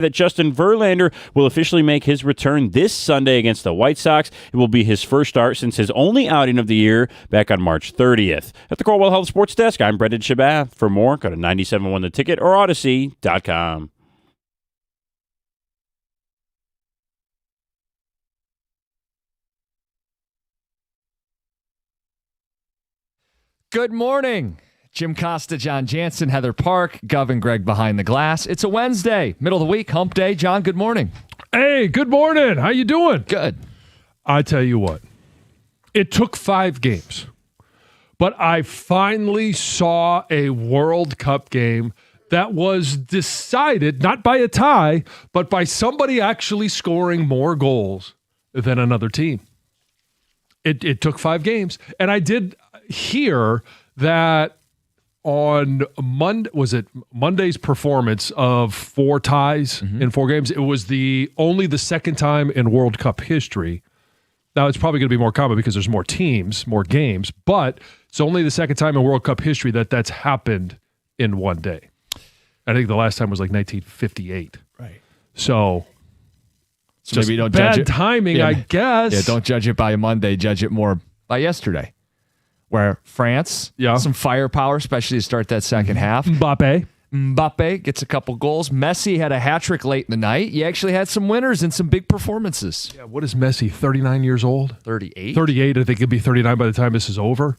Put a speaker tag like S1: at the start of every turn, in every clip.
S1: that Justin Verlander will officially make his return this Sunday against the White Sox. It will be his first start since his only outing of the year back on March 30th. At the Corewell Health Sports Desk, I'm Brendan Shabath. For more, go to 971theticket or Odyssey.com.
S2: Good morning. Jim Costa, John Jansen, Heather Park, Gov and Greg behind the glass. It's a Wednesday, middle of the week, hump day. John, good morning.
S3: Hey, good morning. How you doing?
S2: Good.
S3: I tell you what, it took 5 games, but I finally saw a World Cup game that was decided not by a tie, but by somebody actually scoring more goals than another team. It took 5 games, and I did hear that on Monday's performance of 4 ties in 4 games, it was only the second time in World Cup history. Now, it's probably going to be more common because there's more teams, more games, but it's only the second time in World Cup history that's happened in one day. I think the last time was like 1958.
S2: Right.
S3: So just
S2: maybe you don't
S3: bad
S2: judge it.
S3: timing,
S2: Yeah.
S3: I guess.
S2: Yeah, don't judge it by Monday. Judge it more by yesterday, where France, some firepower, especially to start that second half. Mbappe gets a couple goals. Messi had a hat trick late in the night. You actually had some winners and some big performances.
S3: Yeah, what is Messi, 39 years old?
S2: 38.
S3: 38, I think he'll be 39 by the time this is over.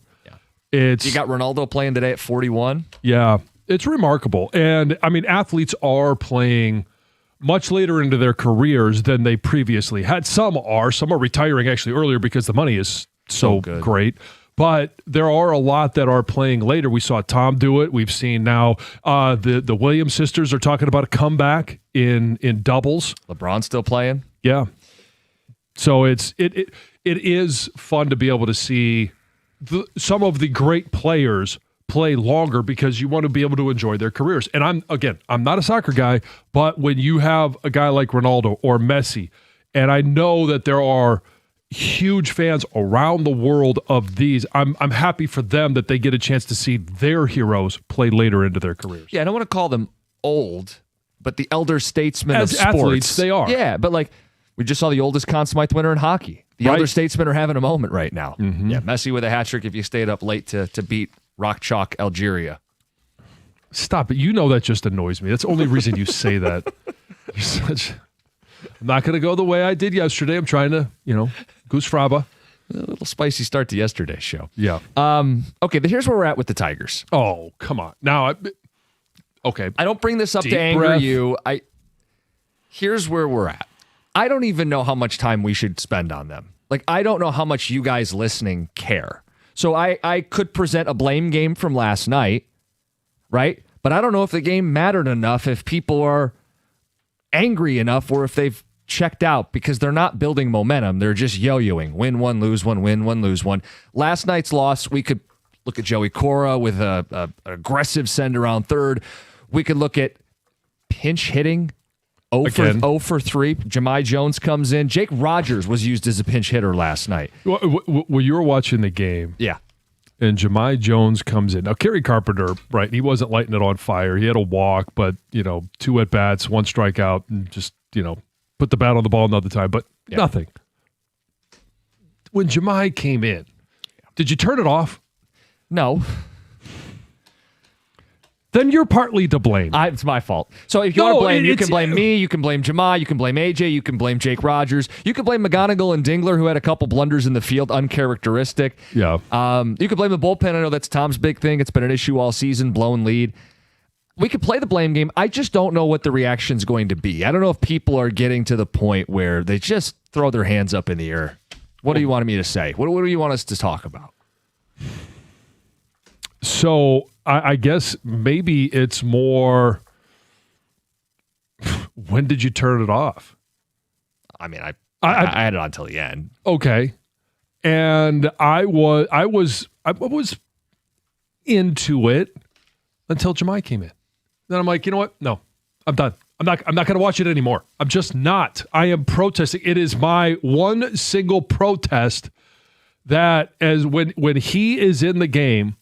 S2: Yeah. You got Ronaldo playing today at 41.
S3: Yeah, it's remarkable. And, I mean, athletes are playing much later into their careers than they previously had. Some are retiring actually earlier because the money is so great. But there are a lot that are playing later. We saw Tom do it. We've seen now the Williams sisters are talking about a comeback in doubles.
S2: LeBron's still playing.
S3: Yeah. So it is fun to be able to see some of the great players play longer because you want to be able to enjoy their careers. And I'm not a soccer guy, but when you have a guy like Ronaldo or Messi, and I know that there are huge fans around the world of these, I'm happy for them that they get a chance to see their heroes play later into their careers.
S2: Yeah, I don't want to call them old, but the elder statesmen
S3: As
S2: of sports.
S3: athletes, they are.
S2: Yeah, but like we just saw the oldest Conn Smythe winner in hockey. The elder statesmen are having a moment right now. Mm-hmm. Yeah, Messi with a hat trick if you stayed up late to beat Rock Chalk Algeria.
S3: Stop it. You know that just annoys me. That's the only reason you say that. I'm not going to go the way I did yesterday. I'm trying to, goose fraba.
S2: A little spicy start to yesterday's show.
S3: Yeah.
S2: Okay, here's where we're at with the Tigers.
S3: Oh, come on. Now, okay.
S2: I don't bring this up to anger you. Here's where we're at. I don't even know how much time we should spend on them. Like, I don't know how much you guys listening care. So I could present a blame game from last night, right? But I don't know if the game mattered enough, if people are angry enough, or if they've checked out because they're not building momentum. They're just yo-yoing. Win one, lose one, win one, lose one. Last night's loss, we could look at Joey Cora with an aggressive send around third. We could look at pinch hitting. 0 for 3. Jahmai Jones comes in. Jake Rogers was used as a pinch hitter last night.
S3: Well, you were watching the game.
S2: Yeah.
S3: And Jahmai Jones comes in. Now, Kerry Carpenter, right, he wasn't lighting it on fire. He had a walk, but, 2 at-bats, 1 strikeout, and just, put the bat on the ball another time, but nothing. When Jahmai came in, did you turn it off?
S2: No.
S3: Then you're partly to blame.
S2: It's my fault. So if you want to blame, you can blame me, you can blame Jahmai, you can blame AJ, you can blame Jake Rogers, you can blame McGonigal and Dingler, who had a couple blunders in the field, uncharacteristic.
S3: Yeah.
S2: You can blame the bullpen. I know that's Tom's big thing. It's been an issue all season, blown lead. We could play the blame game. I just don't know what the reaction's going to be. I don't know if people are getting to the point where they just throw their hands up in the air. What do you want me to say? What do you want us to talk about?
S3: So I guess maybe it's more, when did you turn it off?
S2: I mean, I had it on until the end.
S3: Okay. And I was into it until Jahmai came in. Then I'm like, you know what? No, I'm done. I'm not going to watch it anymore. I'm just not. I am protesting. It is my one single protest that as when he is in the game,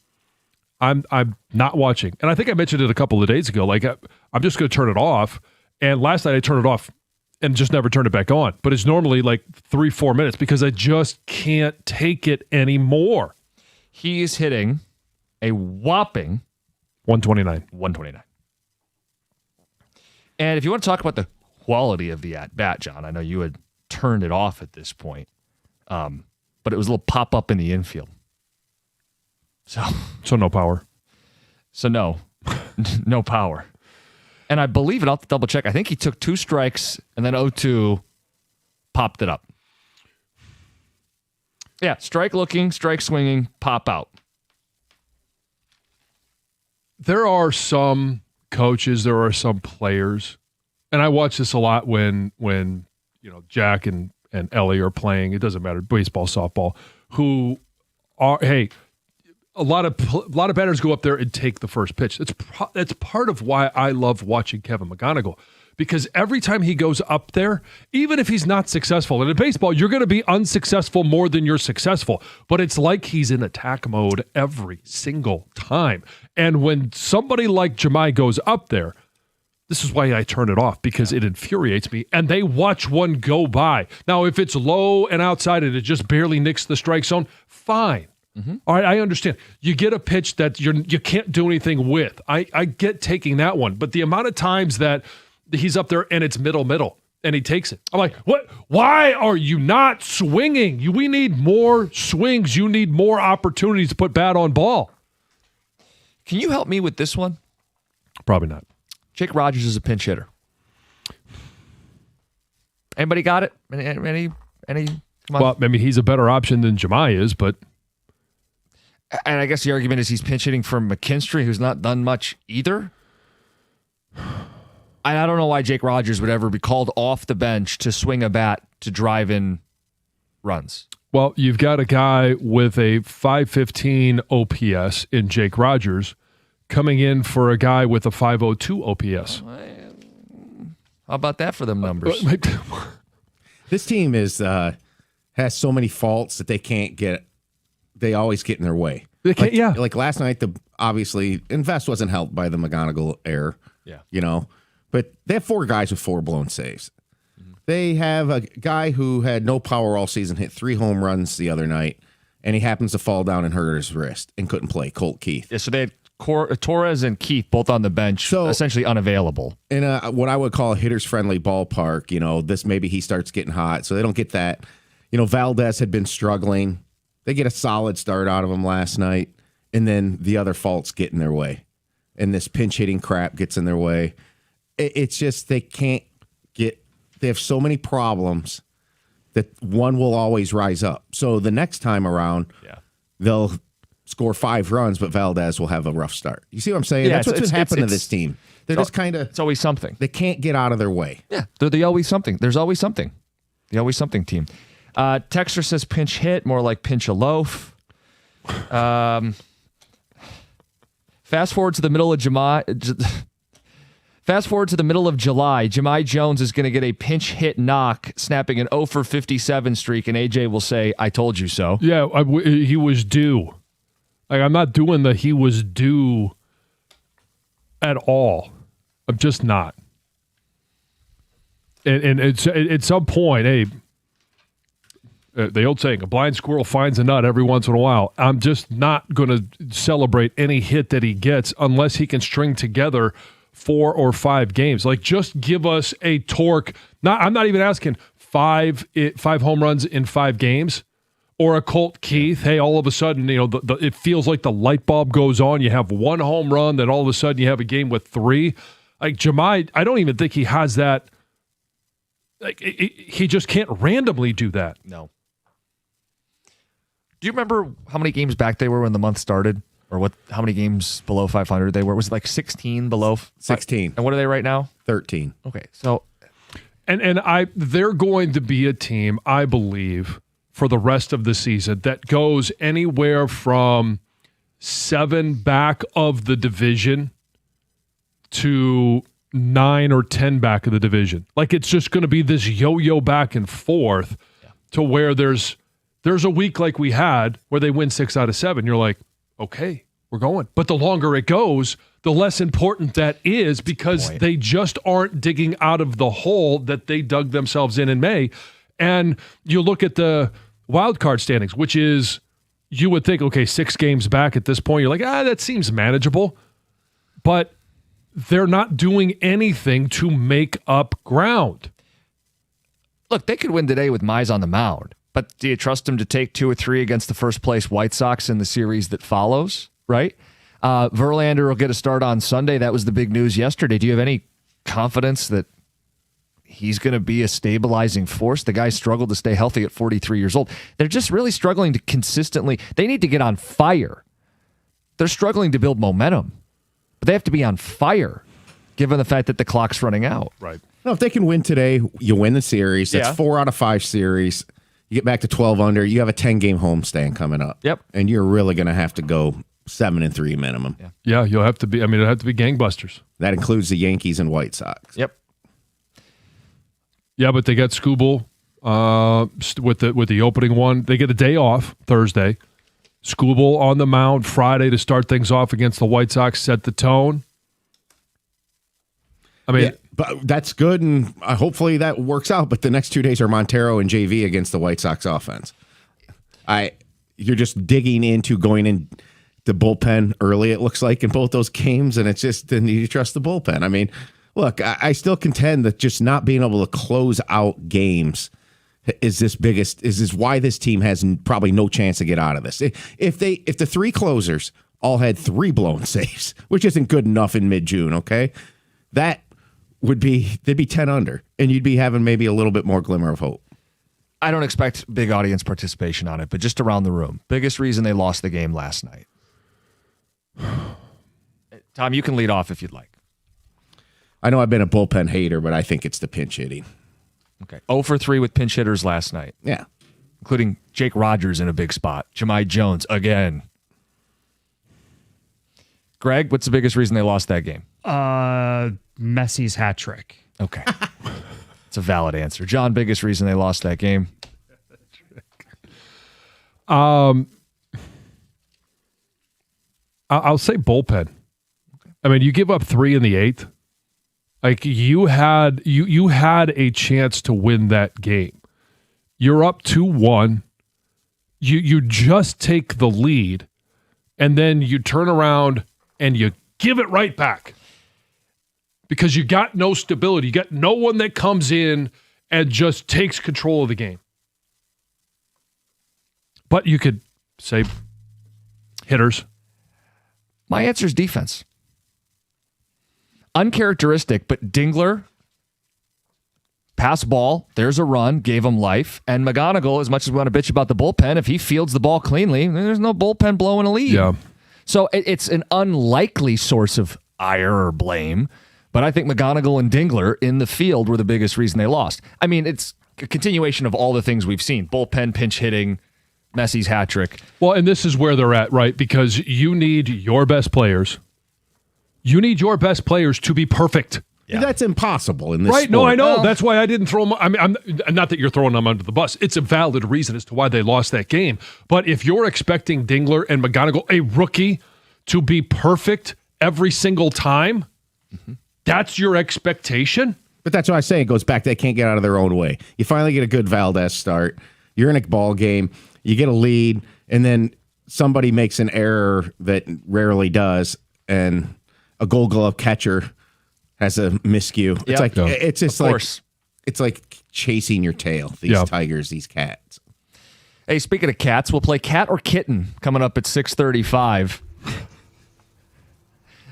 S3: I'm not watching. And I think I mentioned it a couple of days ago. Like, I'm just going to turn it off. And last night I turned it off and just never turned it back on. But it's normally like 3-4 minutes because I just can't take it anymore.
S2: He is hitting a whopping
S3: 129.
S2: And if you want to talk about the quality of the at-bat, John, I know you had turned it off at this point, but it was a little pop-up in the infield.
S3: So no power.
S2: So no power. And I believe it, I'll have to double check. I think he took 2 strikes and then 0-2 popped it up. Yeah, strike looking, strike swinging, pop out.
S3: There are some coaches, there are some players, and I watch this a lot when Jack and Ellie are playing. It doesn't matter, baseball, softball, who are, hey, a lot of batters go up there and take the first pitch. That's part of why I love watching Kevin McGonigal, because every time he goes up there, even if he's not successful, and in baseball, you're going to be unsuccessful more than you're successful, but it's like he's in attack mode every single time. And when somebody like Jahmai goes up there, this is why I turn it off, because it infuriates me, and they watch one go by. Now, if it's low and outside and it just barely nicks the strike zone, fine. Mm-hmm. All right, I understand. You get a pitch that you can't do anything with. I get taking that one, but the amount of times that he's up there and it's middle, and he takes it. I'm like, what? Why are you not swinging? We need more swings. You need more opportunities to put bat on ball.
S2: Can you help me with this one?
S3: Probably not.
S2: Jake Rogers is a pinch hitter. Anybody got it? Any? Come on.
S3: Well, I mean, he's a better option than Jahmai is, but.
S2: And I guess the argument is he's pinch hitting for McKinstry, who's not done much either. I don't know why Jake Rogers would ever be called off the bench to swing a bat to drive in runs.
S3: Well, you've got a guy with a 515 OPS in Jake Rogers coming in for a guy with a 502 OPS.
S2: How about that for them numbers?
S4: This team has so many faults that they always get in their way.
S3: They can't,
S4: Like last night, obviously, Invest wasn't helped by the McGonigal error.
S2: Yeah.
S4: But they have 4 guys with 4 blown saves. Mm-hmm. They have a guy who had no power all season, hit 3 home runs the other night, and he happens to fall down and hurt his wrist and couldn't play, Colt Keith.
S2: Yeah, so they had Torres and Keith both on the bench, essentially unavailable.
S4: In what I would call a hitters-friendly ballpark, this maybe he starts getting hot, so they don't get that. Valdez had been struggling. They get a solid start out of him last night, and then the other faults get in their way, and this pinch-hitting crap gets in their way. It's just they have so many problems that one will always rise up. So the next time around, they'll score 5 runs, but Valdez will have a rough start. You see what I'm saying?
S2: Yeah,
S4: That's what's happened to this team. They're just kind of...
S2: It's always something.
S4: They can't get out of their way.
S2: Yeah, they're the always something. There's always something. The always something team. Texter says pinch hit, more like pinch a loaf. Fast forward to the middle of July. Jahmai Jones is going to get a pinch hit knock, snapping an 0 for 57 streak, and AJ will say, "I told you so."
S3: Yeah, he was due. Like, I'm not doing the he was due at all. I'm just not. And it's at some point, hey, the old saying, a blind squirrel finds a nut every once in a while. I'm just not going to celebrate any hit that he gets unless he can string together 4 or 5 games. Like, just give us a torque. I'm not even asking 5 home runs in 5 games or a Colt Keith. Hey, all of a sudden, it feels like the light bulb goes on. You have 1 home run, then all of a sudden you have a game with 3. Like, Jahmai, I don't even think he has that. Like, he just can't randomly do that.
S2: No. Do you remember how many games back they were when the month started? Or how many games below 500 they were? Was it like 16 below?
S4: 16.
S2: And what are they right now?
S4: 13.
S2: Okay, so.
S3: And they're going to be a team, I believe, for the rest of the season that goes anywhere from 7 back of the division to 9 or 10 back of the division. Like, it's just going to be this yo-yo back and forth to where there's a week like we had where they win 6 out of 7. You're like, okay, we're going. But the longer it goes, the less important that is, because they just aren't digging out of the hole that they dug themselves in May. And you look at the wild card standings, which is, you would think, okay, 6 games back at this point, you're like, that seems manageable. But they're not doing anything to make up ground.
S2: Look, they could win today with Mize on the mound, but do you trust him to take 2 or 3 against the first place White Sox in the series that follows, right? Verlander will get a start on Sunday. That was the big news yesterday. Do you have any confidence that he's going to be a stabilizing force? The guy struggled to stay healthy at 43 years old. They're just really struggling to consistently. They need to get on fire. They're struggling to build momentum, but they have to be on fire given the fact that the clock's running out.
S3: Right.
S4: No, if they can win today, you win the series. That's 4 out of 5 series. You get back to 12 under. You have a 10-game homestand coming up.
S2: Yep.
S4: And you're really going to have to go 7-3 minimum.
S3: Yeah, you'll have to be. I mean, it'll have to be gangbusters.
S4: That includes the Yankees and White Sox.
S2: Yep.
S3: Yeah, but they got Skubal with the opening one. They get a day off Thursday. Skubal on the mound Friday to start things off against the White Sox, set the tone. I mean,
S4: but that's good, and hopefully that works out. But the next 2 days are Montero and JV against the White Sox offense. You're just digging into going in the bullpen early, it looks like, in both those games, and it's just, then you trust the bullpen. I mean, look, I still contend that just not being able to close out games is why this team has probably no chance to get out of this. If the 3 closers all had 3 blown saves, which isn't good enough in mid-June, okay, they'd be 10 under, and you'd be having maybe a little bit more glimmer of hope.
S2: I don't expect big audience participation on it, but just around the room. Biggest reason they lost the game last night. Tom, you can lead off if you'd like.
S4: I know I've been a bullpen hater, but I think it's the pinch hitting.
S2: Okay. 0 for 3 with pinch hitters last night.
S4: Yeah.
S2: Including Jake Rogers in a big spot. Jahmai Jones again. Greg, what's the biggest reason they lost that game?
S5: Messi's hat trick.
S2: Okay. It's a valid answer. John, biggest reason they lost that game?
S3: I'll say bullpen. I mean, you give up 3 in the 8th. Like, you had a chance to win that game. You're up 2-1. You just take the lead, and then you turn around and you give it right back. Because you got no stability. You got no one that comes in and just takes control of the game. But you could say hitters.
S2: My answer is defense. Uncharacteristic, but Dingler, pass ball, there's a run, gave him life. And McGonigal, as much as we want to bitch about the bullpen, if he fields the ball cleanly, there's no bullpen blowing a lead.
S3: Yeah.
S2: So it's an unlikely source of ire or blame. But I think McGonigal and Dingler in the field were the biggest reason they lost. I mean, it's a continuation of all the things we've seen. Bullpen, pinch hitting, Messi's hat trick.
S3: Well, and this is where they're at, right? Because you need your best players. You need your best players to be perfect.
S4: Yeah. That's impossible in this
S3: right?
S4: sport.
S3: No, I know. That's why I didn't throw them. I mean, I'm not that you're throwing them under the bus. It's a valid reason as to why they lost that game. But if you're expecting Dingler and McGonigal, a rookie, to be perfect every single time, that's your expectation?
S4: But that's what I say. It goes back. They can't get out of their own way. You finally get a good Valdez start. You're in a ball game. You get a lead, and then somebody makes an error that rarely does, and a Gold Glove catcher has a miscue.
S2: Yep.
S4: It's like it's just
S2: Of
S4: like
S2: course.
S4: it's like chasing your tail. These tigers, these cats.
S2: Hey, speaking of cats, we'll play Cat or Kitten coming up at 6:35.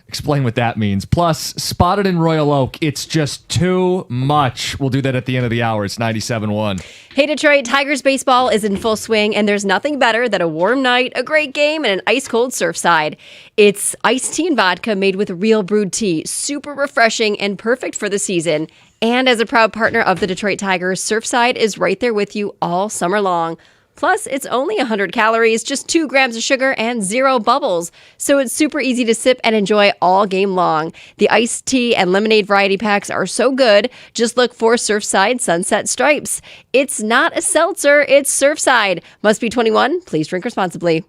S2: Explain what that means. Plus, Spotted in Royal Oak. It's just too much. We'll do that at the end of the hour. It's 97.1.
S6: Hey, Detroit, Tigers baseball is in full swing, and there's nothing better than a warm night, a great game, and an ice-cold Surfside. It's iced tea and vodka made with real brewed tea, super refreshing and perfect for the season. And as a proud partner of the Detroit Tigers, Surfside is right there with you all summer long. Plus, it's only 100 calories, just 2 grams of sugar, and 0 bubbles. So it's super easy to sip and enjoy all game long. The iced tea and lemonade variety packs are so good. Just look for Surfside Sunset Stripes. It's not a seltzer, it's Surfside. Must be 21. Please drink responsibly.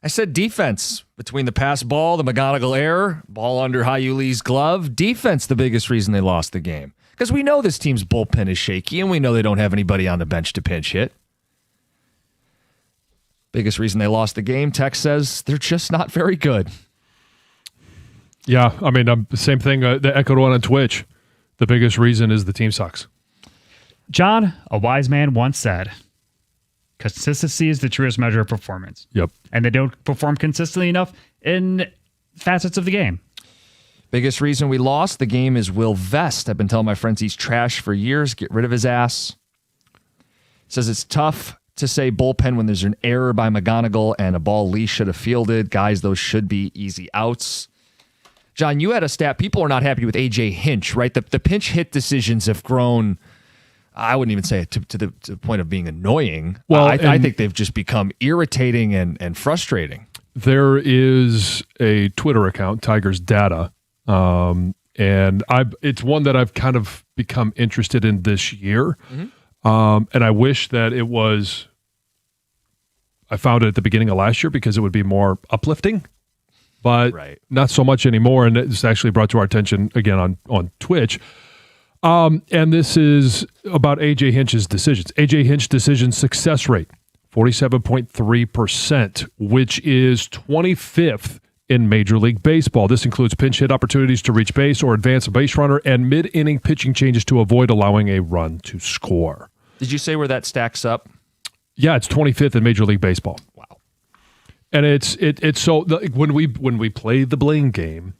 S2: I said defense. Between the pass ball, the McGonigal error, ball under Hayuli's glove, defense the biggest reason they lost the game. Because we know this team's bullpen is shaky, and we know they don't have anybody on the bench to pinch hit. Biggest reason they lost the game, Tex says they're just not very good.
S3: Yeah, I mean, same thing. The echoed one on Twitch. The biggest reason is the team sucks.
S5: John, a wise man, once said, consistency is the truest measure of performance.
S3: Yep.
S5: And they don't perform consistently enough in facets of the game.
S2: Biggest reason we lost the game is Will Vest. I've been telling my friends he's trash for years. Get rid of his ass. Says it's tough to say bullpen when there's an error by McGonigal and a ball Lee should have fielded. Guys, those should be easy outs. John, you had a stat. People are not happy with A.J. Hinch, right? The pinch hit decisions have grown, I wouldn't even say it to the point of being annoying.
S3: Well,
S2: I think they've just become irritating and frustrating.
S3: There is a Twitter account, Tigers Data, and it's one that I've kind of become interested in this year. Mm-hmm. And I wish that I found it at the beginning of last year because it would be more uplifting. But not so much anymore, and it's actually brought to our attention again on Twitch. And this is about A.J. Hinch's decisions. A.J. Hinch decision success rate, 47.3%, which is 25th in Major League Baseball. This includes pinch hit opportunities to reach base or advance a base runner and mid-inning pitching changes to avoid allowing a run to score.
S2: Did you say where that stacks up?
S3: Yeah, it's 25th in Major League Baseball.
S2: Wow.
S3: And it's so when we play the blame game,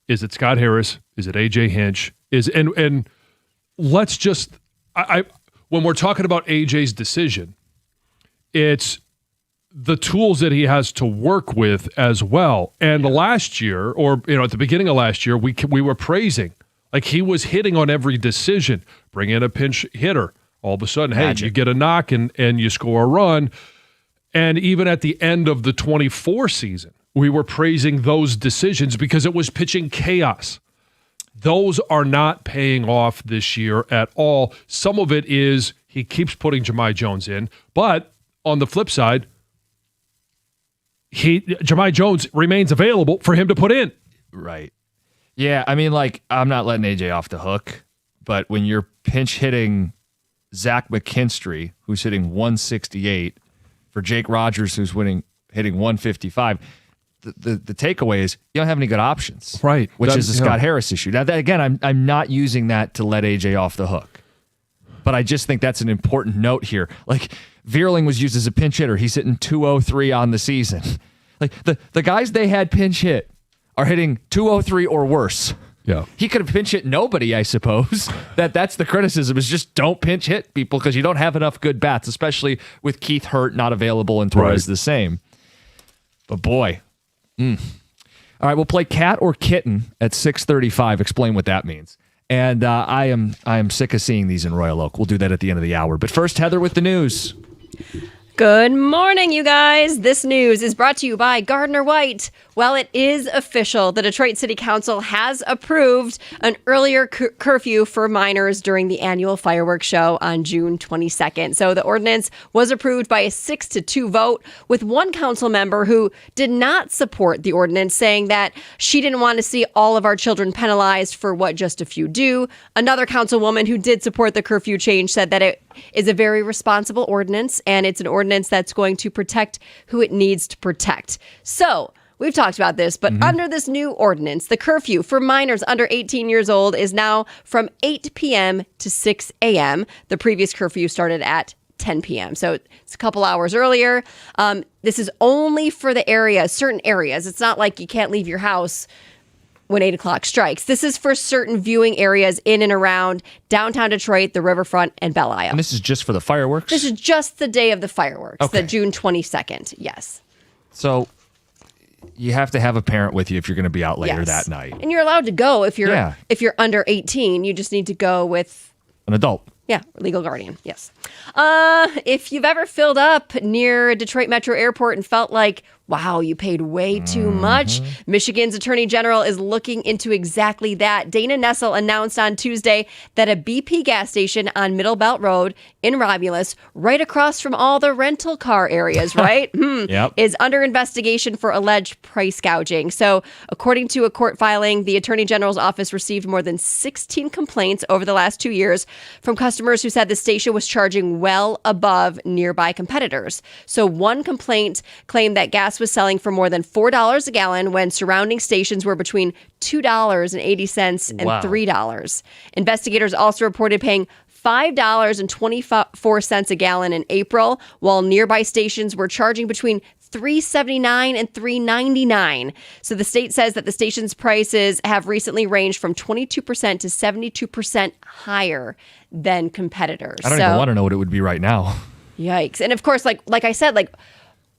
S3: is it Scott Harris? Is it AJ Hinch? And let's just when we're talking about AJ's decision, it's the tools that he has to work with as well. And last year, or at the beginning of last year, we were praising, like, he was hitting on every decision. Bring in a pinch hitter. All of a sudden, hey, you get a knock and you score a run. And even at the end of the 24 season, we were praising those decisions because it was pitching chaos. Those are not paying off this year at all. Some of it is he keeps putting Jahmai Jones in, but on the flip side, Jahmai Jones remains available for him to put in.
S2: Right. Yeah, I mean, like, I'm not letting AJ off the hook, but when you're pinch hitting Zach McKinstry, who's hitting 168, for Jake Rogers, who's hitting 155, the takeaway is you don't have any good options,
S3: right?
S2: Which is the Scott Harris issue. Now, that, again, I'm not using that to let AJ off the hook, but I just think that's an important note here. Like, Vierling was used as a pinch hitter; he's hitting 203 on the season. Like, the guys they had pinch hit are hitting 203 or worse.
S3: Yeah,
S2: he could have pinch hit nobody, I suppose. That's the criticism, is just don't pinch hit people because you don't have enough good bats, especially with Keith hurt, not available, and Torres the same. But boy. All right, we'll play cat or kitten at 6:35. Explain what that means. And I am sick of seeing these in Royal Oak. We'll do that at the end of the hour. But first, Heather with the news.
S6: Good morning, you guys. This news is brought to you by Gardner White. Well, it is official. The Detroit City Council has approved an earlier curfew for minors during the annual fireworks show on June 22nd. So the ordinance was approved by a 6-2 vote, with one council member who did not support the ordinance, saying that she didn't want to see all of our children penalized for what just a few do. Another councilwoman who did support the curfew change said that it is a very responsible ordinance, and it's an ordinance that's going to protect who it needs to protect. So we've talked about this, but under this new ordinance, the curfew for minors under 18 years old is now from 8 p.m. to 6 a.m. The previous curfew started at 10 p.m. So it's a couple hours earlier. This is only for the certain areas. It's not like you can't leave your house when 8 o'clock strikes. This is for certain viewing areas in and around downtown Detroit, the riverfront, and Belle Isle.
S2: And this is just for the fireworks?
S6: This is just the day of the fireworks,
S2: okay.
S6: The June 22nd, yes.
S2: So you have to have a parent with you if you're going to be out later
S6: Yes.
S2: that night.
S6: And you're allowed to go if you're under 18. You just need to go with
S2: An adult.
S6: Yeah, legal guardian, yes. If you've ever filled up near Detroit Metro Airport and felt like, Wow, you paid way too much. Michigan's Attorney General is looking into exactly that. Dana Nessel announced on Tuesday that a BP gas station on Middle Belt Road in Romulus, right across from all the rental car areas, right?
S2: Yep.
S6: Is under investigation for alleged price gouging. So, according to a court filing, the Attorney General's office received more than 16 complaints over the last 2 years from customers who said the station was charging well above nearby competitors. So, one complaint claimed that gas was selling for more than $4 a gallon when surrounding stations were between $2.80 and
S2: Wow.
S6: $3. Investigators also reported paying $5.24 a gallon in April, while nearby stations were charging between $3.79 and $3.99. So the state says that the station's prices have recently ranged from 22% to 72% higher than competitors.
S2: I don't even want to know what it would be right now.
S6: Yikes! And of course, like I said,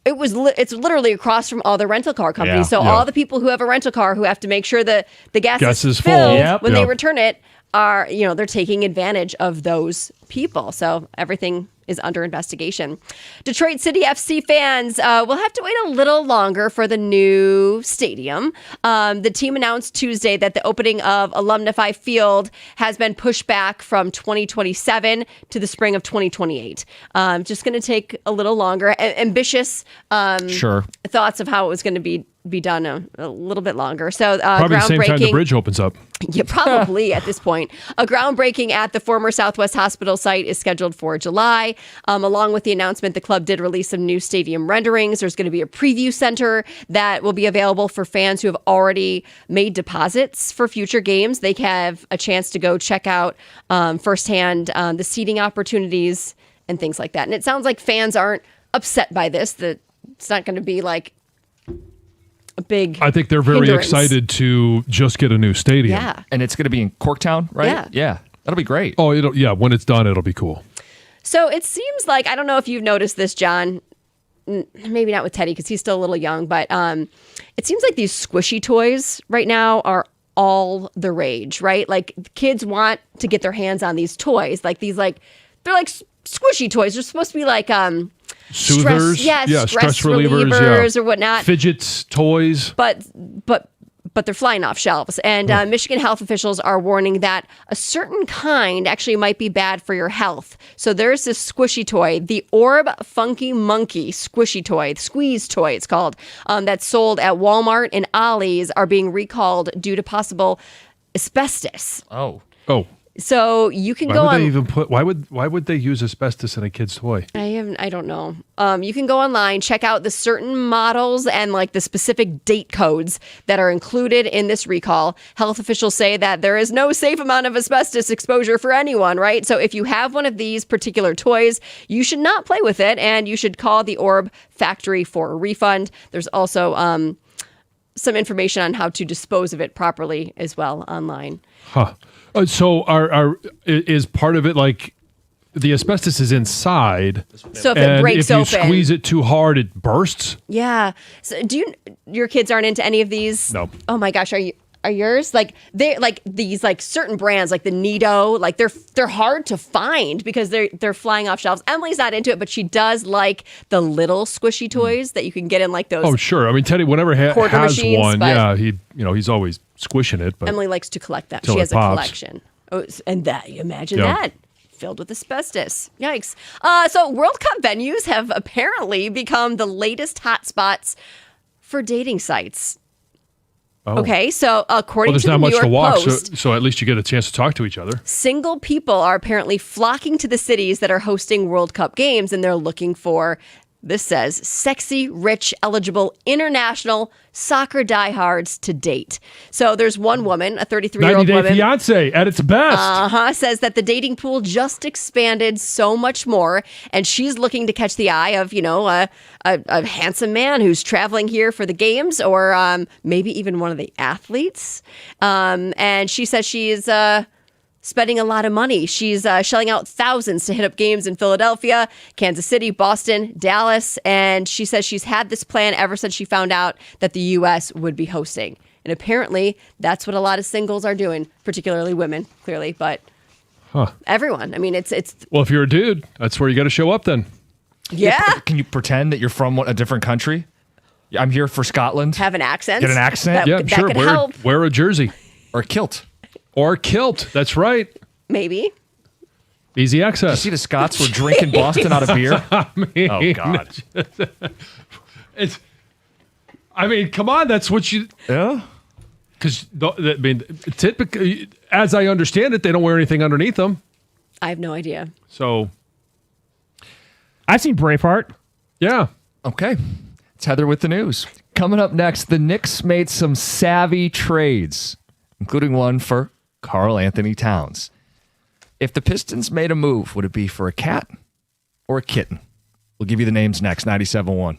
S6: it's literally across from all the rental car companies.
S5: Yeah.
S6: So all the people who have a rental car who have to make sure that the gas is
S3: full.
S6: filled
S2: Yep.
S6: when they
S3: Yep.
S6: return it are, they're taking advantage of those people. So everything is under investigation. Detroit City FC fans will have to wait a little longer for the new stadium. The team announced Tuesday that the opening of Alumnify Field has been pushed back from 2027 to the spring of 2028. Just going to take a little longer. Ambitious
S2: Sure.
S6: thoughts of how it was going to be done a little bit longer. So
S3: Probably the same time the bridge opens up.
S6: yeah, probably at this point. A groundbreaking at the former Southwest Hospital site is scheduled for July. Along with the announcement, the club did release some new stadium renderings. There's going to be a preview center that will be available for fans who have already made deposits for future games. They have a chance to go check out firsthand the seating opportunities and things like that. And it sounds like fans aren't upset by this, that it's not going to be like a big
S3: I think they're very
S6: hindrance.
S3: excited to just get a new stadium.
S6: Yeah.
S2: And it's going to be in Corktown, right?
S6: Yeah.
S2: Yeah. That'll be great.
S3: Oh, when it's done, it'll be cool.
S6: So it seems like, I don't know if you've noticed this, John, maybe not with Teddy because he's still a little young, but it seems like these squishy toys right now are all the rage, right? Like kids want to get their hands on these toys, like they're like squishy toys. They're supposed to be like
S3: Soothers,
S6: stress relievers or whatnot.
S3: Fidgets, toys.
S6: But they're flying off shelves. And Michigan health officials are warning that a certain kind actually might be bad for your health. So there's this squishy toy, the Orb Funky Monkey squishy toy, squeeze toy it's called, that's sold at Walmart and Ollie's are being recalled due to possible asbestos.
S2: Oh.
S6: So you can
S3: Why
S6: go
S3: would
S6: on.
S3: they even why would they use asbestos in a kid's toy?
S6: I don't know. You can go online, check out the certain models and like the specific date codes that are included in this recall. Health officials say that there is no safe amount of asbestos exposure for anyone, right? So if you have one of these particular toys, you should not play with it and you should call the Orb factory for a refund. There's also some information on how to dispose of it properly as well online.
S3: Huh. So is part of it like the asbestos is inside,
S6: So if it
S3: and
S6: breaks
S3: if you
S6: open,
S3: squeeze it too hard, it bursts?
S6: yeah. So your kids aren't into any of these?
S3: No.
S6: Oh my gosh, are yours? Like they like these like certain brands like the Nido, like they're hard to find because they're flying off shelves. Emily's not into it, but she does like the little squishy toys that you can get in like those.
S3: Oh, sure. I mean, Teddy, whenever
S6: Quarter
S3: has
S6: machines,
S3: one,
S6: but-
S3: he's always squishing it. But
S6: Emily likes to collect them.
S3: Till
S6: She
S3: it
S6: has a
S3: pops.
S6: collection. Oh, and that you imagine
S3: Yeah.
S6: that filled with asbestos. Yikes. So World Cup venues have apparently become the latest hotspots for dating sites.
S3: Oh.
S6: Okay, so according
S3: Well, there's
S6: to the
S3: not
S6: New
S3: much
S6: York
S3: to walk,
S6: Post,
S3: so at least you get a chance to talk to each other.
S6: single people are apparently flocking to the cities that are hosting World Cup games, and they're looking for, this says, sexy, rich, eligible, international soccer diehards to date. So there's one woman, a 33-year-old
S3: 90 Day
S6: woman.
S3: Fiance at its best.
S6: Says that the dating pool just expanded so much more, and she's looking to catch the eye of, a handsome man who's traveling here for the games, or maybe even one of the athletes. And she says she's spending a lot of money. She's shelling out thousands to hit up games in Philadelphia, Kansas City, Boston, Dallas, and she says she's had this plan ever since she found out that the U.S. would be hosting. And apparently, that's what a lot of singles are doing, particularly women, clearly, but everyone. I mean, it's
S3: Well, if you're a dude, that's where you got to show up then.
S6: yeah.
S2: Can you pretend that you're from a different country? I'm here for Scotland.
S6: Have an accent.
S2: Get an accent?
S6: That,
S3: Yeah,
S6: that
S3: sure.
S6: could help.
S3: Wear a jersey
S2: Or a kilt.
S3: or kilt. That's right.
S6: Maybe.
S3: Easy
S2: You
S3: access.
S2: see the Scots were drinking Boston out of beer? Oh, God.
S3: It's. I mean, come on. That's what you.
S2: Yeah.
S3: Because I mean, typically, as I understand it, they don't wear anything underneath them.
S6: I have no idea.
S3: So
S5: I've seen Braveheart.
S3: yeah.
S2: Okay. It's Heather with the news. Coming up next, the Knicks made some savvy trades, including one for Karl Anthony Towns. If the Pistons made a move, would it be for a cat or a kitten? We'll give you the names next. 97.1.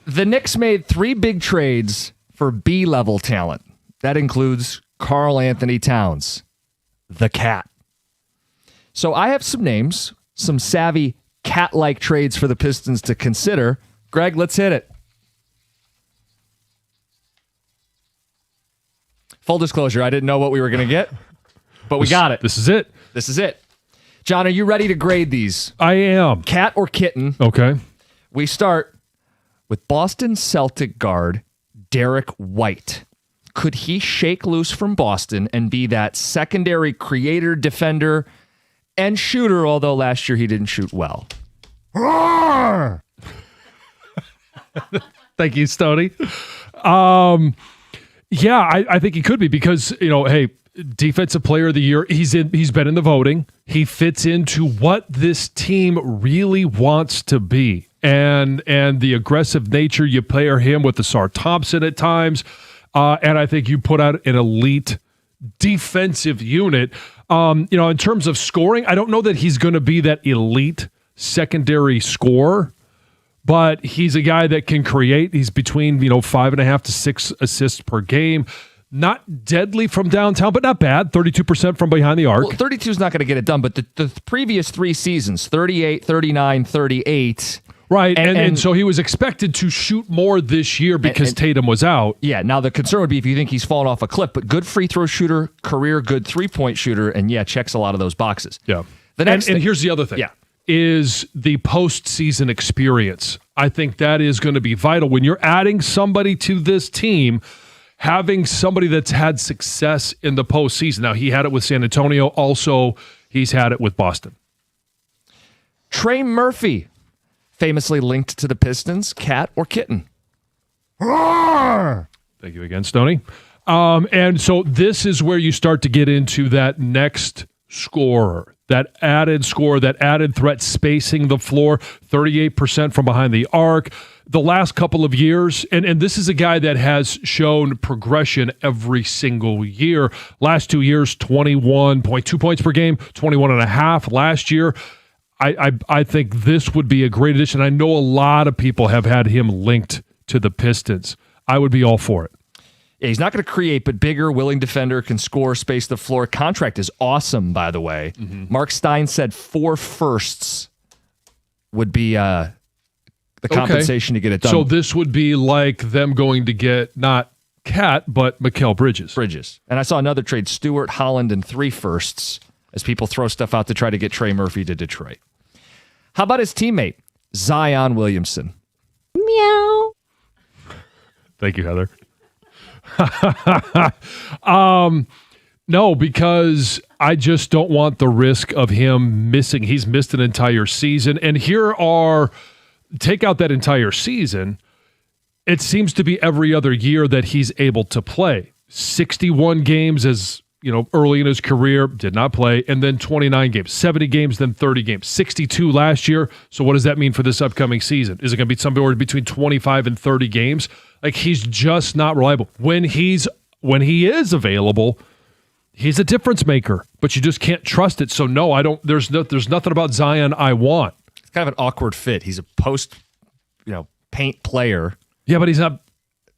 S2: The Knicks made 3 big trades for B-level talent. That includes Karl Anthony Towns, the Cat. So I have some names, some savvy cat-like trades for the Pistons to consider. Greg, let's hit it. Full disclosure, I didn't know what we were going to get, but we got it.
S3: This is it.
S2: This is it. John, are you ready to grade these?
S3: I am.
S2: Cat or kitten?
S3: Okay.
S2: We start with Boston Celtic guard Derek White. Could he shake loose from Boston and be that secondary creator, defender, and shooter, although last year he didn't shoot well?
S3: Thank you, Stoney. Yeah, I think he could be because, hey, Defensive Player of the Year, he's been in the voting. He fits into what this team really wants to be. And the aggressive nature, you pair him with the Ausar Thompson at times. And I think you put out an elite defensive unit. In terms of scoring, I don't know that he's going to be that elite secondary scorer, but he's a guy that can create. He's between 5.5 to 6 assists per game. Not deadly from downtown, but not bad. 32% from behind the arc.
S2: Well, 32 is not going to get it done, but the previous 3 seasons, 38, 39, 38.
S3: Right, and so he was expected to shoot more this year because Tatum was out.
S2: Yeah, now the concern would be if you think he's fallen off a cliff, but good free throw shooter, career good three-point shooter, and checks a lot of those boxes.
S3: Yeah.
S2: The next
S3: and here's the other thing.
S2: Yeah.
S3: Is the postseason experience. I think that is going to be vital. When you're adding somebody to this team, having somebody that's had success in the postseason. Now, he had it with San Antonio. Also, he's had it with Boston.
S2: Trey Murphy, famously linked to the Pistons, cat or kitten?
S3: Thank you again, Stoney. And so this is where you start to get into that next scorer, that added score, that added threat, spacing the floor, 38% from behind the arc. The last couple of years, and this is a guy that has shown progression every single year. Last 2 years, 21.2 points per game, 21.5 last year. I think this would be a great addition. I know a lot of people have had him linked to the Pistons. I would be all for it.
S2: Yeah, he's not going to create, but bigger, willing defender, can score, space the floor. Contract is awesome, by the way. Mm-hmm. Mark Stein said 4 firsts would be the compensation to get it done.
S3: So this would be like them going to get not Cat, but Mikal Bridges.
S2: And I saw another trade, Stewart, Holland, and 3 firsts, as people throw stuff out to try to get Trey Murphy to Detroit. How about his teammate, Zion Williamson?
S6: Meow.
S3: Thank you, Heather. No, because I just don't want the risk of him missing. He's missed an entire season. And take out that entire season, it seems to be every other year that he's able to play. 61 games as early in his career, did not play, and then 29 games, 70 games, then 30 games, 62 last year. So what does that mean for this upcoming season? Is it going to be somewhere between 25 and 30 games? Like, he's just not reliable. When he is available, he's a difference maker, but you just can't trust it. So no, I don't. There's nothing about Zion I want.
S2: It's kind of an awkward fit. He's a post, paint player.
S3: Yeah, but he's not,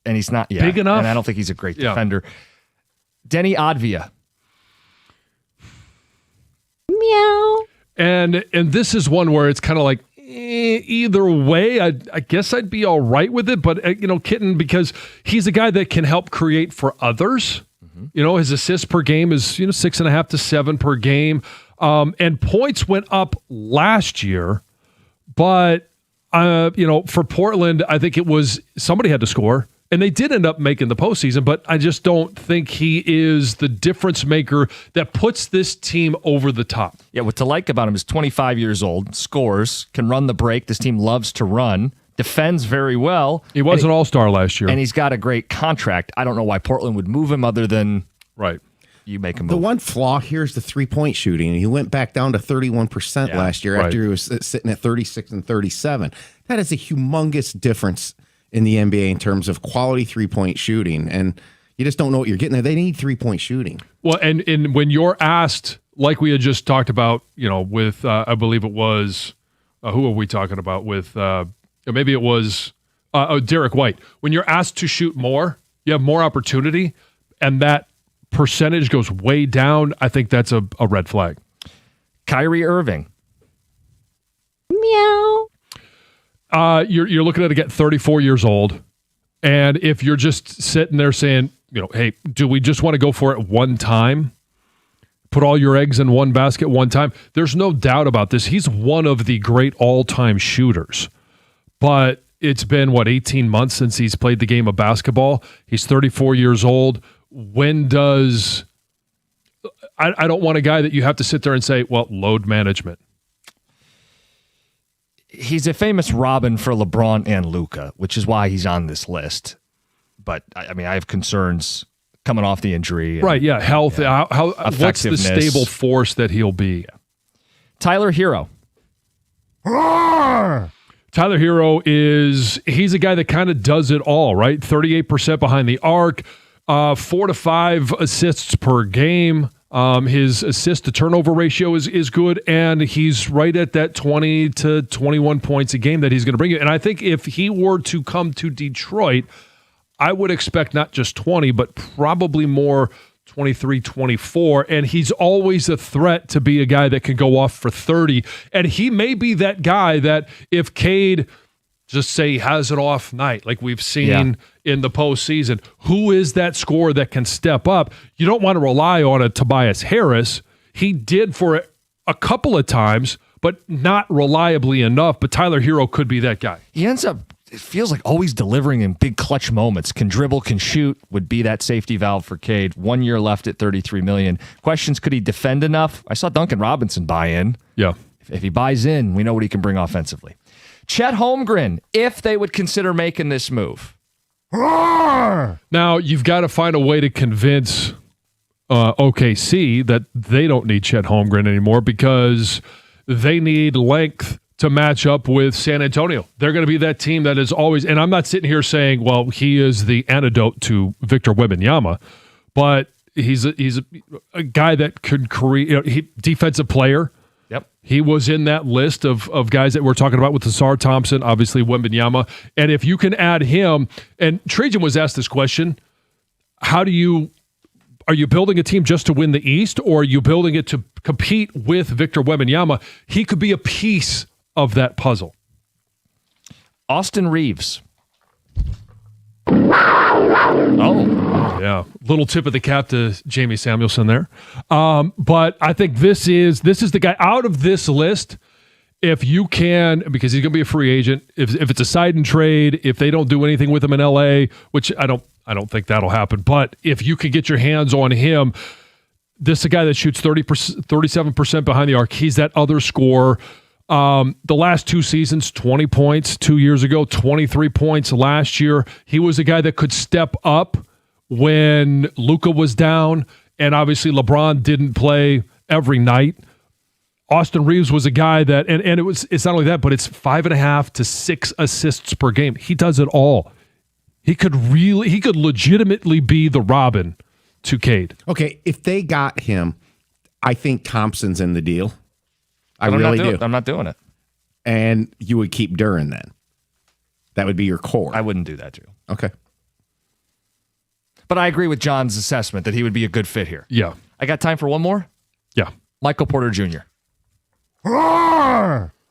S2: and he's not
S3: big enough.
S2: And I don't think he's a great defender. Denny Advia.
S6: Meow.
S3: And this is one where it's kind of like, either way, I guess I'd be all right with it. But, Kitten, because he's a guy that can help create for others. Mm-hmm. His assists per game is, 6.5 to 7 per game. And points went up last year. But, for Portland, I think it was somebody had to score. And they did end up making the postseason, but I just don't think he is the difference maker that puts this team over the top.
S2: Yeah, what to like about him is 25 years old, scores, can run the break. This team loves to run, defends very well.
S3: He was an all-star last year.
S2: And he's got a great contract. I don't know why Portland would move him other than
S3: right.
S2: You make him move.
S4: The one flaw here is the three-point shooting. He went back down to 31% last year after he was sitting at 36 and 37. That is a humongous difference in the NBA in terms of quality three-point shooting, and you just don't know what you're getting there. They need three-point shooting.
S3: Well, and when you're asked, like we had just talked about, with I believe it was who are we talking about with? Maybe it was Derek White. When you're asked to shoot more, you have more opportunity, and that percentage goes way down. I think that's a red flag.
S2: Kyrie Irving.
S6: Meow.
S3: You're looking at a get 34 years old, and if you're just sitting there saying, hey, do we just want to go for it one time? Put all your eggs in one basket one time. There's no doubt about this. He's one of the great all-time shooters. But it's been, 18 months since he's played the game of basketball. He's 34 years old. When does... I don't want a guy that you have to sit there and say, well, load management.
S2: He's a famous Robin for LeBron and Luka, which is why he's on this list. But, I have concerns coming off the injury.
S3: Right, yeah, health. Yeah. How what's the stable force that he'll be? Yeah.
S2: Tyler Hero.
S3: Tyler Hero he's a guy that kind of does it all, right? 38% behind the arc, 4 to 5 assists per game. His assist to turnover ratio is good, and he's right at that 20 to 21 points a game that he's going to bring you. And I think if he were to come to Detroit, I would expect not just 20, but probably more 23, 24. And he's always a threat to be a guy that can go off for 30. And he may be that guy that if Cade, just say, has an off night, like we've seen in the postseason, who is that scorer that can step up? You don't want to rely on a Tobias Harris. He did for a couple of times, but not reliably enough. But Tyler Hero could be that guy.
S2: He ends up, it feels like, always delivering in big clutch moments. Can dribble, can shoot, would be that safety valve for Cade. 1 year left at $33 million. Questions, could he defend enough? I saw Duncan Robinson buy in.
S3: Yeah.
S2: If he buys in, we know what he can bring offensively. Chet Holmgren, if they would consider making this move.
S3: Now, you've got to find a way to convince OKC that they don't need Chet Holmgren anymore because they need length to match up with San Antonio. They're going to be that team that is always, and I'm not sitting here saying, well, he is the antidote to Victor Wembanyama, but he's a guy that could create, defensive player.
S2: Yep.
S3: He was in that list of guys that we're talking about with Asar Thompson, obviously Wembanyama. And if you can add him, and Trajan was asked this question, are you building a team just to win the East, or are you building it to compete with Victor Wembanyama? He could be a piece of that puzzle.
S2: Austin Reeves. Oh.
S3: Yeah. Little tip of the cap to Jamie Samuelson there. But I think this is the guy out of this list. If you can, because he's going to be a free agent, if it's a sign and trade, if they don't do anything with him in LA, which I don't think that'll happen, but if you could get your hands on him, this is a guy that shoots 37% behind the arc. He's that other scorer. The last 2 seasons, 20 points 2 years ago, 23 points last year. He was a guy that could step up when Luka was down, and obviously LeBron didn't play every night. Austin Reeves was a guy that, and it's not only that, but it's 5.5 to 6 assists per game. He does it all. He could legitimately be the Robin to Cade.
S4: Okay, if they got him, I think Thompson's in the deal. I really do.
S2: I'm not doing it.
S4: And you would keep Duren then. That would be your core.
S2: I wouldn't do that, Drew.
S4: Okay.
S2: But I agree with John's assessment that he would be a good fit here.
S3: Yeah.
S2: I got time for one more?
S3: Yeah.
S2: Michael Porter Jr.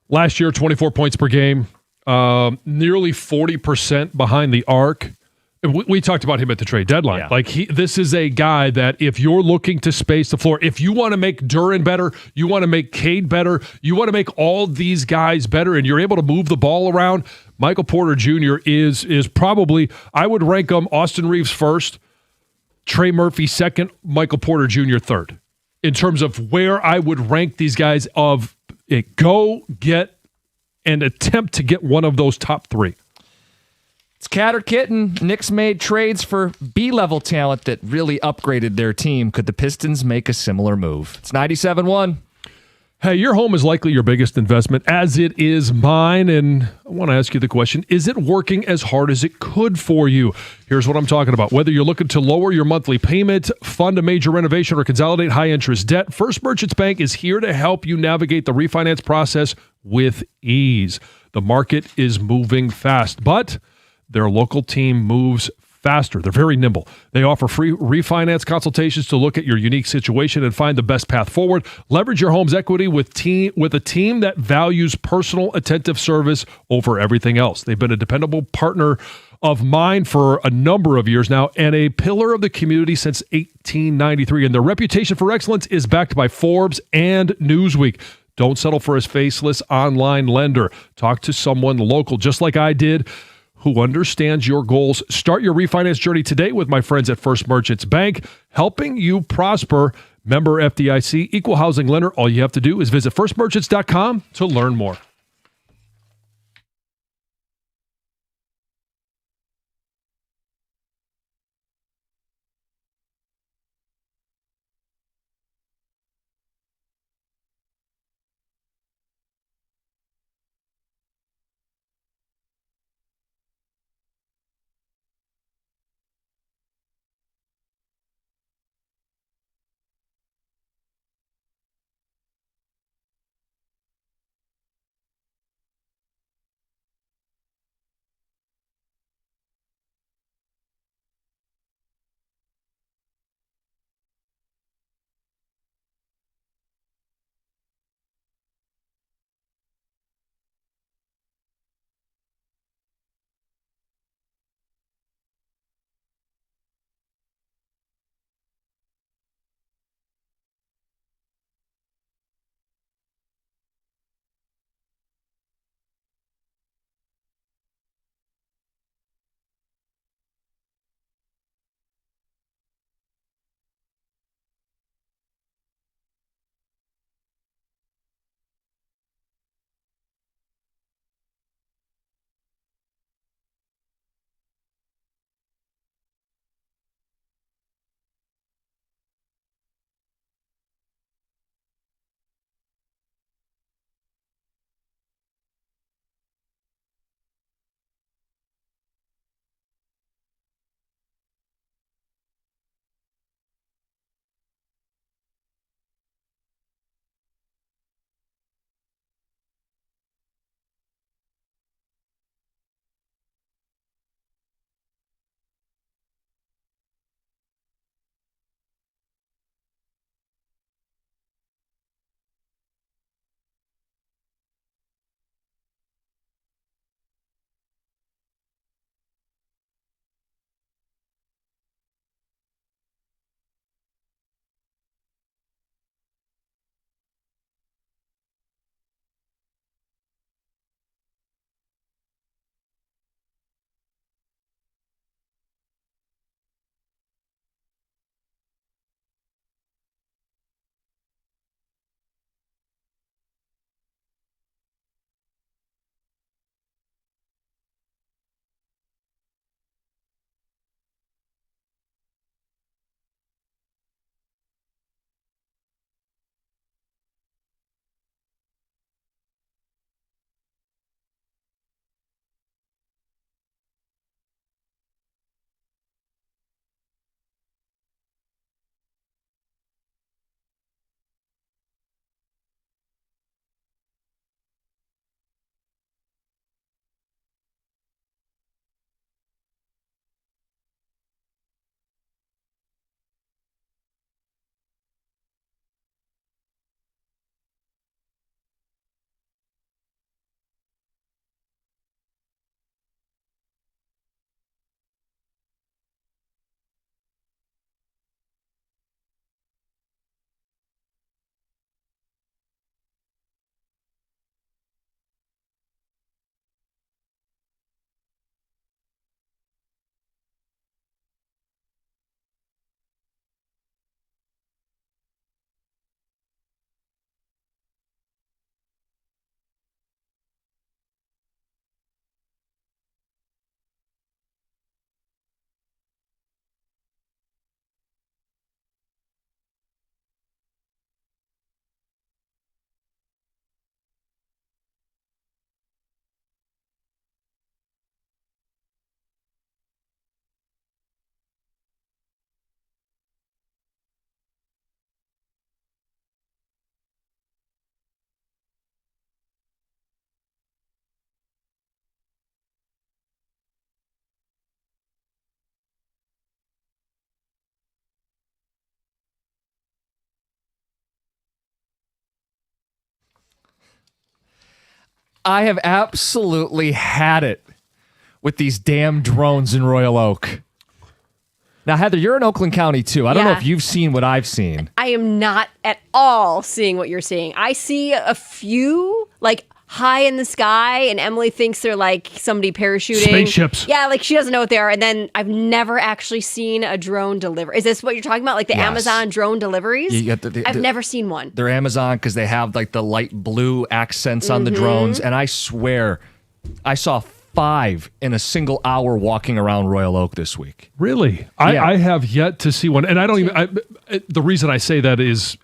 S3: Last year, 24 points per game, nearly 40% behind the arc. We talked about him at the trade deadline.
S2: Yeah.
S3: This is a guy that if you're looking to space the floor, if you want to make Duren better, you want to make Cade better, you want to make all these guys better, and you're able to move the ball around, Michael Porter Jr. is probably, I would rank him Austin Reeves first, Trey Murphy second, Michael Porter Jr. third, in terms of where I would rank these guys of it. Go get and attempt to get one of those top 3.
S2: It's cat or kitten. Knicks made trades for B-level talent that really upgraded their team. Could the Pistons make a similar move? It's 97-1.
S3: Hey, your home is likely your biggest investment, as it is mine. And I want to ask you the question, is it working as hard as it could for you? Here's what I'm talking about. Whether you're looking to lower your monthly payment, fund a major renovation, or consolidate high-interest debt, First Merchants Bank is here to help you navigate the refinance process with ease. The market is moving fast, but their local team moves faster. They're very nimble. They offer free refinance consultations to look at your unique situation and find the best path forward. Leverage your home's equity with a team that values personal, attentive service over everything else. They've been a dependable partner of mine for a number of years now and a pillar of the community since 1893. And their reputation for excellence is backed by Forbes and Newsweek. Don't settle for a faceless online lender. Talk to someone local, just like I did, who understands your goals. Start your refinance journey today with my friends at First Merchants Bank, helping you prosper. Member FDIC, equal housing lender. All you have to do is visit firstmerchants.com to learn more.
S2: I have absolutely had it with these damn drones in Royal Oak. Now, Heather, you're in Oakland County too. I don't know
S6: Yeah.
S2: if you've seen what I've seen.
S6: I am not at all seeing what you're seeing. I see a few like high in the sky, and Emily thinks they're like somebody parachuting.
S3: Spaceships.
S6: Yeah, like she doesn't know what they are. And then I've never actually seen a drone deliver. Is this what you're talking about? Like the
S2: Yes.
S6: Amazon drone deliveries?
S2: You got the-
S6: I've never seen one.
S2: They're Amazon because they have like the light blue accents on the drones. And I swear, I saw 5 in a single hour walking around Royal Oak this week.
S3: Really?
S2: Yeah.
S3: I have yet to see one. And I don't even, the reason I say that is,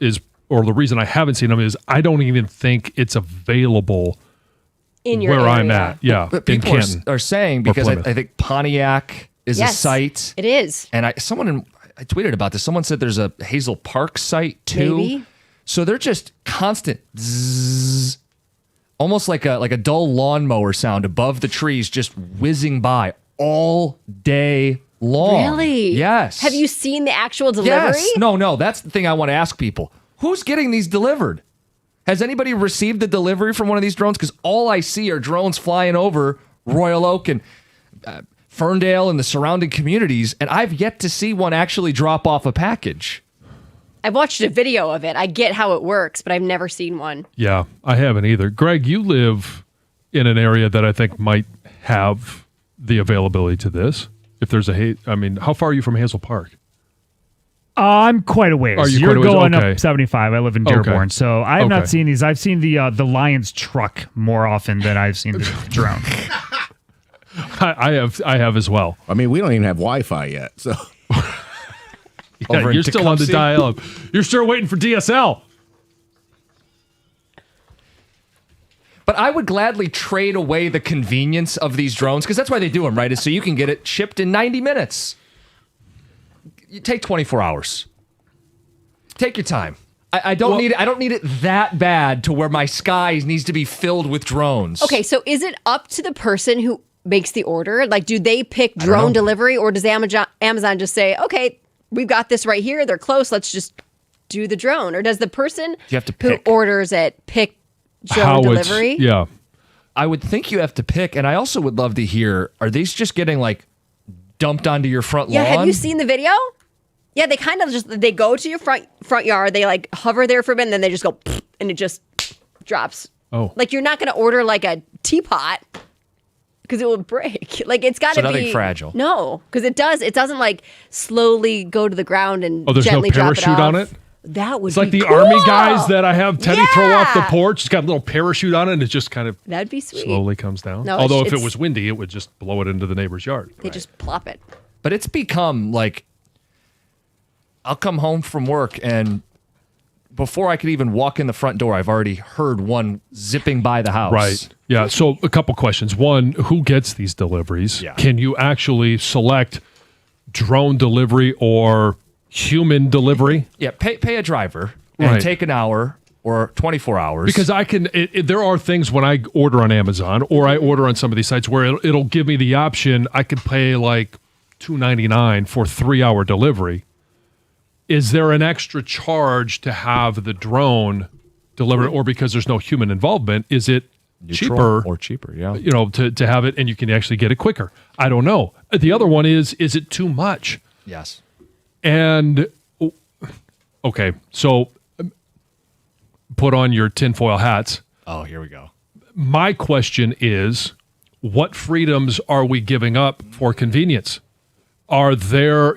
S3: or the reason I haven't seen them is I don't even think it's available
S6: In your
S3: where
S6: area.
S3: I'm at. Yeah.
S2: But
S3: in
S2: people
S3: Canton.
S2: are saying, because I
S3: Plymouth.
S2: think Pontiac is a
S6: Yes,
S2: site.
S6: It is.
S2: And I tweeted about this. Someone said there's a Hazel Park site too.
S6: Maybe.
S2: So they're just constant zzz, almost like a dull lawnmower sound above the trees, just whizzing by all day long.
S6: Really?
S2: Yes.
S6: Have you seen the actual delivery?
S2: Yes. No. That's the thing I want to ask people. Who's getting these delivered? Has anybody received the delivery from one of these drones? Because all I see are drones flying over Royal Oak and Ferndale and the surrounding communities, and I've yet to see one actually drop off a package.
S6: I've watched a video of it. I get how it works, but I've never seen one.
S3: Yeah, I haven't either. Greg, you live in an area that I think might have the availability to this. If there's how far are you from Hazel Park?
S5: I'm quite a ways.
S3: Are you
S5: You're
S3: quite a ways?
S5: going
S3: Okay.
S5: up 75. I live in
S3: Okay.
S5: Dearborn, so I have
S3: Okay.
S5: not seen these. I've seen the Lions truck more often than I've seen the drone.
S3: I have as well.
S4: I mean, we don't even have Wi-Fi yet, so
S3: Yeah,
S2: Over in
S3: you're still on the
S2: Tecumseh?
S3: dial-up. You're still waiting for DSL.
S2: But I would gladly trade away the convenience of these drones, because that's why they do them, right? Is so you can get it shipped in 90 minutes. You take 24 hours. Take your time. I don't need it. I don't need it that bad to where my sky needs to be filled with drones.
S6: Okay, so is it up to the person who makes the order? Like, do they pick drone delivery, or does Amazon just say, okay, we've got this right here, they're close, let's just do the drone? Or does the person
S2: You have to
S6: who
S2: pick.
S6: orders it pick drone
S3: How
S6: delivery?
S3: it's yeah.
S2: I would think you have to pick, and I also would love to hear, are these just getting like dumped onto your front
S6: Yeah,
S2: lawn?
S6: have you seen the video? Yeah, they kind of they go to your front yard, they like hover there for a minute, and then they just go and it just drops.
S3: Oh.
S6: Like, you're not going to order like a teapot because it will break. Like, it's got
S2: So
S6: to be
S2: nothing fragile.
S6: No, because it doesn't like slowly go to the ground and
S3: Oh, there's no
S6: gently drop it
S3: parachute
S6: off.
S3: on it?
S6: That would
S3: It's like
S6: be
S3: the
S6: cool.
S3: army guys that I have Teddy throw off the
S6: Yeah.
S3: porch. It's got a little parachute on it, and it just kind of
S6: That'd be sweet.
S3: slowly comes down.
S6: No,
S3: Although if it
S6: it's-
S3: was windy, it would just blow it into the neighbor's yard.
S6: They just plop it.
S2: But it's become like, I'll come home from work, and before I could even walk in the front door, I've already heard one zipping by the house.
S3: Right. Yeah. So a couple questions. One, who gets these deliveries?
S2: Yeah.
S3: Can you actually select drone delivery or human delivery?
S2: Yeah, pay a driver and
S3: Right.
S2: take an hour or 24 hours.
S3: Because I can, there are things when I order on Amazon or I order on some of these sites where it'll give me the option. I could pay like $2.99 for 3-hour delivery. Is there an extra charge to have the drone delivered, or because there's no human involvement, is it cheaper
S2: or cheaper, yeah.
S3: to have it and you can actually get it quicker? I don't know. The other one is it too much?
S2: Yes.
S3: And okay, so put on your tinfoil hats.
S2: Oh, here we go.
S3: My question is, what freedoms are we giving up for convenience? Are there,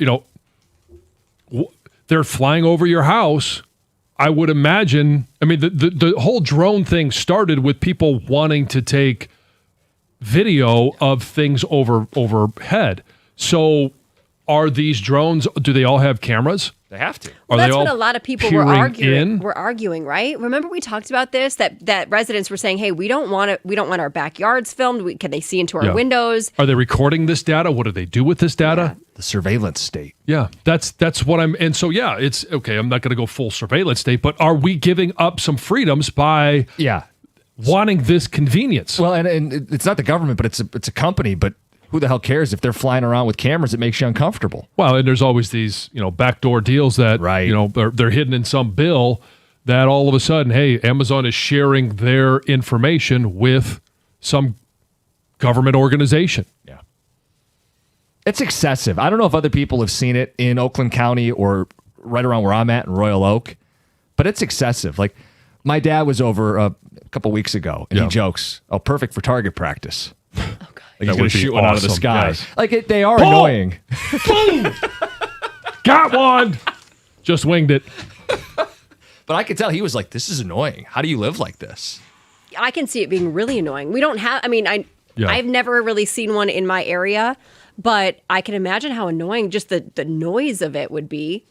S3: they're flying over your house. I would imagine, I mean, the whole drone thing started with people wanting to take video of things overhead. So are these drones, do they all have cameras?
S2: They have to.
S6: Well,
S3: Are they
S6: that's what
S3: all
S6: a lot of people
S3: peering in?
S6: were arguing, right? Remember we talked about this, that residents were saying, "Hey, we don't want our backyards filmed. Can they see into our
S3: Yeah.
S6: windows?"
S3: Are they recording this data? What do they do with this data?
S2: The surveillance state.
S3: Yeah, that's what I'm. And so yeah, it's okay. I'm not going to go full surveillance state, but are we giving up some freedoms by
S2: Yeah.
S3: wanting this convenience?
S2: Well, and it's not the government, but it's a company. But who the hell cares if they're flying around with cameras? It makes you uncomfortable.
S3: Well, and there's always these backdoor deals that
S2: Right.
S3: they're hidden in some bill that all of a sudden, hey, Amazon is sharing their information with some government organization.
S2: Yeah. It's excessive. I don't know if other people have seen it in Oakland County or right around where I'm at in Royal Oak, but it's excessive. Like, my dad was over a couple weeks ago, and he jokes, "Oh, perfect for target practice." Like, he's going to shoot one out of the
S3: awesome.
S2: sky.
S3: Yes.
S2: Like, they are annoying.
S3: Boom! Got one. Just winged it.
S2: But I could tell he was like, "This is annoying. How do you live like this?"
S6: I can see it being really annoying. We don't have,
S3: Yeah.
S6: I've never really seen one in my area, but I can imagine how annoying just the noise of it would be.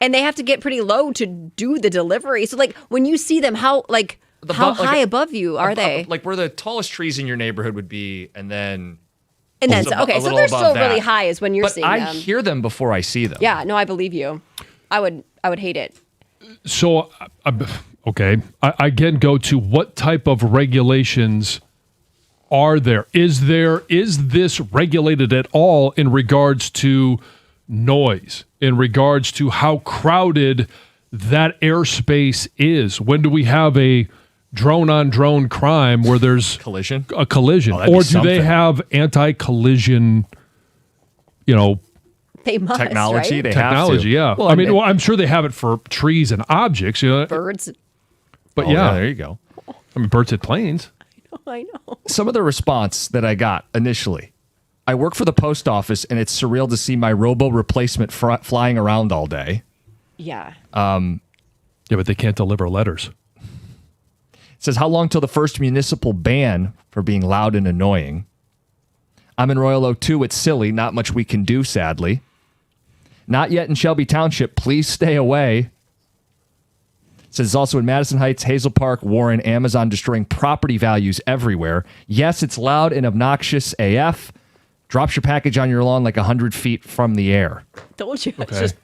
S6: And they have to get pretty low to do the delivery. So, like, when you see them, how high above you are they?
S2: Like where the tallest trees in your neighborhood would be, and then
S6: And then,
S2: a
S6: so
S2: little
S6: they're
S2: above
S6: still
S2: that.
S6: really high is when you're
S2: But
S6: seeing
S2: I
S6: them.
S2: hear them before I see them.
S6: Yeah, no, I believe you. I would hate it.
S3: So, okay, I again go to what type of regulations are there? Is this regulated at all in regards to noise, in regards to how crowded that airspace is? When do we have a drone-on-drone crime where there's
S2: Collision?
S3: a collision?
S2: Oh, that'd be
S3: Or do they
S2: something.
S3: have anti-collision,
S6: They must,
S2: Technology,
S6: right?
S2: they
S3: technology?
S2: have to.
S3: Yeah.
S2: Well,
S3: I mean, I'm sure they have it for trees and objects,
S6: Birds.
S3: but
S2: Oh,
S3: yeah,
S2: there you go.
S3: I mean, birds at planes.
S6: I know.
S2: Some of the response that I got initially. I work for the post office, and it's surreal to see my robo replacement flying around all day.
S6: Yeah.
S3: Yeah, but they can't deliver letters.
S2: It says, how long till the first municipal ban for being loud and annoying? I'm in Royal Oak too. It's silly. Not much we can do, sadly. Not yet in Shelby Township. Please stay away. It says it's also in Madison Heights, Hazel Park, Warren, Amazon destroying property values everywhere. Yes, it's loud and obnoxious AF. Drops your package on your lawn like 100 feet from the air.
S6: Told you. It's
S3: Okay.
S6: just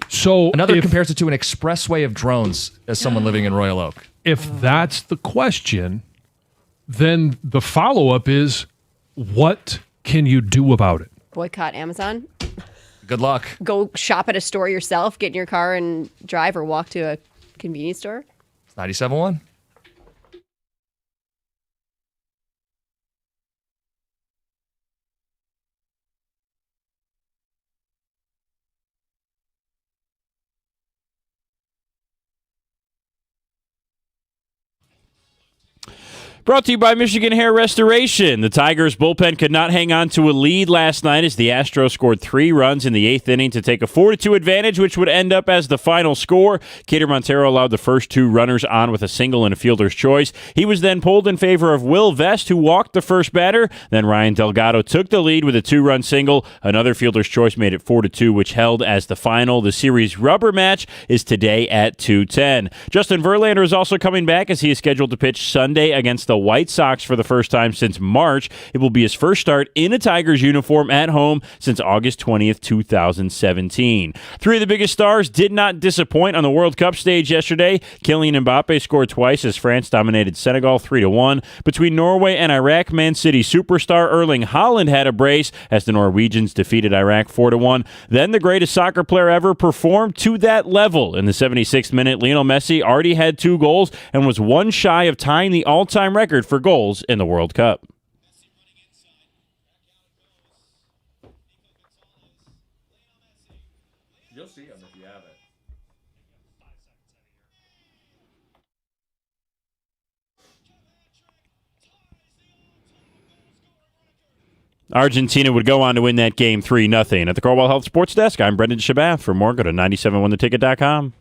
S3: So
S2: Another
S3: if,
S2: compares it to an expressway of drones as someone living in Royal Oak.
S3: if that's the question, then the follow-up is, what can you do about it?
S6: boycott Amazon.
S2: Good luck.
S6: Go shop at a store yourself, get in your car and drive, or walk to a convenience store.
S2: It's 97.1.
S1: Brought to you by Michigan Hair Restoration. The Tigers bullpen could not hang on to a lead last night as the Astros scored 3 runs in the 8th inning to take a 4-2 advantage, which would end up as the final score. Cater Montero allowed the first 2 runners on with a single and a fielder's choice. He was then pulled in favor of Will Vest, who walked the first batter. Then Ryan Delgado took the lead with a 2-run single. Another fielder's choice made it 4-2, which held as the final. The series rubber match is today at 2:10. Justin Verlander is also coming back as he is scheduled to pitch Sunday against the White Sox for the first time since March. It will be his first start in a Tigers uniform at home since August 20th, 2017. 3 of the biggest stars did not disappoint on the World Cup stage yesterday. Kylian Mbappe scored twice as France dominated Senegal 3-1. Between Norway and Iraq, Man City superstar Erling Haaland had a brace as the Norwegians defeated Iraq 4-1. Then the greatest soccer player ever performed to that level. In the 76th minute, Lionel Messi already had 2 goals and was 1 shy of tying the all-time record for goals in the World Cup.
S2: You'll see them if you have it.
S1: Argentina would go on to win that game 3-0. At the Corwell Health Sports Desk, I'm Brendan Shabath. For more, go to 971theticket.com.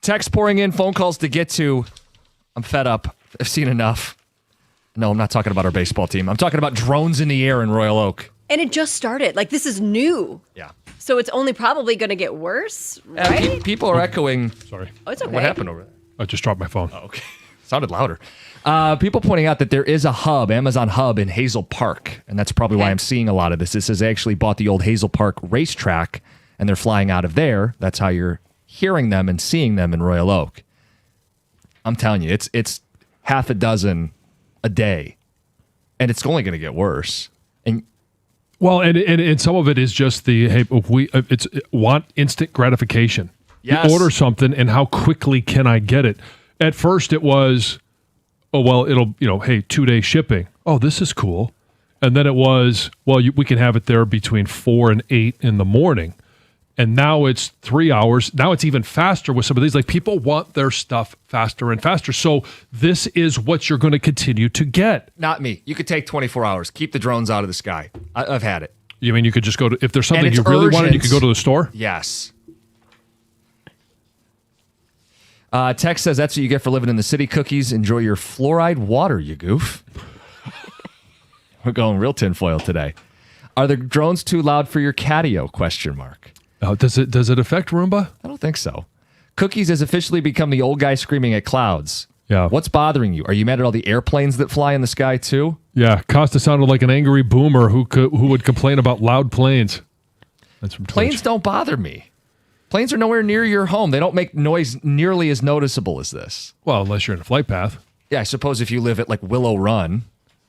S2: Text pouring in, phone calls to get to. I'm fed up. I've seen enough. No, I'm not talking about our baseball team. I'm talking about drones in the air in Royal Oak.
S6: And it just started. Like, this is new.
S2: Yeah.
S6: So it's only probably going to get worse, right?
S2: People are echoing.
S3: Sorry,
S6: Oh, it's okay.
S2: What happened over there?
S3: I just dropped my phone.
S2: Oh, okay. Sounded louder. People pointing out that there is a hub, Amazon hub in Hazel Park, and that's probably why
S6: Okay.
S2: I'm seeing a lot of this. This is they actually bought the old Hazel Park racetrack, and they're flying out of there. That's how you're hearing them and seeing them in Royal Oak. I'm telling you, it's half a dozen a day, and it's only going to get worse. And
S3: Well, and some of it is just it's want instant gratification.
S2: Yes.
S3: You order something, and how quickly can I get it? At first, it was, it'll 2-day shipping. Oh, this is cool. And then it was, we can have it there between 4 and 8 in the morning. And now it's 3 hours. Now it's even faster with some of these. Like, people want their stuff faster and faster. So this is what you're going to continue to get.
S2: Not me. You could take 24 hours. Keep the drones out of the sky. I've had it.
S3: You mean you could just go to, if there's something
S2: it's
S3: you really wanted, you
S2: urgent.
S3: could go to the store?
S2: Yes. Text says, that's what you get for living in the city. Cookies. Enjoy your fluoride water, you goof. We're going real tinfoil today. Are the drones too loud for your catio? ?
S3: Does it affect Roomba?
S2: I don't think so. Cookies has officially become the old guy screaming at clouds.
S3: Yeah.
S2: What's bothering you? Are you mad at all the airplanes that fly in the sky too?
S3: Yeah, Costa sounded like an angry boomer who would complain about loud planes. That's from Twitch.
S2: Planes don't bother me. Planes are nowhere near your home. They don't make noise nearly as noticeable as this.
S3: Well, unless you're in a flight path.
S2: Yeah, I suppose if you live at like Willow Run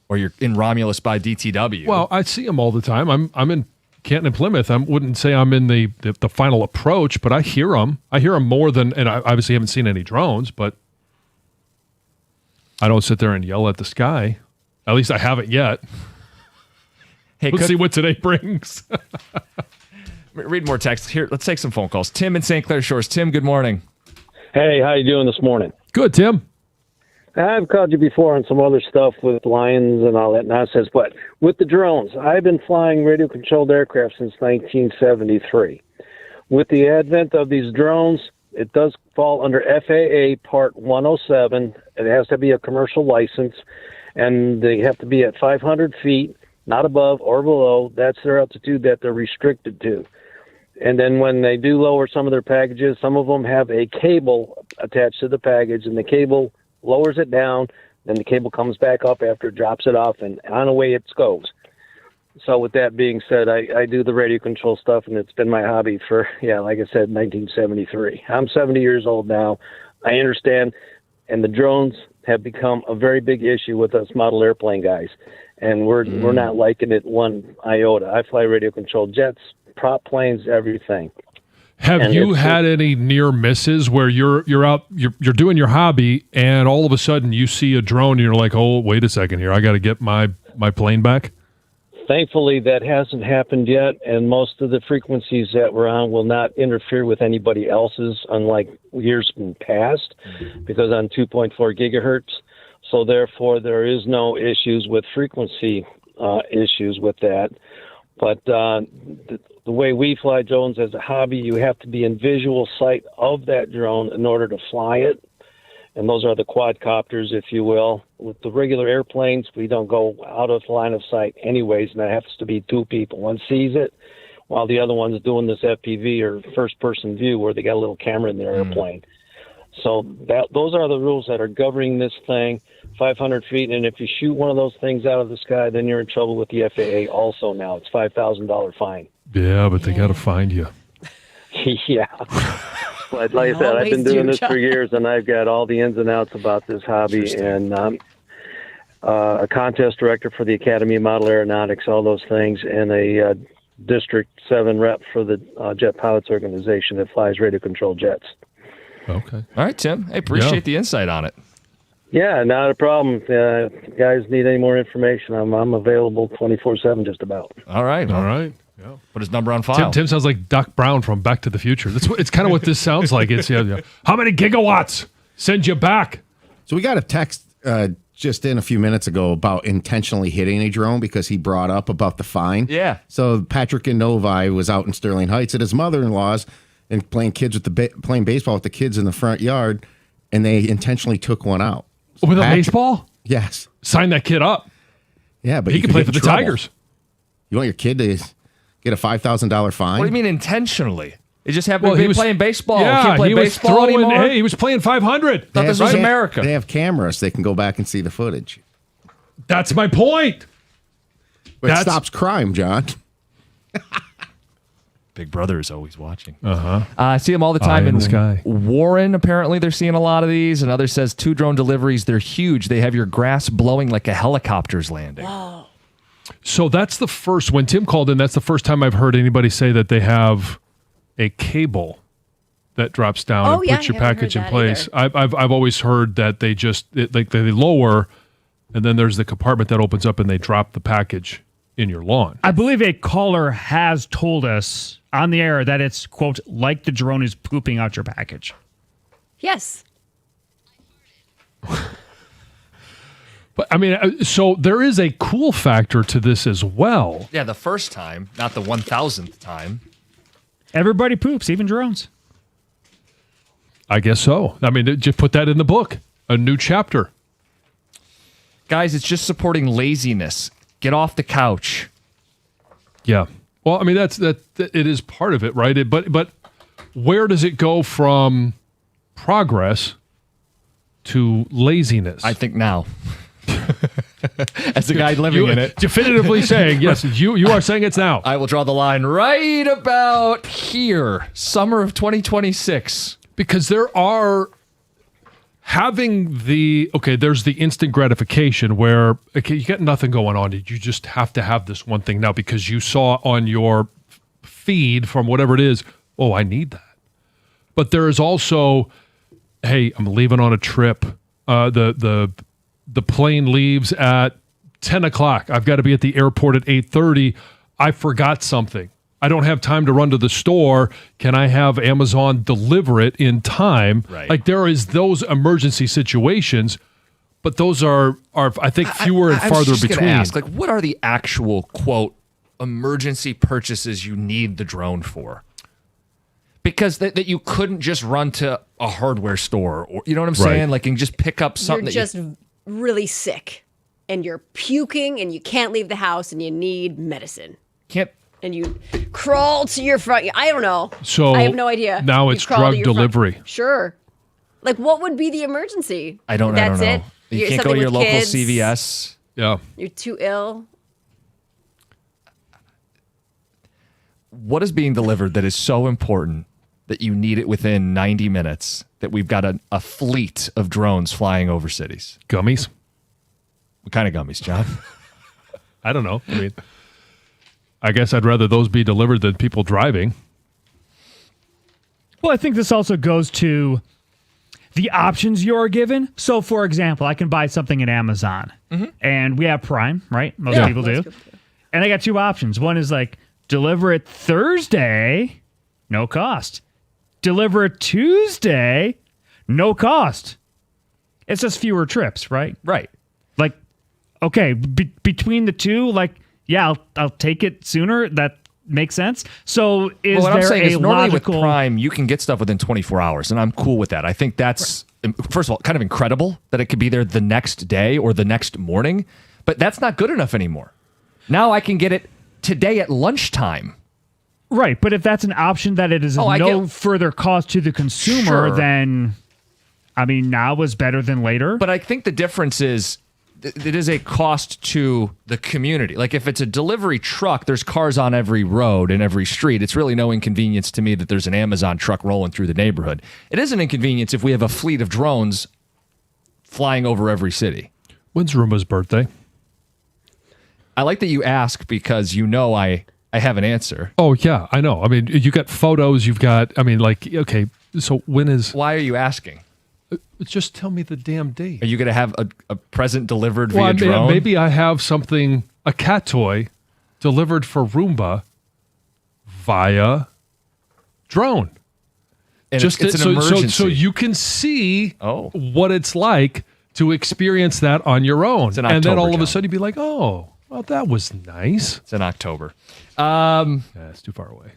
S2: or you're in Romulus by DTW.
S3: Well, I see them all the time. I'm in Canton and Plymouth. I wouldn't say I'm in the final approach, but I hear them. I hear them more than, and I obviously haven't seen any drones, but I don't sit there and yell at the sky. At least I haven't yet.
S2: Hey,
S3: Let's see what today brings.
S2: Read more text. Here, let's take some phone calls. Tim in St. Clair Shores. Tim, good morning.
S7: Hey, how you doing this morning?
S3: Good, Tim.
S7: I've called you before on some other stuff with Lions and all that nonsense, but with the drones, I've been flying radio-controlled aircraft since 1973. With the advent of these drones, it does fall under FAA Part 107. It has to be a commercial license, and they have to be at 500 feet, not above or below. That's their altitude that they're restricted to. And then when they do lower some of their packages, some of them have a cable attached to the package, and the cable lowers it down, then the cable comes back up after it drops it off, and on away it goes. So with that being said, I do the radio control stuff, and it's been my hobby for, like I said, 1973. I'm 70 years old now. I understand, and the drones have become a very big issue with us model airplane guys, and we're not liking it one iota. I fly radio controlled jets, prop planes, everything.
S3: Have you had any near misses where you're out you're doing your hobby and all of a sudden you see a drone and you're like, oh, wait a second here, I got to get my plane back?
S7: Thankfully, that hasn't happened yet, and most of the frequencies that we're on will not interfere with anybody else's, unlike years past, because on 2.4 gigahertz. So therefore, there is no issues with frequency issues with that. But the way we fly drones as a hobby, you have to be in visual sight of that drone in order to fly it. And those are the quadcopters, if you will. With the regular airplanes, we don't go out of line of sight anyways, and that has to be two people. One sees it, while the other one's doing this FPV or first-person view where they got a little camera in their airplane. So those are the rules that are governing this thing, 500 feet. And if you shoot one of those things out of the sky, then you're in trouble with the FAA also now. It's $5,000 fine.
S3: Yeah, but they got to find you.
S7: Yeah. But like I said, I've been doing this for years, and I've got all the ins and outs about this hobby. And a contest director for the Academy of Model Aeronautics, all those things, and a District 7 rep for the Jet Pilots Organization that flies radio-controlled jets.
S3: Okay.
S2: All right, Tim. I appreciate the insight on it.
S7: Yeah, not a problem. If you guys need any more information, I'm available 24/7 just about.
S2: All right.
S3: All right. Yeah.
S2: Put his number on file.
S3: Tim sounds like Doc Brown from Back to the Future. It's kind of what this sounds like. It's how many gigawatts? Send you back.
S4: So we got a text just in a few minutes ago about intentionally hitting a drone because he brought up about the fine.
S2: Yeah.
S4: So Patrick in Novi was out in Sterling Heights at his mother-in-law's and playing baseball with the kids in the front yard, and they intentionally took one out. So
S3: With a baseball?
S4: Yes.
S3: Sign that kid up.
S4: Yeah, but
S3: He can play
S4: get
S3: for
S4: in
S3: the
S4: trouble.
S3: Tigers.
S4: You want your kid to get a $5,000 fine?
S2: What do you mean intentionally? It just happened to be playing baseball.
S3: Yeah,
S2: Can't play
S3: he was
S2: baseball
S3: throwing.
S2: anymore?
S3: Hey, he was playing 500.
S2: Thought this was
S4: They have-
S2: America.
S4: They have cameras. They can go back and see the footage.
S3: That's my point.
S4: But it stops crime, John.
S2: Big Brother is always watching. I see them all the time
S3: Eye in
S2: in
S3: the sky.
S2: Warren. Apparently, they're seeing a lot of these. Another says 2 drone deliveries. They're huge. They have your grass blowing like a helicopter's landing.
S3: So that's the first, when Tim called in, that's the first time I've heard anybody say that they have a cable that drops down and puts your package in place. I've always heard that they just, they lower, and then there's the compartment that opens up and they drop the package in your lawn.
S5: I believe a caller has told us on the air that it's, quote, like the drone is pooping out your package.
S6: Yes.
S3: But I mean, so there is a cool factor to this as well.
S2: Yeah, the first time, not the 1,000th time.
S5: Everybody poops, even drones.
S3: I guess so. I mean, just put that in the book, a new chapter.
S2: Guys, it's just supporting laziness. Get off the couch.
S3: Yeah. Well, I mean, that it is part of it, right? But where does it go from progress to laziness?
S2: I think now. As a guy living in it.
S3: Definitively saying, yes, you are saying it's now.
S2: I will draw the line right about here. Summer of 2026.
S3: Because there are having there's the instant gratification where, okay, you got nothing going on. You just have to have this one thing now because you saw on your feed from whatever it is, oh, I need that. But there is also, hey, I'm leaving on a trip. The plane leaves at 10 o'clock. I've got to be at the airport at 8:30. I forgot something. I don't have time to run to the store. Can I have Amazon deliver it in time?
S2: Right.
S3: Like there is those emergency situations, but those are I think fewer and farther
S2: I was just
S3: between.
S2: gonna ask, like, what are the actual quote emergency purchases you need the drone for? Because that you couldn't just run to a hardware store, or you know what I'm saying? Like, and just pick up something.
S6: You're just really sick, and you're puking, and you can't leave the house, and you need medicine.
S2: Can't.
S6: And you crawl to your front. I don't know.
S3: So
S6: I have no idea.
S3: Now
S6: You
S3: it's
S6: crawl to
S3: drug
S6: your front-
S3: delivery.
S6: Sure. Like, what would be the emergency?
S2: I don't
S6: That's
S2: know.
S6: it.
S2: You can't go
S6: Something
S2: to your
S6: with
S2: local
S6: kids,
S2: CVS.
S3: Yeah.
S6: You're too ill.
S2: What is being delivered that is so important that you need it within 90 minutes that we've got a fleet of drones flying over cities?
S3: Gummies?
S2: What kind of gummies, John?
S3: I don't know. I mean, I guess I'd rather those be delivered than people driving.
S5: Well, I think this also goes to the options you're given. So, for example, I can buy something at Amazon, and we have Prime, right? Most people do. And I got two options. One is like, deliver it Thursday, no cost. Deliver it Tuesday, no cost. It's just fewer trips, right?
S2: Right.
S5: Like, okay, between the two, like, yeah, I'll take it sooner. That makes sense. So is
S2: What
S5: there
S2: I'm saying
S5: a
S2: is normally
S5: logical...
S2: with Prime, you can get stuff within 24 hours, and I'm cool with that. I think that's, first of all, kind of incredible that it could be there the next day or the next morning, but that's not good enough anymore. Now I can get it today at lunchtime.
S5: Right, but if that's an option that it is further cost to the consumer, then, I mean, now is better than later.
S2: But I think the difference is it is a cost to the community. Like if it's a delivery truck, there's cars on every road and every street. It's really no inconvenience to me that there's an Amazon truck rolling through the neighborhood. It is an inconvenience if we have a fleet of drones flying over every city.
S3: When's Roomba's birthday?
S2: I like that you ask because you know I have an answer.
S3: Oh, yeah, I know. I mean, you got photos, you've got, I mean, like, okay, so when is...
S2: Why are you asking?
S3: Just tell me the damn date.
S2: Are you going to have a present delivered
S3: Well,
S2: via drone?
S3: maybe I have something, a cat toy, delivered for Roomba via drone.
S2: And
S3: Just
S2: it's an emergency.
S3: so you can see
S2: Oh.
S3: what it's like to experience that on your own.
S2: It's in
S3: and then
S2: October,
S3: all of a
S2: John.
S3: sudden you'd be like, oh, well, that was nice.
S2: It's in October.
S3: Yeah, it's too far away.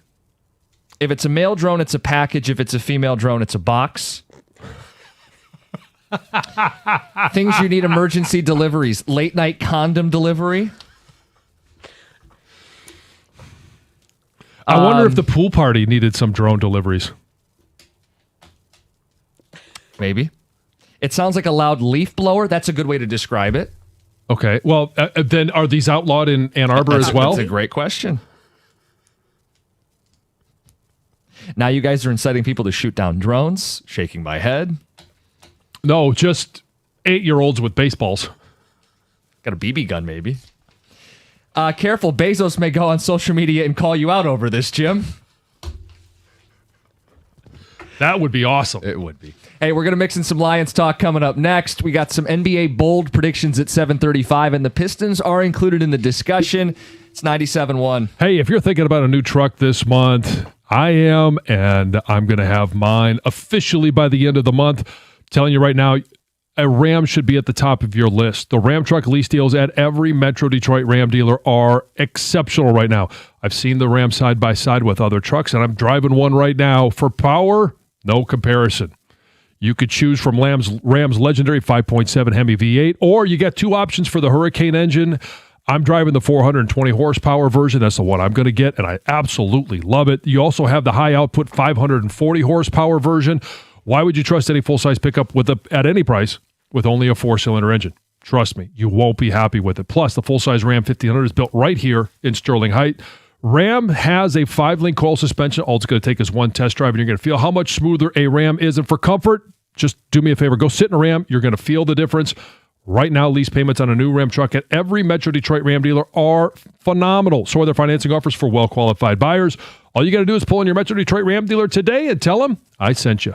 S2: If it's a male drone, it's a package. If it's a female drone, it's a box. Things you need emergency deliveries. Late night condom delivery.
S3: I wonder if the pool party needed some drone deliveries.
S2: Maybe. It sounds like a loud leaf blower. That's a good way to describe it.
S3: Okay. Well, then are these outlawed in Ann Arbor as well?
S2: That's a great question. Now you guys are inciting people to shoot down drones. Shaking my head.
S3: No, just 8-year-olds with baseballs.
S2: Got a BB gun, maybe. Careful, Bezos may go on social media and call you out over this, Jim.
S3: That would be awesome.
S2: It would be. Hey, we're going to mix in some Lions talk coming up next. We got some NBA bold predictions at 7:35, and the Pistons are included in the discussion. It's 97.1.
S3: Hey, if you're thinking about a new truck this month, I am, and I'm going to have mine officially by the end of the month. Telling you right now, a Ram should be at the top of your list. The Ram truck lease deals at every Metro Detroit Ram dealer are exceptional right now. I've seen the Ram side by side with other trucks, and I'm driving one right now. For power, no comparison. You could choose from Ram's legendary 5.7 Hemi V8, or you get two options for the Hurricane engine. I'm driving the 420 horsepower version. That's the one I'm going to get, and I absolutely love it. You also have the high output 540 horsepower version. Why would you trust any full-size pickup at any price with only a 4-cylinder engine? Trust me, you won't be happy with it. Plus, the full-size Ram 1500 is built right here in Sterling Heights. Ram has a 5-link coil suspension. All it's going to take is one test drive, and you're going to feel how much smoother a Ram is. And for comfort, just do me a favor. Go sit in a Ram. You're going to feel the difference. Right now, lease payments on a new Ram truck at every Metro Detroit Ram dealer are phenomenal. So are their financing offers for well-qualified buyers. All you got to do is pull in your Metro Detroit Ram dealer today and tell them I sent you.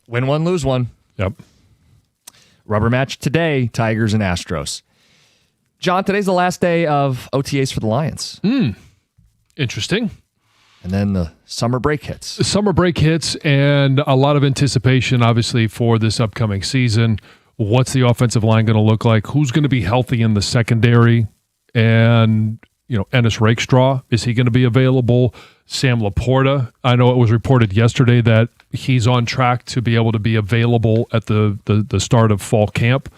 S2: Win one, lose one.
S3: Yep.
S2: Rubber match today, Tigers and Astros. John, today's the last day of OTAs for the Lions.
S3: Interesting.
S2: And then the summer break hits.
S3: The summer break hits, and a lot of anticipation, obviously, for this upcoming season. What's the offensive line going to look like? Who's going to be healthy in the secondary? And, Ennis Rakestraw, is he going to be available? Sam Laporta, I know it was reported yesterday that he's on track to be able to be available at the start of fall camp.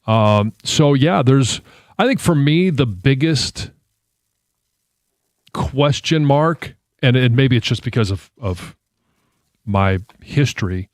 S3: I think for me, the biggest question mark, and maybe it's just because of my history,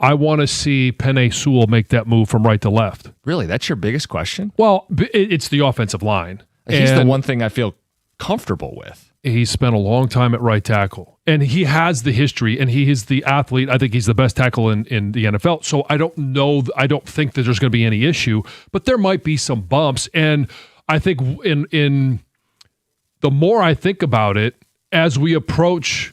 S3: I want to see Penei Sewell make that move from right to left.
S2: Really? That's your biggest question?
S3: Well, it's the offensive line.
S2: He's the one thing I feel comfortable with.
S3: He spent a long time at right tackle, and he has the history, and he is the athlete. I think he's the best tackle in the NFL. So I don't think that there's going to be any issue, but there might be some bumps. And I think in the more I think about it, as we approach,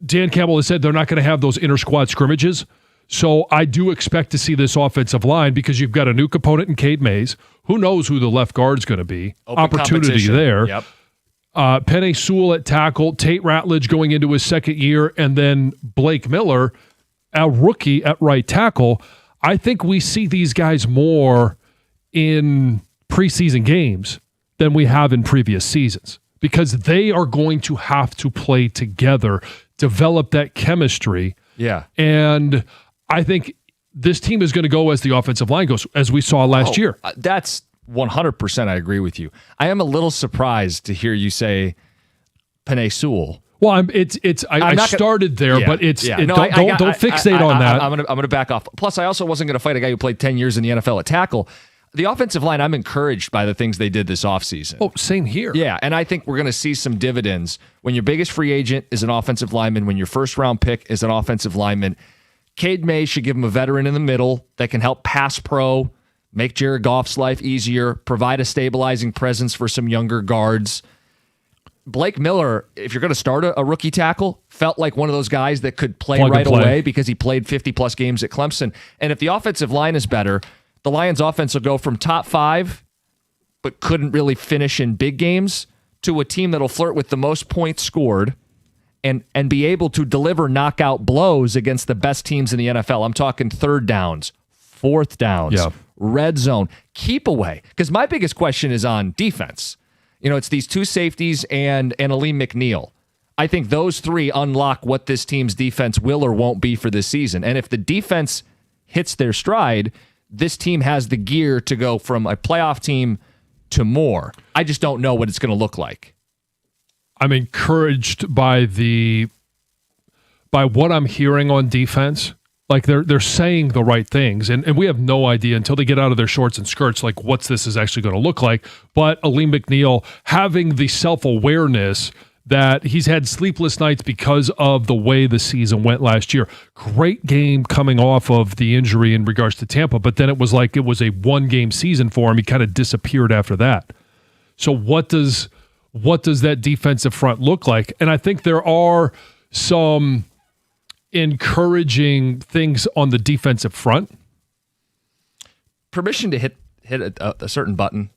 S3: Dan Campbell has said they're not going to have those inter squad scrimmages. So I do expect to see this offensive line, because you've got a new component in Cade Mays. Who knows who the left guard's going to be?
S2: Open
S3: opportunity
S2: competition.
S3: there.
S2: Yep.
S3: Penei Sewell at tackle, Tate Ratledge going into his second year, and then Blake Miller, a rookie at right tackle. I think we see these guys more in preseason games than we have in previous seasons, because they are going to have to play together, develop that chemistry.
S2: Yeah.
S3: And I think this team is going to go as the offensive line goes, as we saw last year.
S2: That's 100% I agree with you. I am a little surprised to hear you say Penei Sewell.
S3: Well, I started there, but don't fixate on that.
S2: I'm gonna back off. Plus, I also wasn't gonna fight a guy who played 10 years in the NFL at tackle. The offensive line, I'm encouraged by the things they did this offseason.
S3: Oh, same here.
S2: Yeah, and I think we're going to see some dividends when your biggest free agent is an offensive lineman, when your first round pick is an offensive lineman. Cade Mays should give him a veteran in the middle that can help pass pro, make Jared Goff's life easier, provide a stabilizing presence for some younger guards. Blake Miller, if you're going to start a rookie tackle, felt like one of those guys that could play right away because he played 50-plus games at Clemson. And if the offensive line is better, the Lions' offense will go from top 5, but couldn't really finish in big games, to a team that'll flirt with the most points scored and be able to deliver knockout blows against the best teams in the NFL. I'm talking third downs, fourth downs, red zone, keep away. Because my biggest question is on defense. It's these two safeties and Aleem McNeil. I think those three unlock what this team's defense will or won't be for this season. And if the defense hits their stride, this team has the gear to go from a playoff team to more. I just don't know what it's going to look like.
S3: I'm encouraged by what I'm hearing on defense. Like they're saying the right things, and we have no idea until they get out of their shorts and skirts, like what this is actually going to look like. But Aleem McNeil having the self-awareness that he's had sleepless nights because of the way the season went last year. Great game coming off of the injury in regards to Tampa, but then it was like it was a one-game season for him. He kind of disappeared after that. So what does that defensive front look like? And I think there are some encouraging things on the defensive front.
S2: Permission to hit a certain button.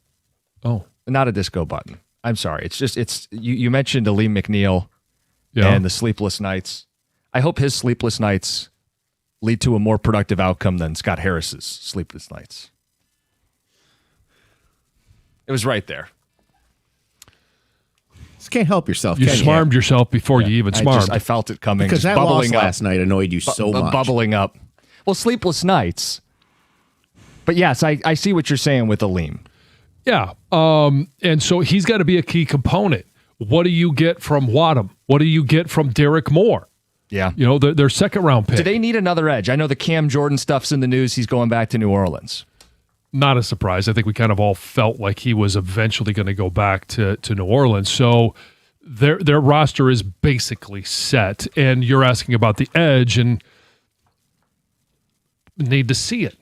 S3: Oh,
S2: not a disco button. I'm sorry. It's you mentioned Aleem McNeil and the sleepless nights. I hope his sleepless nights lead to a more productive outcome than Scott Harris's sleepless nights. It was right there.
S4: Just can't help yourself.
S3: You smarmed yourself before you even smarmed.
S2: I felt it coming.
S4: Because that loss last night annoyed you so much.
S2: Bubbling up. Well, sleepless nights. But yes, I see what you're saying with Aleem.
S3: Yeah. And so he's got to be a key component. What do you get from Wadham? What do you get from Derek Moore?
S2: Yeah.
S3: Their second round pick.
S2: Do they need another edge? I know the Cam Jordan stuff's in the news. He's going back to New Orleans.
S3: Not a surprise. I think we kind of all felt like he was eventually going to go back to New Orleans. So their roster is basically set. And you're asking about the edge and need to see it.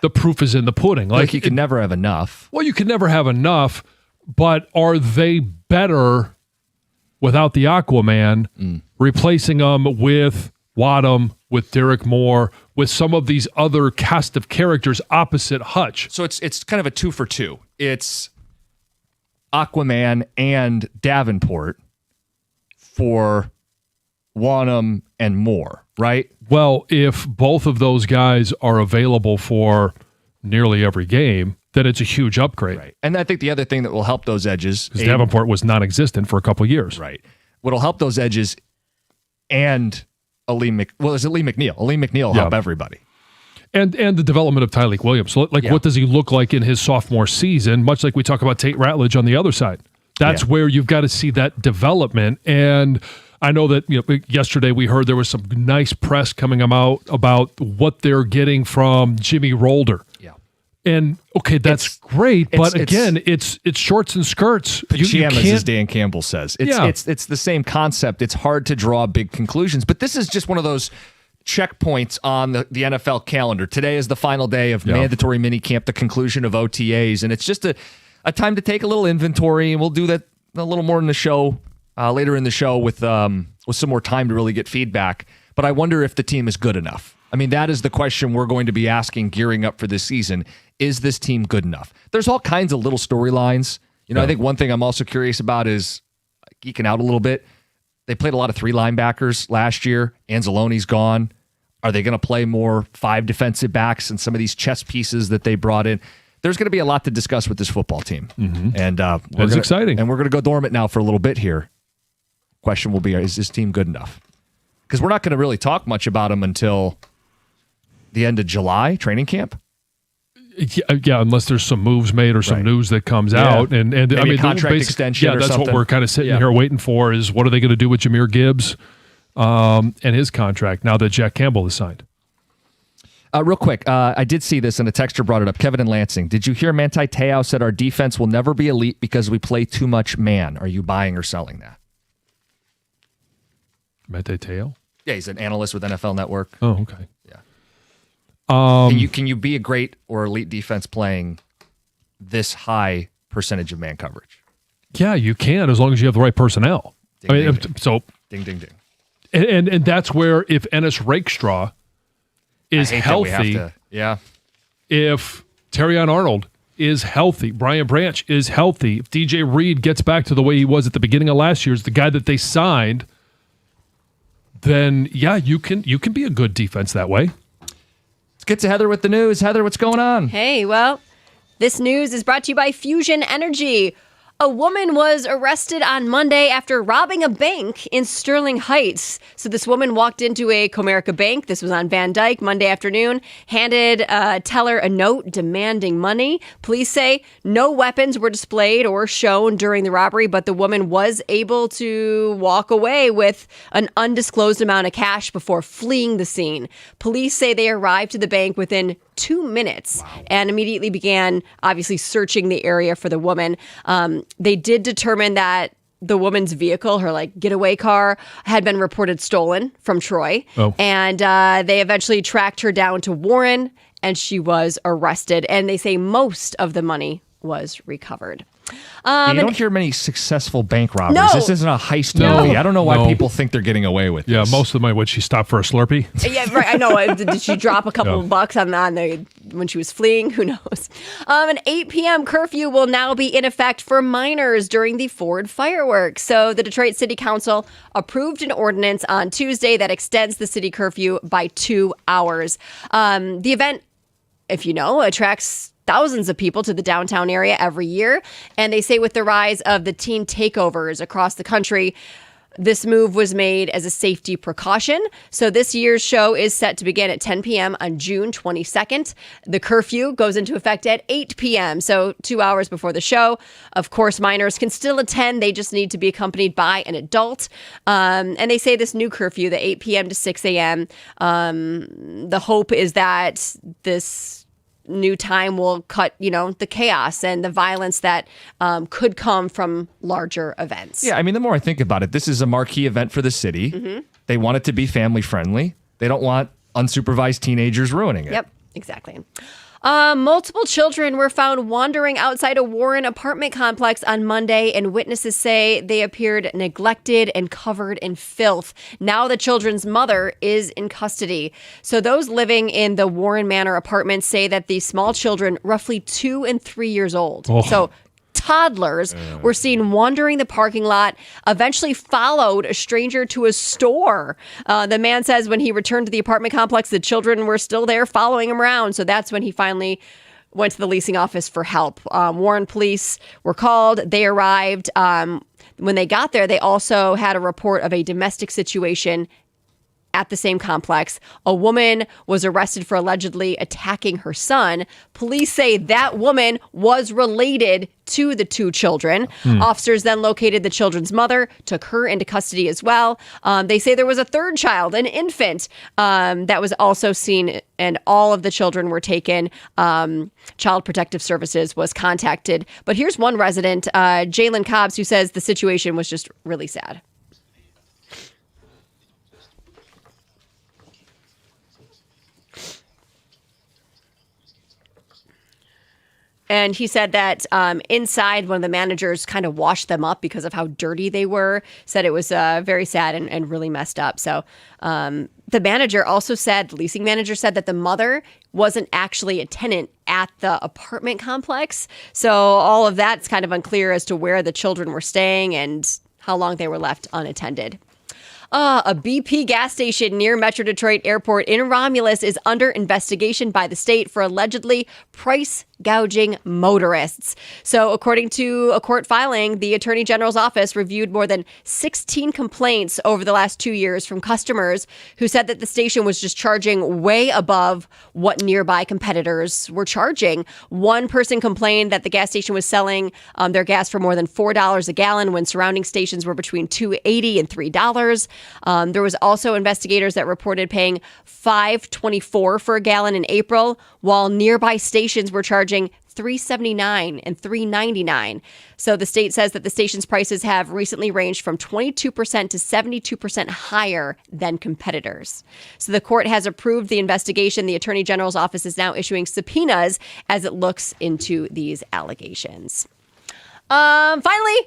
S3: The proof is in the pudding.
S2: Like you can never have enough.
S3: Well, you can never have enough, but are they better without the Aquaman, replacing them with Wadham, with Derek Moore, with some of these other cast of characters opposite Hutch.
S2: So it's kind of a 2 for 2. It's Aquaman and Davenport for Wanham and Moore, right?
S3: Well, if both of those guys are available for nearly every game, then it's a huge upgrade.
S2: Right. And I think the other thing that will help those edges,
S3: Because Davenport was non-existent for a couple of years.
S2: right? What'll help those edges and is it Lee McNeil? Lee McNeil will help everybody.
S3: And the development of Tyleek Williams. So, what does he look like in his sophomore season? Much like we talk about Tate Ratledge on the other side. That's where you've got to see that development. And I know that yesterday we heard there was some nice press coming out about what they're getting from Jimmy Rolder.
S2: Yeah.
S3: And okay, that's great, but again, it's shorts and skirts.
S2: Pajamas, as Dan Campbell says. It's the same concept. It's hard to draw big conclusions, but this is just one of those checkpoints on the NFL calendar. Today is the final day of mandatory minicamp, the conclusion of OTAs, and it's just a time to take a little inventory, and we'll do that a little more in the show, later in the show with some more time to really get feedback. But I wonder if the team is good enough. I mean, that is the question we're going to be asking gearing up for this season. Is this team good enough? There's all kinds of little storylines. I think one thing I'm also curious about is geeking out a little bit. They played a lot of 3 linebackers last year. Anzalone's gone. Are they going to play more 5 defensive backs and some of these chess pieces that they brought in? There's going to be a lot to discuss with this football team. Mm-hmm. And
S3: it's exciting.
S2: And we're going to go dormant now for a little bit here. Question will be, is this team good enough? Because we're not going to really talk much about them until the end of July, training camp.
S3: Yeah, unless there's some moves made or some news that comes out, and
S2: maybe
S3: I mean,
S2: contract extension.
S3: Yeah,
S2: or
S3: that's
S2: something.
S3: what we're kind of sitting here waiting for. Is what are they going to do with Jahmyr Gibbs and his contract now that Jack Campbell is signed?
S2: Real quick, I did see this, and a texter brought it up. Kevin in Lansing, did you hear Manti Te'o said our defense will never be elite because we play too much man? Are you buying or selling that?
S3: Manti Te'o?
S2: Yeah, he's an analyst with NFL Network.
S3: Oh, okay.
S2: Can you be a great or elite defense playing this high percentage of man coverage?
S3: Yeah, you can as long as you have the right personnel.
S2: Ding,
S3: Ding,
S2: ding.
S3: And that's where if Ennis Rakestraw is healthy, if Terrion Arnold is healthy, Brian Branch is healthy, if DJ Reed gets back to the way he was at the beginning of last year, is the guy that they signed, then you can be a good defense that way.
S2: Let's get to Heather with the news. Heather, what's going on?
S6: Hey, well, this news is brought to you by Fusion Energy. A woman was arrested on Monday after robbing a bank in Sterling Heights. So this woman walked into a Comerica bank. This was on Van Dyke Monday afternoon, handed a teller a note demanding money. Police say no weapons were displayed or shown during the robbery, but the woman was able to walk away with an undisclosed amount of cash before fleeing the scene. Police say they arrived to the bank within 2 minutes and immediately began obviously searching the area for the woman. They did determine that the woman's vehicle, her getaway car, had been reported stolen from Troy.
S3: Oh.
S6: And they eventually tracked her down to Warren and she was arrested. And they say most of the money was recovered.
S2: You don't hear many successful bank robberies.
S6: No.
S2: This isn't a heist
S3: No.
S2: movie. I don't know why
S3: No.
S2: people think they're getting away with
S3: Yeah,
S2: this.
S3: most of the money, would she stop for a Slurpee?
S6: Yeah, right. I know. Did she drop a couple of bucks on when she was fleeing? Who knows? An 8 p.m. curfew will now be in effect for minors during the Ford fireworks. So the Detroit City Council approved an ordinance on Tuesday that extends the city curfew by 2 hours. The event, if you know, attracts thousands of people to the downtown area every year. And they say with the rise of the teen takeovers across the country, this move was made as a safety precaution. So this year's show is set to begin at 10 p.m. on June 22nd. The curfew goes into effect at 8 p.m., so 2 hours before the show. Of course, minors can still attend. They just need to be accompanied by an adult. And they say this new curfew, the 8 p.m. to 6 a.m., the hope is that this new time will cut, the chaos and the violence that could come from larger events.
S2: Yeah, I mean, the more I think about it, this is a marquee event for the city. Mm-hmm. They want it to be family friendly. They don't want unsupervised teenagers ruining it.
S6: Yep, exactly. Multiple children were found wandering outside a Warren apartment complex on Monday, and witnesses say they appeared neglected and covered in filth. Now the children's mother is in custody. So those living in the Warren Manor apartments say that the small children, roughly 2 and 3 years old, so toddlers, were seen wandering the parking lot, eventually followed a stranger to a store. The man says when he returned to the apartment complex, the children were still there following him around. So that's when he finally went to the leasing office for help. Warren police were called. They arrived. When they got there, they also had a report of a domestic situation at the same complex. A woman was arrested for allegedly attacking her son. Police say that woman was related to the 2 children. Officers then located the children's mother, took her into custody as well. They say there was a 3rd child, an infant, that was also seen, and all of the children were taken. Child Protective Services was contacted. But here's one resident, Jalen Cobbs, who says the situation was just really sad. And he said that inside, one of the managers kind of washed them up because of how dirty they were. Said it was very sad and really messed up. So the manager also said, the leasing manager said that the mother wasn't actually a tenant at the apartment complex. So all of that's kind of unclear as to where the children were staying and how long they were left unattended. A BP gas station near Metro Detroit Airport in Romulus is under investigation by the state for allegedly price gouging motorists. So according to a court filing, the Attorney General's office reviewed more than 16 complaints over the last 2 years from customers who said that the station was just charging way above what nearby competitors were charging. One person complained that the gas station was selling their gas for more than $4 a gallon when surrounding stations were between $2.80 and $3. There was also investigators that reported paying $5.24 for a gallon in April, while nearby stations were charging $3.79 and $3.99. So the state says that the station's prices have recently ranged from 22% to 72% higher than competitors. So the court has approved the investigation. The Attorney General's office is now issuing subpoenas as it looks into these allegations. Finally,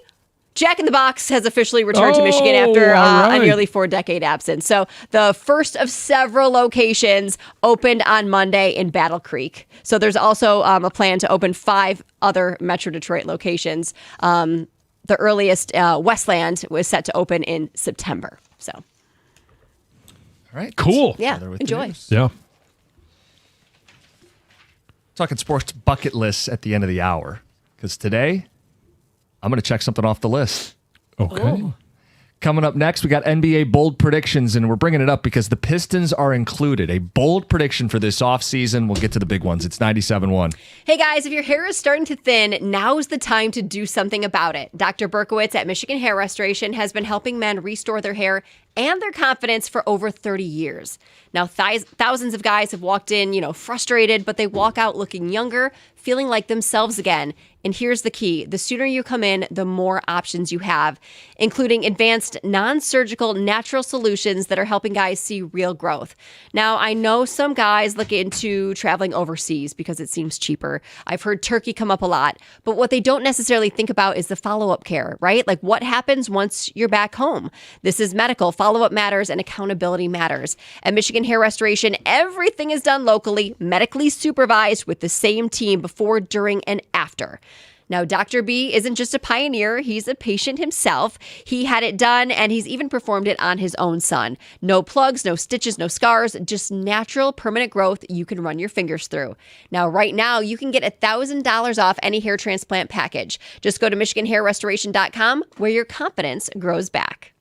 S6: Jack in the Box has officially returned to Michigan after a nearly 4-decade absence. So the first of several locations opened on Monday in Battle Creek. So there's also a plan to open 5 other Metro Detroit locations. The earliest, Westland, was set to open in September. So,
S2: All right.
S3: Cool.
S6: yeah,
S2: Father with the
S6: enjoy.
S2: news.
S3: Yeah.
S2: Talking sports bucket lists at the end of the hour. Because today, I'm going to check something off the list.
S3: Okay.
S2: Coming up next, we got NBA bold predictions, and we're bringing it up because the Pistons are included. A bold prediction for this offseason. We'll get to the big ones. It's 97.1.
S6: Hey guys, if your hair is starting to thin, now's the time to do something about it. Dr. Berkowitz at Michigan Hair Restoration has been helping men restore their hair and their confidence for over 30 years. Now, thousands of guys have walked in, frustrated, but they walk out looking younger, feeling like themselves again. And here's the key. The sooner you come in, the more options you have, including advanced non-surgical natural solutions that are helping guys see real growth. Now, I know some guys look into traveling overseas because it seems cheaper. I've heard Turkey come up a lot, but what they don't necessarily think about is the follow-up care, right? Like what happens once you're back home? This is medical. Follow-up matters and accountability matters. At Michigan Hair Restoration, everything is done locally, medically supervised with the same team before, during, and after. Now, Dr. B isn't just a pioneer. He's a patient himself. He had it done, and he's even performed it on his own son. No plugs, no stitches, no scars, just natural, permanent growth you can run your fingers through. Now, right now, you can get $1,000 off any hair transplant package. Just go to MichiganHairRestoration.com, where your confidence grows back.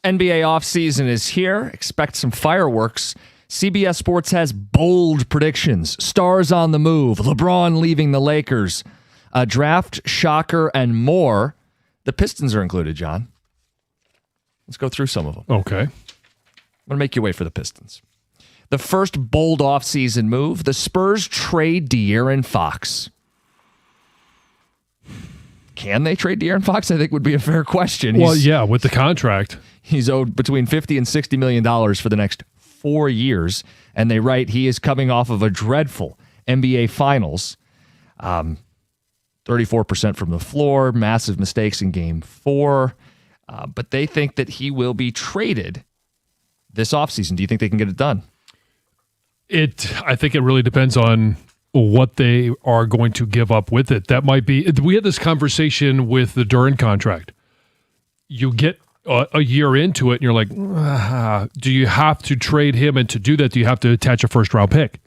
S2: NBA offseason is here. Expect some fireworks. CBS Sports has bold predictions. Stars on the move. LeBron leaving the Lakers. A draft shocker and more. The Pistons are included, John. Let's go through some of them.
S3: Okay.
S2: I'm going to make you wait for the Pistons. The first bold offseason move, the Spurs trade De'Aaron Fox. Can they trade De'Aaron Fox? I think would be a fair question.
S3: Well, yeah, with the contract.
S2: He's owed between $50 and $60 million for the next 4 years. And they write he is coming off of a dreadful NBA Finals. 34% from the floor, massive mistakes in Game 4. But they think that he will be traded this offseason. Do you think they can get it done?
S3: I think it really depends on what they are going to give up with it. That might be. We had this conversation with the Duren contract. You get a year into it, and you're like, do you have to trade him? And to do that, do you have to attach a first-round pick?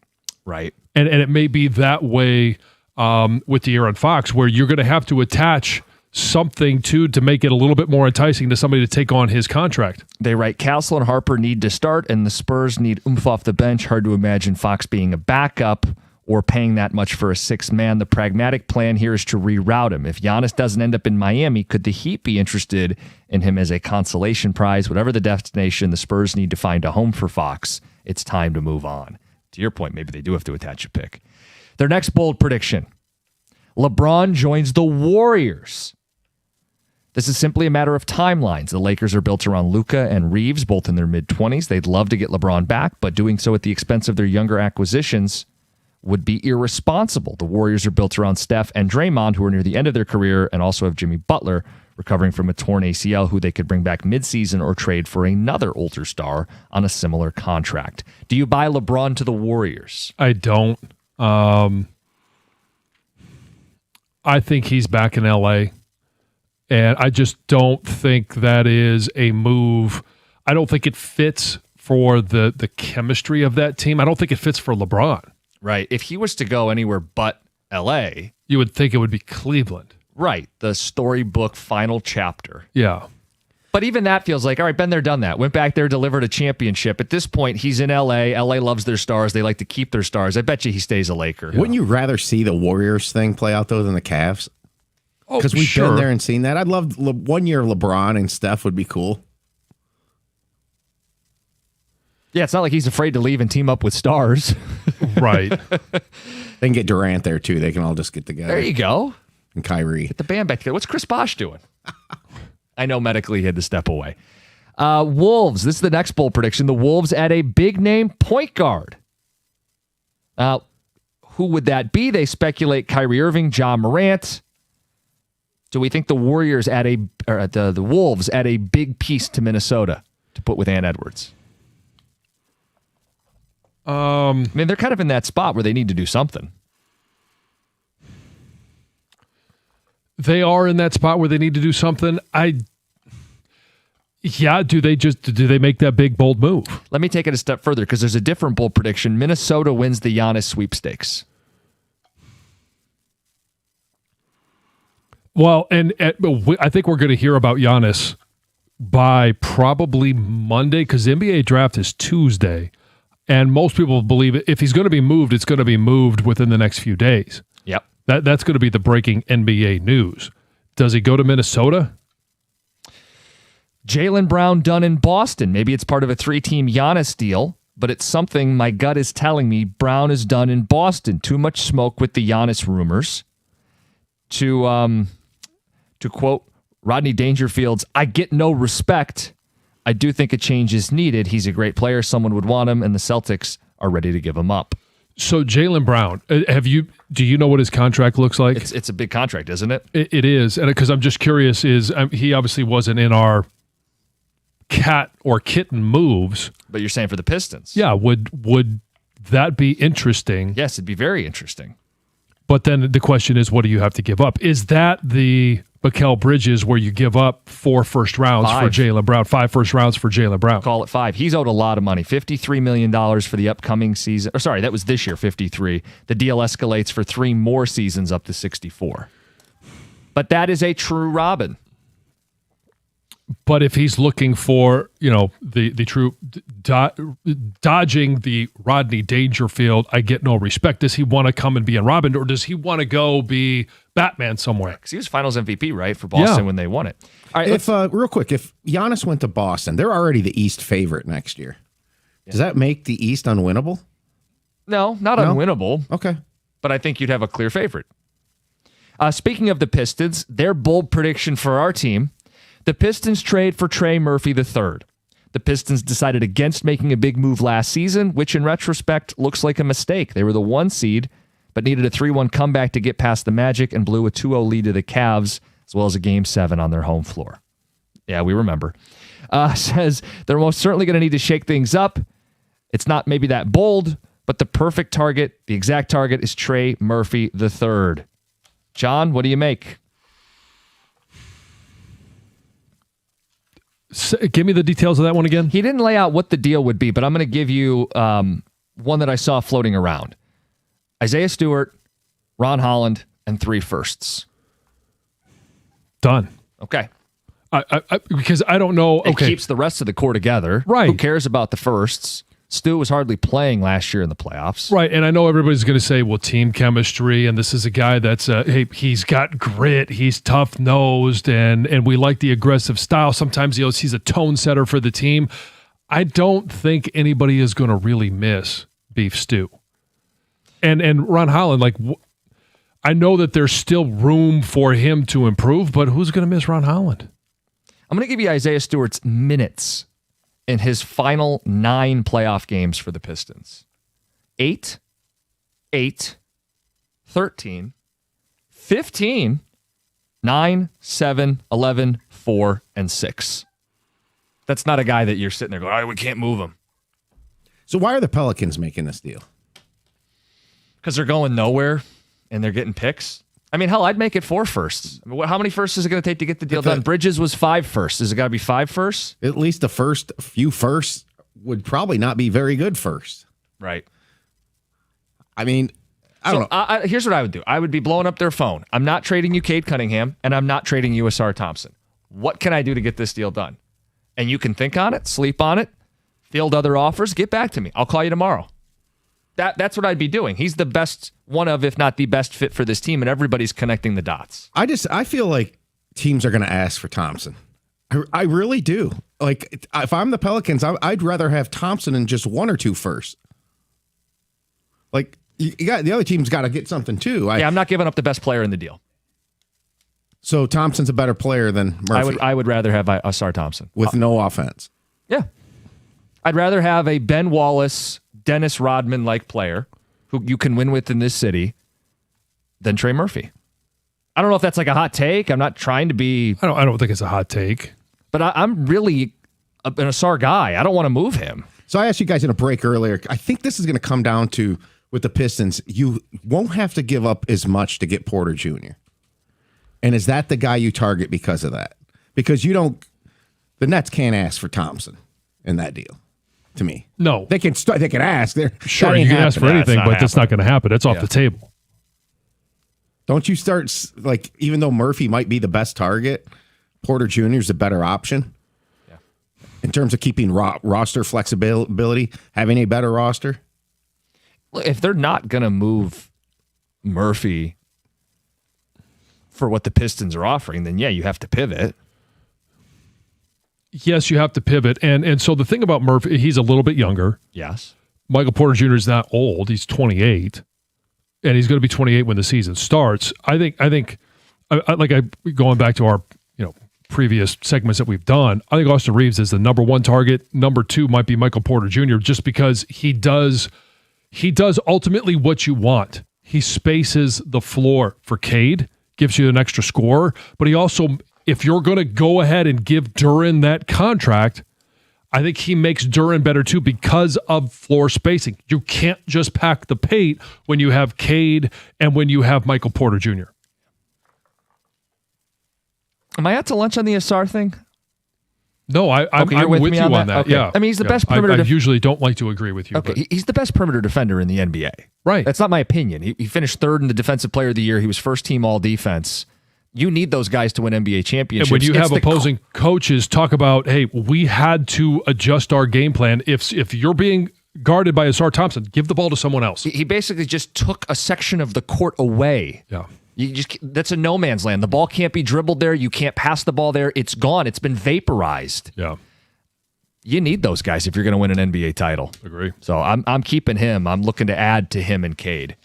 S2: Right.
S3: And it may be that way with De'Aaron Fox, where you're going to have to attach something to make it a little bit more enticing to somebody to take on his contract.
S2: They write Castle and Harper need to start, and the Spurs need oomph off the bench. Hard to imagine Fox being a backup or paying that much for a sixth man. The pragmatic plan here is to reroute him. If Giannis doesn't end up in Miami, could the Heat be interested in him as a consolation prize? Whatever the destination, the Spurs need to find a home for Fox. It's time to move on. To your point, maybe they do have to attach a pick. Their next bold prediction: LeBron joins the Warriors. This is simply a matter of timelines. The Lakers are built around Luka and Reeves, both in their mid-20s. They'd love to get LeBron back, but doing so at the expense of their younger acquisitions would be irresponsible. The Warriors are built around Steph and Draymond, who are near the end of their career, and also have Jimmy Butler recovering from a torn ACL, who they could bring back midseason or trade for another older star on a similar contract. Do you buy LeBron to the Warriors?
S3: I don't. I think he's back in LA. And I just don't think that is a move. I don't think it fits for the chemistry of that team. I don't think it fits for LeBron.
S2: Right. If he was to go anywhere but L.A.,
S3: you would think it would be Cleveland.
S2: Right. The storybook final chapter.
S3: Yeah.
S2: But even that feels like, all right, been there, done that. Went back there, delivered a championship. At this point, he's in L.A. L.A. loves their stars. They like to keep their stars. I bet you he stays a Laker.
S4: Wouldn't you rather see the Warriors thing play out, though, than the Cavs? Because we've been there and seen that. I'd love 1 year LeBron and Steph would be cool.
S2: Yeah, it's not like he's afraid to leave and team up with stars.
S3: Right.
S4: They can get Durant there, too. They can all just get together.
S2: There you go.
S4: And Kyrie.
S2: Get the band back together. What's Chris Bosh doing? I know medically he had to step away. Wolves. This is the next bold prediction. The Wolves add a big-name point guard. Who would that be? They speculate Kyrie Irving, John Morant. Do we think the Warriors the Wolves add a big piece to Minnesota to put with Ant Edwards? I mean, they're kind of in that spot where they need to do something.
S3: They are in that spot where they need to do something. Do they make that big bold move?
S2: Let me take it a step further because there's a different bold prediction. Minnesota wins the Giannis sweepstakes.
S3: Well, and I think we're going to hear about Giannis by probably Monday because the NBA draft is Tuesday. And most people believe if he's going to be moved, it's going to be moved within the next few days.
S2: Yep.
S3: That's going to be the breaking NBA news. Does he go to Minnesota?
S2: Jaylen Brown done in Boston. Maybe it's part of a 3-team Giannis deal, but it's something my gut is telling me Brown is done in Boston. Too much smoke with the Giannis rumors. To quote Rodney Dangerfield's, I get no respect. I do think a change is needed. He's a great player. Someone would want him, and the Celtics are ready to give him up.
S3: So Jaylen Brown, do you know what his contract looks like?
S2: It's a big contract, isn't it?
S3: It is, and because I'm just curious, he obviously wasn't in our cat or kitten moves.
S2: But you're saying for the Pistons?
S3: Yeah, would that be interesting?
S2: Yes, it'd be very interesting.
S3: But then the question is, what do you have to give up? Is that the Mikal Bridges where you give up 4 first rounds for Jaylen Brown, 5 first rounds for Jaylen Brown?
S2: Call it 5. He's owed a lot of money, $53 million for the upcoming season. Or sorry, that was this year, 53. The deal escalates for 3 more seasons up to 64. But that is a true Robin.
S3: But if he's looking for, the true dodging the Rodney Dangerfield, I get no respect. Does he want to come and be in Robin, or does he want to go be Batman somewhere?
S2: Because he was Finals MVP, right, for Boston when they won it. All right,
S4: Real quick, if Giannis went to Boston, they're already the East favorite next year. Yeah. Does that make the East unwinnable?
S2: No, not unwinnable.
S4: Okay.
S2: But I think you'd have a clear favorite. Speaking of the Pistons, their bold prediction for our team: the Pistons trade for Trey Murphy III. The Pistons decided against making a big move last season, which in retrospect looks like a mistake. They were the 1 seed, but needed a 3-1 comeback to get past the Magic and blew a 2-0 lead to the Cavs, as well as a Game 7 on their home floor. Yeah, we remember. Says they're most certainly going to need to shake things up. It's not maybe that bold, but the perfect target, the exact target, is Trey Murphy III. John, what do you make?
S3: Give me the details of that one again.
S2: He didn't lay out what the deal would be, but I'm going to give you one that I saw floating around. Isaiah Stewart, Ron Holland, and 3 firsts.
S3: Done.
S2: Okay.
S3: Because I don't know.
S2: It keeps the rest of the core together.
S3: Right.
S2: Who cares about the firsts? Stu was hardly playing last year in the playoffs.
S3: Right, and I know everybody's going to say, well, team chemistry, and this is a guy that's, he's got grit, he's tough-nosed, and we like the aggressive style. Sometimes he's a tone setter for the team. I don't think anybody is going to really miss Beef Stew. And Ron Holland, I know that there's still room for him to improve, but who's going to miss Ron Holland?
S2: I'm going to give you Isaiah Stewart's minutes in his final 9 playoff games for the Pistons. 8, 13, 15, 9, 7, 11, 4, and 6. That's not a guy that you're sitting there going, we can't move him.
S4: So why are the Pelicans making this deal?
S2: Because they're going nowhere and they're getting picks. I mean, hell, I'd make it 4 firsts. How many firsts is it going to take to get the deal done? Bridges was 5 firsts. Is it got to be 5 firsts?
S4: At least the first few firsts would probably not be very good first.
S2: Right.
S4: I mean, I don't know.
S2: Here's what I would do. I would be blowing up their phone. I'm not trading you Cade Cunningham, and I'm not trading you Asar Thompson. What can I do to get this deal done? And you can think on it, sleep on it, field other offers, get back to me. I'll call you tomorrow. That's what I'd be doing. He's the best, one of, if not the best fit for this team, and everybody's connecting the dots.
S4: I feel like teams are going to ask for Thompson. I really do. Like, if I'm the Pelicans, I'd rather have Thompson than just 1 or 2 firsts. Like, you got the other team's got to get something too.
S2: I'm not giving up the best player in the deal.
S4: So Thompson's a better player than Murphy.
S2: I would rather have Asar Thompson
S4: with no offense.
S2: Yeah, I'd rather have a Ben Wallace, Dennis Rodman-like player who you can win with in this city than Trey Murphy. I don't know if that's like a hot take. I'm not trying to be.
S3: I don't think it's a hot take.
S2: But I'm really an Asar guy. I don't want to move him.
S4: So I asked you guys in a break earlier. I think this is going to come down to, with the Pistons, you won't have to give up as much to get Porter Jr. And is that the guy you target because of that? Because the Nets can't ask for Thompson in that deal. To me,
S3: no,
S4: they can ask.
S3: Sure, you can ask for anything, but that's not going to happen. It's off the table.
S4: Don't you start even though Murphy might be the best target, Porter Jr. is a better option. Yeah, in terms of keeping roster flexibility, having a better roster.
S2: If they're not going to move Murphy for what the Pistons are offering, then yeah, you have to pivot.
S3: Yes, you have to pivot. And so the thing about Murphy, he's a little bit younger.
S2: Yes.
S3: Michael Porter Jr. is not old. He's 28. And he's going to be 28 when the season starts. I think going back to our previous segments that we've done, I think Austin Reeves is the number 1 target. Number 2 might be Michael Porter Jr. just because he does ultimately what you want. He spaces the floor for Cade, gives you an extra scorer, but he also, if you're going to go ahead and give Duren that contract, I think he makes Duren better too because of floor spacing. You can't just pack the paint when you have Cade and when you have Michael Porter Jr.
S2: Am I out to lunch on the Asar thing?
S3: No, I'm with you on that.
S2: Okay.
S3: Yeah,
S2: I mean, he's the best perimeter.
S3: I usually don't like to agree with you.
S2: Okay, he's the best perimeter defender in the NBA.
S3: Right.
S2: That's not my opinion. He finished 3rd in the Defensive Player of the Year. He was first team All Defense. You need those guys to win NBA championships.
S3: And when you
S2: It's
S3: have opposing coaches talk about, hey, we had to adjust our game plan. If you're being guarded by Asar Thompson, give the ball to someone else.
S2: He basically just took a section of the court away.
S3: Yeah.
S2: That's a no man's land. The ball can't be dribbled there. You can't pass the ball there. It's gone. It's been vaporized.
S3: Yeah.
S2: You need those guys if you're going to win an NBA title.
S3: Agree.
S2: So I'm keeping him. I'm looking to add to him and Cade.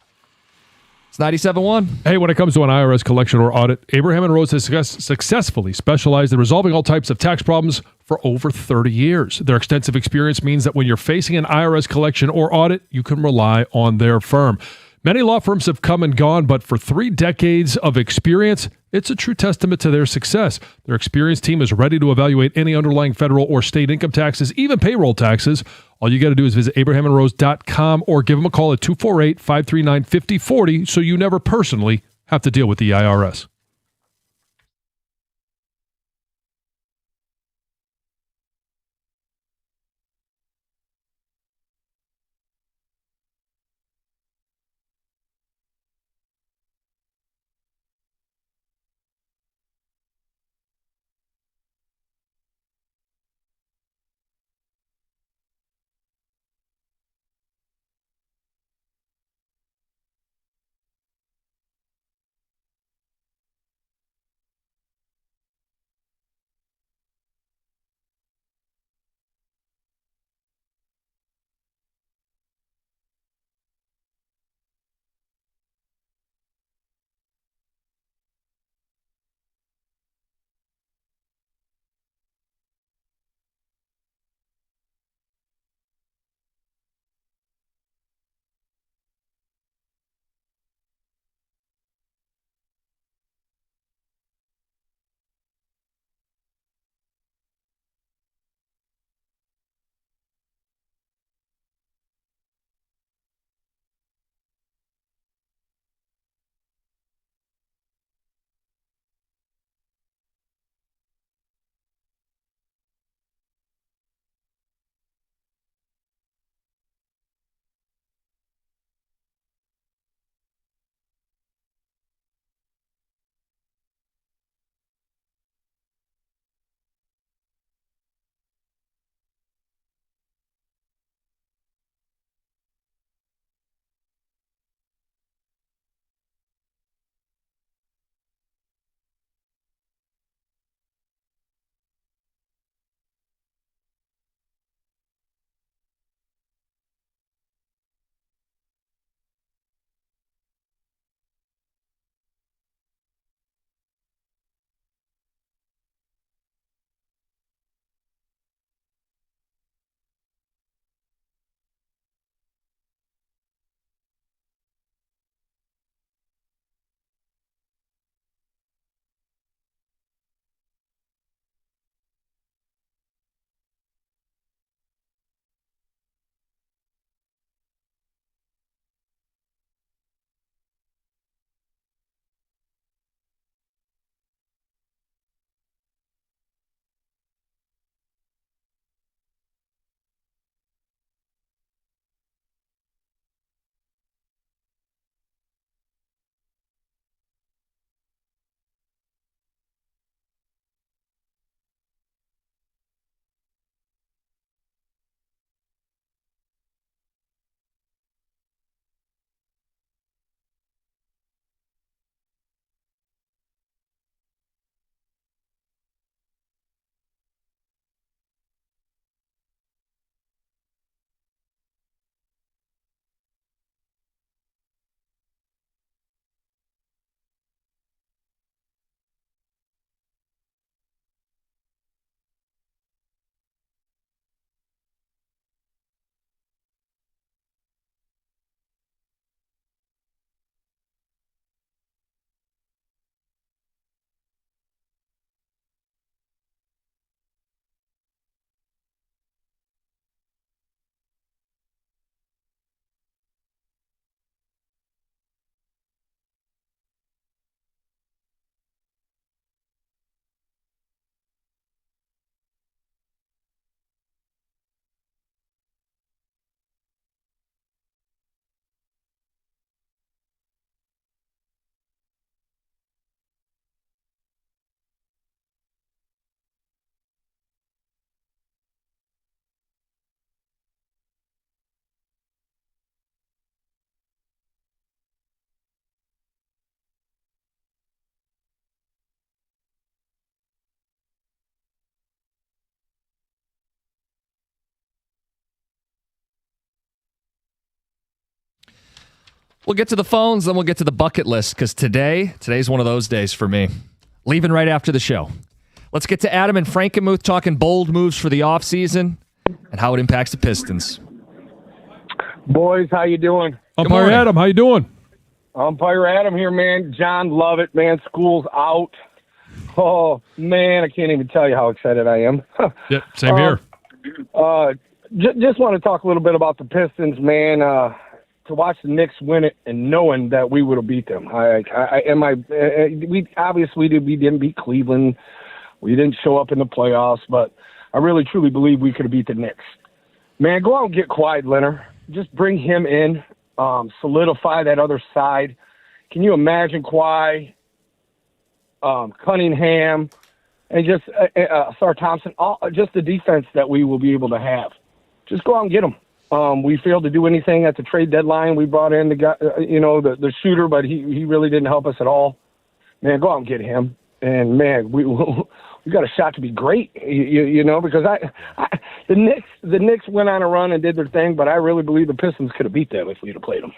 S2: It's 97.1.
S3: Hey, when it comes to an IRS collection or audit, Abraham and Rose has successfully specialized in resolving all types of tax problems for over 30 years. Their extensive experience means that when you're facing an IRS collection or audit, you can rely on their firm. Many law firms have come and gone, but for 3 decades of experience, it's a true testament to their success. Their experienced team is ready to evaluate any underlying federal or state income taxes, even payroll taxes. All you got to do is visit abrahamandrose.com or give them a call at 248-539-5040 so you never personally have to deal with the IRS.
S2: We'll get to the phones, then we'll get to the bucket list, because today's one of those days for me. Leaving right after the show. Let's get to Adam and Frankenmuth talking bold moves for the offseason and how it impacts the Pistons.
S8: Boys, how you doing?
S3: Umpire
S2: morning.
S3: Adam, how you doing?
S8: Umpire Adam here, man. John, love it, man. School's out. Oh, man, I can't even tell you how excited I am.
S3: Yep, same here.
S8: Just want to talk a little bit about the Pistons, man. To watch the Knicks win it and knowing that we would have beat them. We obviously we didn't beat Cleveland. We didn't show up in the playoffs, but I really truly believe we could have beat the Knicks. Man, go out and get Kawhi Leonard. Just bring him in, solidify that other side. Can you imagine Kawhi, Cunningham, and just Sar Thompson? Just the defense that we will be able to have. Just go out and get them. We failed to do anything at the trade deadline. We brought in the guy, the shooter, but he really didn't help us at all. Man, go out and get him. And man, we got a shot to be great, because the Knicks went on a run and did their thing, but I really believe the Pistons could have beat them if we'd have played them.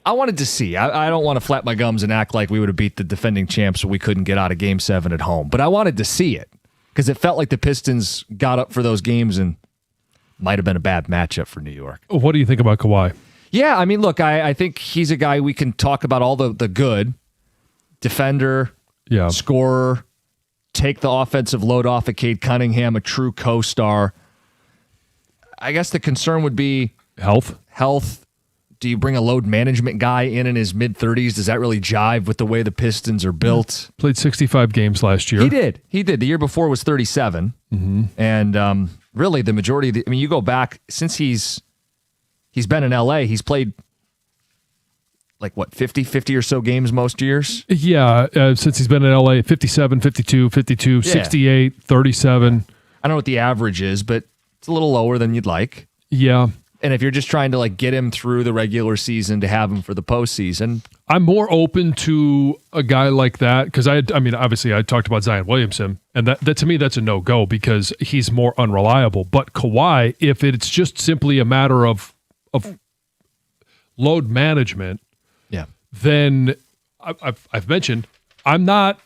S2: I wanted to see. I don't want to flap my gums and act like we would have beat the defending champs so we couldn't get out of Game 7 at home. But I wanted to see it because it felt like the Pistons got up for those games and might have been a bad matchup for New York.
S3: What do you think about Kawhi?
S2: Yeah, I mean, look, I think he's a guy we can talk about all the good. Defender, scorer, take the offensive load off of Cade Cunningham, a true co-star. I guess the concern would be
S3: Health.
S2: Do you bring a load management guy in his mid-30s? Does that really jive with the way the Pistons are built?
S3: Played 65 games last year.
S2: He did. The year before was 37. Mm-hmm. And really, the majority of you go back, since he's been in L.A., he's played 50 or so games most years?
S3: Yeah, since he's been in L.A., 57, 52, 52, 68, 37.
S2: I don't know what the average is, but it's a little lower than you'd like.
S3: Yeah.
S2: And if you're just trying to get him through the regular season to have him for the postseason,
S3: I'm more open to a guy like that because obviously I talked about Zion Williamson, and that to me that's a no-go because he's more unreliable. But Kawhi, if it's just simply a matter of load management, then I've mentioned I'm not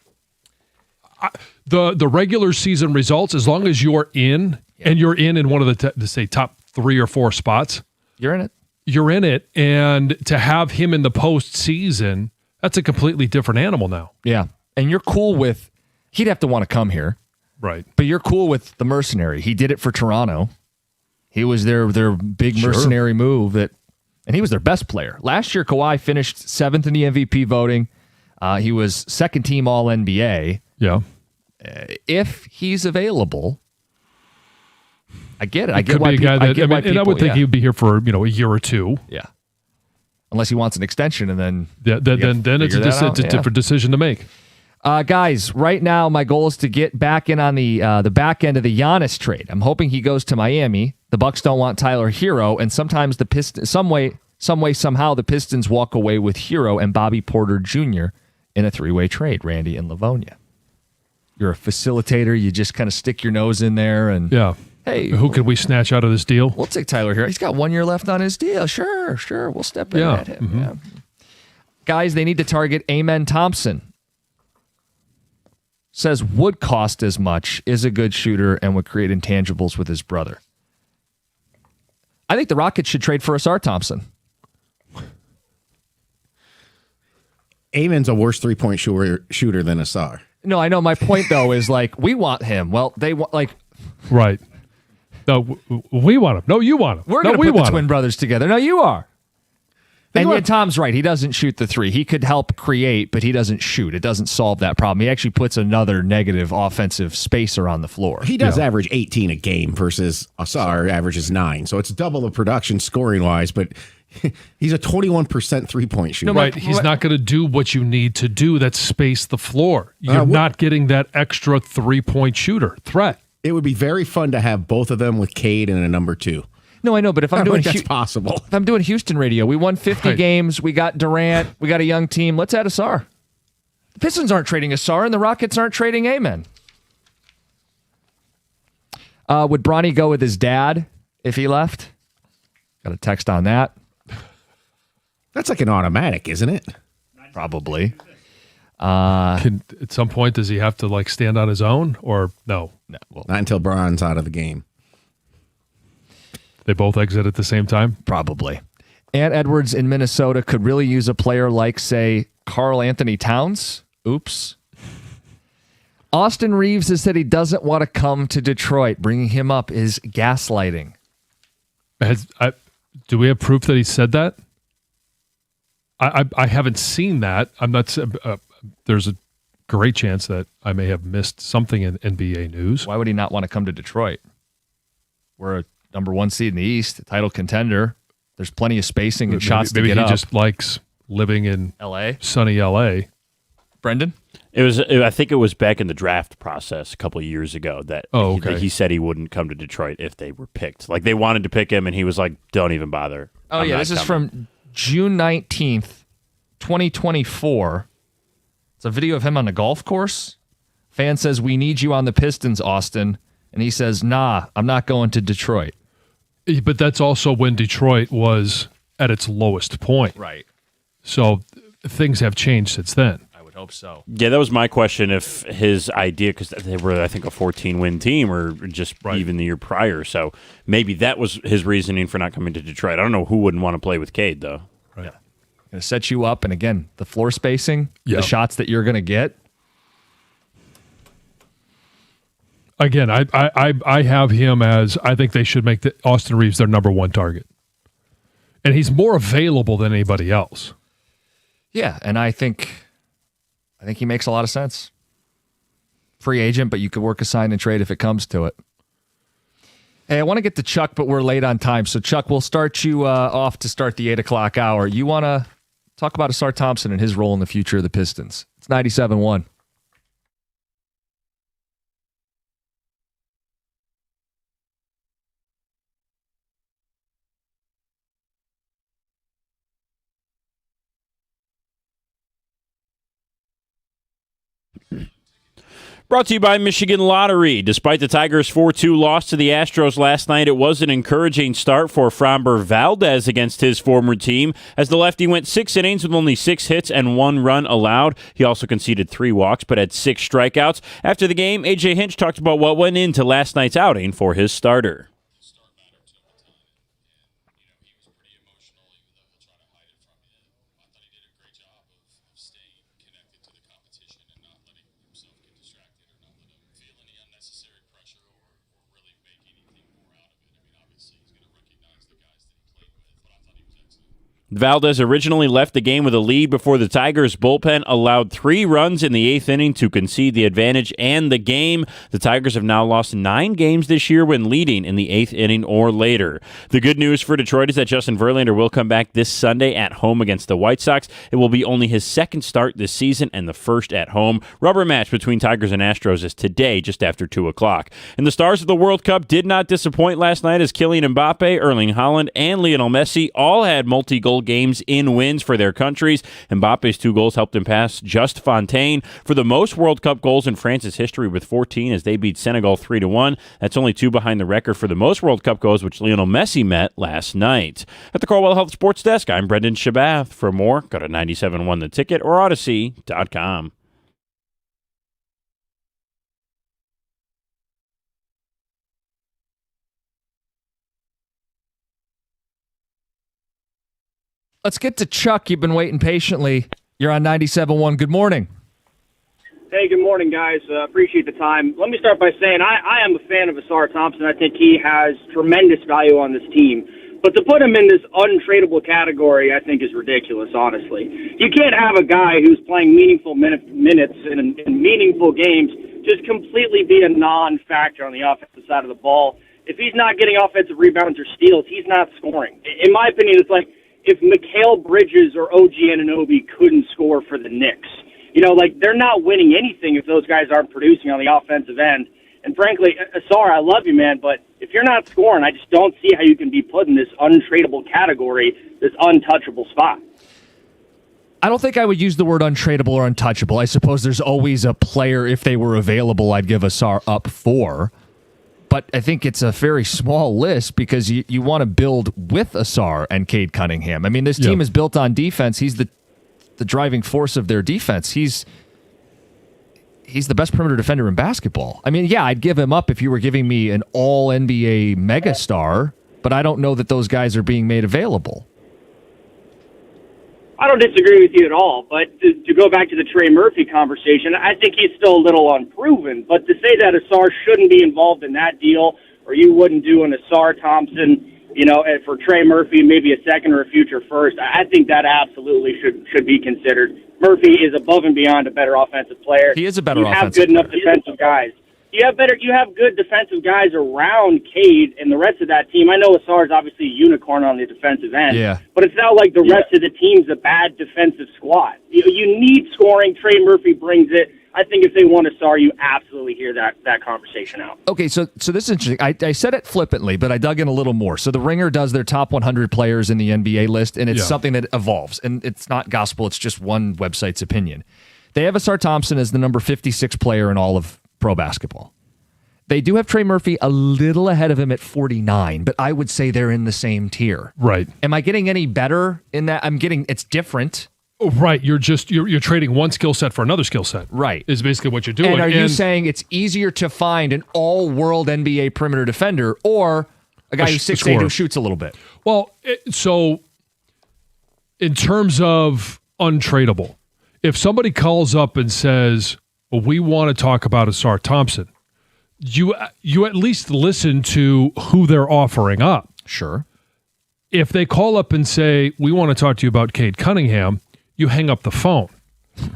S3: the regular season results as long as you're in and you're in one of the top 3 or 4 spots.
S2: You're in it.
S3: You're in it, and to have him in the postseason, that's a completely different animal now.
S2: Yeah, and you're cool with he'd have to want to come here,
S3: right?
S2: But you're cool with the mercenary. He did it for Toronto. He was their big mercenary move and he was their best player last year. Kawhi finished 7th in the MVP voting. He was 2nd team All NBA.
S3: Yeah,
S2: if he's available. I get it. I
S3: get why people. I would think he would be here for a year or 2.
S2: Yeah, unless he wants an extension, and then
S3: then it's a different decision to make.
S2: Guys, right now my goal is to get back in on the back end of the Giannis trade. I'm hoping he goes to Miami. The Bucks don't want Tyler Hero, and sometimes the Pistons, somehow the Pistons walk away with Hero and Bobby Porter Jr. in a 3-way trade. Randy and Livonia. You're a facilitator. You just kind of stick your nose in there and hey,
S3: who could we snatch out of this deal?
S2: We'll take Tyler Hero. He's got 1 year left on his deal. Sure. We'll step in at him. Mm-hmm. Yeah. Guys, they need to target Amen Thompson. Says would cost as much, is a good shooter, and would create intangibles with his brother. I think the Rockets should trade for Asar Thompson.
S4: Amen's a worse 3-point shooter than Asar.
S2: No, I know. My point, though, is we want him. Well, they want,
S3: right. No, we want him. No, you want him.
S2: We're going to put the twin brothers together. No, you are. And yet Tom's right. He doesn't shoot the 3. He could help create, but he doesn't shoot. It doesn't solve that problem. He actually puts another negative offensive spacer on the floor.
S4: He does average 18 a game versus Asar averages 9. So it's double the production scoring-wise, but he's a 21% 3-point shooter.
S3: Right. He's not going to do what you need to do. That's space the floor. You're not getting that extra 3-point shooter threat.
S4: It would be very fun to have both of them with Cade and a number 2.
S2: No, I know, but if I'm doing
S4: that's possible.
S2: If I'm doing Houston radio, we won 50 games. We got Durant. We got a young team. Let's add Asar. The Pistons aren't trading Asar, and the Rockets aren't trading Amen. Would Bronny go with his dad if he left? Got a text on that.
S4: That's like an automatic, isn't it?
S2: Probably.
S3: At some point, does he have to like stand on his own or no?
S2: No, well,
S4: Not until Braun's out of the game.
S3: They both exit at the same time?
S2: probably. Ant Edwards in Minnesota could really use a player like, say, Karl Anthony Towns. Oops. Austin Reeves has said he doesn't want to come to Detroit. Bringing him up is gaslighting.
S3: Do we have proof that he said that? I haven't seen that. I'm not. There's a great chance that I may have missed something in NBA news.
S2: Why would he not want to come to Detroit? We're a number 1 seed in the East, a title contender. There's plenty of spacing and shots
S3: Maybe
S2: to get
S3: he
S2: up.
S3: just likes living in
S2: L.A.
S3: sunny LA.
S2: Brendan?
S1: I think it was back in the draft process a couple of years ago that he said he wouldn't come to Detroit if they were picked. Like they wanted to pick him, and he was like, "Don't even bother."
S2: Oh,
S1: I'm
S2: yeah.
S1: not
S2: This is
S1: coming."
S2: from June 19th, 2024. It's a video of him on the golf course. Fan says, "We need you on the Pistons, Austin." And he says, "Nah, I'm not going to Detroit."
S3: But that's also when Detroit was at its lowest point.
S2: Right.
S3: So things have changed since then.
S2: I would hope so.
S1: Yeah, that was my question. If his idea, because they were, I think, a 14-win team, or just even the year prior, so maybe that was his reasoning for not coming to Detroit. I don't know who wouldn't want to play with Cade though.
S3: Right.
S2: Going to set you up, and again, the floor spacing,
S3: Yep.
S2: the shots that you're going to get.
S3: Again, I have him as I think they should make Austin Reeves their number 1 target. And he's more available than anybody else.
S2: Yeah, and I think he makes a lot of sense. Free agent, but you could work a sign and trade if it comes to it. Hey, I want to get to Chuck, but we're late on time. So, Chuck, we'll start you off to start the 8 o'clock hour. You want to talk about Asar Thompson and his role in the future of the Pistons. It's 97.1.
S1: Brought to you by Michigan Lottery. Despite the Tigers' 4-2 loss to the Astros last night, it was an encouraging start for Framber Valdez against his former team, as the lefty went 6 innings with only 6 hits and 1 run allowed. He also conceded 3 walks, but had 6 strikeouts. After the game, A.J. Hinch talked about what went into last night's outing for his starter. Valdez originally left the game with a lead before the Tigers' bullpen allowed 3 runs in the 8th inning to concede the advantage and the game. The Tigers have now lost 9 games this year when leading in the 8th inning or later. The good news for Detroit is that Justin Verlander will come back this Sunday at home against the White Sox. It will be only his 2nd start this season and the 1st at home. Rubber match between Tigers and Astros is today just after 2 o'clock. And the stars of the World Cup did not disappoint last night, as Kylian Mbappe, Erling Haaland, and Lionel Messi all had multi-goal games in wins for their countries. Mbappe's 2 goals helped him pass Just Fontaine for the most World Cup goals in France's history with 14 as they beat Senegal 3-1. That's only 2 behind the record for the most World Cup goals, which Lionel Messi met last night. At the Corwell Health Sports Desk, I'm Brendan Shabath. For more, go to 97.1 The Ticket or Odyssey.com.
S2: Let's get to Chuck. You've been waiting patiently. You're on 97.1. Good morning.
S9: Hey, good morning, guys. Appreciate the time. Let me start by saying I am a fan of Asar Thompson. I think he has tremendous value on this team. But to put him in this untradeable category, I think is ridiculous, honestly. You can't have a guy who's playing meaningful minutes in meaningful games just completely be a non-factor on the offensive side of the ball. If he's not getting offensive rebounds or steals, he's not scoring. In my opinion, it's like if Mikal Bridges or OG Anunoby couldn't score for the Knicks. You know, like, they're not winning anything if those guys aren't producing on the offensive end. And frankly, Asar, I love you, man, but if you're not scoring, I just don't see how you can be put in this untradeable category, this untouchable spot.
S2: I don't think I would use the word untradeable or untouchable. I suppose there's always a player, if they were available, I'd give Asar up for. But I think it's a very small list because you want to build with Ausar and Cade Cunningham. I mean, this team is built on defense. He's the driving force of their defense. He's the best perimeter defender in basketball. I mean, yeah, I'd give him up if you were giving me an all-NBA megastar, but I don't know that those guys are being made available.
S9: I don't disagree with you at all, but to go back to the Trey Murphy conversation, I think he's still a little unproven. But to say that Ausar shouldn't be involved in that deal, or you wouldn't do an Ausar Thompson, and for Trey Murphy, maybe a second or a future first, I think that absolutely should be considered. Murphy is above and beyond a better offensive player.
S2: He is a better
S9: offensive
S2: player.
S9: You have good enough defensive guys. You have good defensive guys around Cade and the rest of that team. I know Ausar is obviously a unicorn on the defensive end, but it's not like the rest of the team's a bad defensive squad. You need scoring. Trey Murphy brings it. I think if they want Ausar, you absolutely hear that conversation out.
S2: Okay, so this is interesting. I said it flippantly, but I dug in a little more. So the Ringer does their top 100 players in the NBA list, and it's something that evolves. And it's not gospel. It's just one website's opinion. They have Ausar Thompson as the number 56 player in all of pro basketball. They do have Trey Murphy a little ahead of him at 49, but I would say they're in the same tier.
S3: Right.
S2: Am I getting any better in that? It's different.
S3: Right. You're trading one skill set for another skill set.
S2: Right.
S3: Is basically what you're doing.
S2: And are you saying it's easier to find an all-world NBA perimeter defender or a guy who's 6'8" who shoots a little bit?
S3: Well, so in terms of untradeable, if somebody calls up and says, well, we want to talk about Ausar Thompson, you at least listen to who they're offering up.
S2: Sure.
S3: If they call up and say, we want to talk to you about Cade Cunningham, you hang up the phone.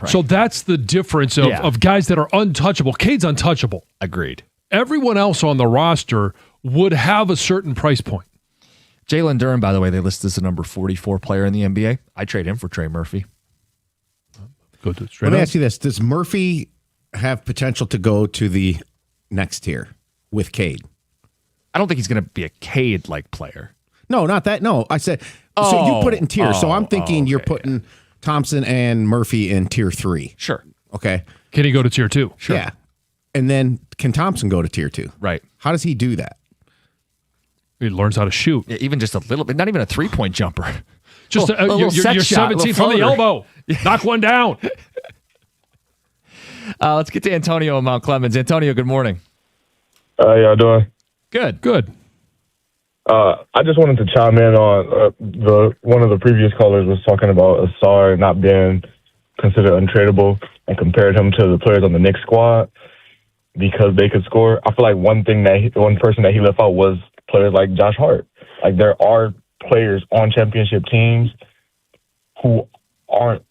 S3: Right. So that's the difference of guys that are untouchable. Cade's untouchable.
S2: Agreed.
S3: Everyone else on the roster would have a certain price point.
S2: Jalen Duren, by the way, they list as the number 44 player in the NBA. I trade him for Trey Murphy.
S3: Let
S4: me ask you this. Does Murphy have potential to go to the next tier with Cade?
S2: I don't think he's going to be a Cade-like player.
S4: No, not that. No, I said, so you put it in tiers. So I'm thinking you're putting Thompson and Murphy in tier 3.
S2: Sure.
S4: Okay.
S3: Can he go to tier 2?
S2: Sure.
S4: Yeah. And then can Thompson go to tier 2?
S2: Right.
S4: How does he do that?
S3: He learns how to shoot.
S2: Yeah, even just a little bit, not even a three-point jumper.
S3: Just you're 17th on the elbow. Knock one down.
S2: Let's get to Antonio in Mount Clemens. Antonio, good morning.
S10: How y'all doing?
S3: Good.
S10: I just wanted to chime in on one of the previous callers was talking about Ausar not being considered untradeable and compared him to the players on the Knicks squad because they could score. I feel like one person that he left out was players like Josh Hart. Like there are players on championship teams who aren't,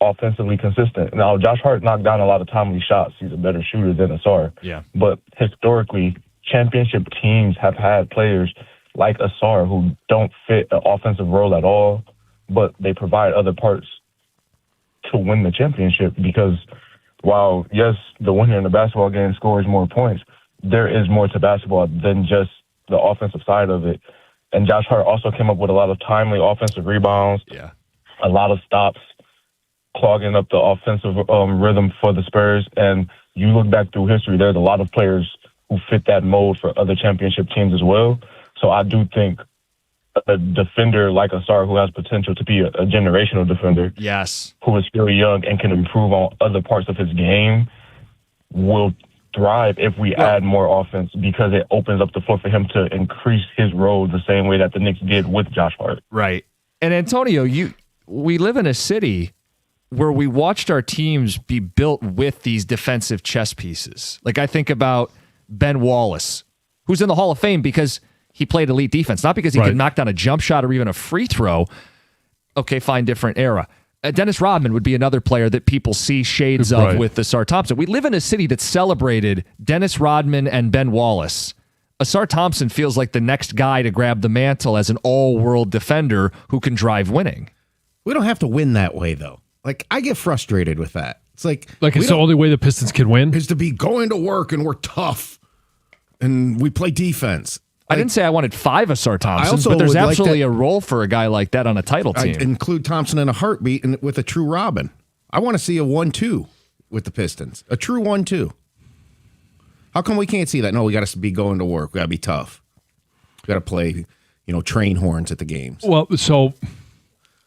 S10: offensively consistent. Now, Josh Hart knocked down a lot of timely shots. He's a better shooter than Ausar.
S2: Yeah.
S10: But historically, championship teams have had players like Ausar who don't fit an offensive role at all, but they provide other parts to win the championship because while, yes, the winner in the basketball game scores more points, there is more to basketball than just the offensive side of it. And Josh Hart also came up with a lot of timely offensive rebounds, a lot of stops, clogging up the offensive rhythm for the Spurs. And you look back through history, there's a lot of players who fit that mold for other championship teams as well. So I do think a defender like Ausar who has potential to be a generational defender, who is still young and can improve on other parts of his game, will thrive if we add more offense because it opens up the floor for him to increase his role the same way that the Knicks did with Josh Hart.
S2: Right. And Antonio, we live in a city where we watched our teams be built with these defensive chess pieces. Like I think about Ben Wallace, who's in the Hall of Fame because he played elite defense, not because he could knock down a jump shot or even a free throw. Okay, fine, different era. Dennis Rodman would be another player that people see shades of with Ausar Thompson. We live in a city that celebrated Dennis Rodman and Ben Wallace. Ausar Thompson feels like the next guy to grab the mantle as an all-world defender who can drive winning.
S4: We don't have to win that way, though. Like, I get frustrated with that. It's like
S3: it's the only way the Pistons can win?
S4: Is to be going to work and we're tough and we play defense.
S2: I didn't say I wanted 5 Ausar Thompsons, but there's absolutely a role for a guy like that on a title team.
S4: I'd include Thompson in a heartbeat and with a true Robin. I want to see a 1-2 with the Pistons. A true 1-2. How come we can't see that? No, we got to be going to work. We got to be tough. We got to play, train horns at the games.
S3: Well, so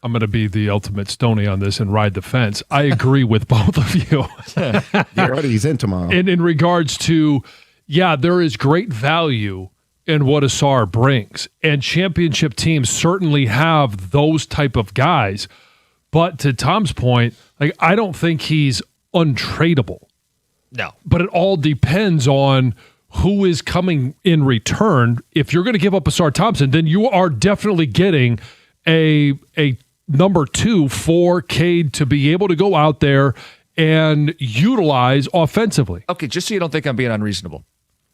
S3: I'm going to be the ultimate Stoney on this and ride the fence. I agree with both of you.
S4: He's in tomorrow.
S3: And in regards to, there is great value in what Ausar brings. And championship teams certainly have those type of guys. But to Tom's point, I don't think he's untradeable.
S2: No.
S3: But it all depends on who is coming in return. If you're going to give up Ausar Thompson, then you are definitely getting a number 2 for Cade to be able to go out there and utilize offensively.
S2: Okay, just so you don't think I'm being unreasonable.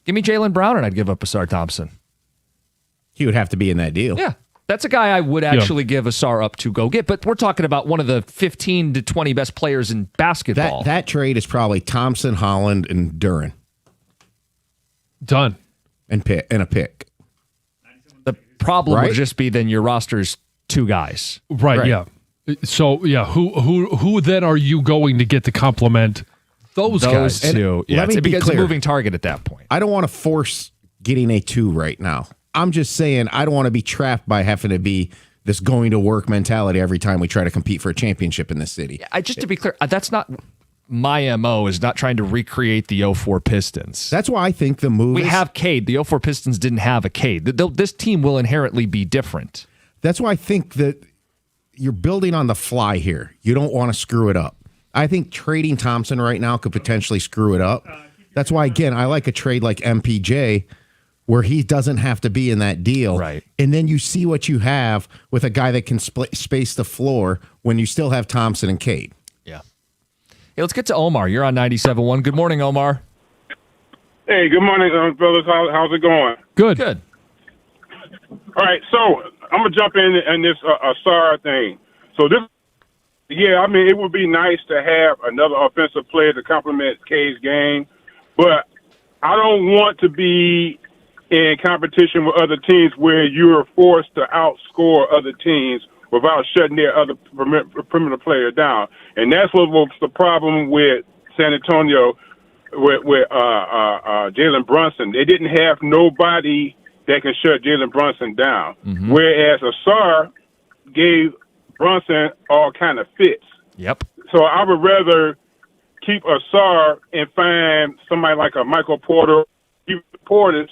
S2: Give me Jaylen Brown and I'd give up Ausar Thompson.
S4: He would have to be in that deal.
S2: Yeah. That's a guy I would actually give Ausar up to go get, but we're talking about one of the 15 to 20 best players in basketball.
S4: That trade is probably Thompson, Holland, and Duren.
S3: Done.
S4: And a pick.
S2: The problem would just be then your roster's 2 guys.
S3: Right. Yeah. So, who then are you going to get to complement those guys?
S2: Those 2.
S4: Yeah, let me be
S2: because
S4: clear.
S2: It's a moving target at that point.
S4: I don't want to force getting a 2 right now. I'm just saying I don't want to be trapped by having to be this going to work mentality every time we try to compete for a championship in this city.
S2: Just to be clear, that's not my MO, is not trying to recreate the 04 Pistons.
S4: That's why I think the move
S2: We have Cade. The 04 Pistons didn't have a Cade. This team will inherently be different.
S4: That's why I think that you're building on the fly here. You don't want to screw it up. I think trading Thompson right now could potentially screw it up. That's why, again, I like a trade like MPJ where he doesn't have to be in that deal.
S2: Right.
S4: And then you see what you have with a guy that can space the floor when you still have Thompson and Cade.
S2: Yeah. Hey, let's get to Omar. You're on 97.1. Good morning, Omar.
S11: Hey, good morning, fellas. How's it going?
S3: Good.
S2: Good.
S11: All right, so I'm going to jump in this Ausar thing. So it would be nice to have another offensive player to complement Cade's game, but I don't want to be in competition with other teams where you're forced to outscore other teams without shutting their other perimeter player down. And that's what was the problem with San Antonio with Jalen Brunson. They didn't have nobody that can shut Jalen Brunson down. Mm-hmm. Whereas Ausar gave Brunson all kind of fits.
S2: Yep.
S11: So I would rather keep Ausar and find somebody like a Michael Porter, Portis,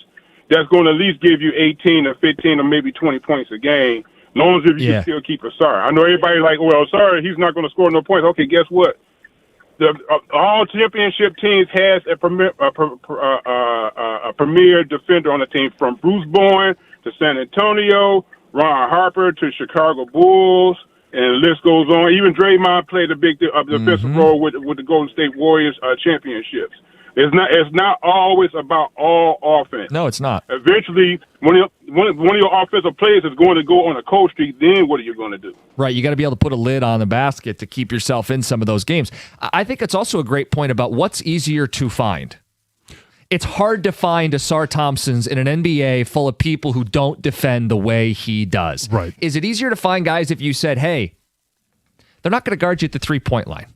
S11: that's going to at least give you 18 or 15 or maybe 20 points a game, as long as you can still keep Ausar. I know everybody Ausar, he's not going to score no points. Okay, guess what? All championship teams has a premier defender on the team, from Bruce Bowen to San Antonio, Ron Harper to Chicago Bulls, and the list goes on. Even Draymond played a big defensive role with the Golden State Warriors championships. It's not always about all offense.
S2: No, it's not.
S11: Eventually, one of your offensive players is going to go on a cold streak. Then what are you going to do?
S2: Right, you got to be able to put a lid on the basket to keep yourself in some of those games. I think it's also a great point about what's easier to find. It's hard to find Ausar Thompsons in an NBA full of people who don't defend the way he does.
S3: Right.
S2: Is it easier to find guys if you said, hey, they're not going to guard you at the three-point line?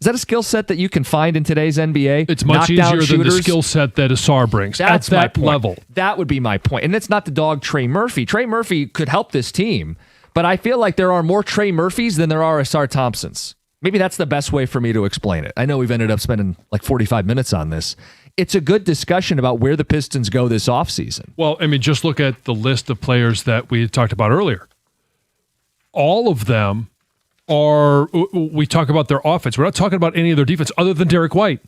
S2: Is that a skill set that you can find in today's NBA?
S3: It's much easier than the skill set that Ausar brings
S2: That's
S3: at that
S2: my point.
S3: level.
S2: That would be my point. And it's not the dog Trey Murphy. Trey Murphy could help this team, but I feel like there are more Trey Murphys than there are Ausar Thompsons. Maybe that's the best way for me to explain it. I know we've ended up spending like 45 minutes on this. It's a good discussion about where the Pistons go this offseason.
S3: Well, I mean, just look at the list of players that we talked about earlier. All of them we talk about their offense. We're not talking about any of their defense other than Derek White.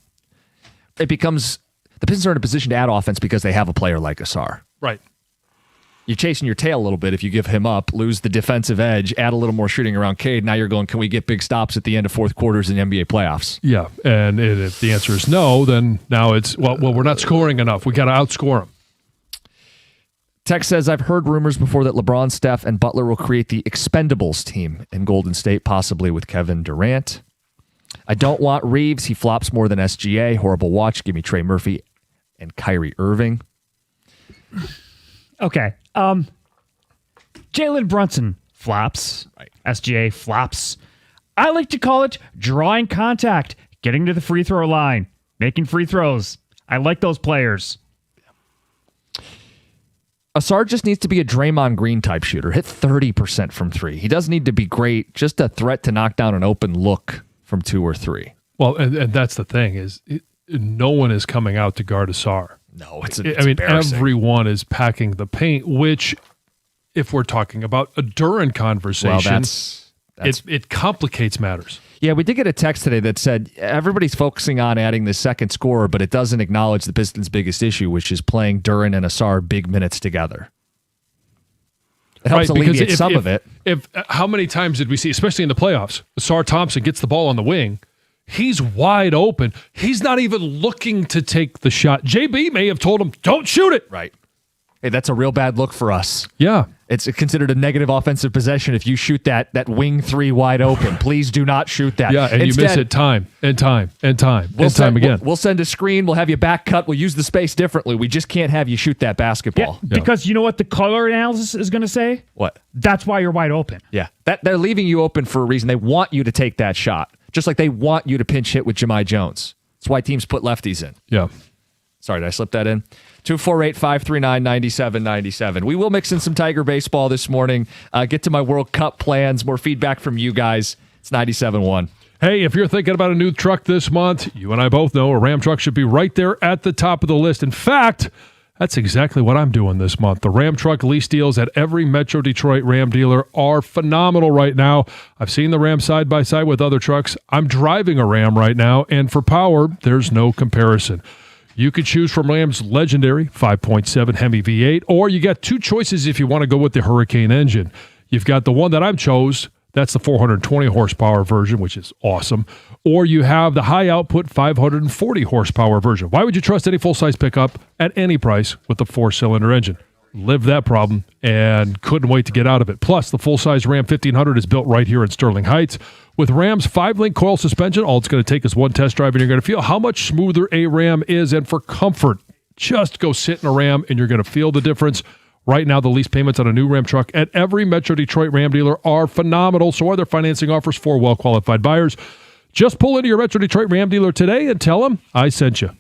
S2: It becomes the Pistons are in a position to add offense because they have a player like Ausar.
S3: Right.
S2: You're chasing your tail a little bit if you give him up, lose the defensive edge, add a little more shooting around Cade. Now you're going, can we get big stops at the end of fourth quarters in the NBA playoffs?
S3: Yeah, and if the answer is no, then now it's, well, we're not scoring enough. We got to outscore them.
S2: Tex says, I've heard rumors before that LeBron, Steph, and Butler will create the Expendables team in Golden State, possibly with Kevin Durant. I don't want Reeves. He flops more than SGA. Horrible watch. Give me Trey Murphy and Kyrie Irving.
S5: Okay. Jalen Brunson flops.
S2: Right.
S5: SGA flops. I like to call it drawing contact, getting to the free throw line, making free throws. I like those players.
S2: Ausar just needs to be a Draymond Green type shooter. Hit 30% from 3. He doesn't need to be great. Just a threat to knock down an open look from 2 or 3.
S3: Well, and that's the thing is no one is coming out to guard Ausar.
S2: No, it's
S3: embarrassing. Everyone is packing the paint, which if we're talking about a Duren conversation, it complicates matters.
S2: Yeah, we did get a text today that said everybody's focusing on adding the second scorer, but it doesn't acknowledge the Pistons' biggest issue, which is playing Duren and Ausar big minutes together. It helps alleviate some of it.
S3: How many times did we see, especially in the playoffs, Ausar Thompson gets the ball on the wing, he's wide open. He's not even looking to take the shot. JB may have told him, don't shoot it.
S2: Right. Hey, that's a real bad look for us.
S3: Yeah.
S2: It's considered a negative offensive possession if you shoot that wing 3 wide open. Please do not shoot that.
S3: Yeah, and instead, you miss it time again.
S2: We'll send a screen. We'll have you back cut. We'll use the space differently. We just can't have you shoot that basketball.
S5: Yeah, because you know what the color analysis is going to say?
S2: What?
S5: That's why you're wide open.
S2: Yeah. They're leaving you open for a reason. They want you to take that shot, just like they want you to pinch hit with Jahmai Jones. That's why teams put lefties in.
S3: Yeah.
S2: Sorry, did I slip that in? 248-539-9797. We will mix in some Tiger baseball this morning. Get to my World Cup plans. More feedback from you guys. It's 97.1.
S3: Hey, if you're thinking about a new truck this month, you and I both know a Ram truck should be right there at the top of the list. In fact, that's exactly what I'm doing this month. The Ram truck lease deals at every Metro Detroit Ram dealer are phenomenal right now. I've seen the Ram side by side with other trucks. I'm driving a Ram right now, and for power, there's no comparison. You could choose from Ram's legendary 5.7 Hemi V8, or you got 2 choices if you want to go with the Hurricane engine. You've got the one that I've chose. That's the 420 horsepower version, which is awesome. Or you have the high output 540 horsepower version. Why would you trust any full-size pickup at any price with the 4-cylinder engine? Lived that problem and couldn't wait to get out of it. Plus, the full-size Ram 1500 is built right here in Sterling Heights. With Ram's 5-link coil suspension, all it's going to take is one test drive, and you're going to feel how much smoother a Ram is. And for comfort, just go sit in a Ram, and you're going to feel the difference. Right now, the lease payments on a new Ram truck at every Metro Detroit Ram dealer are phenomenal. So are their financing offers for well-qualified buyers. Just pull into your Metro Detroit Ram dealer today and tell them I sent you.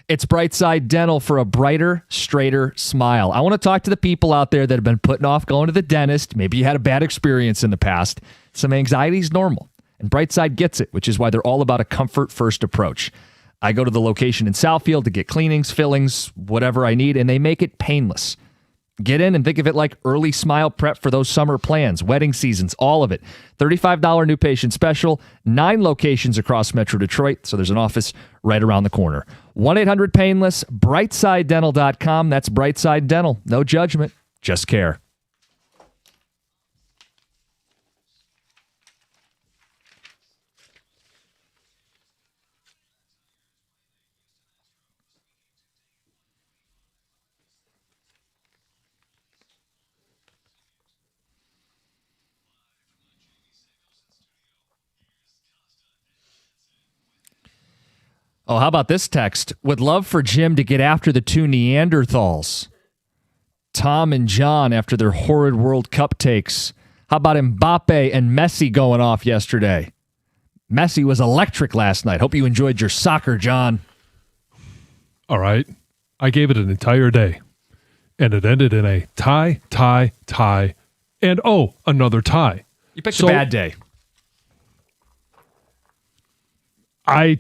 S2: It's Brightside Dental for a brighter, straighter smile. I want to talk to the people out there that have been putting off going to the dentist. Maybe you had a bad experience in the past. Some anxiety is normal, and Brightside gets it, which is why they're all about a comfort-first approach. I go to the location in Southfield to get cleanings, fillings, whatever I need, and they make it painless. Get in and think of it like early smile prep for those summer plans, wedding seasons, all of it. $35 new patient special, 9 locations across Metro Detroit, so there's an office right around the corner. 1-800-PAINLESS, BrightsideDental.com. That's Brightside Dental. No judgment, just care. Oh, how about this text? Would love for Jim to get after the 2 Neanderthals. Tom and John after their horrid World Cup takes. How about Mbappe and Messi going off yesterday? Messi was electric last night. Hope you enjoyed your soccer, John.
S3: All right. I gave it an entire day. And it ended in a tie, and another tie.
S2: You picked a bad day.
S3: I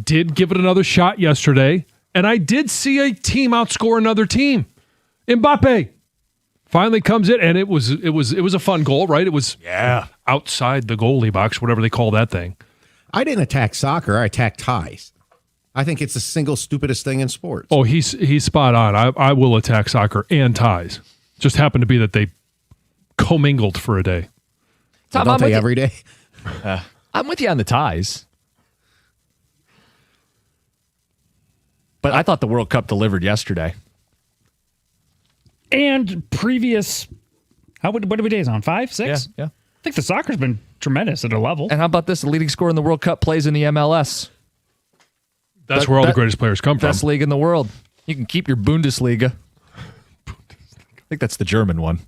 S3: did give it another shot yesterday, and I did see a team outscore another team. Mbappe finally comes in, and it was a fun goal, right? It was outside the goalie box, whatever they call that thing.
S4: I didn't attack soccer. I attacked ties. I think it's the single stupidest thing in sports.
S3: Oh, he's spot on. I will attack soccer and ties. Just happened to be that they commingled for a day.
S2: Tom,
S4: don't they every day?
S2: I'm with you on the ties. But I thought the World Cup delivered yesterday.
S5: And previous, what are we days on? 5, 6?
S2: Yeah.
S5: I think the soccer's been tremendous at a level.
S2: And how about this? The leading scorer in the World Cup plays in the MLS.
S3: That's where all the greatest players come from.
S2: Best league in the world. You can keep your Bundesliga. I think that's the German one.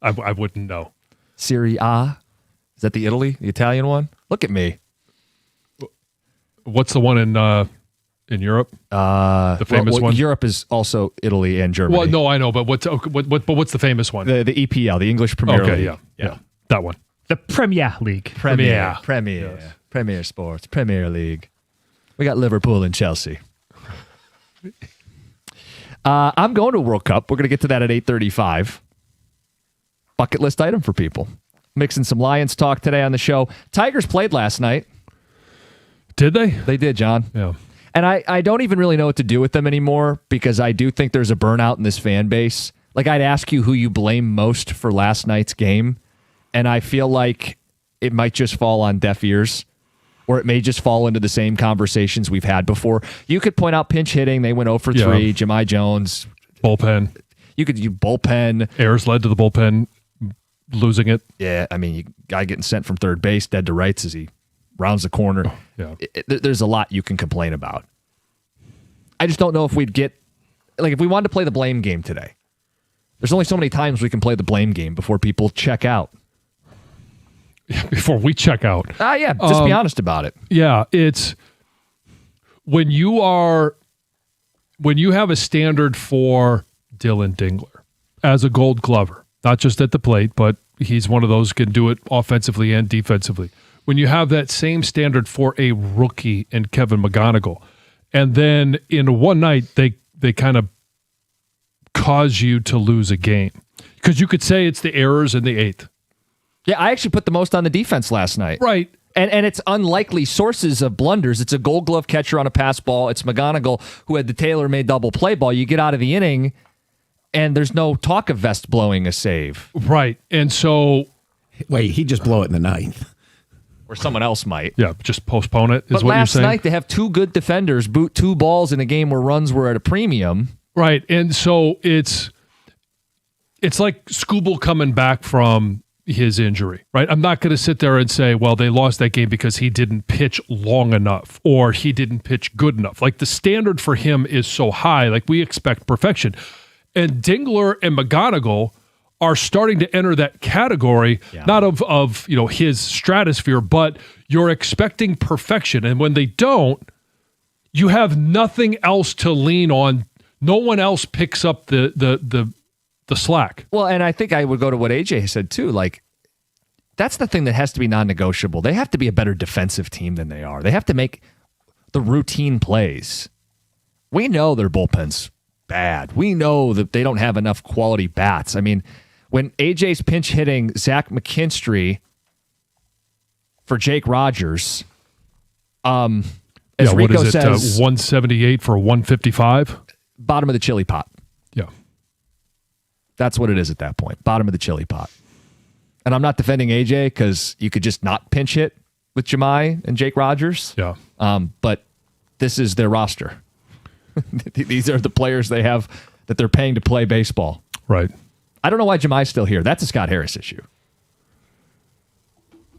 S3: I wouldn't know.
S2: Serie A. Is that the Italian one? Look at me.
S3: What's the one in Europe? The famous one.
S2: Europe is also Italy and Germany.
S3: Well, no, I know, but what's the famous one?
S2: The EPL, the English Premier League.
S3: Yeah, that one.
S5: The Premier League.
S2: Premier
S3: Yes.
S2: Sports, Premier League. We got Liverpool and Chelsea. I'm going to a World Cup. We're going to get to that at 8:35. Bucket list item for people. Mixing some Lions talk today on the show. Tigers played last night.
S3: Did they?
S2: They did, John.
S3: Yeah.
S2: And I don't even really know what to do with them anymore because I do think there's a burnout in this fan base. Like, I'd ask you who you blame most for last night's game, and I feel like it might just fall on deaf ears, or it may just fall into the same conversations we've had before. You could point out pinch hitting. They went 0 for 3. Jahmai Jones.
S3: Bullpen.
S2: You could bullpen.
S3: Ayers led to the bullpen losing it.
S2: Yeah, I mean, guy getting sent from third base, dead to rights as he rounds the corner.
S3: Yeah.
S2: There's a lot you can complain about. I just don't know if we'd get, like, if we wanted to play the blame game today. There's only so many times we can play the blame game before people check out.
S3: Before we check out.
S2: Yeah, just be honest about it.
S3: Yeah, it's when you have a standard for Dylan Dingler as a Gold Glover, not just at the plate, but he's one of those who can do it offensively and defensively. When you have that same standard for a rookie in Kevin McGonigal, and then in one night they kind of cause you to lose a game. Because you could say it's the errors in the 8th.
S2: Yeah, I actually put the most on the defense last night.
S3: Right.
S2: And it's unlikely sources of blunders. It's a Gold Glove catcher on a pass ball. It's McGonigal who had the tailor-made double play ball. You get out of the inning, and there's no talk of Vest blowing a save.
S3: Right. And so...
S4: Wait, he'd just blow it in the 9th.
S2: Or someone else might.
S3: Yeah, just postpone it, is
S2: but
S3: what you're saying.
S2: Last night, they have 2 good defenders boot 2 balls in a game where runs were at a premium.
S3: Right. And so it's like Skubal coming back from his injury, right? I'm not going to sit there and say, well, they lost that game because he didn't pitch long enough or he didn't pitch good enough. Like, the standard for him is so high. Like, we expect perfection. And Dingler and McGonigal are starting to enter that category, not of his stratosphere, but you're expecting perfection. And when they don't, you have nothing else to lean on. No one else picks up the slack.
S2: Well, and I think I would go to what AJ said too. Like, that's the thing that has to be non-negotiable. They have to be a better defensive team than they are. They have to make the routine plays. We know their bullpen's bad. We know that they don't have enough quality bats. I mean, when AJ's pinch hitting Zach McKinstry for Jake Rogers, as
S3: what
S2: Rico
S3: is it?
S2: says,
S3: 178 for 155?
S2: bottom of the chili pot.
S3: Yeah.
S2: That's what it is at that point. Bottom of the chili pot. And I'm not defending AJ because you could just not pinch hit with Jemai and Jake Rogers.
S3: Yeah.
S2: But this is their roster. These are the players they have that they're paying to play baseball.
S3: Right.
S2: I don't know why Jemai's still here. That's a Scott Harris issue.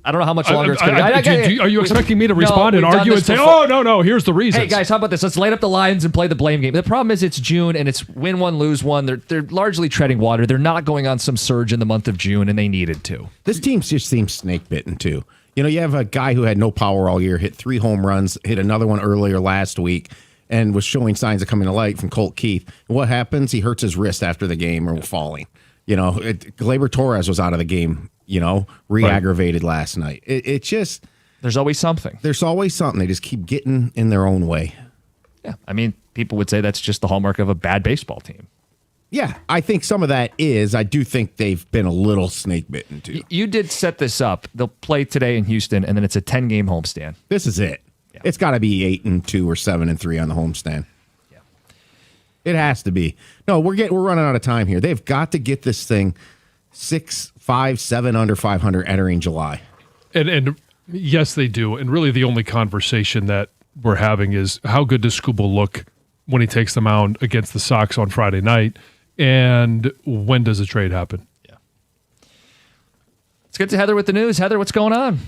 S2: I don't know how much longer it's going to
S3: Are you expecting me to respond and argue and say, no, here's the reason?
S2: Hey, guys, how about this? Let's light up the Lions and play the blame game. The problem is it's June, and it's win one, lose one. They're largely treading water. They're not going on some surge in the month of June, and they needed to.
S4: This team just seems snake bitten, too. You know, you have a guy who had no power all year, hit 3 home runs, hit another one earlier last week, and was showing signs of coming to light from Colt Keith. What happens? He hurts his wrist after the game or falling. You know, Gleyber Torres was out of the game, re-aggravated last night. It just...
S2: There's always something.
S4: There's always something. They just keep getting in their own way.
S2: Yeah, I mean, people would say that's just the hallmark of a bad baseball team.
S4: Yeah, I think some of that is. I do think they've been a little snake bitten, too.
S2: You did set this up. They'll play today in Houston, and then it's a 10-game homestand.
S4: This is it. Yeah. It's got to be 8-2 or 7-3 on the homestand. Yeah, it has to be. No, we're running out of time here. They've got to get this thing 6, 5, 7 under 500 entering July.
S3: And yes, they do. And really, the only conversation that we're having is how good does Skubal look when he takes the mound against the Sox on Friday night, and when does a trade happen?
S2: Yeah. Let's get to Heather with the news. Heather, what's going on?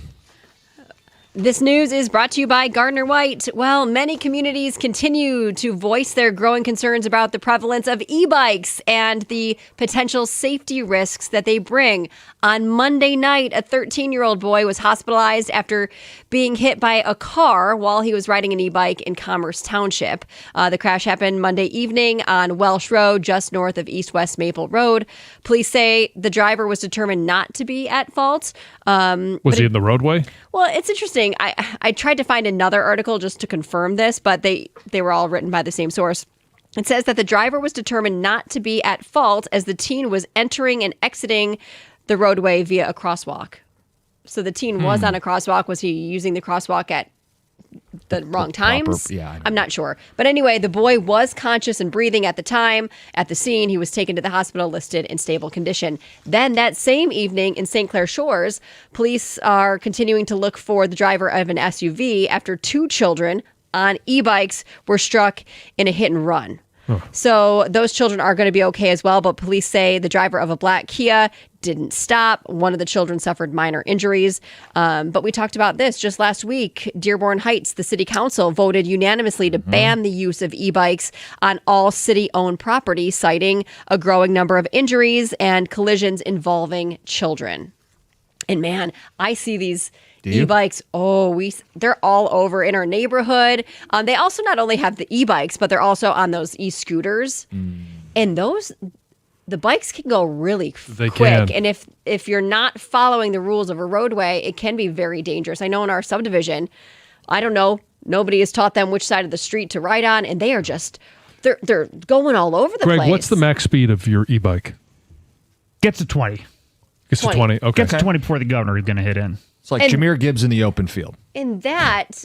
S6: This news is brought to you by Gardner White. Well, many communities continue to voice their growing concerns about the prevalence of e-bikes and the potential safety risks that they bring. On Monday night, a 13-year-old boy was hospitalized after being hit by a car while he was riding an e-bike in Commerce Township. The crash happened Monday evening on Welsh Road, just north of East-West Maple Road. Police say the driver was determined not to be at fault.
S3: Was he in the roadway?
S6: Well, it's interesting. I tried to find another article just to confirm this, but they were all written by the same source. It says that the driver was determined not to be at fault as the teen was entering and exiting the roadway via a crosswalk. So the teen was on a crosswalk. Was he using the crosswalk at the wrong times?
S2: Yeah,
S6: I'm not sure. But anyway, the boy was conscious and breathing at the time. At the scene, he was taken to the hospital, listed in stable condition. Then that same evening in St. Clair Shores, police are continuing to look for the driver of an SUV after 2 children on e-bikes were struck in a hit and run. So those children are going to be okay as well, but police say the driver of a black Kia didn't stop. One of the children suffered minor injuries. But we talked about this just last week. Dearborn Heights, the city council voted unanimously to ban the use of e-bikes on all city-owned property, citing a growing number of injuries and collisions involving children. And man, I see these e-bikes. They're all over in our neighborhood. They also not only have the e-bikes, but they're also on those e-scooters. And the bikes can go really quick. And if you're not following the rules of a roadway, it can be very dangerous. I know in our subdivision, I don't know, nobody has taught them which side of the street to ride on, and they are just they're going all over the place.
S3: Greg, what's the max speed of your e-bike?
S5: Gets to 20.
S3: Gets to 20. Okay.
S5: Gets to 20 before the governor is going to hit in.
S2: It's like Jahmyr Gibbs in the open field.
S6: In that,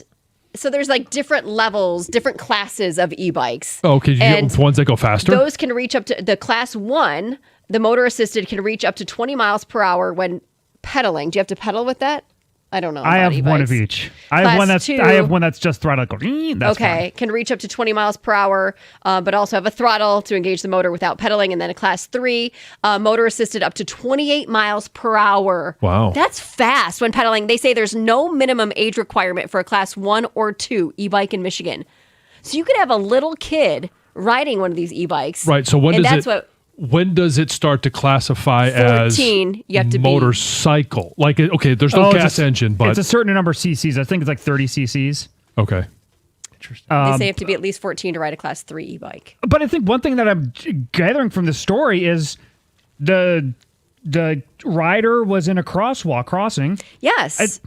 S6: so there's like different levels, different classes of e-bikes.
S3: Oh, okay.
S6: And
S3: ones that go faster?
S6: Those can reach up to, the class 1, the motor assisted can reach up to 20 miles per hour when pedaling. Do you have to pedal with that? I don't know.
S5: I have
S6: e-bikes.
S5: one of each. I have one that's just throttle. That's
S6: okay.
S5: Fine.
S6: Can reach up to 20 miles per hour, but also have a throttle to engage the motor without pedaling. And then a class 3, motor assisted up to 28 miles per hour.
S3: Wow.
S6: That's fast when pedaling. They say there's no minimum age requirement for a class 1 or 2 e-bike in Michigan. So you could have a little kid riding one of these e-bikes.
S3: Right. So when does it start to classify
S6: 14,
S3: as
S6: you have to
S3: motorcycle? Like, okay, there's no gas engine, but
S5: it's a certain number of cc's. I think it's like 30 cc's.
S3: Okay.
S2: Interesting.
S6: They say you have to be at least 14 to ride a Class 3 e-bike.
S5: But I think one thing that I'm gathering from the story is the rider was in a crossing.
S6: Yes.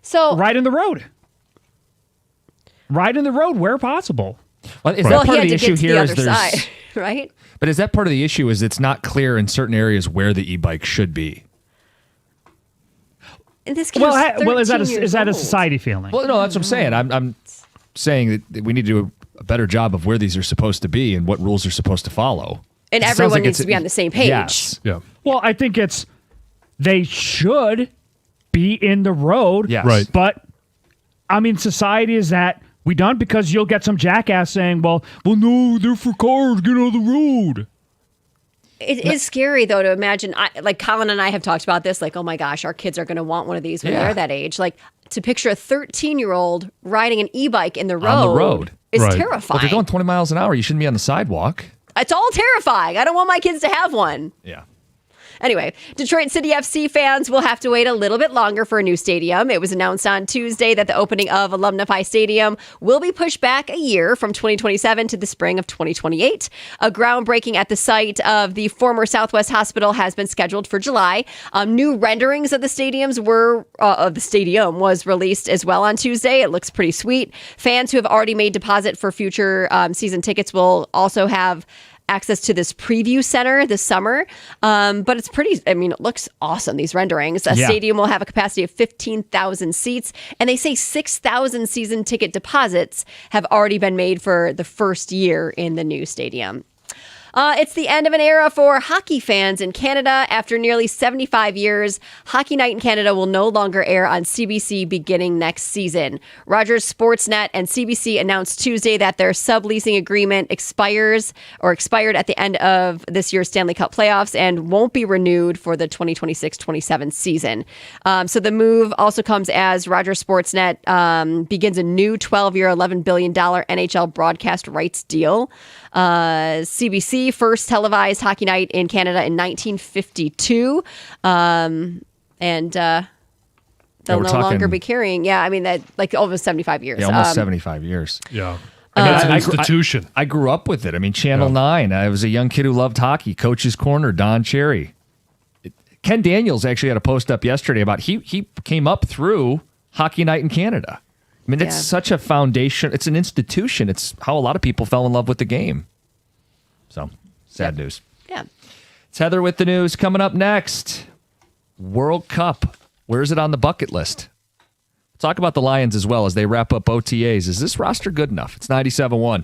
S6: So
S5: right in the road. Right in the road where possible.
S2: Well, is
S6: he
S2: that part
S6: had
S2: of the
S6: to
S2: issue
S6: get to
S2: here?
S6: the
S2: Is
S6: other
S2: there's
S6: side, right?
S2: But is that part of the issue? Is it's not clear in certain areas where the e-bike should be?
S6: And this kid was
S5: Is
S6: 13
S5: that
S6: years
S5: a
S6: old.
S5: society feeling?
S2: Well, no, that's what I'm saying. I'm saying that we need to do a better job of where these are supposed to be and what rules are supposed to follow.
S6: And
S2: It sounds
S6: everyone
S2: like
S6: needs
S2: it's-
S6: to be on the same page.
S2: Yes.
S3: Yeah.
S5: Well, I think they should be in the road.
S2: Yes.
S3: Right.
S5: But I mean, society is that we done because you'll get some jackass saying, well, no, they're for cars, get on the road.
S6: It is scary, though, to imagine. Like Colin and I have talked about this. Like, oh my gosh, our kids are going to want one of these when
S2: Yeah.
S6: they're that age. Like, to picture a 13-year-old riding an e-bike in the road,
S2: On the road.
S6: is
S3: Right.
S6: terrifying.
S2: Well, if you're going 20 miles an hour, you shouldn't be on the sidewalk.
S6: It's all terrifying. I don't want my kids to have one.
S2: Yeah.
S6: Anyway, Detroit City FC fans will have to wait a little bit longer for a new stadium. It was announced on Tuesday that the opening of Alumni Stadium will be pushed back a year from 2027 to the spring of 2028. A groundbreaking at the site of the former Southwest Hospital has been scheduled for July. New renderings of the stadium was released as well on Tuesday. It looks pretty sweet. Fans who have already made deposit for future season tickets will also have access to this preview center this summer. But it's pretty, it looks awesome, these renderings. A stadium will have a capacity of 15,000 seats, and they say 6,000 season ticket deposits have already been made for the first year in the new stadium. It's the end of an era for hockey fans in Canada. After nearly 75 years, Hockey Night in Canada will no longer air on CBC beginning next season. Rogers Sportsnet and CBC announced Tuesday that their subleasing agreement expired at the end of this year's Stanley Cup playoffs and won't be renewed for the 2026-27 season. So the move also comes as Rogers Sportsnet begins a new 12-year, $11 billion NHL broadcast rights deal. CBC first televised Hockey Night in Canada in 1952. They'll no longer be carrying. Yeah, I mean, that like almost 75 years.
S2: Yeah, almost 75 years.
S3: Yeah. It's an institution.
S2: I grew up with it. I mean, Channel 9. I was a young kid who loved hockey. Coach's Corner, Don Cherry. Ken Daniels actually had a post up yesterday about he came up through Hockey Night in Canada. I mean, it's such a foundation. It's an institution. It's how a lot of people fell in love with the game. So, sad news.
S6: Yeah.
S2: It's Heather with the news. Coming up next, World Cup. Where is it on the bucket list? Talk about the Lions as well as they wrap up OTAs. Is this roster good enough? It's 97.1.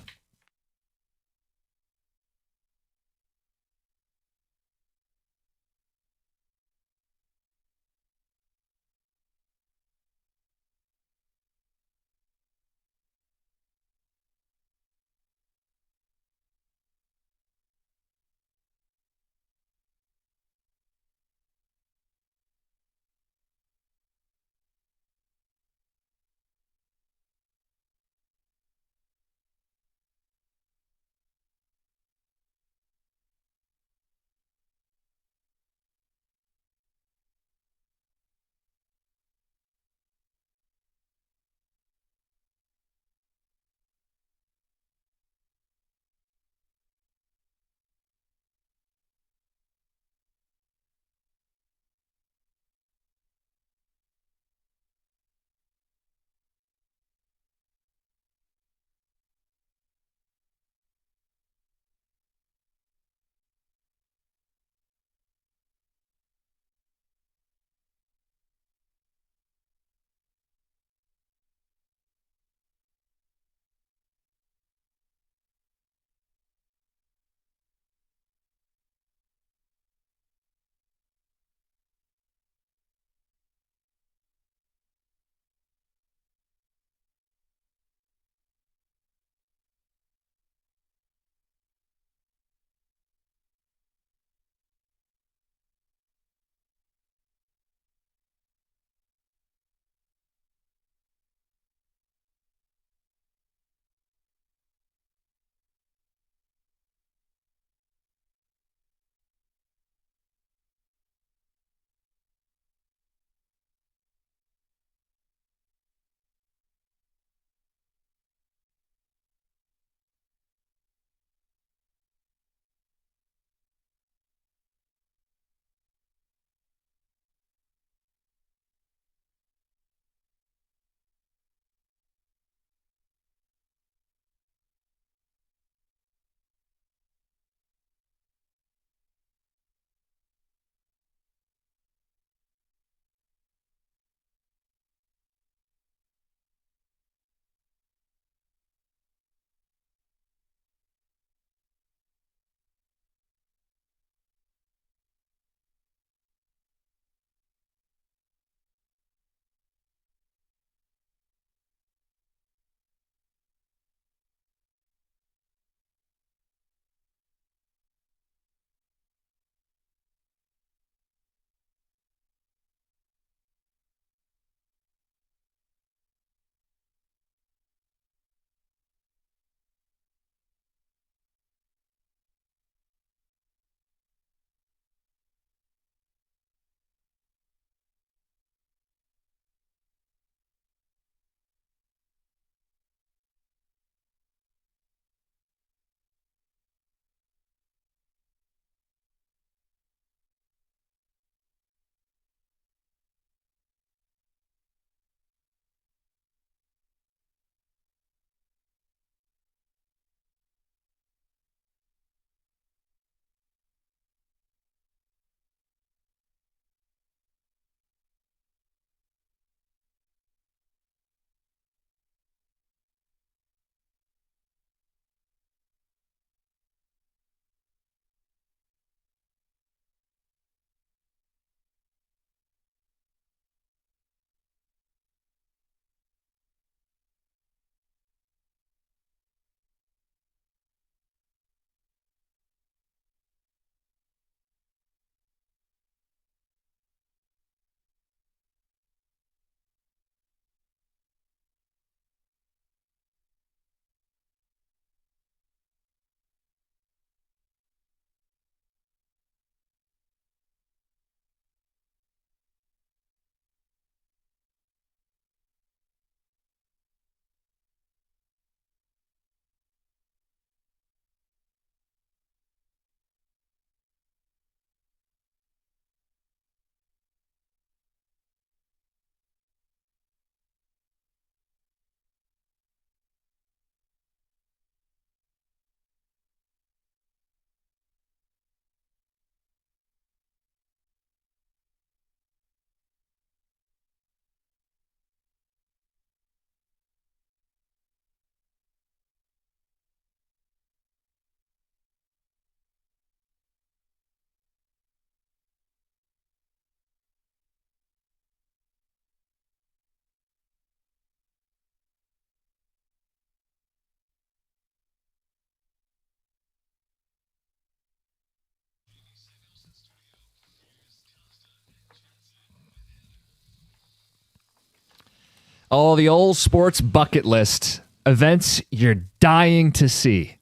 S2: Oh, the old sports bucket list. Events you're dying to see.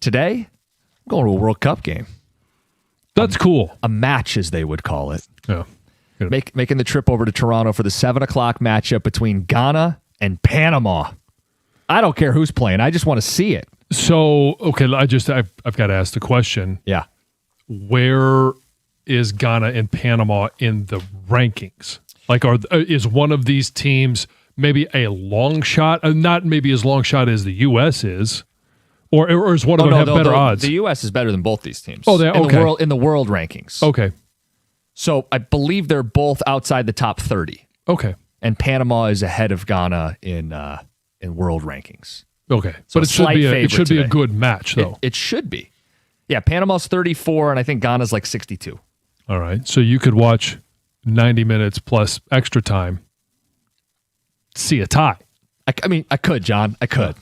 S2: Today, I'm going to a World Cup game.
S3: That's cool.
S2: A match, as they would call it.
S3: Yeah.
S2: Making the trip over to Toronto for the 7 o'clock matchup between Ghana and Panama. I don't care who's playing. I just want to see it.
S3: So, okay, I've got to ask the question.
S2: Yeah.
S3: Where is Ghana and Panama in the rankings? Like, is one of these teams maybe a long shot? Not maybe as long shot as the U.S. is, or is one of them have better odds?
S2: The U.S. is better than both these teams.
S3: Oh, okay.
S2: In the world rankings.
S3: Okay.
S2: So I believe they're both outside the top 30.
S3: Okay.
S2: And Panama is ahead of Ghana in world rankings.
S3: Okay.
S2: So
S3: But it should be a good match, though.
S2: It should be. Yeah, Panama's 34, and I think Ghana's like 62.
S3: All right. So you could watch 90 minutes plus extra time, see a tie.
S2: I mean, I could, John. I could.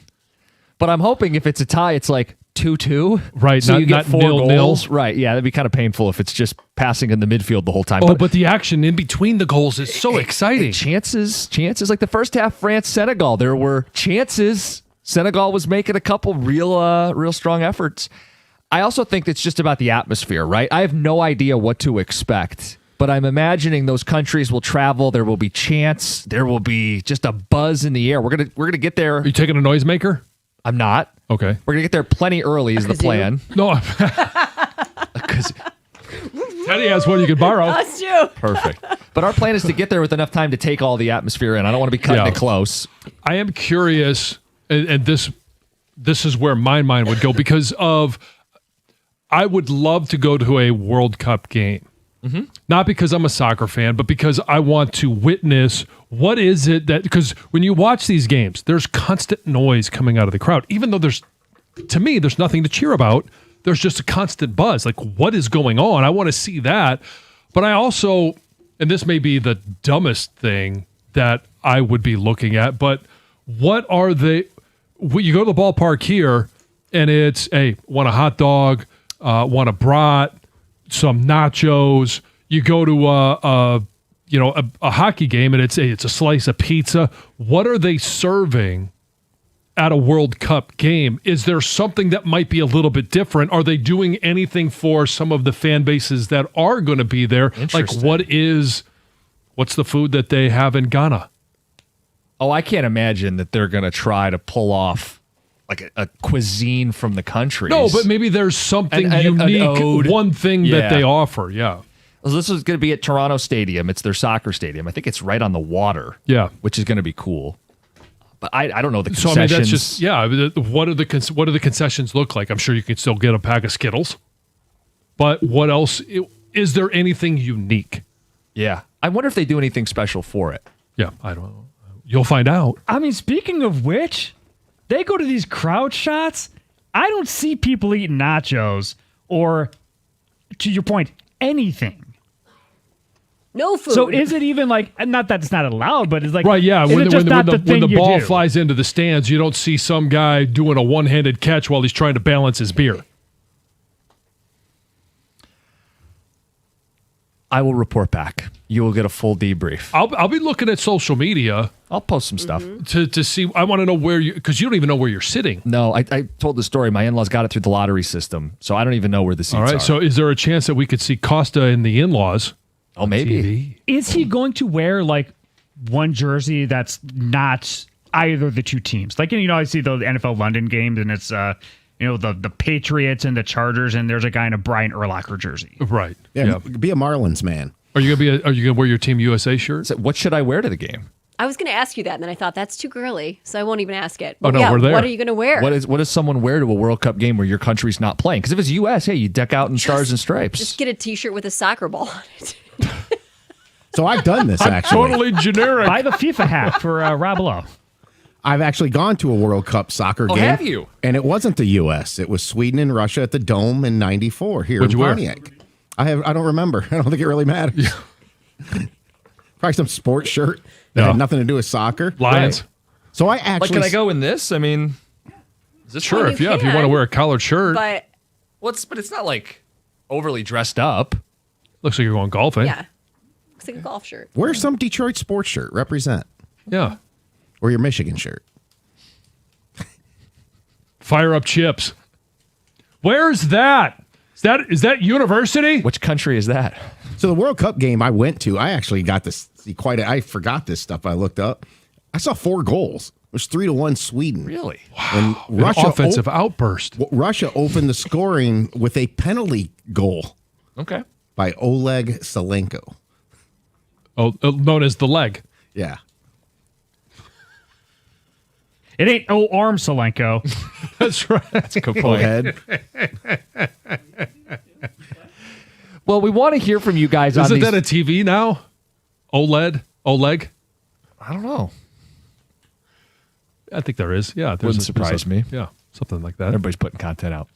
S2: But I'm hoping if it's a tie, it's like 2-2.
S3: Right.
S2: So you get
S3: not
S2: 4
S3: nil-nil.
S2: goals. Right. Yeah, that'd be kind of painful if it's just passing in the midfield the whole time.
S3: Oh, but the action in between the goals is so exciting.
S2: Chances. Like the first half, France-Senegal, there were chances. Senegal was making a couple real strong efforts. I also think it's just about the atmosphere, right? I have no idea what to expect, but I'm imagining those countries will travel. There will be chants. There will be just a buzz in the air. We're gonna get there.
S3: Are you taking a noisemaker?
S2: I'm not.
S3: Okay.
S2: We're gonna get there plenty early is the plan.
S3: No. Teddy has one you can borrow.
S6: That's true.
S2: Perfect. But our plan is to get there with enough time to take all the atmosphere in. I don't want to be cutting it close.
S3: I am curious, and this is where my mind would go because of I would love to go to a World Cup game. Mm-hmm. Not because I'm a soccer fan, but because I want to witness what is it that, because when you watch these games, there's constant noise coming out of the crowd. Even though to me, there's nothing to cheer about. There's just a constant buzz. Like, what is going on? I want to see that. But I also, and this may be the dumbest thing that I would be looking at, but what are they? You go to the ballpark here, and it's, hey, want a hot dog, want a brat, some nachos. You go to a hockey game, and it's a slice of pizza. What are they serving at a World Cup game? Is there something that might be a little bit different? Are they doing anything for some of the fan bases that are going to be there? Like, what's the food that they have in Ghana?
S2: Oh, I can't imagine that they're going to try to pull off like a cuisine from the country.
S3: No, but maybe there's something unique, one thing that they offer. Yeah.
S2: Well, this is going to be at Toronto Stadium. It's their soccer stadium. I think it's right on the water.
S3: Yeah.
S2: Which is going to be cool. But I don't know the concessions.
S3: So I mean, that's just what do the concessions look like? I'm sure you can still get a pack of Skittles. But what else? Is there anything unique?
S2: Yeah. I wonder if they do anything special for it.
S3: Yeah, I don't know. You'll find out.
S5: I mean, speaking of which, they go to these crowd shots. I don't see people eating nachos or, to your point, anything.
S6: No food.
S5: So is it even like, not that it's not allowed, but it's like,
S3: right, yeah.
S5: When the
S3: ball flies into the stands, you don't see some guy doing a one-handed catch while he's trying to balance his beer.
S2: I will report back. You will get a full debrief.
S3: I'll be looking at social media.
S2: I'll post some stuff
S3: to see. I want to know where because you don't even know where you're sitting.
S2: No, I told the story. My in-laws got it through the lottery system, so I don't even know where the seats are.
S3: All right. So is there a chance that we could see Costa and the in-laws?
S2: Oh, maybe.
S3: TV?
S5: Is he going to wear like one jersey that's not either of the two teams? Like, I see the NFL London games, and it's the Patriots and the Chargers, and there's a guy in a Brian Urlacher jersey.
S3: Right.
S4: Yeah. Be a Marlins man.
S3: Are you gonna wear your Team USA shirt?
S2: So what should I wear to the game?
S6: I was going to ask you that, and then I thought that's too girly, so I won't even ask it.
S3: Oh,
S6: But
S3: no, we're there.
S6: What are you going to wear?
S2: What does someone wear to a World Cup game where your country's not playing? Because if it's U.S., hey, you deck out in stars and stripes.
S6: Just get a T-shirt with a soccer ball on it.
S4: So I've done this actually.
S3: Totally generic.
S5: Buy the FIFA hat for Rob Lowe.
S4: I've actually gone to a World Cup soccer game.
S2: have you?
S4: And it wasn't the U.S. It was Sweden and Russia at the Dome in '94 here
S3: What'd
S4: in
S3: you wear?
S4: Pontiac. I don't remember. I don't think it really matters. Probably some sports shirt that had nothing to do with soccer.
S3: Lions.
S4: Right. So I actually
S2: Can I go in this? I mean, is this
S3: Sure,
S6: Well,
S3: if
S6: you
S3: you want to
S6: can,
S3: wear a collared shirt,
S6: But
S2: but it's not like overly dressed up.
S3: looks like you're going golfing.
S6: yeah, looks like a golf shirt.
S4: wear some Detroit sports shirt. Represent.
S3: Yeah.
S4: Or your Michigan shirt.
S3: Fire up chips. Where's that? Is that university?
S2: Which country is that?
S4: So the World Cup game I went to, I actually got to see I forgot this stuff. I looked up. I saw 4 goals. It was 3-1 Sweden.
S2: Really?
S3: Wow. And Russia offensive outburst.
S4: Russia opened the scoring with a penalty goal.
S2: Okay.
S4: By Oleg Salenko.
S3: Oh, known as the leg.
S4: Yeah.
S5: It ain't arm Salenko.
S3: That's right.
S2: That's a good point.
S4: Head.
S2: Well, we want to hear from you guys on
S3: Isn't
S2: these.
S3: that a TV now? Oleg?
S2: I don't know.
S3: I think there is. Yeah.
S2: Wouldn't surprise me.
S3: Yeah. Something like that.
S2: Everybody's putting content out.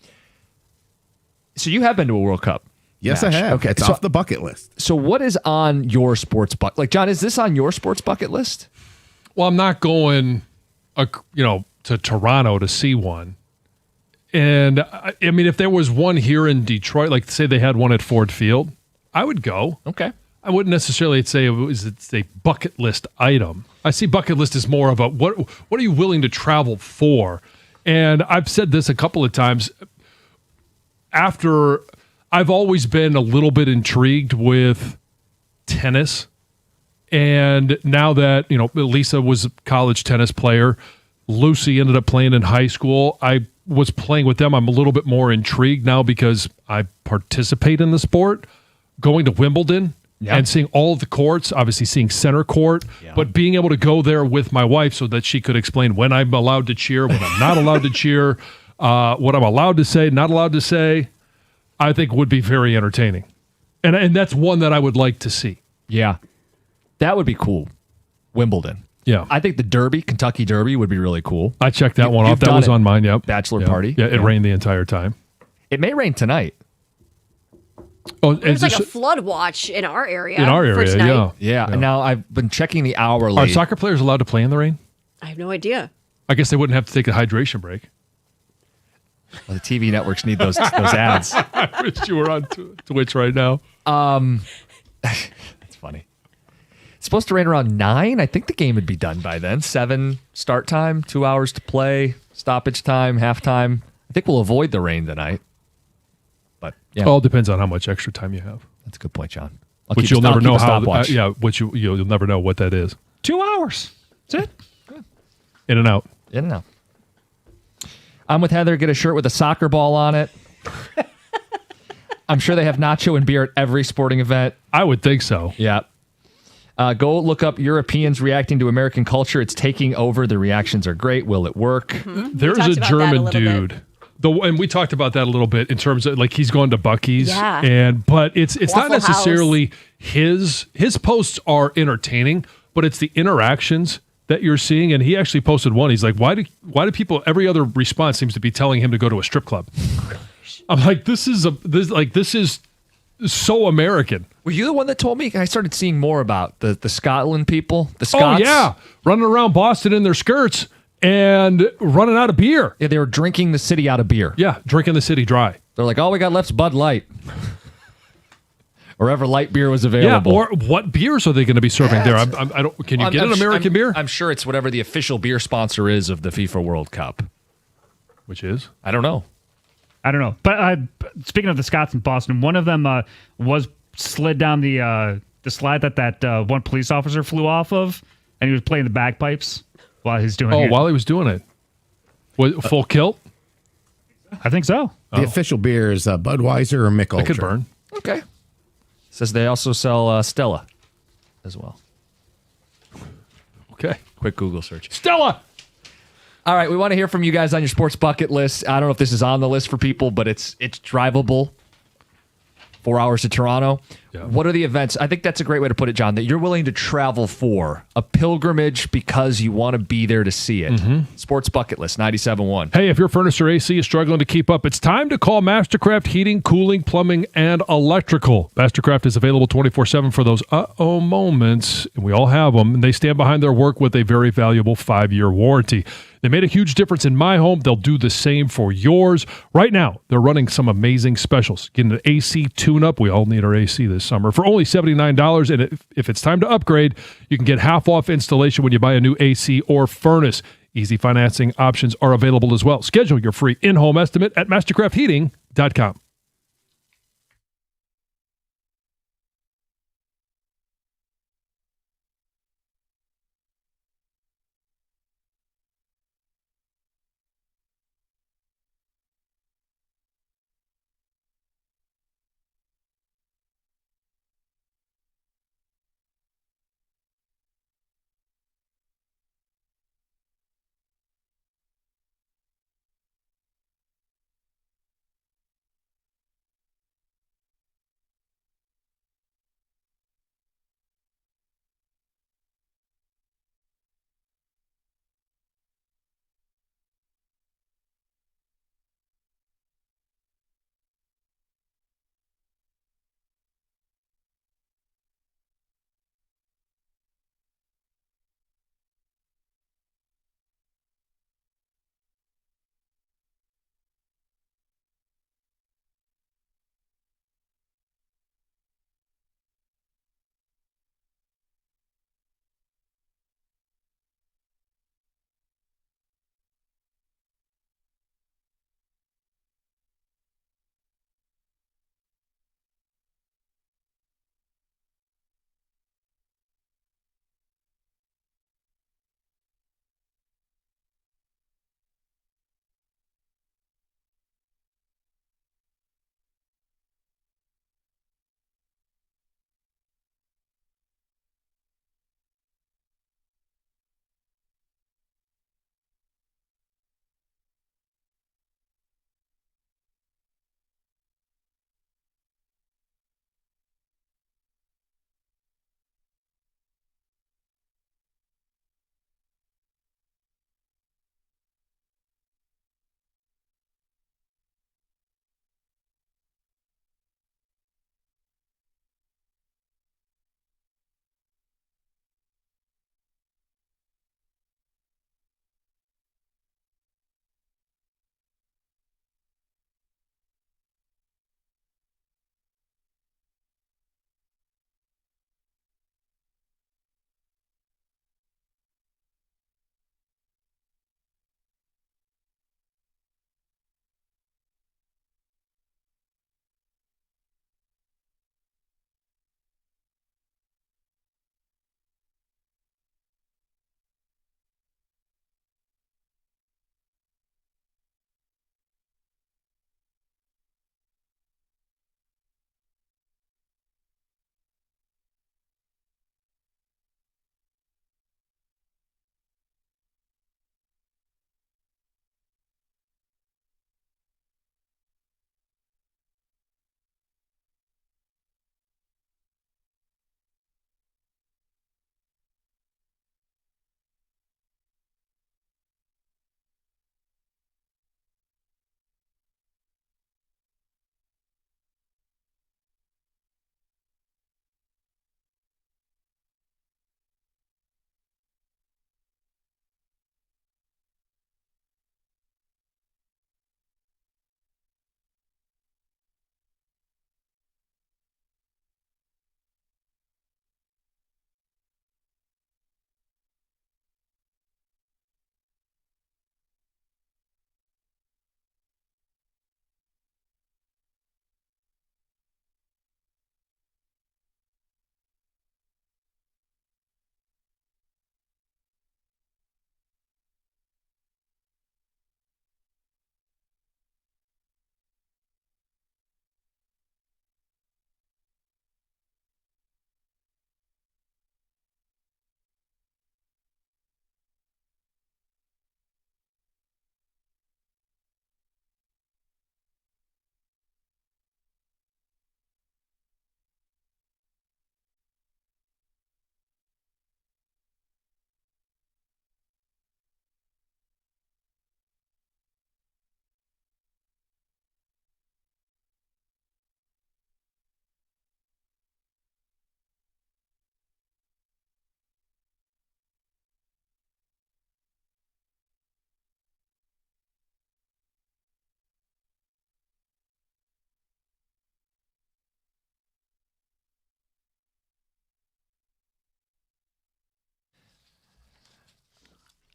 S2: So you have been to a World Cup?
S4: Yes,
S2: match.
S4: I have.
S2: Okay.
S4: It's off the bucket list.
S2: So what is on your sports bucket? Like, John, is this on your sports bucket list?
S3: Well, I'm not going, to Toronto to see one. And I mean, if there was one here in Detroit, like say they had one at Ford Field, I would go.
S2: Okay.
S3: I wouldn't necessarily say it's a bucket list item. I see bucket list as more of a what are you willing to travel for? And I've said this a couple of times. After I've always been a little bit intrigued with tennis. And now that, Lisa was a college tennis player, Lucy ended up playing in high school. I was playing with them. I'm a little bit more intrigued now because I participate in the sport. Going to Wimbledon and seeing all of the courts, obviously seeing center court, but being able to go there with my wife so that she could explain when I'm allowed to cheer, when I'm not allowed to cheer, what I'm allowed to say, not allowed to say, I think would be very entertaining. And that's one that I would like to see.
S2: Yeah. That would be cool. Wimbledon.
S3: Yeah.
S2: I think the Derby, Kentucky Derby, would be really cool.
S3: I checked that one off. That was on mine, yep.
S2: Bachelor party.
S3: Yeah, it rained the entire time.
S2: It may rain tonight.
S3: Oh,
S6: There's like a flood watch in our area.
S3: In our
S6: for
S3: area,
S6: tonight.
S2: Yeah. And now I've been checking the hourly.
S3: Are soccer players allowed to play in the rain?
S6: I have no idea.
S3: I guess they wouldn't have to take a hydration break.
S2: Well, the TV networks need those ads.
S3: I wish you were on Twitch right now.
S2: That's funny. It's supposed to rain around 9. I think the game would be done by then. 7 start time, 2 hours to play, stoppage time, halftime. I think we'll avoid the rain tonight. But yeah,
S3: All depends on how much extra time you have.
S2: that's a good point, John.
S3: Which you'll never know how. Which you'll never know what that is.
S5: 2 hours. That's it.
S3: In and out.
S2: In and out. I'm with Heather. Get a shirt with a soccer ball on it. I'm sure they have nacho and beer at every sporting event.
S3: I would think so.
S2: Yeah. Go look up Europeans reacting to American culture. It's taking over. The reactions are great. Will it work?
S6: Mm-hmm.
S3: There's a German dude. And we talked about that a little bit in terms of like he's going to Buc-ee's.
S6: Yeah.
S3: But it's not
S6: Waffle
S3: necessarily his posts are entertaining, but it's the interactions that you're seeing. And he actually posted one. He's like, why do people, every other response seems to be telling him to go to a strip club? I'm like, this is so American.
S2: Were you the one that told me? I started seeing more about the Scotland people, the Scots.
S3: Oh, yeah. Running around Boston in their skirts and running out of beer.
S2: Yeah, they were drinking the city out of beer.
S3: Yeah, drinking the city dry.
S2: They're like, all we got left's Bud Light. Or ever light beer was available.
S3: Yeah, or what beers are they going to be serving there? I don't. Can you get an American beer?
S2: I'm sure it's whatever the official beer sponsor is of the FIFA World Cup.
S3: Which is?
S2: I don't know.
S5: But speaking of the Scots in Boston, one of them was slid down the slide that one police officer flew off of, and he was playing the bagpipes while he's doing it.
S3: Oh, while he was doing it. What, full kilt?
S5: I think so.
S4: The official beer is Budweiser or Mick Ultra.
S3: It could burn.
S2: Okay. Says they also sell Stella as well.
S3: Okay.
S2: Quick Google search.
S3: Stella!
S2: All right, we want to hear from you guys on your sports bucket list. I don't know if this is on the list for people, but it's drivable. 4 hours to Toronto.
S3: Yeah.
S2: What are the events? I think that's a great way to put it, John, that you're willing to travel for. A pilgrimage because you want to be there to see it.
S3: Mm-hmm.
S2: Sports bucket list, 97.1.
S3: Hey, if your furnace or AC is struggling to keep up, it's time to call Mastercraft Heating, Cooling, Plumbing, and Electrical. Mastercraft is available 24/7 for those uh-oh moments, and we all have them, and they stand behind their work with a very valuable 5-year warranty. They made a huge difference in my home. They'll do the same for yours. Right now, they're running some amazing specials. Getting an AC tune-up. We all need our AC this summer. For only $79, and if it's time to upgrade, you can get half off installation when you buy a new AC or furnace. Easy financing options are available as well. Schedule your free in-home estimate at mastercraftheating.com.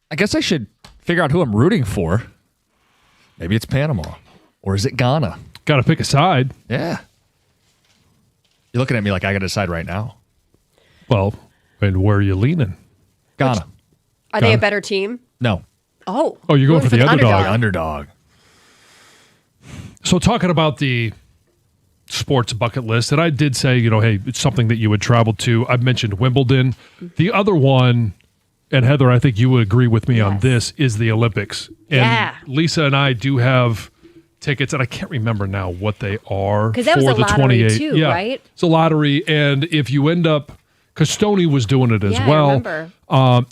S2: I guess I should figure out who I'm rooting for. Maybe it's Panama. Or is it Ghana?
S3: Got to pick a side.
S2: Yeah. You're looking at me like I got to decide right now.
S3: Well, and where are you leaning?
S2: Ghana.
S6: Are they a better team?
S2: No.
S6: Oh.
S3: Oh, you're going for the underdog.
S2: Underdog.
S3: So talking about the sports bucket list, and I did say, hey, it's something that you would travel to. I've mentioned Wimbledon. The other one, and Heather, I think you would agree with me on this, is the Olympics. And Lisa and I do have tickets, and I can't remember now what they are.
S6: Because that was a lottery too, right?
S3: It's a lottery, and if you end up, because Stoney was doing it as
S6: I
S3: well.
S6: remember.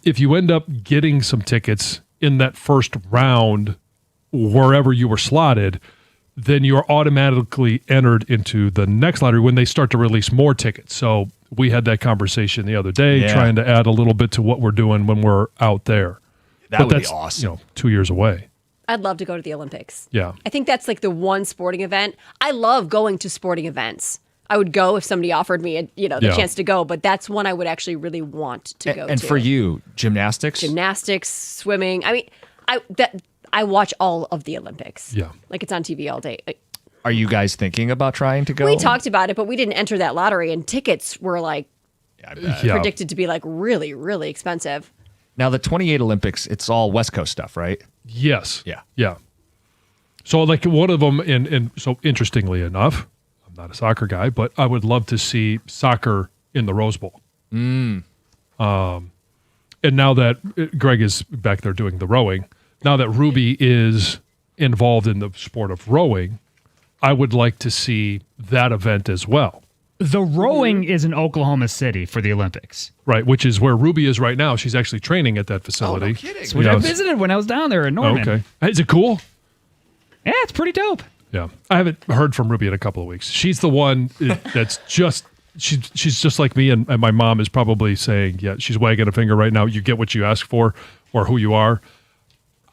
S3: If you end up getting some tickets in that first round, wherever you were slotted, then you're automatically entered into the next lottery when they start to release more tickets. So we had that conversation the other day, trying to add a little bit to what we're doing when we're out there.
S2: That would be awesome.
S3: 2 years away.
S6: I'd love to go to the Olympics.
S3: Yeah.
S6: I think that's like the one sporting event. I love going to sporting events. I would go if somebody offered me, the chance to go, but that's one I would actually really want to go to.
S2: And for you, gymnastics?
S6: Gymnastics, swimming. I mean, I watch all of the Olympics.
S3: Yeah.
S6: Like it's on TV all day.
S2: Are you guys thinking about trying to go?
S6: We talked about it, but we didn't enter that lottery, and tickets were like predicted to be like really, really expensive.
S2: Now, the 28 Olympics, it's all West Coast stuff, right?
S3: Yes.
S2: Yeah.
S3: Yeah. So like one of them, and so interestingly enough, I'm not a soccer guy, but I would love to see soccer in the Rose Bowl. And now that Greg is back there doing the rowing, now that Ruby is involved in the sport of rowing, I would like to see that event as well.
S5: The rowing is in Oklahoma City for the Olympics.
S3: Right, which is where Ruby is right now. She's actually training at that facility.
S2: Oh, no kidding.
S5: Which I visited when I was down there in Norman.
S3: Okay. Is it cool?
S5: Yeah, it's pretty dope.
S3: Yeah. I haven't heard from Ruby in a couple of weeks. She's the one that's just, she's just like me, and my mom is probably saying, yeah, she's wagging a finger right now. You get what you ask for or who you are.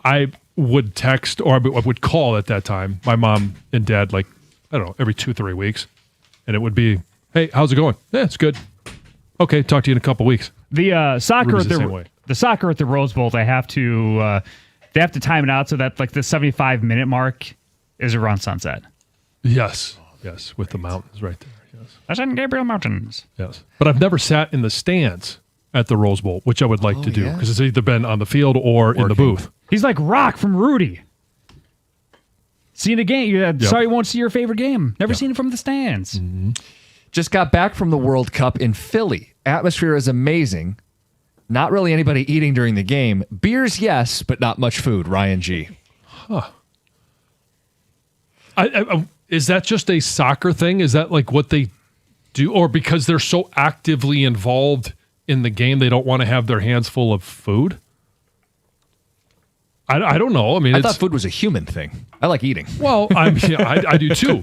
S3: I would text or I would call at that time my mom and dad, like, I don't know, every 2-3 weeks. And it would be, hey, how's it going? Yeah, it's good. Okay, talk to you in a couple of weeks.
S5: The soccer
S3: Ruby's
S5: at
S3: the same way.
S5: the soccer at the Rose Bowl, they have to time it out so that like the 75-minute mark is around sunset.
S3: Yes, with the mountains right there. Yes,
S5: the San Gabriel Mountains.
S3: Yes, but I've never sat in the stands at the Rose Bowl, which I would like to do because it's either been on the field or in the booth.
S5: He's like Rock from Rudy. Seen a game. Sorry you won't see your favorite game. Never seen it from the stands.
S3: Mm-hmm.
S2: Just got back from the World Cup in Philly. Atmosphere is amazing. Not really anybody eating during the game. Beers, yes, but not much food. Ryan G.
S3: Huh. Is that just a soccer thing? Is that like what they do? Or because they're so actively involved in the game, they don't want to have their hands full of food? I don't know. I mean,
S2: I thought food was a human thing. I like eating.
S3: Well, I do too.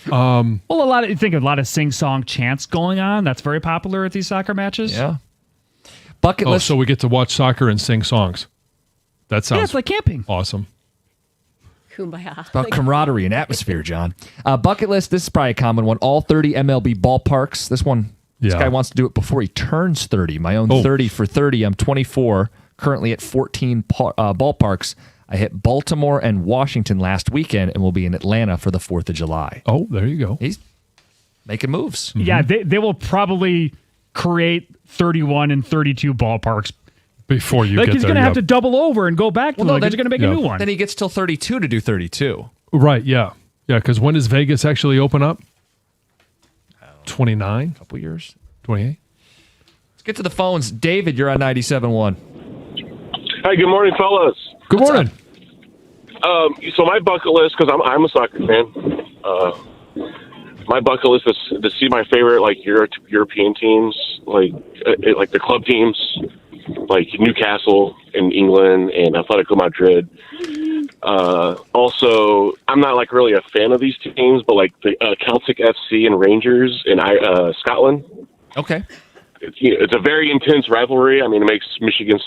S5: Well, a lot of sing-song chants going on. That's very popular at these soccer matches.
S2: Yeah. Bucket list.
S3: So we get to watch soccer and sing songs. That sounds
S5: it's like camping.
S3: Awesome.
S6: Kumbaya.
S2: It's about camaraderie and atmosphere, John. Bucket list. This is probably a common one. All 30 MLB ballparks. This guy wants to do it before he turns 30. My own 30 for 30. I'm 24. Currently at 14 ballparks. I hit Baltimore and Washington last weekend and will be in Atlanta for the 4th of July.
S3: Oh, there you go.
S2: He's making moves.
S5: Mm-hmm. Yeah, they will probably create 31 and 32 ballparks
S3: before you get there.
S5: He's going to have to double over and go back to he's going to make a new one.
S2: Then he gets till 32 to do 32.
S3: Right, yeah. Yeah, because when does Vegas actually open up? 29?
S2: A couple years.
S3: 28?
S2: Let's get to the phones. David, you're on 97.1.
S12: Hey, good morning, fellas.
S3: Good morning.
S12: So my bucket list, because I'm a soccer fan. My bucket list is to see my favorite European teams, like the club teams, like Newcastle in England and Atletico Madrid. Also, I'm not really a fan of these teams, but the Celtic FC and Rangers in Scotland.
S2: Okay.
S12: It's a very intense rivalry. I mean, it makes Michigan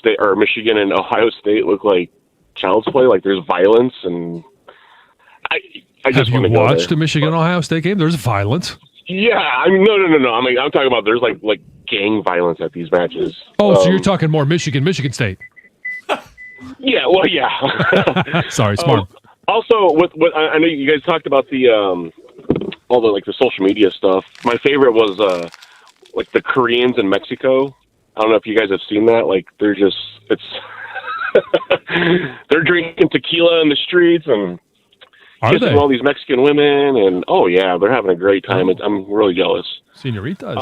S12: and Ohio State look like child's play. Like there's violence, and I just
S3: have you watched a Michigan-Ohio State game? There's violence.
S12: Yeah, I mean, no. I mean, I'm talking about there's like gang violence at these matches.
S3: Oh, so you're talking more Michigan State?
S12: Well, yeah.
S3: Sorry, smart.
S12: Also, with I know you guys talked about the all the like the social media stuff. My favorite was like the Koreans in Mexico. I don't know if you guys have seen that. Like they're drinking tequila in the streets and kissing all these Mexican women, and they're having a great time. I'm really jealous.
S3: Senoritas.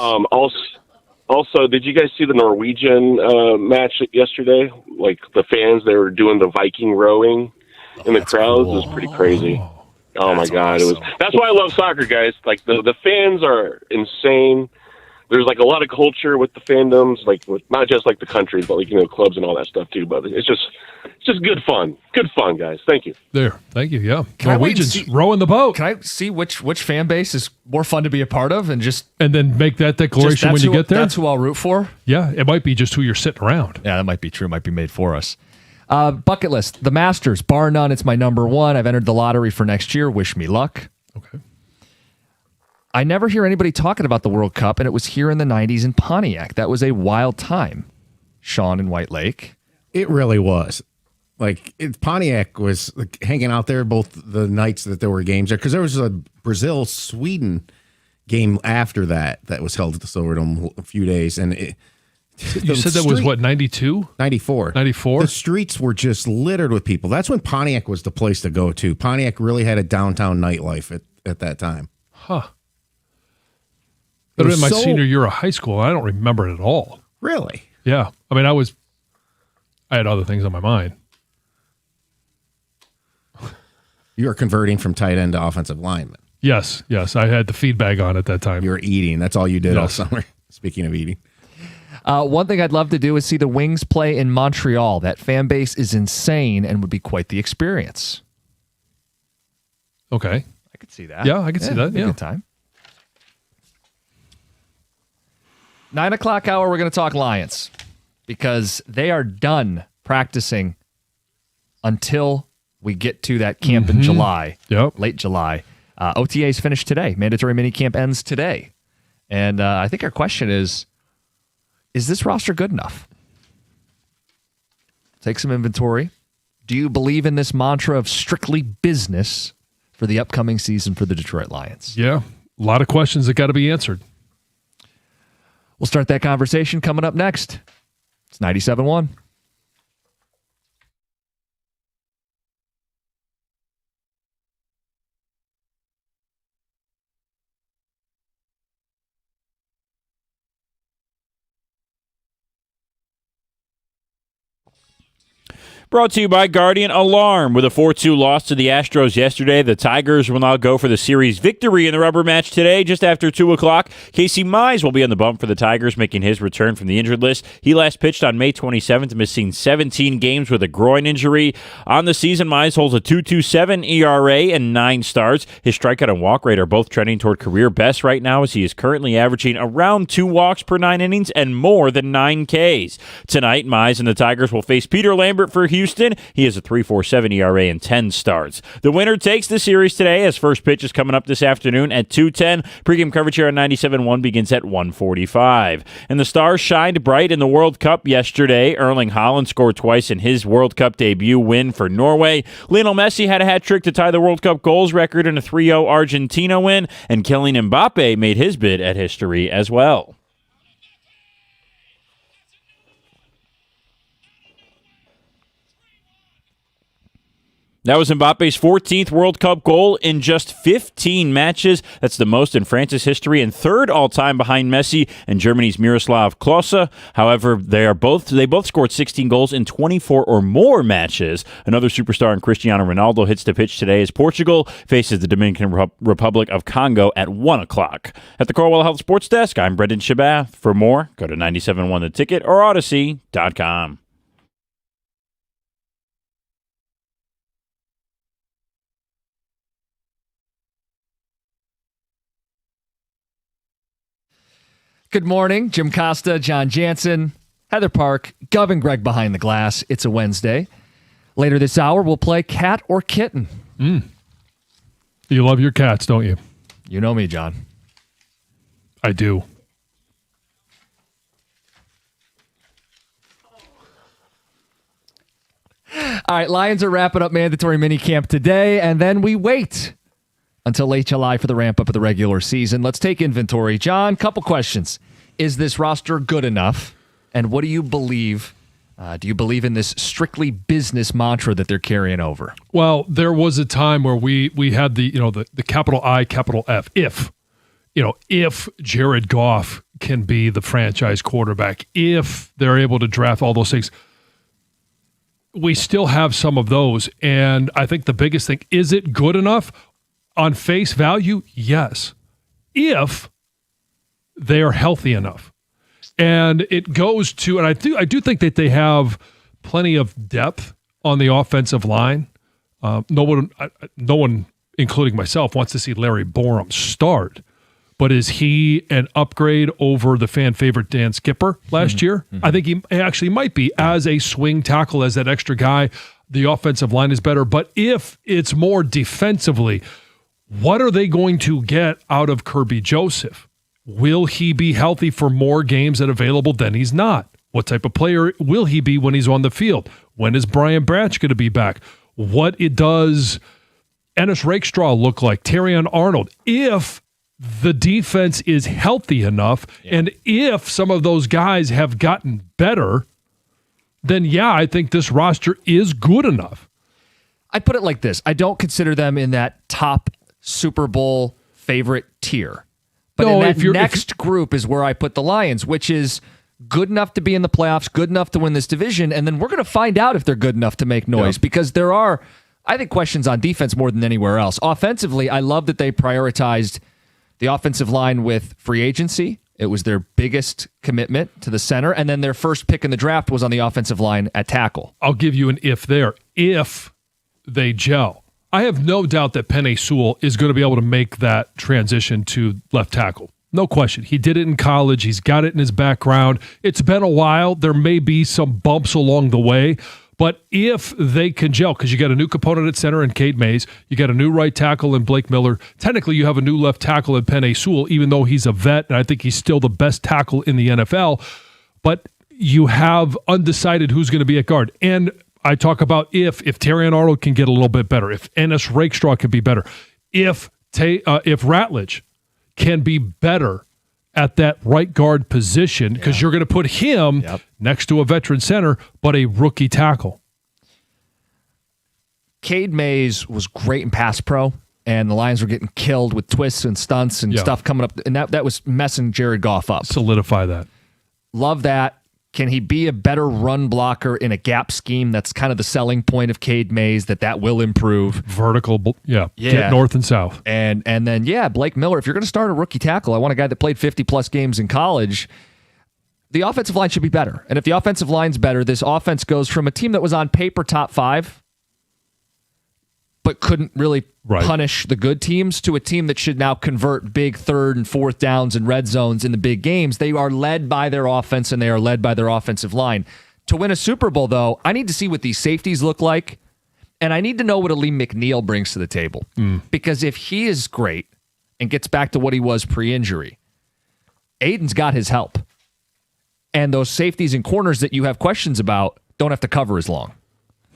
S12: Also, did you guys see the Norwegian match yesterday? Like the fans, they were doing the Viking rowing in the crowds. Cool. It was pretty crazy. Oh my God. Awesome. That's why I love soccer, guys. Like the fans are insane. There's like a lot of culture with the fandoms, like with not just like the countries, but like, clubs and all that stuff too. But it's just good fun. Good fun, guys. Thank you.
S3: There. Thank you. Yeah. Norwegians rowing the boat.
S2: Can I see which fan base is more fun to be a part of and
S3: then make that declaration when you get there?
S2: That's who I'll root for.
S3: Yeah. It might be just who you're sitting around.
S2: Yeah, that might be true. It might be made for us. Bucket list. The Masters, bar none. It's my number one. I've entered the lottery for next year. Wish me luck.
S3: Okay.
S2: I never hear anybody talking about the World Cup, and it was here in the 90s in Pontiac. That was a wild time. Sean in White Lake.
S4: It really was. Like, Pontiac was like, hanging out there both the nights that there were games there, because there was a Brazil-Sweden game after that was held at the Silverdome a few days. And
S3: you said that was what, 92?
S4: 94.
S3: 94?
S4: The streets were just littered with people. That's when Pontiac was the place to go to. Pontiac really had a downtown nightlife at that time.
S3: Huh. That was my senior year of high school. I don't remember it at all.
S4: Really?
S3: Yeah. I mean, I had other things on my mind.
S4: You were converting from tight end to offensive lineman.
S3: Yes. I had the feed bag on at that time.
S4: You were eating. That's all you did all summer. Speaking of eating.
S2: One thing I'd love to do is see the Wings play in Montreal. That fan base is insane and would be quite the experience.
S3: Okay.
S2: I could see that.
S3: Yeah, I could see that. Yeah.
S2: Good time. 9 o'clock hour, we're going to talk Lions because they are done practicing until we get to that camp in July, late July. OTAs finished today. Mandatory minicamp ends today. And I think our question is this roster good enough? Take some inventory. Do you believe in this mantra of strictly business for the upcoming season for the Detroit Lions?
S3: Yeah, a lot of questions that got to be answered.
S2: We'll start that conversation coming up next. It's 97.1.
S1: Brought to you by Guardian Alarm. With a 4-2 loss to the Astros yesterday, the Tigers will now go for the series victory in the rubber match today, just after 2 o'clock. Casey Mize will be on the bump for the Tigers, making his return from the injured list. He last pitched on May 27th, missing 17 games with a groin injury. On the season, Mize holds a 2.27 ERA and 9 starts. His strikeout and walk rate are both trending toward career best right now, as he is currently averaging around 2 walks per 9 innings and more than 9 Ks. Tonight, Mize and the Tigers will face Peter Lambert for Houston. He has a 3.47 ERA and 10 starts. The winner takes the series today, as first pitch is coming up this afternoon at 2:10. Pregame coverage here on 97.1 begins at 1:45. And the Stars shined bright in the World Cup yesterday. Erling Haaland scored twice in his World Cup debut win for Norway. Lionel Messi had a hat trick to tie the World Cup goals record in a 3-0 Argentina win. And Kylian Mbappe made his bid at history as well. That was Mbappe's 14th World Cup goal in just 15 matches. That's the most in France's history and third all-time behind Messi and Germany's Miroslav Klose. However, they both scored 16 goals in 24 or more matches. Another superstar in Cristiano Ronaldo hits the pitch today as Portugal faces the Dominican Republic of Congo at 1 o'clock. At the Corwell Health Sports Desk, I'm Brendan Shabath. For more, go to 97.1 The Ticket or Odyssey.com.
S2: Good morning, Jim Costa, John Jansen, Heather Park, Gov and Greg behind the glass. It's a Wednesday. Later this hour, we'll play Cat or Kitten.
S3: You love your cats, don't you?
S2: You know me, John.
S3: I do.
S2: All right, Lions are wrapping up mandatory minicamp today, and then we wait until late July for the ramp-up of the regular season. Let's take inventory. John, couple questions. Is this roster good enough? And what do you believe? Do you believe in this strictly business mantra that they're carrying over?
S3: Well, there was a time where we had the capital I, capital F. If Jared Goff can be the franchise quarterback, if they're able to draft all those things, we still have some of those. And I think the biggest thing, is it good enough? On face value, yes. If they are healthy enough. And it goes to, and I do think that they have plenty of depth on the offensive line. No one, including myself, wants to see Larry Borum start. But is he an upgrade over the fan favorite Dan Skipper last year? I think he actually might be as a swing tackle, as that extra guy. The offensive line is better. But if it's more defensively, what are they going to get out of Kirby Joseph? Will he be healthy for more games than available than he's not? What type of player will he be when he's on the field? When is Brian Branch going to be back? What it does Ennis Rakestraw look like? Terrion Arnold? If the defense is healthy enough, and if some of those guys have gotten better, then yeah, I think this roster is good enough.
S2: I put it like this. I don't consider them in that top Super Bowl favorite tier. But
S3: No,
S2: in that next group is where I put the Lions, which is good enough to be in the playoffs, good enough to win this division, and then we're going to find out if they're good enough to make noise because there are, I think, questions on defense more than anywhere else. Offensively, I love that they prioritized the offensive line with free agency. It was their biggest commitment to the center, and then their first pick in the draft was on the offensive line at tackle.
S3: I'll give you an if there. If they gel. I have no doubt that Penei Sewell is going to be able to make that transition to left tackle. No question. He did it in college. He's got it in his background. It's been a while. There may be some bumps along the way, but if they can gel, because you got a new component at center in Cade Mays, you got a new right tackle in Blake Miller. Technically, you have a new left tackle in Penei Sewell, even though he's a vet, and I think he's still the best tackle in the NFL. But you have undecided who's going to be at guard. And I talk about if Terrion Arnold can get a little bit better, if Ennis Rakestraw can be better, if Ratledge can be better at that right guard position, because you're going to put him next to a veteran center, but a rookie tackle.
S2: Cade Mays was great in pass pro, and the Lions were getting killed with twists and stunts and stuff coming up, and that was messing Jared Goff up.
S3: Solidify that.
S2: Love that. Can he be a better run blocker in a gap scheme? That's kind of the selling point of Cade Mays, that will improve.
S3: Vertical, get north and south.
S2: And then, Blake Miller, if you're going to start a rookie tackle, I want a guy that played 50-plus games in college. The offensive line should be better. And if the offensive line's better, this offense goes from a team that was on paper top 5, but couldn't really punish the good teams, to a team that should now convert big third and fourth downs and red zones in the big games. They are led by their offense, and they are led by their offensive line. To win a Super Bowl, though, I need to see what these safeties look like, and I need to know what Aleem McNeil brings to the table. Because if he is great and gets back to what he was pre-injury, Aiden's got his help. And those safeties and corners that you have questions about don't have to cover as long.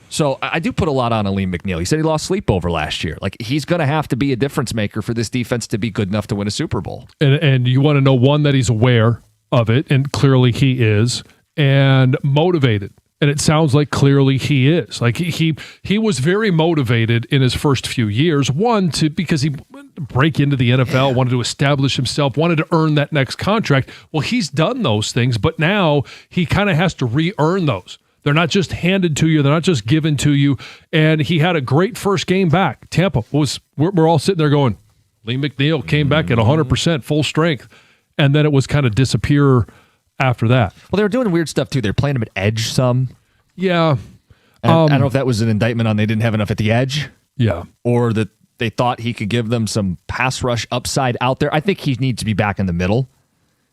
S2: So I do put a lot on Aleem McNeil. He said he lost sleep over last year. Like, he's going to have to be a difference maker for this defense to be good enough to win a Super Bowl.
S3: And you want to know, one, that he's aware of it, and clearly he is, and motivated. And it sounds like clearly he is. Like, he was very motivated in his first few years. One, because he wanted to break into the NFL, wanted to establish himself, wanted to earn that next contract. Well, he's done those things, but now he kind of has to re-earn those. They're not just handed to you. They're not just given to you. And he had a great first game back. Tampa we're all sitting there going, Lee McNeil came back at 100%, full strength. And then it was kind of disappear after that.
S2: Well, they were doing weird stuff too. They were playing him at edge some.
S3: Yeah.
S2: And I don't know if that was an indictment on they didn't have enough at the edge.
S3: Yeah.
S2: Or that they thought he could give them some pass rush upside out there. I think he needs to be back in the middle.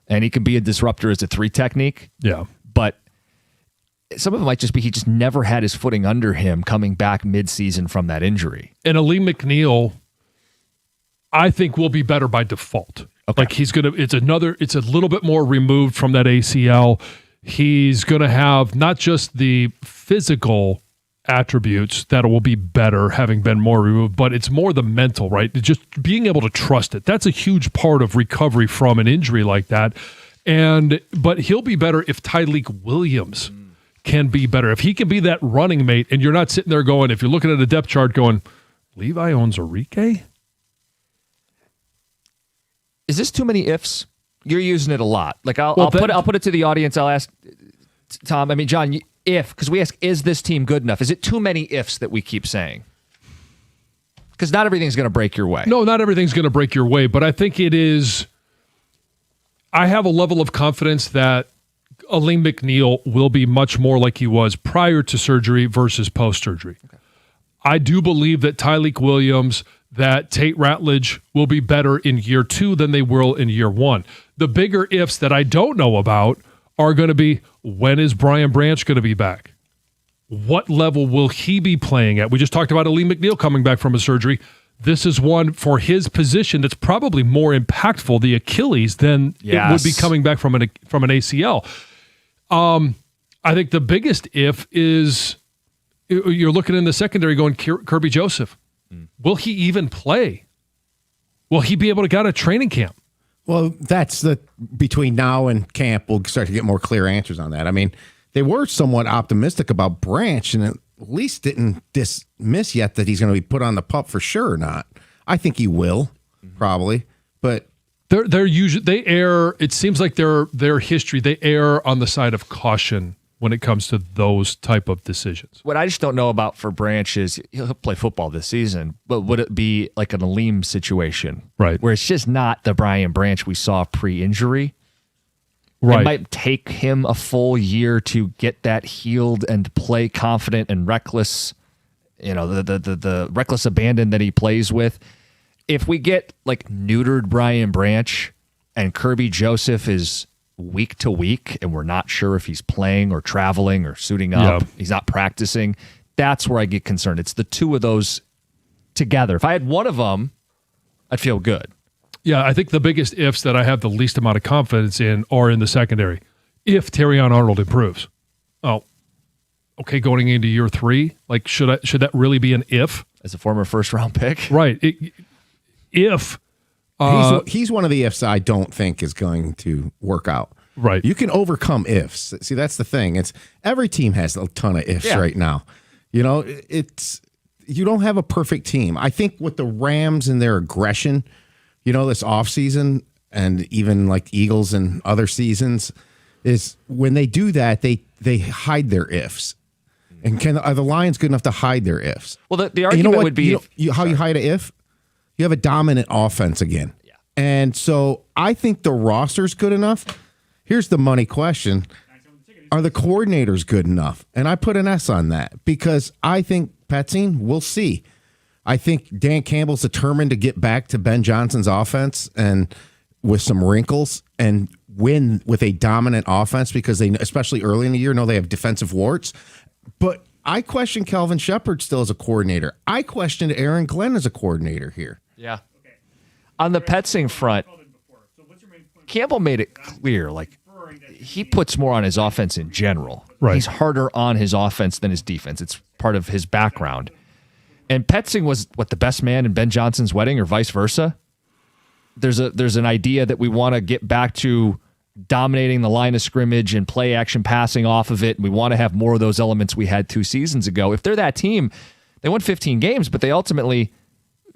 S2: And he can be a disruptor as a 3 technique.
S3: Yeah.
S2: But some of it might just be he just never had his footing under him coming back midseason from that injury.
S3: And Aleem McNeil, I think, will be better by default.
S2: Okay.
S3: Like, it's a little bit more removed from that ACL. He's going to have not just the physical attributes that will be better having been more removed, but it's more the mental, right? Just being able to trust it. That's a huge part of recovery from an injury like that. But he'll be better if Tyleik Williams can be better. If he can be that running mate, and you're not sitting there going, if you're looking at a depth chart going, Levi Onwuzurike?
S2: Is this too many ifs? You're using it a lot. Like I'll put it to the audience. I'll ask Tom. I mean, John, because we ask, is this team good enough? Is it too many ifs that we keep saying? Because not everything's going to break your way.
S3: No, not everything's going to break your way, but I think it is. I have a level of confidence that Aleem McNeil will be much more like he was prior to surgery versus post-surgery. Okay. I do believe that Tyleik Williams, that Tate Ratledge will be better in year 2 than they will in year 1. The bigger ifs that I don't know about are going to be, when is Brian Branch going to be back? What level will he be playing at? We just talked about Aleem McNeil coming back from a surgery. This is one for his position that's probably more impactful, the Achilles, than it would be coming back from an ACL. I think the biggest if is you're looking in the secondary going, Kirby Joseph. Will he even play? Will he be able to get a training camp?
S4: Well, that's between now and camp, we'll start to get more clear answers on that. I mean, they were somewhat optimistic about Branch, and at least didn't dismiss yet that he's going to be put on the PUP for sure or not. I think he will, probably, but
S3: they're usually they err. It seems like their history, they err on the side of caution when it comes to those type of decisions.
S2: What I just don't know about for Branch is he'll play football this season, but would it be like an Aleem situation?
S3: Right.
S2: Where it's just not the Brian Branch we saw pre-injury.
S3: Right.
S2: It might take him a full year to get that healed and play confident and reckless, the reckless abandon that he plays with. If we get like neutered Brian Branch and Kirby Joseph is week to week and we're not sure if he's playing or traveling or suiting up, he's not practicing, that's where I get concerned. It's the two of those together. If I had one of them, I'd feel good.
S3: Yeah, I think the biggest ifs that I have the least amount of confidence in are in the secondary. If Terrion Arnold improves. Oh, okay, going into year 3, like should that really be an if?
S2: As a former first-round pick?
S3: Right. If
S4: he's one of the ifs I don't think is going to work out.
S3: Right.
S4: You can overcome ifs. See, that's the thing. It's every team has a ton of ifs right now. You don't have a perfect team. I think with the Rams and their aggression, this offseason and even like Eagles and other seasons, is when they do that, they hide their ifs. And are the Lions good enough to hide their ifs?
S2: Well, the argument would be
S4: how you hide an if? You have a dominant offense again. Yeah. And so I think the roster's good enough. Here's the money question. Are the coordinators good enough? And I put an S on that because I think Petzing, we'll see. I think Dan Campbell's determined to get back to Ben Johnson's offense and with some wrinkles and win with a dominant offense because they, especially early in the year, know they have defensive warts. But I question Kelvin Shepard still as a coordinator. I question Aaron Glenn as a coordinator here.
S2: Yeah. On the Petzing front, Campbell made it clear, like, he puts more on his offense in general.
S3: Right.
S2: He's harder on his offense than his defense. It's part of his background. And Petzing was, the best man in Ben Johnson's wedding or vice versa? There's an idea that we want to get back to dominating the line of scrimmage and play action passing off of it. And we want to have more of those elements we had 2 seasons ago. If they're that team, they won 15 games, but they ultimately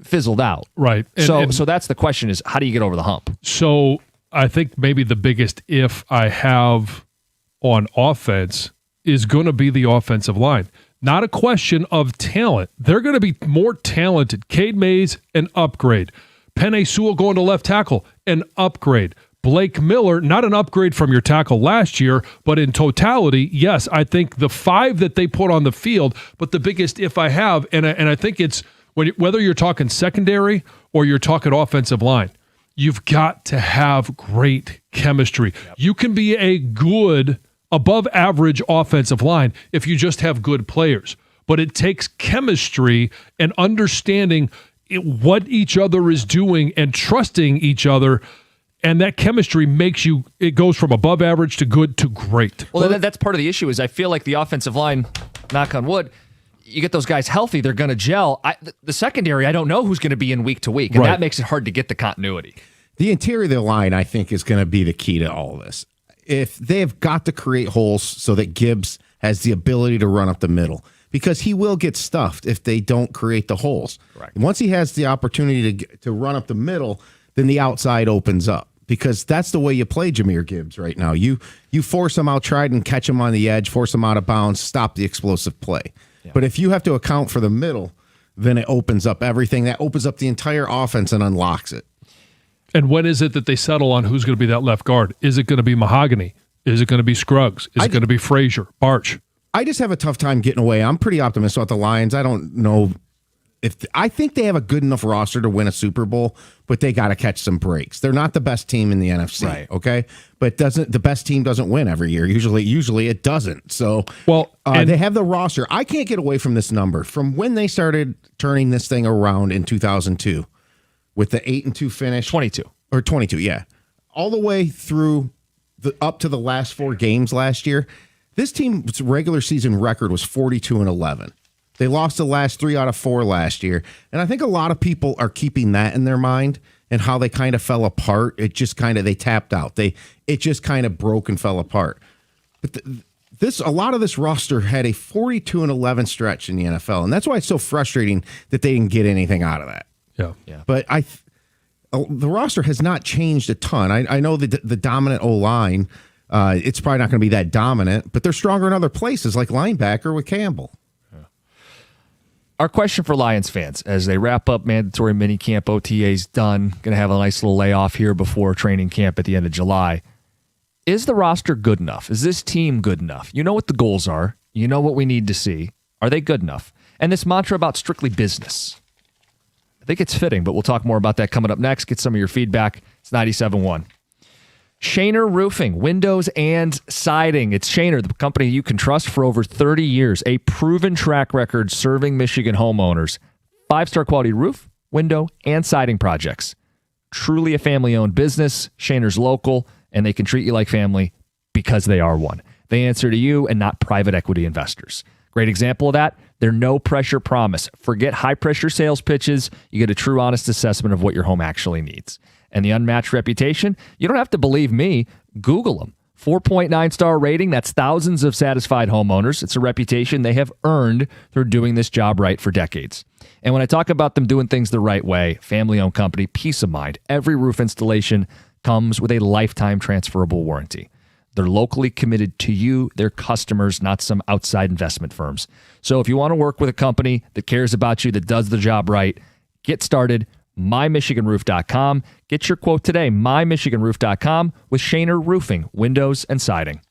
S2: fizzled out.
S3: Right.
S2: So that's the question is, how do you get over the hump?
S3: So I think maybe the biggest if I have on offense is going to be the offensive line. Not a question of talent. They're going to be more talented. Cade Mays, an upgrade. Penei Sewell going to left tackle, an upgrade. Blake Miller, not an upgrade from your tackle last year, but in totality, yes, I think the 5 that they put on the field, but the biggest if I have, and I think it's whether you're talking secondary or you're talking offensive line, you've got to have great chemistry. Yep. You can be a good, above average offensive line if you just have good players, but it takes chemistry and understanding what each other is doing and trusting each other. And that chemistry it goes from above average to good to great.
S2: Well, that's part of the issue is I feel like the offensive line, knock on wood, you get those guys healthy, they're going to gel. The secondary, I don't know who's going to be in week to week, and
S3: Right.
S2: that makes it hard to get the continuity.
S4: The interior of the line, I think, is going to be the key to all of this. If they have got to create holes so that Gibbs has the ability to run up the middle, because he will get stuffed if they don't create the holes.
S2: Correct.
S4: Once he has the opportunity to run up the middle, then the outside opens up, because that's the way you play Jahmyr Gibbs right now. You force him out, try and catch him on the edge, force him out of bounds, stop the explosive play. Yeah. But if you have to account for the middle, then it opens up everything. That opens up the entire offense and unlocks it.
S3: And when is it that they settle on who's going to be that left guard? Is it going to be Mahogany? Is it going to be Scruggs? Is it going to be Frazier? Barch?
S4: I just have a tough time getting away. I'm pretty optimistic about the Lions. I don't know if I think they have a good enough roster to win a Super Bowl, but they got to catch some breaks. They're not the best team in the NFC,
S2: Right.
S4: okay? But the best team doesn't win every year. Usually it doesn't. So they have the roster. I can't get away from this number from when they started turning this thing around in 2002 with the 8-2 finish. 22, yeah, all the way through up to the last 4 games last year. This team's regular season record was 42-11. They lost the last 3 out of 4 last year. And I think a lot of people are keeping that in their mind and how they kind of fell apart. It just kind of, they tapped out. It just kind of broke and fell apart. But a lot of this roster had a 42-11 stretch in the NFL. And that's why it's so frustrating that they didn't get anything out of that.
S3: Yeah.
S4: But the roster has not changed a ton. I know the dominant O-line, it's probably not going to be that dominant, but they're stronger in other places, like linebacker with Campbell.
S2: Our question for Lions fans as they wrap up mandatory minicamp, OTA's done, going to have a nice little layoff here before training camp at the end of July. Is the roster good enough? Is this team good enough? You know what the goals are. You know what we need to see. Are they good enough? And this mantra about strictly business, I think it's fitting, but we'll talk more about that coming up next. Get some of your feedback. It's 97.1. Shaner Roofing, windows and siding. It's Shaner, the company you can trust for over 30 years. A proven track record serving Michigan homeowners. 5-star quality roof, window, and siding projects. Truly a family-owned business. Shaner's local, and they can treat you like family because they are one. They answer to you and not private equity investors. Great example of that, their no-pressure promise. Forget high-pressure sales pitches. You get a true, honest assessment of what your home actually needs. And the unmatched reputation, you don't have to believe me. Google them. 4.9-star rating. That's thousands of satisfied homeowners. It's a reputation they have earned through doing this job right for decades. And when I talk about them doing things the right way, family-owned company, peace of mind. Every roof installation comes with a lifetime transferable warranty. They're locally committed to you, their customers, not some outside investment firms. So if you want to work with a company that cares about you, that does the job right, get started. MyMichiganRoof.com. Get your quote today. MyMichiganRoof.com with Shaner Roofing, windows and siding.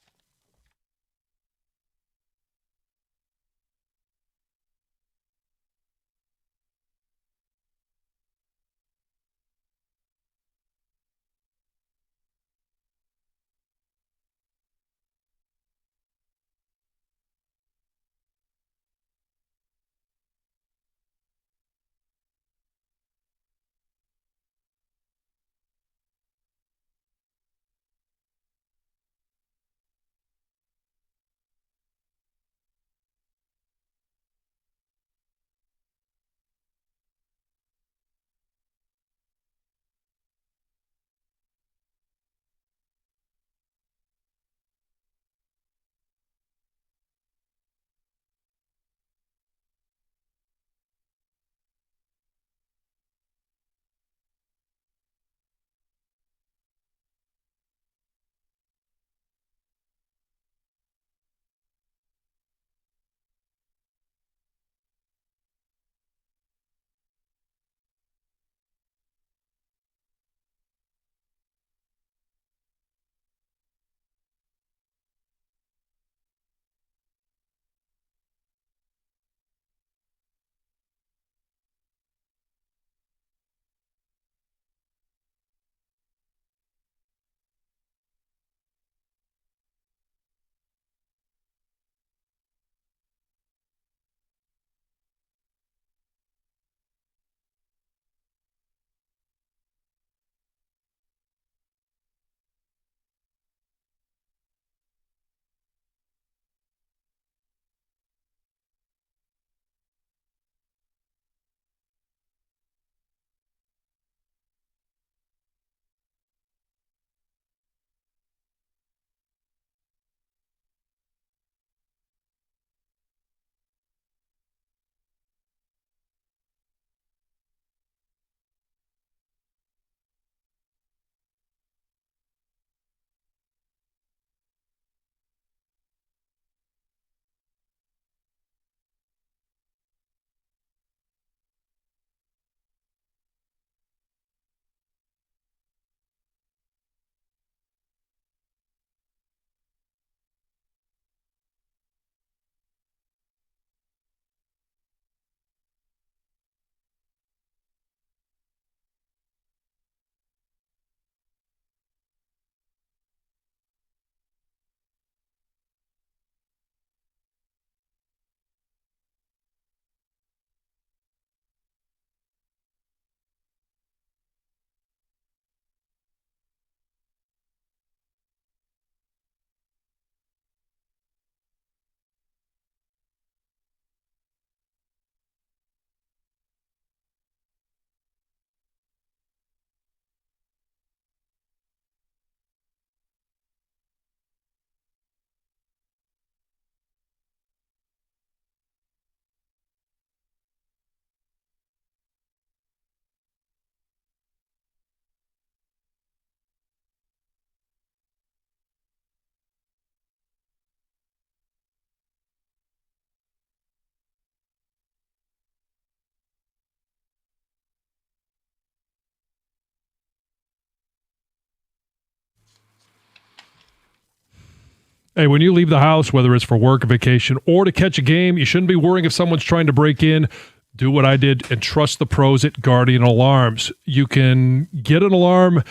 S3: Hey, when you leave the house, whether it's for work, vacation, or to catch a game, you shouldn't be worrying if someone's trying to break in. Do what I did and trust the pros at Guardian Alarms. You can get an alarm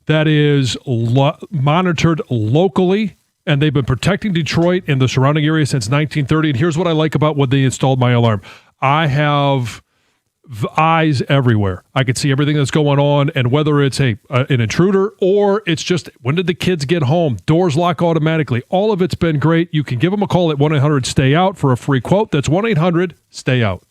S3: that is monitored locally, and they've been protecting Detroit and the surrounding area since 1930. And here's what I like about when they installed my alarm. I have eyes everywhere. I can see everything that's going on, and whether it's an intruder or it's just when did the kids get home, doors lock automatically. All of it's been great. You can give them a call at 1-800-STAY-OUT for a free quote. That's 1-800-STAY-OUT.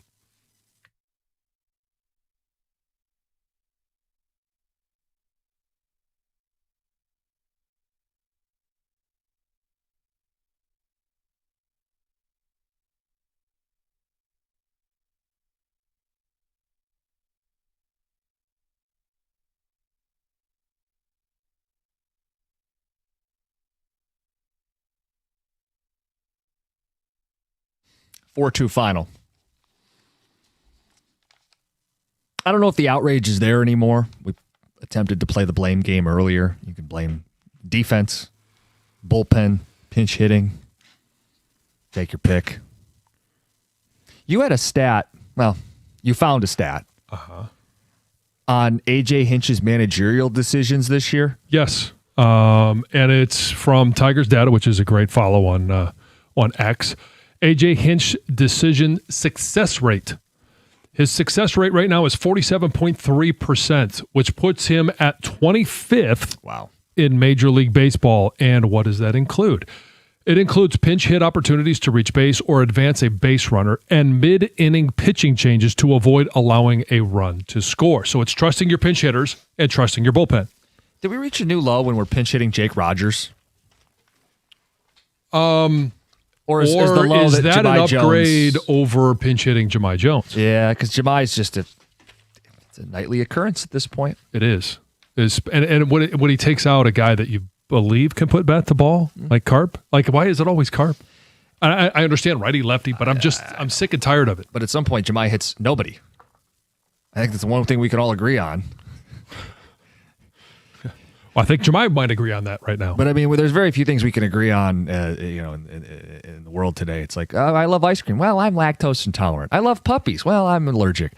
S2: (4-2) final. I don't know if the outrage is there anymore. We attempted to play the blame game earlier. You can blame defense, bullpen, pinch hitting. Take your pick. You had a stat. Well, you found a stat on A.J. Hinch's managerial decisions this year.
S3: Yes, and it's from Tigers Data, which is a great follow on X. A.J. Hinch decision success rate. His success rate right now is 47.3%, which puts him at 25th in Major League Baseball. And what does that include? It includes pinch hit opportunities to reach base or advance a base runner and mid-inning pitching changes to avoid allowing a run to score. So it's trusting your pinch hitters and trusting your bullpen.
S2: Did we reach a new low when we're pinch hitting Jake Rogers? Or is the low
S3: is
S2: that
S3: that an
S2: Jahmai
S3: upgrade
S2: Jones,
S3: over pinch hitting Jahmai Jones?
S2: Yeah, because Jahmai's just it's a nightly occurrence at this point.
S3: It is. And when he takes out a guy that you believe can put bat to ball, like Carp, like why is it always Carp? I understand righty lefty, but I'm sick and tired of it.
S2: But at some point, Jahmai hits nobody. I think that's the one thing we can all agree on.
S3: Well, I think Jahmai might agree on that right now.
S2: But I mean, there's very few things we can agree on, in the world today. It's like, oh, I love ice cream. Well, I'm lactose intolerant. I love puppies. Well, I'm allergic.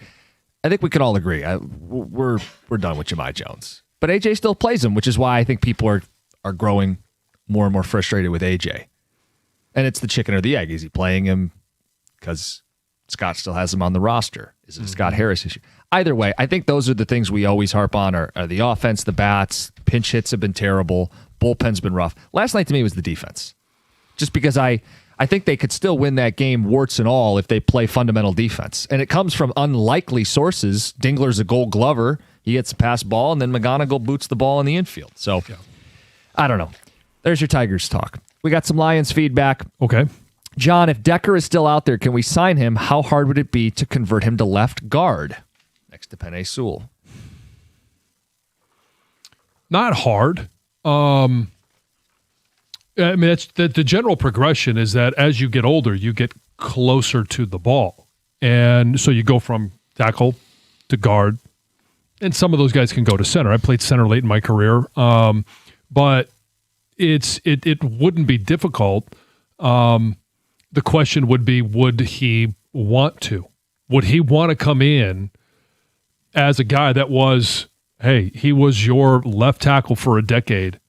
S2: I think we can all agree. We're done with Jahmai Jones. But AJ still plays him, which is why I think people are growing more and more frustrated with AJ. And it's the chicken or the egg. Is he playing him because Scott still has him on the roster? Is it a Scott Harris issue? Either way, I think those are the things we always harp on are the offense, the bats, pinch hits have been terrible, bullpen's been rough. Last night to me was the defense. Just because I think they could still win that game, warts and all, if they play fundamental defense. And it comes from unlikely sources. Dingler's a Gold Glover. He gets a pass ball, and then McGonigal boots the ball in the infield. So, I don't know. There's your Tigers talk. We got some Lions feedback.
S3: Okay.
S2: John, if Decker is still out there, can we sign him? How hard would it be to convert him to left guard next to Penei Sewell?
S3: Not hard. I mean, it's the general progression is that as you get older, you get closer to the ball. And so you go from tackle to guard. And some of those guys can go to center. I played center late in my career. But it wouldn't be difficult. The question would be, would he want to? Would he want to come in as a guy that was, hey, he was your left tackle for a decade,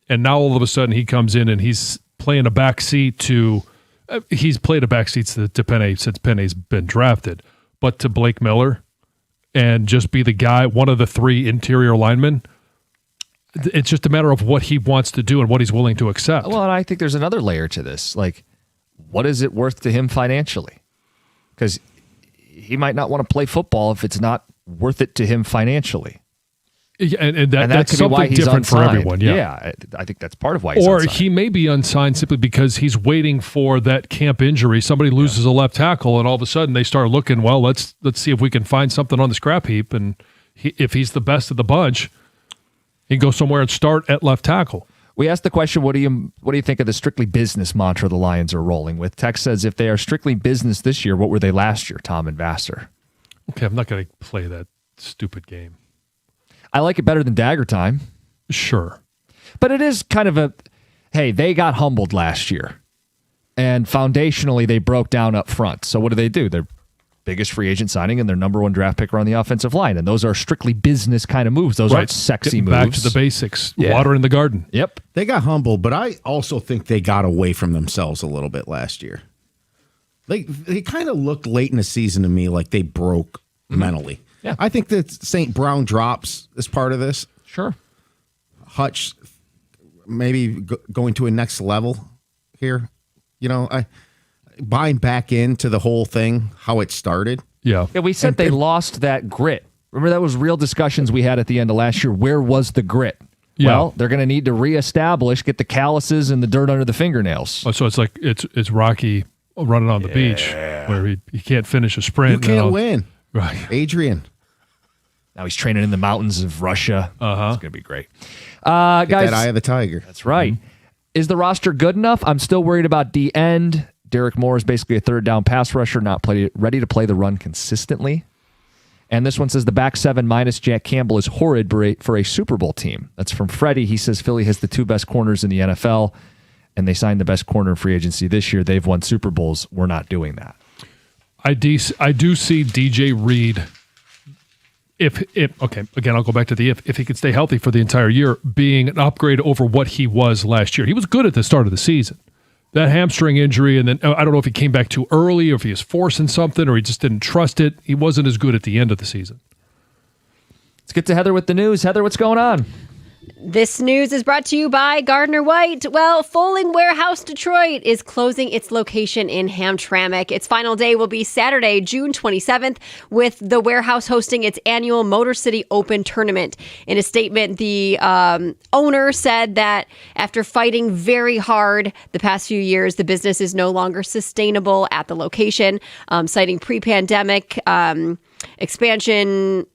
S3: and now all of a sudden he comes in and he's playing a backseat to he's played a backseat to Penei since Penei's been drafted, but to Blake Miller and just be the guy, one of the three interior linemen. It's just a matter of what he wants to do and what he's willing to accept.
S2: Well, and I think there's another layer to this. Like, what is it worth to him financially? Because he might not want to play football if it's not worth it to him financially.
S3: Yeah, and that's something different for everyone.
S2: Yeah, I think that's part of why he's
S3: or
S2: unsigned.
S3: He may be unsigned simply because he's waiting for that camp injury. Somebody loses a left tackle, and all of a sudden they start looking, well, let's see if we can find something on the scrap heap. And if he's the best of the bunch, he can go somewhere and start at left tackle.
S2: We asked the question, what do you think of the strictly business mantra the Lions are rolling with? Tex says, if they are strictly business this year, what were they last year, Tom and Vassar?
S3: Okay, I'm not going to play that stupid game.
S2: I like it better than Dagger Time.
S3: Sure.
S2: But it is kind of hey, they got humbled last year. And foundationally, they broke down up front. So what do? Their biggest free agent signing and their number 1 draft pick are on the offensive line. And those are strictly business kind of moves. Those aren't sexy moves.
S3: Back to the basics. Water in the garden.
S2: Yep.
S4: They got humbled, but I also think they got away from themselves a little bit last year. They kind of looked late in the season to me like they broke mentally.
S2: Yeah.
S4: I think that St. Brown drops is part of this.
S2: Sure.
S4: Hutch maybe going to a next level here. Buying back into the whole thing, how it started.
S3: Yeah.
S2: Yeah, we said they lost that grit. Remember, that was real discussions we had at the end of last year. Where was the grit?
S3: Yeah.
S2: Well, they're going to need to reestablish, get the calluses and the dirt under the fingernails.
S3: So it's like it's Rocky running on the beach where he can't finish a sprint.
S4: You can't win.
S3: Right.
S4: Adrian.
S2: Now he's training in the mountains of Russia.
S3: Uh-huh.
S2: It's going to be great. Guys,
S4: that eye of the tiger.
S2: That's right. Is the roster good enough? I'm still worried about the end. Derek Moore is basically a third down pass rusher, not ready to play the run consistently. And this one says the back 7 minus Jack Campbell is horrid for a Super Bowl team. That's from Freddie. He says Philly has the 2 best corners in the NFL, and they signed the best corner in free agency this year. They've won Super Bowls. We're not doing that.
S3: I do see DJ Reed. If again, I'll go back to the if he could stay healthy for the entire year, being an upgrade over what he was last year. He was good at the start of the season. That hamstring injury, and then I don't know if he came back too early or if he was forcing something or he just didn't trust it. He wasn't as good at the end of the season.
S2: Let's get to Heather with the news. Heather, what's going on?
S6: This news is brought to you by Gardner White. Well, Foaling Warehouse Detroit is closing its location in Hamtramck. Its final day will be Saturday, June 27th, with the warehouse hosting its annual Motor City Open tournament. In a statement, the owner said that after fighting very hard the past few years, the business is no longer sustainable at the location, citing pre-pandemic expansion,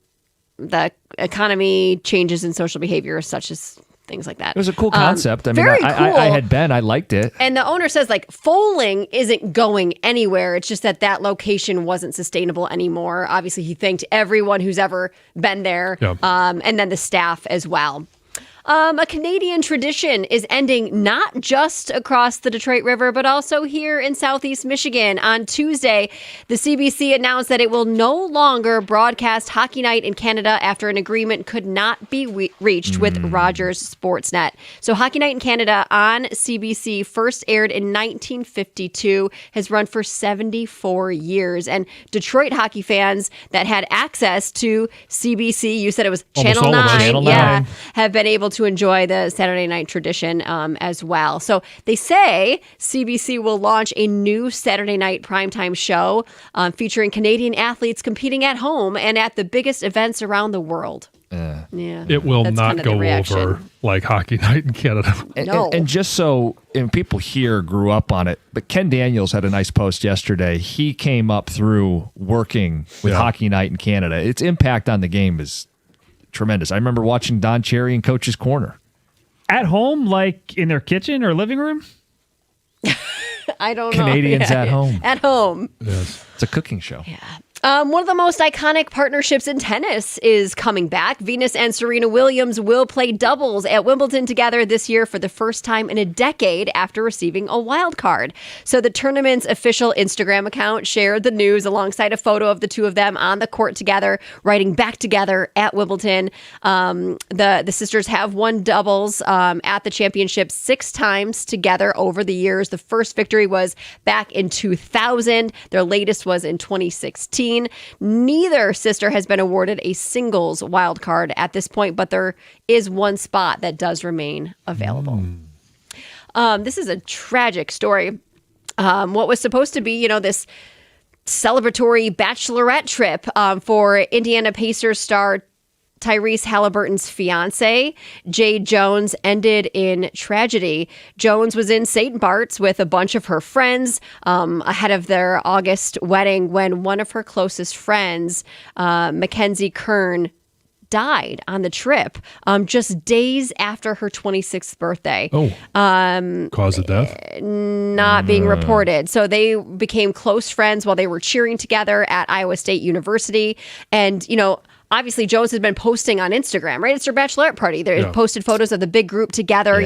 S6: the economy, changes in social behavior, such as things like that.
S2: It was a cool concept.
S6: Very cool.
S2: I had been. I liked it.
S6: And the owner says, Foaling isn't going anywhere. It's just that location wasn't sustainable anymore. Obviously, he thanked everyone who's ever been there, and then the staff as well. A Canadian tradition is ending not just across the Detroit River, but also here in Southeast Michigan. On Tuesday, the CBC announced that it will no longer broadcast Hockey Night in Canada after an agreement could not be reached with Rogers Sportsnet. So Hockey Night in Canada on CBC first aired in 1952, has run for 74 years. And Detroit hockey fans that had access to CBC, you said it was Channel 9, have been able to enjoy the Saturday night tradition as well. So they say CBC will launch a new Saturday night primetime show featuring Canadian athletes competing at home and at the biggest events around the world.
S3: It will not go over like Hockey Night in Canada.
S2: And just so people here grew up on it, but Ken Daniels had a nice post yesterday. He came up through working with Hockey Night in Canada. Its impact on the game is tremendous. I remember watching Don Cherry in Coach's Corner.
S5: At home, like in their kitchen or living room?
S6: I don't know.
S2: Canadians at home.
S6: At home.
S3: Yes.
S2: It's a cooking show.
S6: Yeah. One of the most iconic partnerships in tennis is coming back. Venus and Serena Williams will play doubles at Wimbledon together this year for the first time in a decade after receiving a wild card. So the tournament's official Instagram account shared the news alongside a photo of the two of them on the court together, writing back together at Wimbledon. The sisters have won doubles at the championship 6 times together over the years. The first victory was back in 2000. Their latest was in 2016. Neither sister has been awarded a singles wild card at this point, but there is one spot that does remain available. This is a tragic story. What was supposed to be, this celebratory bachelorette trip for Indiana Pacers star Tyrese Halliburton's fiance, Jay Jones, ended in tragedy. Jones was in St. Bart's with a bunch of her friends ahead of their August wedding when one of her closest friends, Mackenzie Kern, died on the trip just days after her 26th birthday.
S3: Cause of death?
S6: Not being reported. So they became close friends while they were cheering together at Iowa State University. And, obviously Jones has been posting on Instagram, right? It's her bachelorette party. They posted photos of the big group together,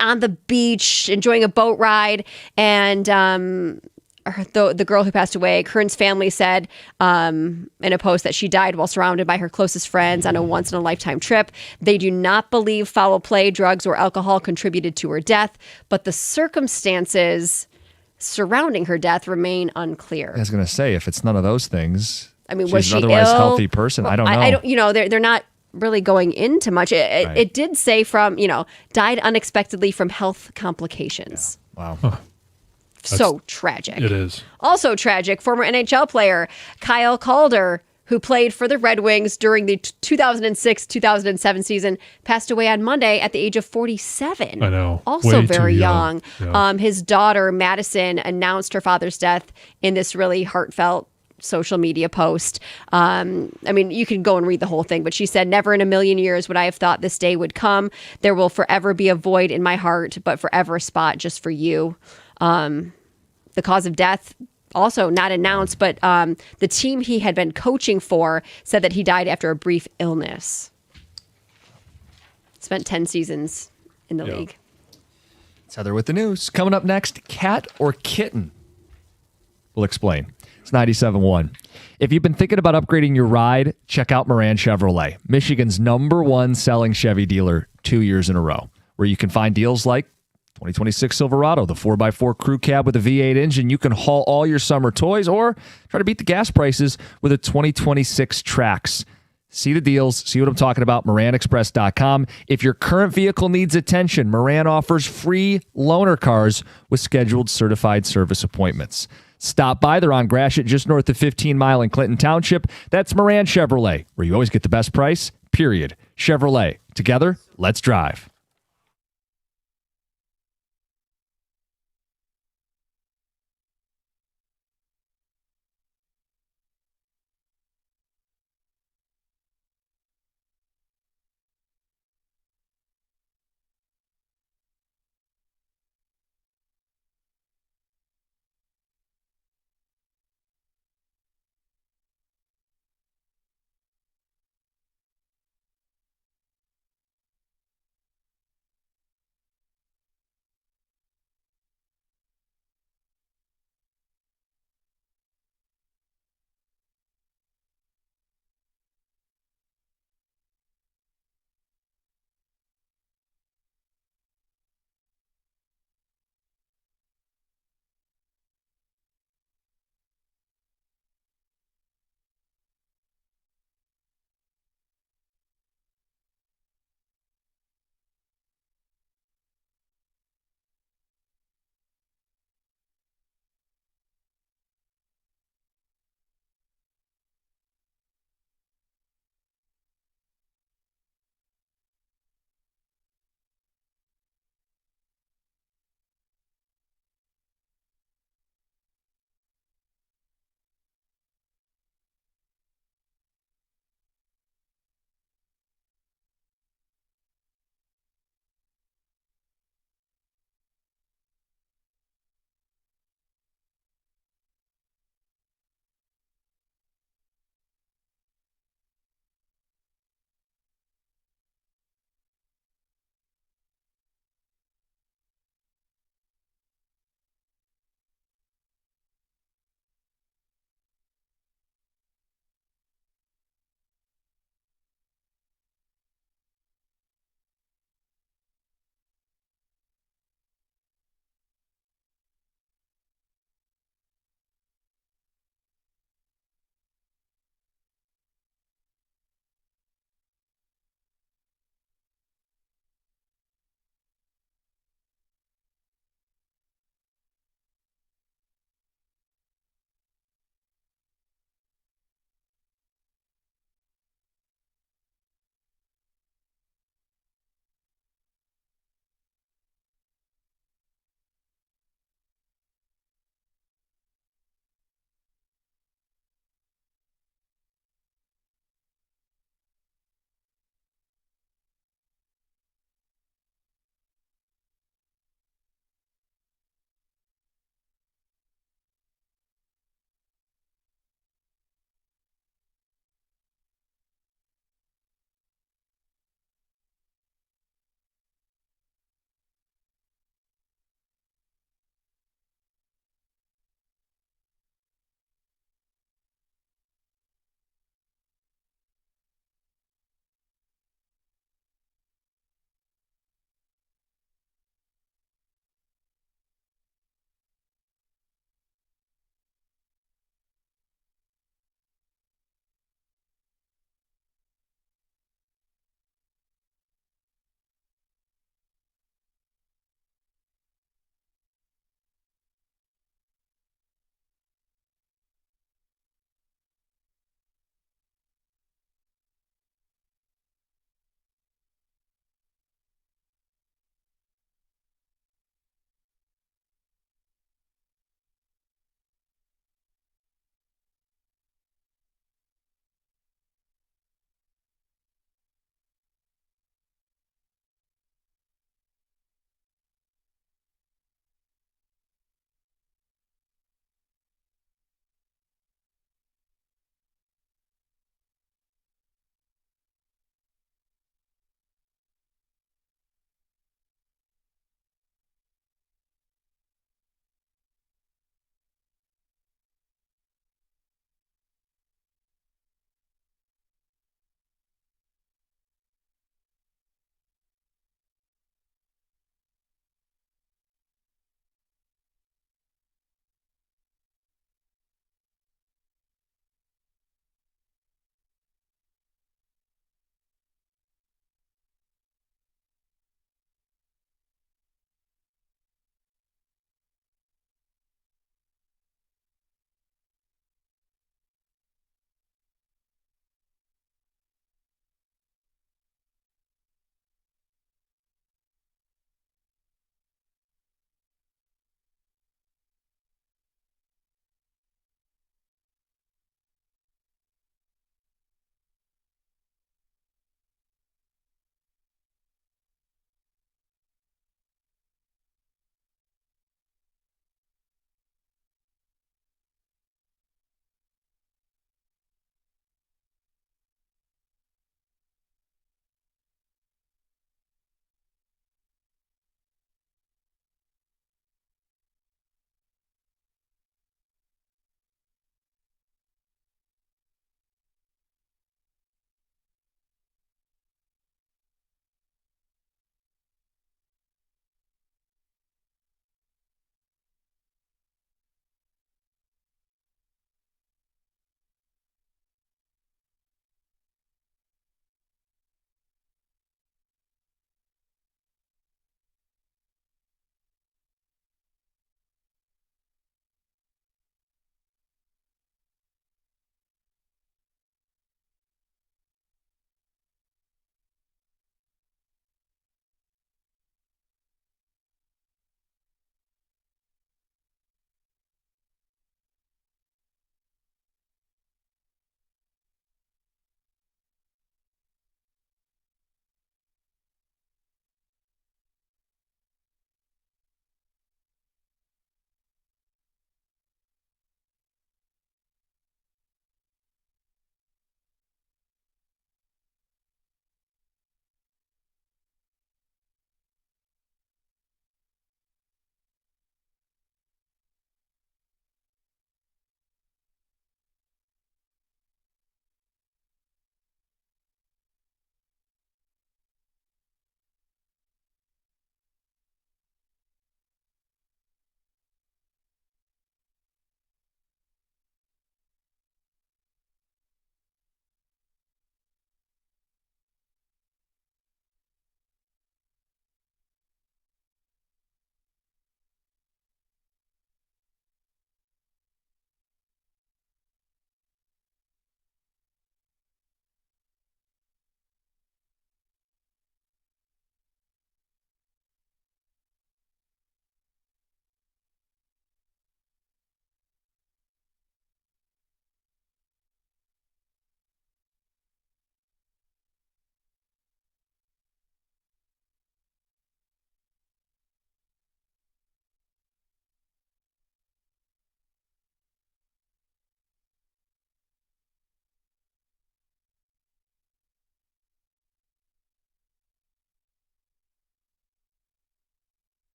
S6: on the beach, enjoying a boat ride. And the girl who passed away, Kern's family said in a post that she died while surrounded by her closest friends on a once-in-a-lifetime trip. They do not believe foul play, drugs, or alcohol contributed to her death, but the circumstances surrounding her death remain unclear.
S2: I was going to say, if it's none of those things,
S6: I mean,
S2: she's
S6: was she
S2: an otherwise
S6: ill?
S2: healthy person. I don't know.
S6: I don't. They're not really going into much. It did say from died unexpectedly from health complications.
S2: Yeah. Wow.
S6: So tragic.
S3: It is.
S6: Also tragic, former NHL player Kyle Calder, who played for the Red Wings during the 2006-2007 season, passed away on Monday at the age of 47.
S3: I know.
S6: Also
S3: Way
S6: very
S3: too
S6: young.
S3: Yeah.
S6: His daughter, Madison, announced her father's death in this really heartfelt social media post. You can go and read the whole thing, but she said, "Never in a million years would I have thought this day would come. There will forever be a void in my heart, but forever a spot just for you." The cause of death also not announced, but the team he had been coaching for said that he died after a brief illness. Spent 10 seasons in the league.
S2: It's Heather with the news. Coming up next, cat or kitten? We'll explain. It's 97.1. If you've been thinking about upgrading your ride, check out Moran Chevrolet, Michigan's #1 selling Chevy dealer 2 years in a row, where you can find deals like 2026 Silverado, the 4x4 crew cab with a V8 engine. You can haul all your summer toys or try to beat the gas prices with a 2026 Trax. See the deals, see what I'm talking about, MoranExpress.com. If your current vehicle needs attention, Moran offers free loaner cars with scheduled certified service appointments. Stop by. They're on Gratiot, just north of 15 Mile in Clinton Township. That's Moran Chevrolet, where you always get the best price, period. Chevrolet. Together, let's drive.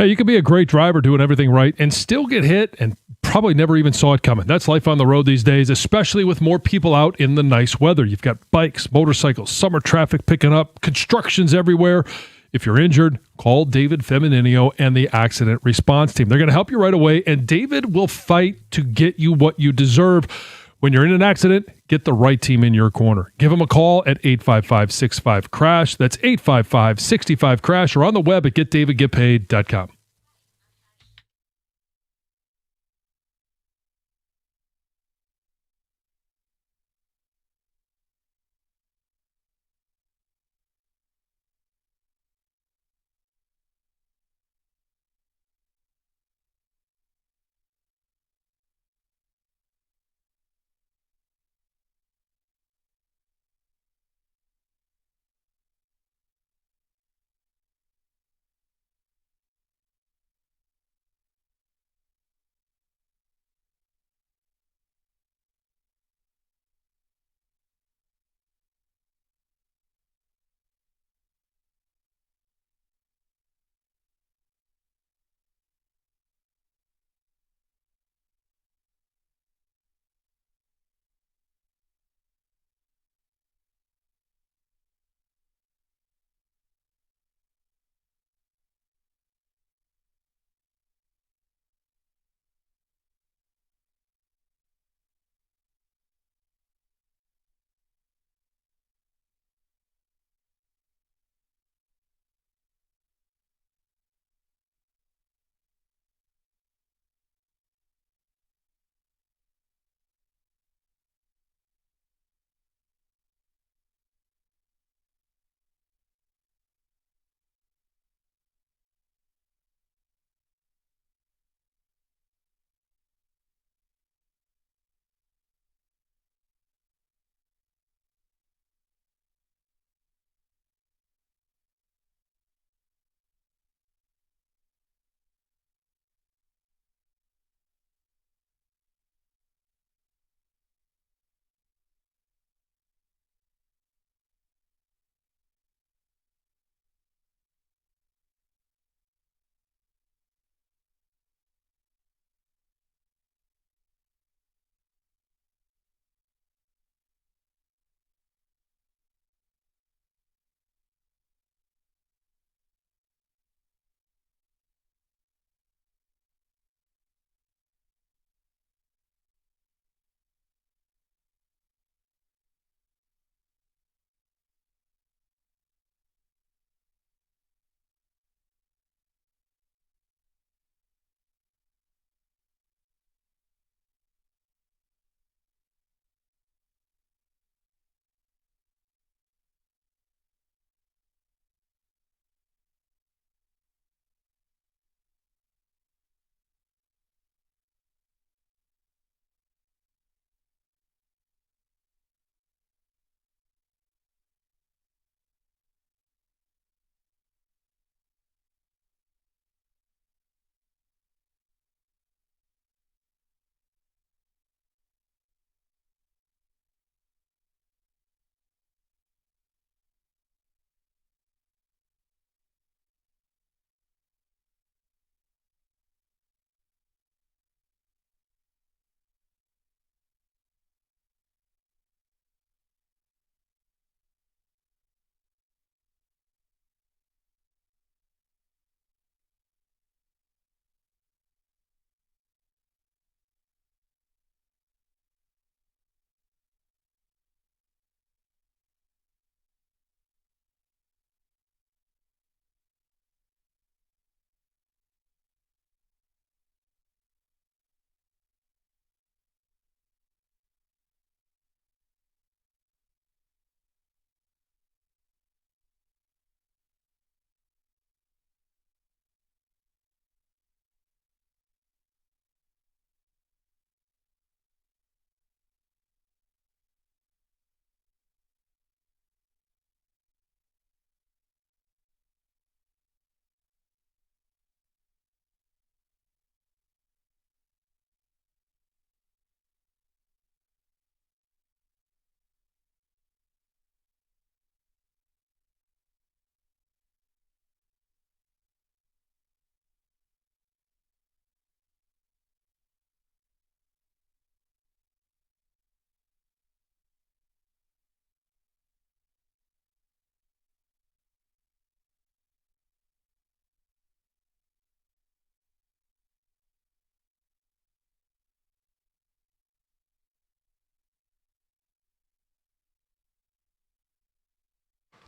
S3: Hey, you could be a great driver doing everything right and still get hit and probably never even saw it coming. That's life on the road these days, especially with more people out in the nice weather. You've got bikes, motorcycles, summer traffic picking up, constructions everywhere. If you're injured, call David Femininio and the accident response team. They're going to help you right away, and David will fight to get you what you deserve. When you're in an accident, get the right team in your corner. Give them a call at 855-65-CRASH. That's 855-65-CRASH, or on the web at getdavidgetpaid.com.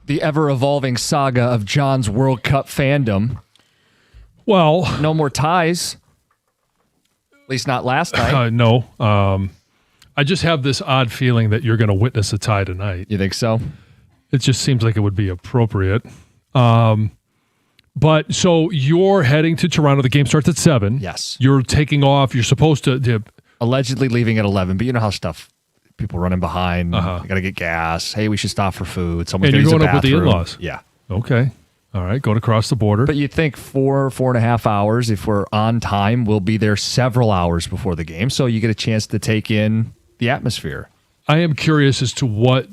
S2: the ever-evolving saga of John's World Cup fandom.
S3: Well,
S2: no more ties. At least not last night.
S3: No. I just have this odd feeling that you're going to witness a tie tonight.
S2: You think so?
S3: It just seems like it would be appropriate. But so you're heading to Toronto. The game starts at 7.
S2: Yes.
S3: You're taking off. You're supposed to
S2: allegedly leaving at 11, but you know how people running behind. You got to get gas. Hey, we should stop for food. Someone's
S3: and you're
S2: going
S3: going up with the in-laws.
S2: Yeah.
S3: Okay. All right. Going across the border.
S2: But you'd think 4.5 hours, if we're on time, we'll be there several hours before the game. So you get a chance to take in the atmosphere.
S3: I am curious as to what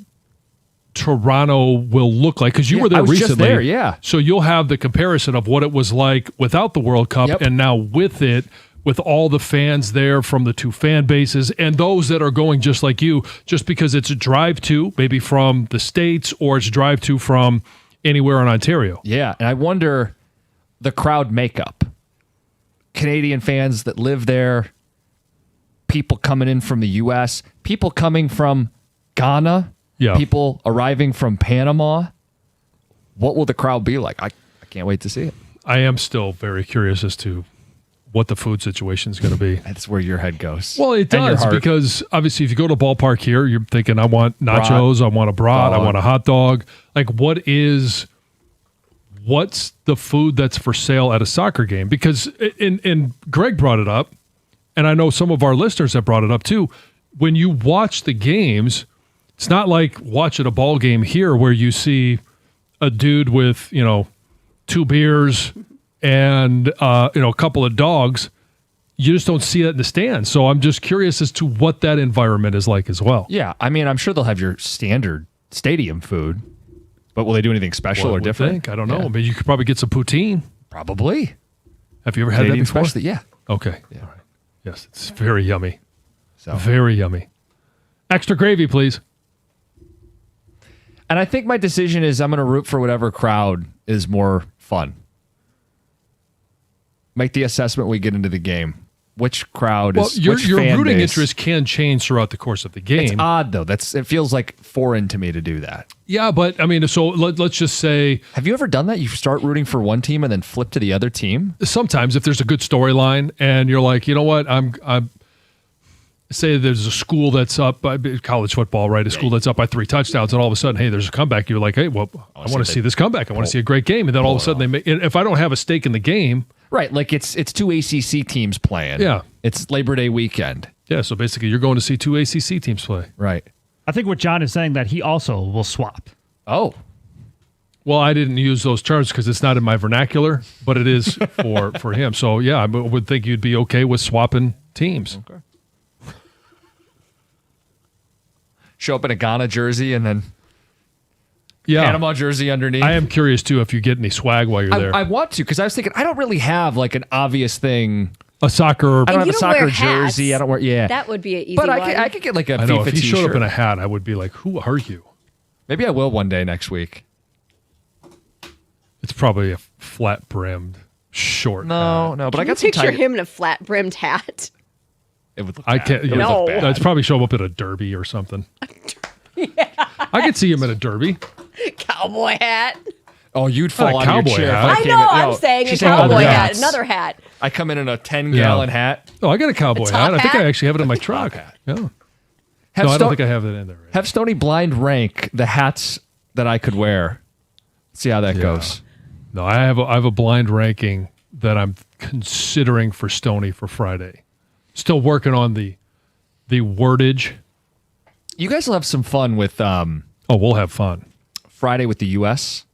S3: Toronto will look like, because you were there recently.
S2: Just there, yeah.
S3: So you'll have the comparison of what it was like without the World Cup and now with it, with all the fans there from the two fan bases and those that are going just like you, just because it's a drive to, maybe from the States, or it's drive to from anywhere in Ontario.
S2: Yeah, and I wonder the crowd makeup. Canadian fans that live there, people coming in from the U.S., people coming from Ghana, people arriving from Panama. What will the crowd be like? I can't wait to see it.
S3: I am still very curious as to what the food situation is going to be.
S2: That's where your head goes.
S3: Well, it does, because obviously if you go to a ballpark here, you're thinking, I want nachos, I want a brat, I want a hot dog. Like, what's the food that's for sale at a soccer game? Because, and Greg brought it up, and I know some of our listeners have brought it up too, when you watch the games, it's not like watching a ball game here where you see a dude with, 2 beers and a couple of dogs. You just don't see that in the stands. So I'm just curious as to what that environment is like as well.
S2: Yeah, I mean, I'm sure they'll have your standard stadium food, but will they do anything special or different?
S3: I don't know. But you could probably get some poutine.
S2: Probably.
S3: Have you ever had
S2: Canadian
S3: that before?
S2: specialty, yeah.
S3: Okay.
S2: Yeah.
S3: All right. Yes, it's very yummy.
S2: So
S3: very yummy. Extra gravy, please.
S2: And I think my decision is I'm going to root for whatever crowd is more fun. Make the assessment we get into the game. Which crowd is
S3: your
S2: which fan
S3: rooting
S2: base.
S3: interest can change throughout the course of the game.
S2: It's odd though. It feels like foreign to me to do that.
S3: Yeah, but I mean, so let's just say,
S2: have you ever done that? You start rooting for one team and then flip to the other team?
S3: Sometimes, if there's a good storyline and you're like, you know what, I'm say there's a school that's up by college football, right? A school that's up by 3 touchdowns, and all of a sudden, hey, there's a comeback. You're like, hey, well, I want to see this comeback. I want to see a great game, and then all of a sudden, if I don't have a stake in the game,
S2: right? Like it's 2 ACC teams playing.
S3: Yeah,
S2: it's Labor Day weekend.
S3: Yeah, so basically, you're going to see 2 ACC teams play.
S2: Right.
S5: I think what John is saying that he also will swap.
S2: Oh.
S3: Well, I didn't use those terms because it's not in my vernacular, but it is for him. So yeah, I would think you'd be okay with swapping teams.
S2: Okay. Show up in a Ghana jersey and then Panama jersey underneath.
S3: I am curious too if you get any swag while you're there.
S2: I want to, because I was thinking I don't really have like an obvious thing.
S3: A soccer.
S2: I don't have a soccer
S6: wear
S2: jersey.
S6: Hats.
S2: I don't wear. Yeah,
S6: that would be an easy
S2: but
S6: one.
S2: I could get like a
S3: I know,
S2: FIFA
S3: if he
S2: t-shirt.
S3: showed up in a hat, I would be like, who are you?
S2: Maybe I will one day next week.
S3: It's probably a flat brimmed short.
S2: No, but
S6: Can
S2: I
S6: you
S2: got some
S6: picture
S2: tight.
S6: him in a flat brimmed hat.
S2: It would look
S3: I
S2: bad.
S3: can't.
S2: It would
S6: No.
S2: look bad.
S3: It's probably show up at a derby or something. I could see him at a derby.
S6: Cowboy hat.
S2: Oh, you'd fall
S3: Not a
S2: out of your
S3: cowboy
S2: chair.
S3: hat.
S2: If
S6: I
S2: came
S6: know.
S2: in-
S6: I'm
S2: no,
S6: saying a
S2: she's saying
S6: cowboy
S2: other
S6: hat.
S2: hats.
S6: Another hat.
S2: I come in a 10-gallon hat.
S3: Oh, I got a cowboy
S6: A
S3: hat.
S6: top
S3: I think I
S6: hat?
S3: actually have it in my truck. Yeah. No,
S2: Have
S3: I
S2: Sto-
S3: don't think I have it in there. Right?
S2: Have Stoney blind rank the hats that I could wear. See how that goes.
S3: No, I have a blind ranking that I'm considering for Stoney for Friday. Still working on the wordage.
S2: You guys will have some fun with
S3: we'll have fun.
S2: Friday with the U.S.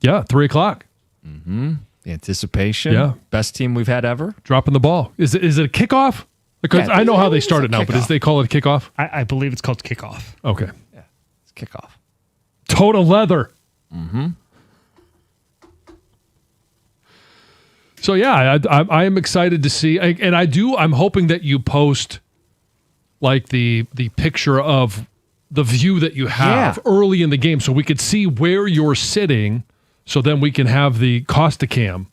S3: Yeah, 3:00.
S2: Mm-hmm. The anticipation.
S3: Yeah.
S2: Best team we've had ever.
S3: Dropping the ball. Is it a kickoff? Because
S2: Yeah,
S3: I know how they
S2: it's a
S3: start it now, but
S2: kickoff.
S3: they call it a kickoff?
S5: I believe it's called kickoff.
S3: Okay.
S2: Yeah, it's kickoff.
S3: Total leather.
S2: Mm-hmm.
S3: So yeah, I am excited to see, and I'm hoping that you post like the picture of the view that you have early in the game, so we could see where you're sitting, so then we can have the Costa Cam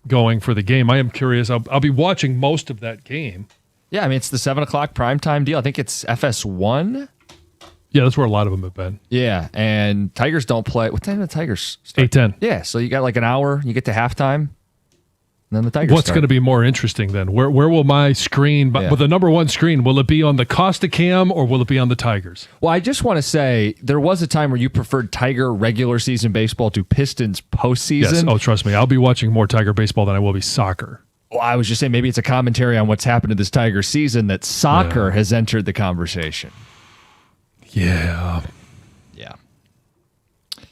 S3: going for the game. I am curious. I'll be watching most of that game.
S2: Yeah, I mean it's the 7:00 primetime deal. I think it's FS1.
S3: Yeah, that's where a lot of them have been.
S2: Yeah, and Tigers don't play. What time do the Tigers start?
S3: 8:10.
S2: Yeah, so you got like an hour. You get to halftime, and then the Tigers
S3: What's
S2: start.
S3: going to be more interesting then? Where will my screen, with the number one screen, will it be on the Costa Cam or will it be on the Tigers?
S2: Well, I just want to say there was a time where you preferred Tiger regular season baseball to Pistons postseason.
S3: Yes. Oh, trust me, I'll be watching more Tiger baseball than I will be soccer.
S2: Well, I was just saying maybe it's a commentary on what's happened to this Tiger season that soccer has entered the conversation.
S3: Yeah.
S2: Yeah.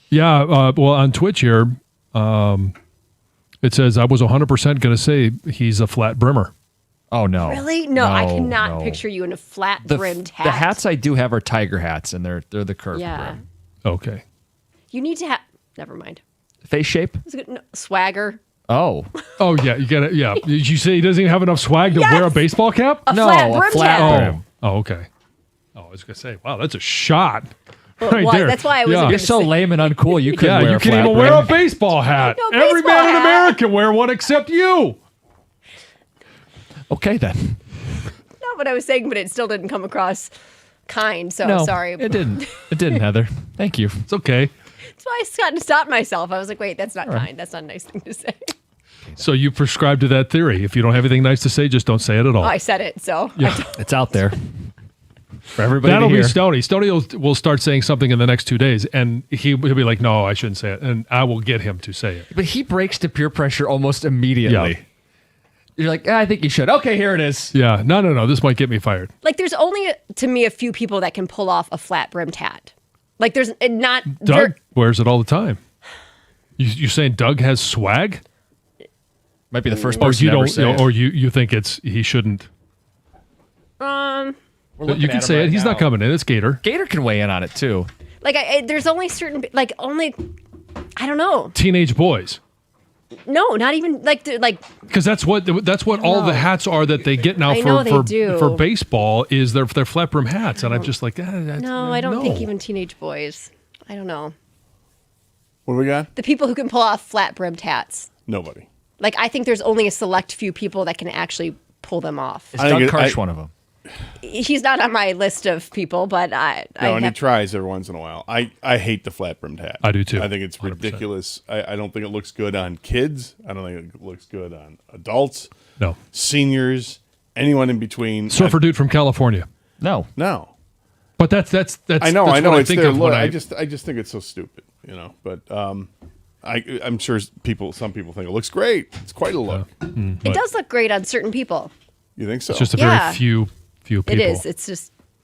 S3: Yeah. Well, on Twitch here, it says I was 100% going to say he's a flat brimmer.
S2: Oh, no.
S6: Really? No, I cannot
S2: no.
S6: picture you in a flat
S2: The
S6: brimmed hat.
S2: The hats I do have are Tiger hats, and they're the curved
S6: Yeah.
S2: brim.
S3: Okay.
S6: You need to have. Never mind.
S2: Face shape?
S6: Is it- no, swagger.
S2: Oh.
S3: Oh, yeah. You get it. Yeah. Did you say he doesn't even have enough swag to wear a baseball cap?
S6: A flat brimmed hat.
S2: brim.
S3: Oh, okay. Oh, I was going to say, wow, that's a shot.
S6: Well,
S3: right
S6: why-
S3: there.
S6: that's why I wasn't
S3: Yeah.
S2: You're so lame and uncool. You couldn't
S3: Yeah,
S2: wear
S3: you
S2: a
S3: can't
S2: flat
S3: even
S2: brim.
S3: wear a baseball hat.
S6: No
S3: Every
S6: baseball
S3: man in
S6: hat.
S3: America can wear one except you.
S2: Okay, then.
S6: Not what I was saying, but it still didn't come across kind. So
S2: No,
S6: sorry.
S2: it didn't. It didn't, Heather. Thank you.
S3: It's okay.
S6: That's why I got to stop myself. I was like, wait, that's not kind. That's not a nice thing to say.
S3: So you prescribe to that theory. If you don't have anything nice to say, just don't say it at all.
S6: Oh, I said it, so.
S3: Yeah.
S2: It's out there for everybody
S3: That'll
S2: to
S3: be
S2: hear.
S3: Stoney. Stoney will start saying something in the next 2 days, and he'll be like, no, I shouldn't say it. And I will get him to say it.
S2: But he breaks to peer pressure almost immediately.
S3: Yeah.
S2: You're like, I think you should. Okay, here it is.
S3: Yeah. No. This might get me fired.
S6: Like, there's only, to me, a few people that can pull off a flat brimmed hat. Like, there's not.
S3: Doug wears it all the time. You saying Doug has swag?
S2: Might be the first
S3: Or
S2: person
S3: you
S2: to ever
S3: don't,
S2: say it.
S3: or you think he shouldn't.
S2: We're
S3: You
S2: looking
S3: can
S2: at him
S3: say
S2: right
S3: it. He's
S2: now.
S3: not coming in. It's Gator.
S2: Gator can weigh in on it too.
S6: Like, there's only certain, like, only, I don't know.
S3: Teenage boys.
S6: No, not even, like,
S3: Because that's what all the hats are that they get now
S6: I know they
S3: for
S6: do.
S3: for baseball is their flat brim hats, and I'm just like,
S6: no, I don't think even teenage boys. I don't know.
S13: What do we got?
S6: The people who can pull off flat brimmed hats.
S13: Nobody.
S6: Like, I think there's only a select few people that can actually pull them off.
S2: Is Doug Karsh one of them?
S6: He's not on my list of people, but I
S13: No, and he
S6: have,
S13: tries every once in a while. I hate the flat brimmed hat.
S3: I do too.
S13: I think it's ridiculous. I don't think it looks good on kids. I don't think it looks good on adults.
S3: No.
S13: Seniors, anyone in between.
S3: Surfer dude from California.
S2: No.
S3: But that's
S13: I know.
S3: That's
S13: I know.
S3: what
S13: It's
S3: think
S13: their
S3: of
S13: look.
S3: when
S13: I just think it's so stupid, But I'm sure some people think it looks great. It's quite a look.
S6: it does look great on certain people.
S13: You think so?
S3: It's just a
S6: Yeah.
S3: very few people.
S6: It is.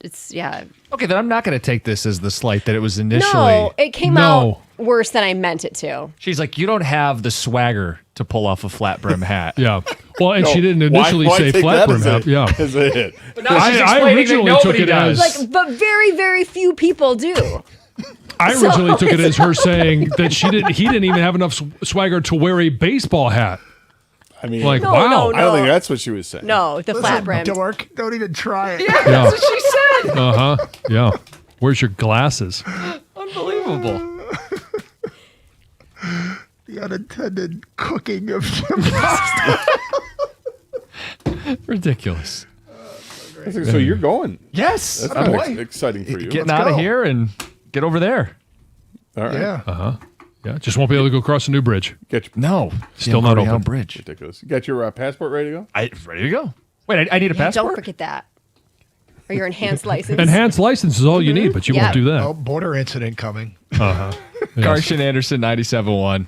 S6: It's yeah.
S2: Okay, then I'm not going to take this as the slight that it was initially.
S6: No, it came out worse than I meant it to.
S2: She's like, you don't have the swagger to pull off a flat brim hat.
S3: Yeah. Well, and
S13: No,
S3: she didn't initially
S13: why
S3: say
S13: take
S3: flat
S13: that
S3: brim
S13: as a-
S3: hat. Yeah.
S13: as a hit.
S2: But now she's
S3: I
S2: explaining that
S3: originally took
S2: nobody
S3: it
S2: does.
S3: as
S6: But very, very few people do.
S3: I originally took it as her saying that he didn't even have enough swagger to wear a baseball hat.
S13: I mean,
S3: Like,
S6: No,
S3: wow.
S6: no,
S13: I don't think that's what she was saying.
S6: No, the flat brimmed.
S14: Dork, don't even try it.
S2: Yeah, that's what she said.
S3: Uh-huh. Yeah. Where's your glasses?
S2: Unbelievable.
S14: The unintended cooking of gymnastics.
S2: Ridiculous.
S13: So you're going.
S2: Yes.
S13: That's
S2: I'm
S13: kind of exciting for you.
S2: getting out of here and get over there.
S13: All right.
S14: Yeah.
S3: Uh-huh. Yeah. Just won't be able to go across a new bridge.
S13: Get your,
S2: No.
S3: Still not open.
S2: Bridge.
S13: ridiculous. You got your passport ready to go?
S2: Ready to go. Wait, I need a
S6: Yeah,
S2: passport?
S6: don't forget that. Or your enhanced license.
S3: Enhanced license is all you need, but you
S6: Yeah.
S3: won't do that.
S14: Oh, border incident coming.
S3: Uh-huh. Yes.
S2: Carson Anderson, 97.1.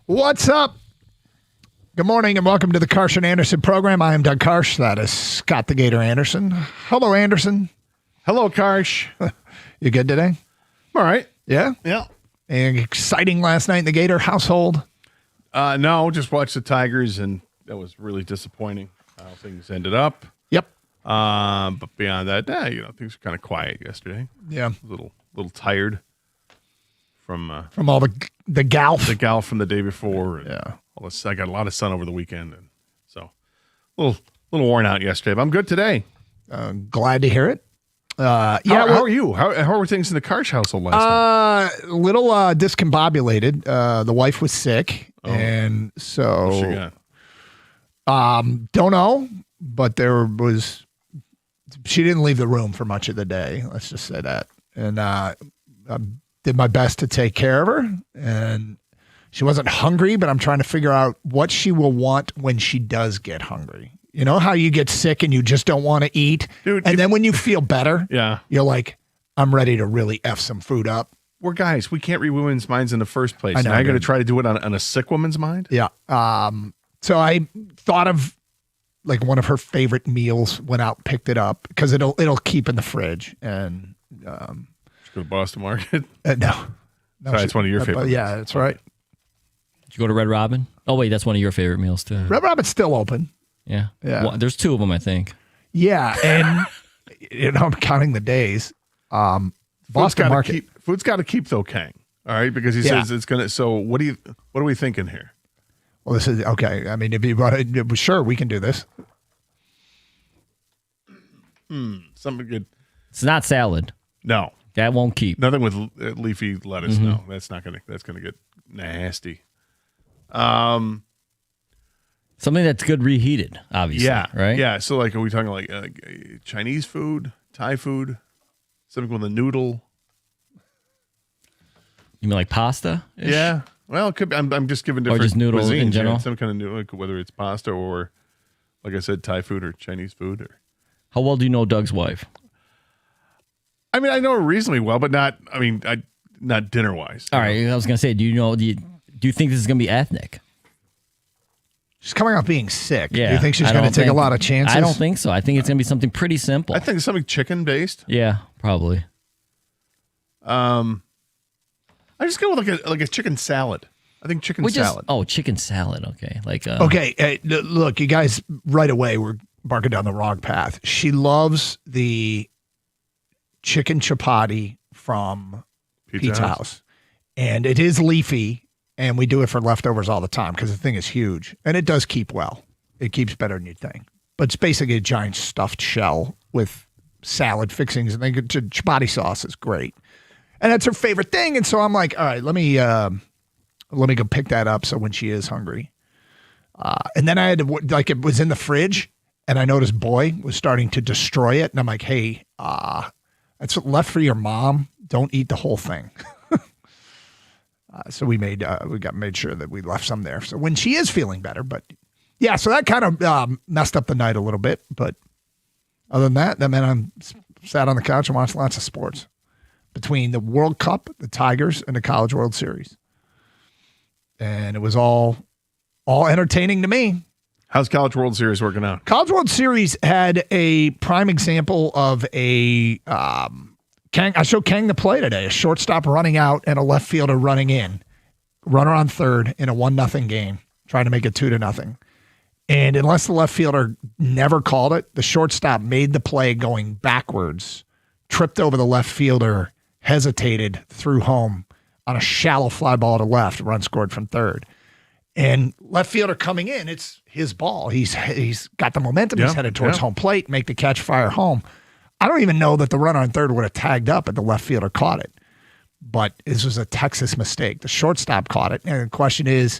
S14: What's up? Good morning and welcome to the Karsh and Anderson program. I am Doug Karsh. That is Scott the Gator Anderson. Hello, Anderson.
S13: Hello, Karsh.
S14: You good today?
S13: All right.
S14: Yeah?
S13: Yeah.
S14: And exciting last night in the Gator household?
S13: No, just watched the Tigers, and that was really disappointing how things ended up.
S14: Yep.
S13: But beyond that, things were kind of quiet yesterday.
S14: Yeah.
S13: A little tired from
S14: all the golf.
S13: The golf from the day before.
S14: Yeah.
S13: I got a lot of sun over the weekend, and so a little worn out yesterday. But I'm good today.
S14: Glad to hear it.
S13: How are you? How were things in the Karsh household last night?
S14: A little discombobulated. The wife was sick, and so
S13: What's she got?
S14: don't know, but she didn't leave the room for much of the day. Let's just say that. And I did my best to take care of her, and she wasn't hungry, but I'm trying to figure out what she will want when she does get hungry. You know how you get sick and you just don't want to eat?
S13: Dude,
S14: and then when you feel better,
S13: Yeah.
S14: you're like, I'm ready to really F some food up.
S13: We're guys. We can't read women's minds in the first place.
S14: I know,
S13: Now I'm going to
S14: dude.
S13: try to do it on a sick woman's mind?
S14: Yeah. So I thought of like one of her favorite meals, went out, picked it up because it'll keep in the fridge. And
S13: Let's go to Boston Market.
S14: no.
S13: Sorry, it's one of your favorite
S14: Yeah, that's right.
S15: Did you go to Red Robin? Oh, wait, that's one of your favorite meals, too.
S14: Red Robin's still open.
S15: Yeah.
S14: Yeah.
S15: Well, there's two of them, I think.
S14: Yeah, and I'm counting the days. Boston Market.
S13: Food's got to keep though, Kang. All right, because he
S14: Yeah.
S13: says it's gonna. So what are we thinking here?
S14: Well, this is okay. I mean, if you brought it, sure, we can do this.
S13: Something good.
S15: It's not salad.
S13: No,
S15: that won't keep.
S13: Nothing with leafy lettuce.
S15: Mhm.
S13: No, that's gonna get nasty.
S15: Something that's good reheated, obviously.
S13: Yeah,
S15: Right?
S13: Yeah. So like, are we talking like Chinese food, Thai food, something with a noodle?
S15: You mean like pasta?
S13: Yeah. Well, it could be, I'm just giving
S15: Or
S13: different
S15: just noodles in
S13: cuisines,
S15: general?
S13: some kind of noodle, whether it's pasta or, like I said, Thai food or Chinese food. Or
S15: How well do you know Doug's wife?
S13: I mean, I know her reasonably well, but not. I mean, not dinner wise.
S15: All right. I was going to say, do you think this is going to be ethnic?
S14: She's coming out being sick.
S15: Yeah.
S14: Do you think she's
S15: I
S14: going to
S15: don't
S14: take a
S15: think-
S14: lot of chances?
S15: I don't think so. I think it's going to be something pretty simple.
S13: I think it's something chicken based.
S15: Yeah, probably.
S13: I just go with like a chicken salad. I think chicken salad.
S15: Chicken salad. Okay. Like
S14: Okay, look, you guys, right away, we're barking down the wrong path. She loves the chicken chapati from Pizza House. And it is leafy, and we do it for leftovers all the time because the thing is huge. And it does keep well. It keeps better than you'd think. But it's basically a giant stuffed shell with salad fixings, and then chapati sauce is great. And that's her favorite thing. And so I'm like, all right, let me go pick that up so when she is hungry. And then I had to, like, it was in the fridge, and I noticed Boy was starting to destroy it. And I'm like, hey, that's left for your mom. Don't eat the whole thing. So we made sure that we left some there. So when she is feeling better, but yeah, so that kind of messed up the night a little bit. But other than that meant I sat on the couch and watched lots of sports between the World Cup, the Tigers, and the College World Series. And it was all entertaining to me.
S13: How's College World Series working out?
S14: College World Series had a prime example of a I showed Kang the play today, a shortstop running out and a left fielder running in. Runner on third in a 1-0 game, trying to make it 2-0. And unless the left fielder never called it, the shortstop made the play going backwards, tripped over the left fielder, hesitated, threw home on a shallow fly ball to left, run scored from third. And left fielder coming in, it's his ball. He's got the momentum. He's headed towards home plate, make the catch, fire home. I don't even know that the runner on third would have tagged up if the left fielder caught it. But this was a Texas mistake. The shortstop caught it. And the question is,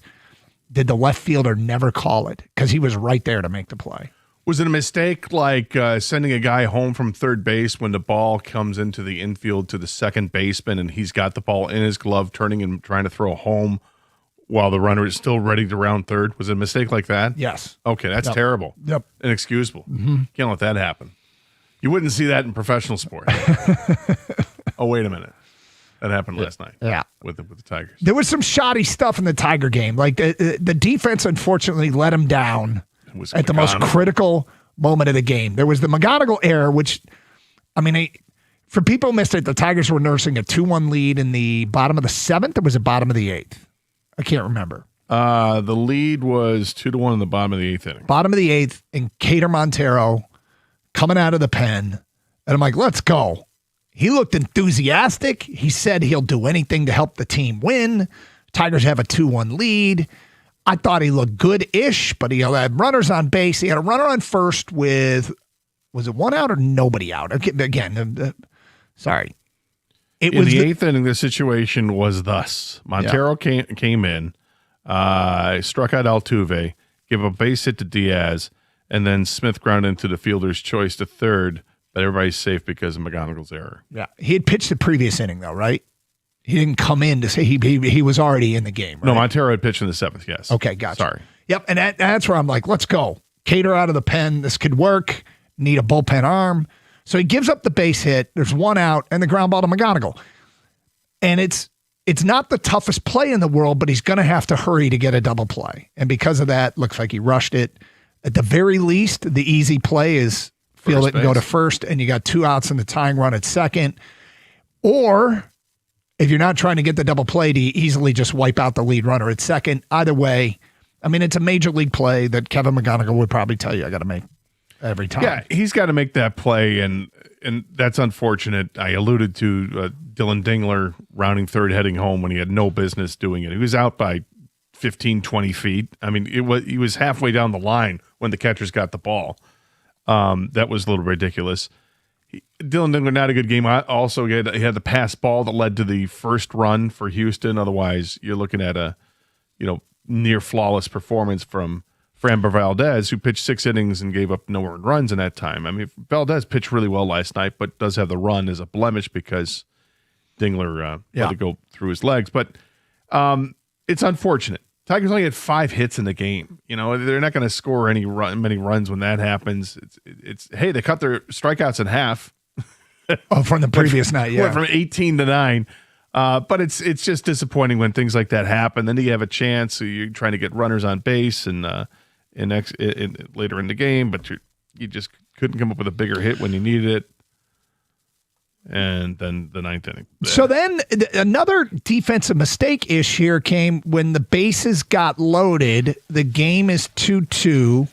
S14: did the left fielder never call it? Because he was right there to make the play.
S13: Was it a mistake like sending a guy home from third base when the ball comes into the infield to the second baseman and he's got the ball in his glove, turning and trying to throw home while the runner is still ready to round third? Was it a mistake like that?
S14: Yes.
S13: Okay, that's
S14: Yep.
S13: terrible.
S14: Yep.
S13: Inexcusable.
S14: Mhm.
S13: Can't let that happen. You wouldn't see that in professional sport. Oh, wait a minute. That happened last night.
S14: Yeah.
S13: With the Tigers.
S14: There was some shoddy stuff in the Tiger game. Like the defense, unfortunately, let him down at the most critical moment of the game. There was the McGonigal error, which, I mean, for people who missed it, the Tigers were nursing a 2-1 lead in the bottom of the 7th, or was it bottom of the 8th? I can't remember.
S13: The lead was 2-1 in the bottom of the 8th inning.
S14: Bottom of the 8th, and Cater Montero coming out of the pen. And I'm like, let's go. He looked enthusiastic. He said he'll do anything to help the team win. Tigers have a 2-1 lead. I thought he looked good-ish, but he had runners on base. He had a runner on first with, was it one out or nobody out? Again, sorry.
S13: In the 8th inning, the situation was thus. Montero came in, struck out Altuve, gave a base hit to Diaz, and then Smith grounded into the fielder's choice to third, but everybody's safe because of McGonigal's error.
S14: Yeah, he had pitched the previous inning, though, right? He didn't come in to say he was already in the game, right?
S13: No, Montero had pitched in the 7th, yes.
S14: Okay, gotcha.
S13: Sorry.
S14: Yep, and that's where I'm like, let's go. Cater out of the pen. This could work. Need a bullpen arm. So he gives up the base hit. There's one out, and the ground ball to McGonigal. And it's not the toughest play in the world, but he's going to have to hurry to get a double play. And because of that, looks like he rushed it. At the very least, the easy play is field it and go to first, and you got 2 outs in the tying run at second. Or if you're not trying to get the double play, to easily just wipe out the lead runner at second. Either way, I mean, it's a major league play that Kevin McGonigal would probably tell you I got to make every time.
S13: Yeah, he's got to make that play, and that's unfortunate. I alluded to Dylan Dingler rounding third, heading home when he had no business doing it. He was out by 15, 20 feet. I mean, he was halfway down the line when the catchers got the ball. That was a little ridiculous. Dylan Dingler, not a good game. Also, he had the pass ball that led to the first run for Houston. Otherwise, you're looking at a near flawless performance from Framber Valdez, who pitched 6 innings and gave up no earned runs in that time. I mean, Valdez pitched really well last night, but does have the run as a blemish because Dingler let it go through his legs. But it's unfortunate. Tigers only had 5 hits in the game. They're not going to score many runs when that happens. It's hey, they cut their strikeouts in half.
S14: From the previous night, yeah.
S13: Went from 18 to 9. But it's just disappointing when things like that happen. Then you have a chance. So you're trying to get runners on base and later in the game, but you just couldn't come up with a bigger hit when you needed it. And then the 9th inning.
S14: So then another defensive mistake-ish here came when the bases got loaded. The game is 2-2.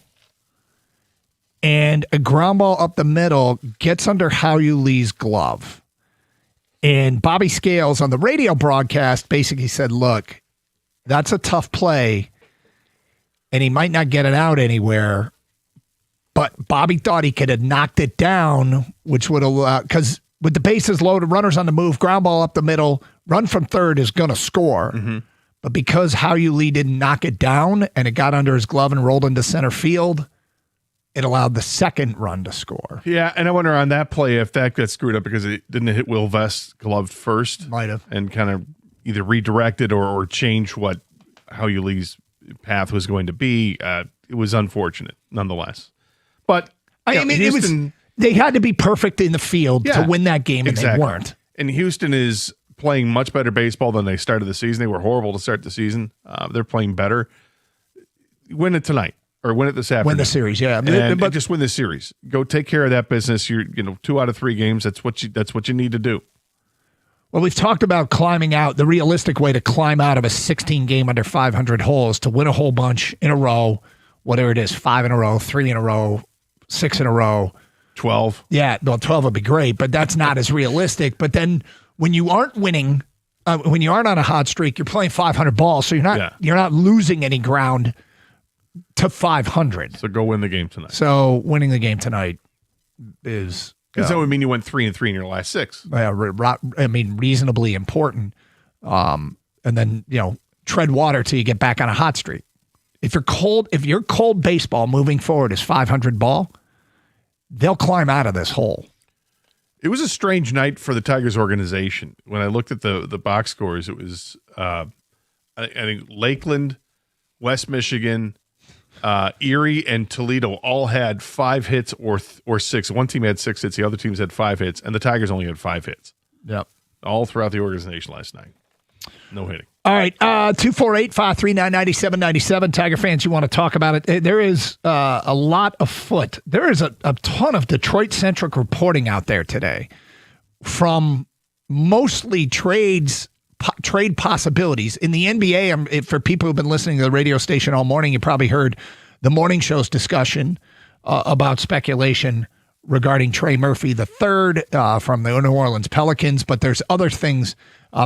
S14: And a ground ball up the middle gets under Howie Lee's glove. And Bobby Scales on the radio broadcast basically said, look, that's a tough play, and he might not get it out anywhere. But Bobby thought he could have knocked it down, which would allow, because with the bases loaded, runners on the move, ground ball up the middle, run from third is going to score. Mm-hmm. But because Howie Lee didn't knock it down and it got under his glove and rolled into center field, it allowed the second run to score.
S13: Yeah, and I wonder on that play if that got screwed up because it didn't hit Will Vest's glove first.
S14: Might have.
S13: And kind of either redirected or change what Howie Lee's path was going to be. It was unfortunate, nonetheless. But
S14: I mean, Houston, they had to be perfect in the field to win that game, and they weren't.
S13: And Houston is playing much better baseball than they started the season. They were horrible to start the season. They're playing better. Win it tonight. Or win it this afternoon.
S14: Win the series, yeah.
S13: But just win the series. Go take care of that business. You're 2 out of 3 games. That's what you need to do.
S14: Well, we've talked about climbing out. The realistic way to climb out of a 16 game under 500 holes to win a whole bunch in a row, whatever it is, 5 in a row, 3 in a row, 6 in a row,
S13: 12.
S14: Yeah, well, 12 would be great, but that's not as realistic. But then when you aren't winning, when you aren't on a hot streak, you're playing 500 balls, so you're not losing any ground to 500.
S13: So go win the game tonight.
S14: So winning the game tonight is...
S13: Because that would mean you went 3-3 in your last 6.
S14: I mean, reasonably important. And then, tread water till you get back on a hot streak. If your cold baseball moving forward is 500 ball, they'll climb out of this hole.
S13: It was a strange night for the Tigers organization. When I looked at the box scores, it was, I think, Lakeland, West Michigan, Erie, and Toledo all had 5 hits or 6. One team had 6 hits, the other teams had 5 hits, and the Tigers only had 5 hits.
S14: Yep.
S13: all throughout the organization last night. No hitting.
S14: All right, 248-539-9797. Tiger fans, you want to talk about it? There is a lot afoot. There is a ton of Detroit-centric reporting out there today from mostly trade possibilities. In the NBA, for people who've been listening to the radio station all morning, you probably heard the morning show's discussion about speculation regarding Trey Murphy III from the New Orleans Pelicans, but there's other things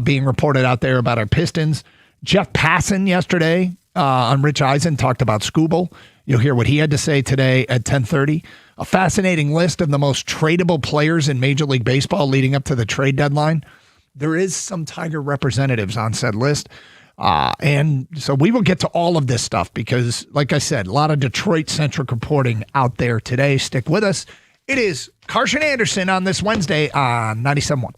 S14: being reported out there about our Pistons. Jeff Passan yesterday on Rich Eisen talked about Scooble. You'll hear what he had to say today at 10:30. A fascinating list of the most tradable players in Major League Baseball leading up to the trade deadline. There is some Tiger representatives on said list. And so we will get to all of this stuff because, like I said, a lot of Detroit-centric reporting out there today. Stick with us. It is Carson Anderson on this Wednesday on 97.1.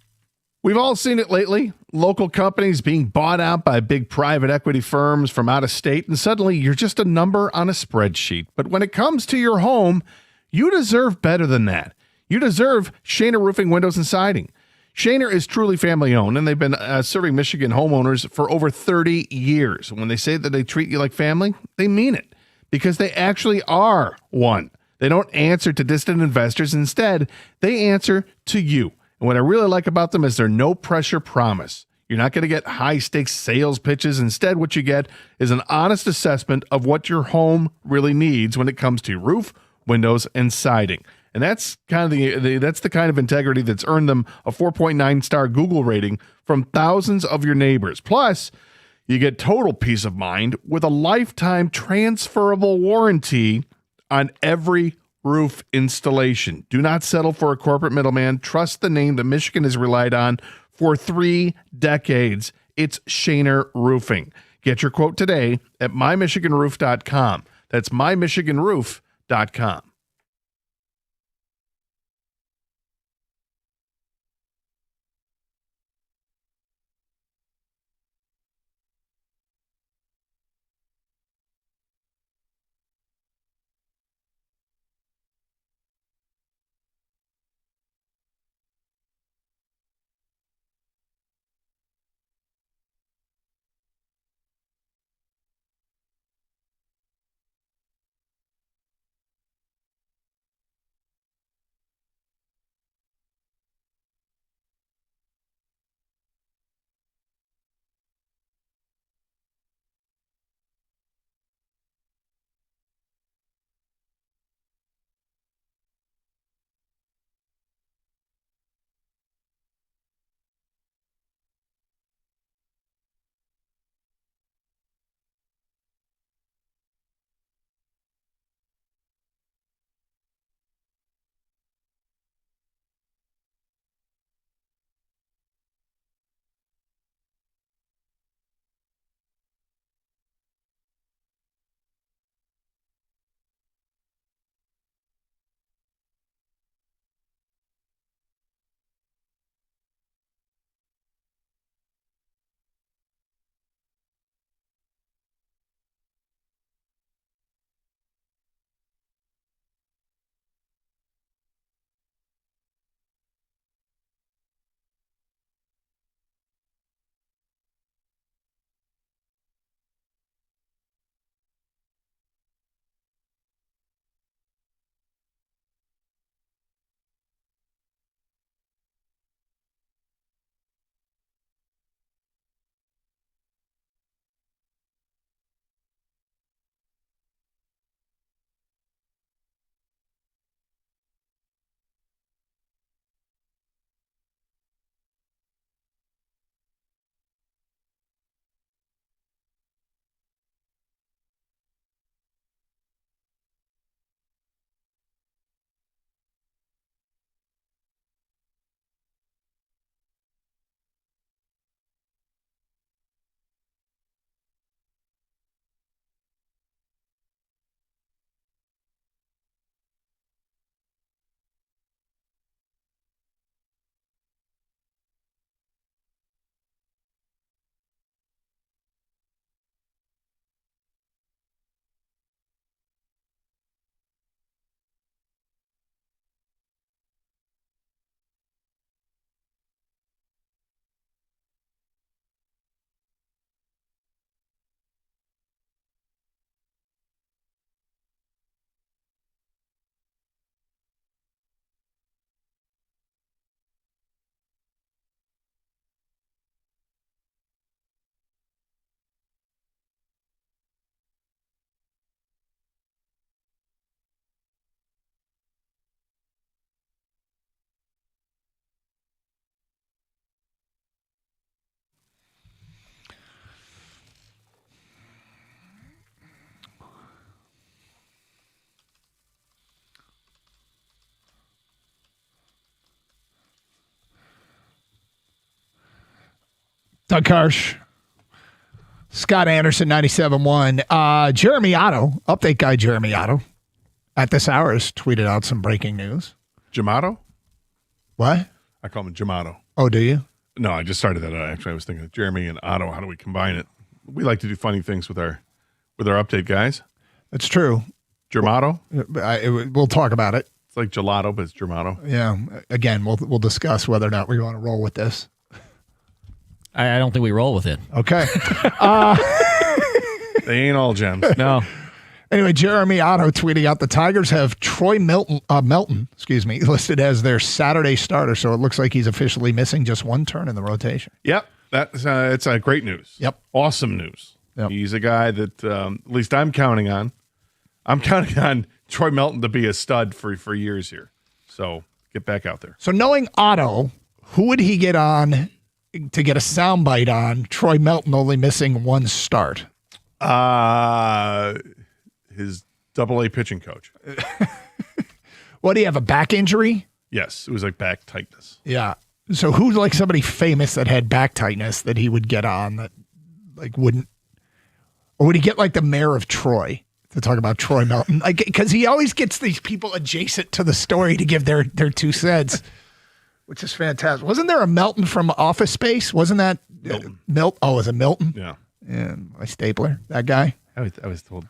S13: We've all seen it lately. Local companies being bought out by big private equity firms from out of state, and suddenly you're just a number on a spreadsheet. But when it comes to your home, you deserve better than that. You deserve Shaner Roofing Windows and Siding. Shaner is truly family owned, and they've been serving Michigan homeowners for over 30 years. When they say that they treat you like family, they mean it because they actually are one. They don't answer to distant investors. Instead, they answer to you. And what I really like about them is their no pressure promise. You're not going to get high stakes sales pitches. Instead, what you get is an honest assessment of what your home really needs when it comes to roof, windows, and siding. And that's kind of that's the kind of integrity that's earned them a 4.9 star Google rating from thousands of your neighbors. Plus, you get total peace of mind with a lifetime transferable warranty on every roof installation. Do not settle for a corporate middleman. Trust the name that Michigan has relied on for 3 decades. It's Shaner Roofing. Get your quote today at mymichiganroof.com. That's mymichiganroof.com.
S14: Doug Karsh. Scott Anderson, 97.1. Jeremy Otto, update guy Jeremy Otto, at this hour has tweeted out some breaking news.
S13: Jamato?
S14: What?
S13: I call him Jamato.
S14: Oh, do you?
S13: No, I just started that. Actually, I was thinking of Jeremy and Otto. How do we combine it? We like to do funny things with our update guys.
S14: That's true.
S13: Germato?
S14: We'll talk about it.
S13: It's like gelato, but it's Germato.
S14: Yeah. Again, we'll discuss whether or not we want to roll with this.
S15: I don't think we roll with it.
S14: Okay.
S13: They ain't all gems.
S15: No.
S14: Anyway, Jeremy Otto tweeting out the Tigers have Troy Melton, listed as their Saturday starter. So it looks like he's officially missing just one turn in the rotation.
S13: Yep. That's it's great news.
S14: Yep.
S13: Awesome news. Yep. He's a guy that at least I'm counting on. I'm counting on Troy Melton to be a stud for years here. So get back out there.
S14: So knowing Otto, who would he get on to get a soundbite on Troy Melton only missing one start?
S13: His AA pitching coach.
S14: What, do you have a back injury?
S13: Yes, it was like back tightness.
S14: Yeah. So who's like somebody famous that had back tightness that he would get on that like wouldn't, or would he get like the mayor of Troy to talk about Troy Melton? Like, because he always gets these people adjacent to the story to give their 2 cents, which is fantastic. Wasn't there a Melton from Office Space? Wasn't that Milton? Oh, was it Milton?
S13: Yeah.
S14: Yeah, my stapler, that guy.
S13: I was told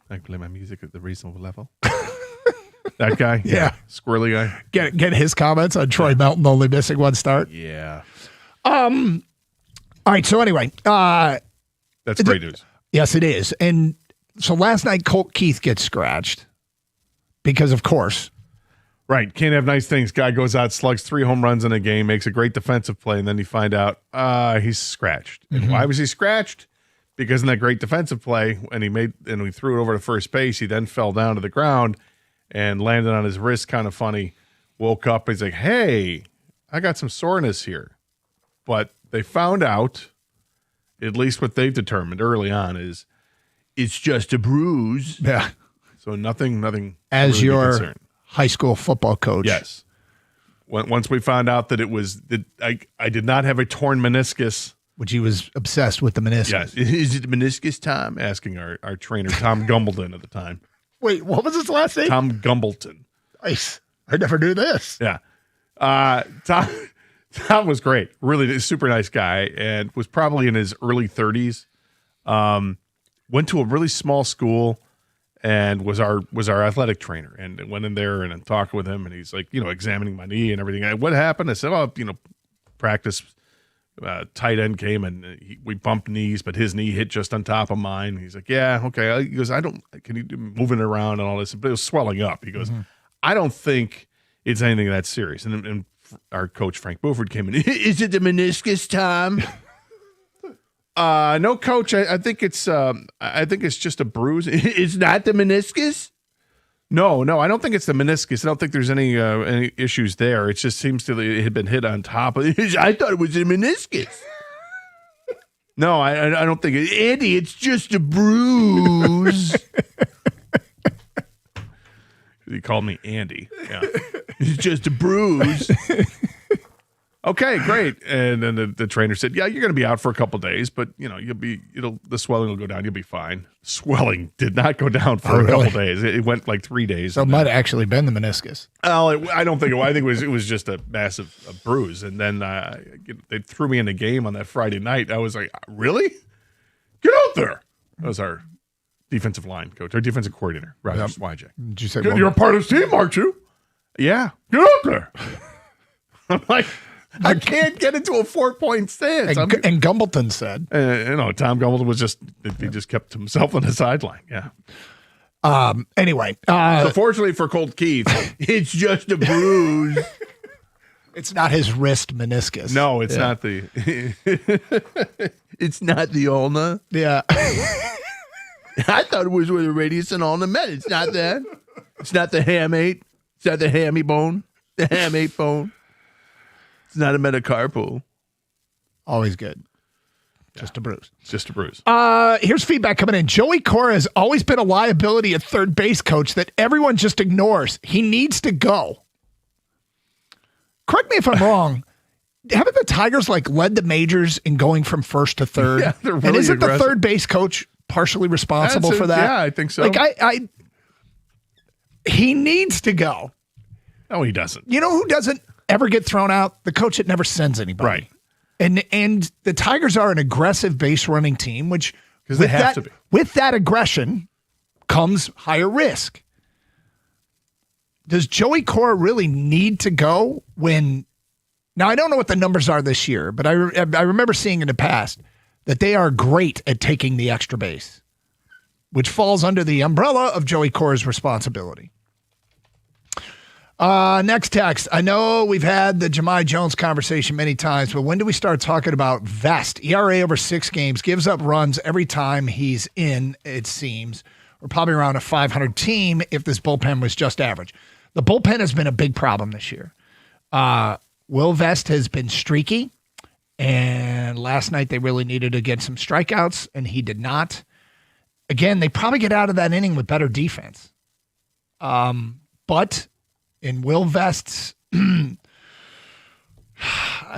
S13: I play my music at the reasonable level. That guy?
S14: Yeah.
S13: Squirrely guy.
S14: Get his comments on Troy Melton only missing one start.
S13: Yeah.
S14: All right, so anyway.
S13: That's great news.
S14: Yes, it is. And so last night, Colt Keith gets scratched because, of course.
S13: Right. Can't have nice things. Guy goes out, slugs 3 home runs in a game, makes a great defensive play, and then you find out he's scratched. And why was he scratched? Because in that great defensive play, and we threw it over to first base, he then fell down to the ground and landed on his wrist kind of funny. Woke up, he's like, hey, I got some soreness here. But they found out, at least what they've determined early on, is it's just a bruise.
S14: Yeah.
S13: So nothing
S14: As
S13: really
S14: your
S13: concerned.
S14: High school football coach.
S13: Yes. Once we found out that I did not have a torn meniscus.
S14: Which he was obsessed with the meniscus.
S13: Yes. Is it meniscus time? Asking our trainer, Tom Gumbleton at the time.
S14: Wait, what was his last name?
S13: Tom Gumbleton.
S14: Nice. I never knew this.
S13: Yeah. Tom was great. Really a super nice guy and was probably in his early 30s. Went to a really small school and was our athletic trainer, and went in there and talked with him, and he's like, examining my knee and everything. What happened? I said, practice. Tight end came and we bumped knees, but his knee hit just on top of mine. He's like, yeah, okay. He goes, can you do moving it around and all this? But it was swelling up. He goes, I don't think it's anything that serious. And our coach, Frank Buford, came in. Is it the meniscus, Tom? No, coach. I think it's just a bruise. It's not the meniscus? No, I don't think it's the meniscus. I don't think there's any issues there. It just seems to it had been hit on top of it. I thought it was a meniscus. No, I don't think it. Andy, it's just a bruise. He called me Andy. Yeah. It's just a bruise. Okay, great. And then the trainer said, yeah, you're going to be out for a couple days, but the swelling will go down. You'll be fine. Swelling did not go down for a couple days. It went like 3 days.
S14: So it might have actually been the meniscus.
S13: Oh, I don't think I think it was just a massive bruise. And then they threw me in the game on that Friday night. I was like, really? Get out there. That was our defensive line coach, our defensive coordinator, Roger Swyjack.
S14: Did you say
S13: you're a part of the team, aren't you? Yeah. Get out there. I'm like, I can't get into a 4-point stance.
S14: And Gumbleton said,
S13: Tom Gumbleton was he just kept himself on the sideline. Yeah.
S14: Anyway,
S13: so fortunately for Colt Keith, it's just a bruise.
S14: It's not his wrist meniscus.
S13: No, it's not the. It's not the ulna.
S14: Yeah.
S13: I thought it was where the radius and ulna met. It's not that. It's not the hamate. It's not the hammy bone. The hamate bone. It's not a metacarpal.
S14: Always good. Just a bruise.
S13: Just a bruise.
S14: Here's feedback coming in. Joey Cora has always been a liability at third base coach that everyone just ignores. He needs to go. Correct me if I'm wrong. haven't the Tigers led the majors in going from first to third?
S13: Yeah, they're really
S14: and isn't
S13: aggressive.
S14: the third base coach partially responsible for that?
S13: Yeah, I think so.
S14: He needs to go.
S13: No, he doesn't.
S14: You know who doesn't ever get thrown out? The coach that never sends anybody.
S13: Right.
S14: And the Tigers are an aggressive base running team, which
S13: because they have to be.
S14: With that aggression comes higher risk. Does Joey Cora really need to go when? Now I don't know what the numbers are this year, but I remember seeing in the past that they are great at taking the extra base, which falls under the umbrella of Joey Cora's responsibility. Next text. I know we've had the Jahmai Jones conversation many times, but when do we start talking about Vest? ERA over 6 games, gives up runs every time he's in, it seems. We're probably around a 500 team if this bullpen was just average. The bullpen has been a big problem this year. Will Vest has been streaky, and last night they really needed to get some strikeouts, and he did not. Again, they probably get out of that inning with better defense. But in Will Vest's,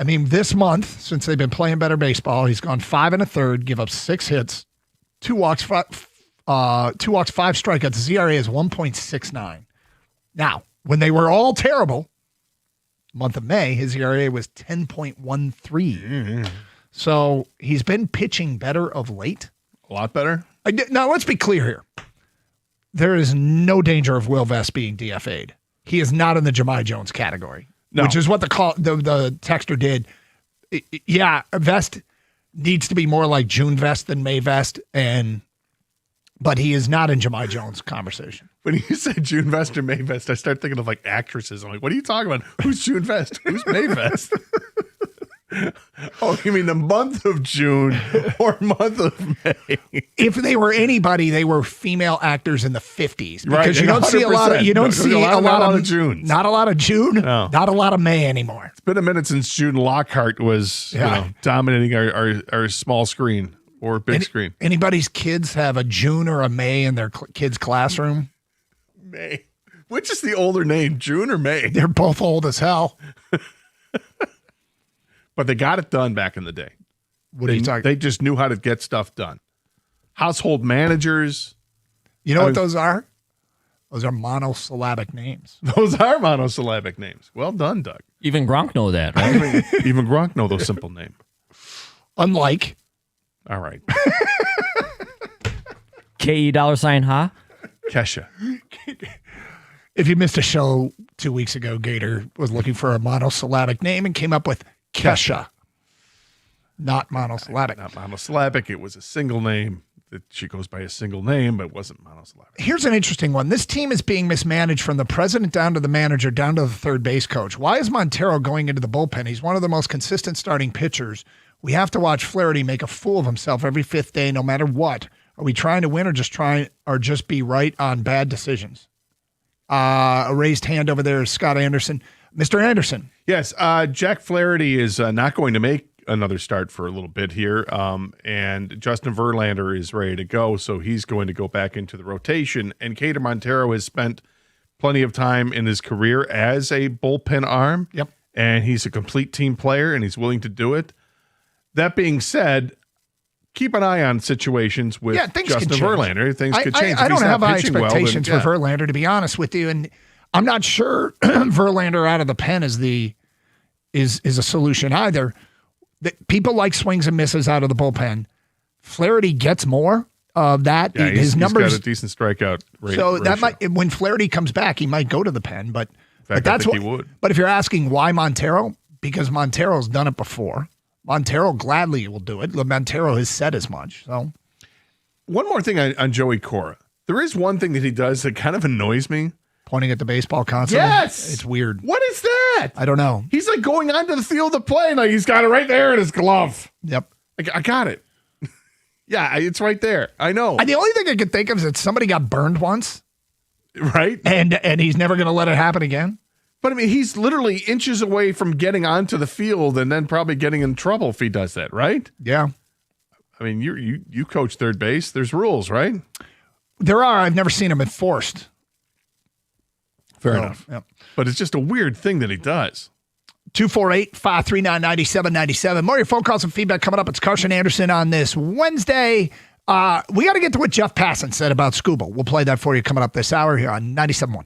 S14: this month, since they've been playing better baseball, he's gone 5 1/3, give up 6 hits, 2 walks, 5 strikeouts. His ERA is 1.69. Now, when they were all terrible, month of May, his ERA was 10.13. Mm-hmm. So he's been pitching better of late.
S13: A lot better.
S14: Now, let's be clear here. There is no danger of Will Vest being DFA'd. He is not in the Jahmai Jones category, which is what the texter did. Yeah, Vest needs to be more like June Vest than May Vest, but he is not in Jahmai Jones' conversation.
S13: When you said June Vest or May Vest, I start thinking of actresses. I'm like, what are you talking about? Who's June Vest? Who's May Vest? Oh, you mean the month of June or month of May?
S14: If they were anybody, they were female actors in the 50s. Because
S13: right,
S14: you don't see a lot of
S13: June.
S14: Not a lot of June.
S13: No.
S14: Not a lot of May anymore.
S13: It's been a minute since June Lockhart was dominating our small screen or big screen.
S14: Anybody's kids have a June or a May in their kids' classroom?
S13: May. Which is the older name, June or May?
S14: They're both old as hell.
S13: But they got it done back in the day.
S14: What are you talking?
S13: They just knew how to get stuff done. Household managers.
S14: You know what those are? Those are monosyllabic names.
S13: Those are monosyllabic names. Well done, Doug.
S15: Even Gronk know that, right?
S13: Even Gronk know those simple names.
S14: Unlike.
S13: All right.
S15: K-E $ ha?
S13: Kesha.
S14: If you missed a show 2 weeks ago, Gator was looking for a monosyllabic name and came up with Kesha. Not monosyllabic.
S13: Not monosyllabic. It was a single name. She goes by a single name, but it wasn't monosyllabic.
S14: Here's an interesting one. This team is being mismanaged from the president down to the manager, down to the third base coach. Why is Montero going into the bullpen? He's one of the most consistent starting pitchers. We have to watch Flaherty make a fool of himself every 5th day, no matter what. Are we trying to win or just be right on bad decisions? A raised hand over there is Scott Anderson. Mr. Anderson.
S13: Yes, Jack Flaherty is not going to make another start for a little bit here, and Justin Verlander is ready to go, so he's going to go back into the rotation. And Kader Montero has spent plenty of time in his career as a bullpen arm, and he's a complete team player, and he's willing to do it. That being said, keep an eye on situations with Justin Verlander. Things could change.
S14: I don't have high expectations for Verlander, to be honest with you, and I'm not sure Verlander out of the pen is a solution either. People like swings and misses out of the bullpen. Flaherty gets more of that.
S13: Yeah,
S14: his numbers
S13: he's got a decent strikeout rate.
S14: So
S13: ratio.
S14: that might, when Flaherty comes back, he might go to the pen. But
S13: that's
S14: that's
S13: what he would.
S14: But if you're asking why Montero, because Montero's done it before. Montero gladly will do it. Montero has said as much. So,
S13: one more thing on Joey Cora. There is one thing that he does that kind of annoys me.
S14: Pointing at the baseball constantly?
S13: Yes!
S14: It's weird.
S13: What is that?
S14: I don't know.
S13: He's like going onto the field to play, like he's got it right there in his glove.
S14: Yep.
S13: I got it. Yeah, it's right there. I know.
S14: The only thing I could think of is that somebody got burned once.
S13: Right?
S14: And he's never going to let it happen again.
S13: But, I mean, he's literally inches away from getting onto the field and then probably getting in trouble if he does that, right?
S14: Yeah.
S13: I mean, you coach third base. There's rules, right?
S14: There are. I've never seen them enforced.
S13: Fair enough.
S14: Yep.
S13: But it's just a weird thing that he does.
S14: 248-539-9797. More of your phone calls and feedback coming up. It's Carson Anderson on this Wednesday. We got to get to what Jeff Passan said about Scuba. We'll play that for you coming up this hour here on 97.1.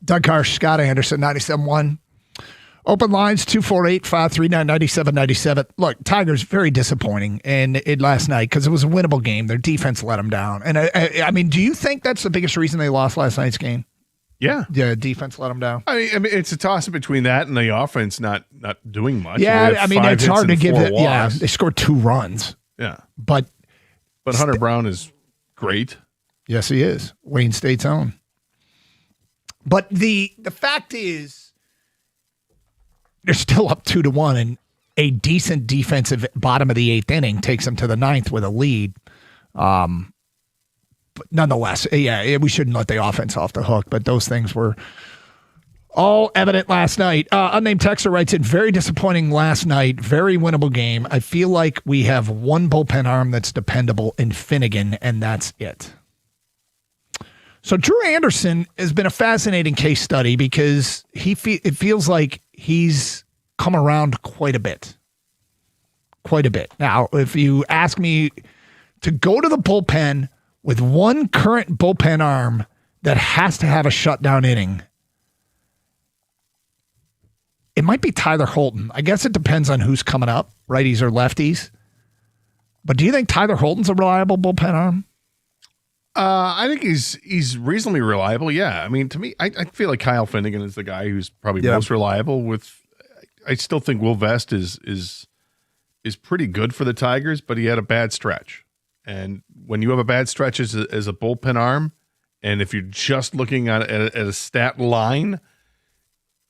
S14: Doug Karsch, Scott Anderson, 97.1. Open lines, 248-539-9797. Look, Tigers, very disappointing last night because it was a winnable game. Their defense let them down. And, I mean, do you think that's the biggest reason they lost last night's game?
S13: Yeah.
S14: The defense let them down?
S13: I mean, it's a toss-up between that and the offense not doing much.
S14: Yeah, I mean, it's hard to give it. Yeah, they scored 2 runs.
S13: Yeah.
S14: But
S13: Hunter Brown is great.
S14: Yes, he is. Wayne State's own. But the fact is, they're still up 2-1, and a decent defensive bottom of the 8th inning takes them to the 9th with a lead. But nonetheless, yeah, we shouldn't let the offense off the hook. But those things were All evident last night. Unnamed texter writes in, very disappointing last night. Very winnable game. I feel like we have one bullpen arm that's dependable in Finnegan, and that's it. So Drew Anderson has been a fascinating case study because it feels like he's come around quite a bit. Quite a bit. Now, if you ask me to go to the bullpen with one current bullpen arm that has to have a shutdown inning, it might be Tyler Holton. I guess it depends on who's coming up, righties or lefties. But do you think Tyler Holton's a reliable bullpen arm?
S13: I think he's reasonably reliable. Yeah. I mean, to me, I feel like Kyle Finnegan is the guy who's probably most reliable. I still think Will Vest is pretty good for the Tigers, but he had a bad stretch. And when you have a bad stretch as a bullpen arm, and if you're just looking at a stat line,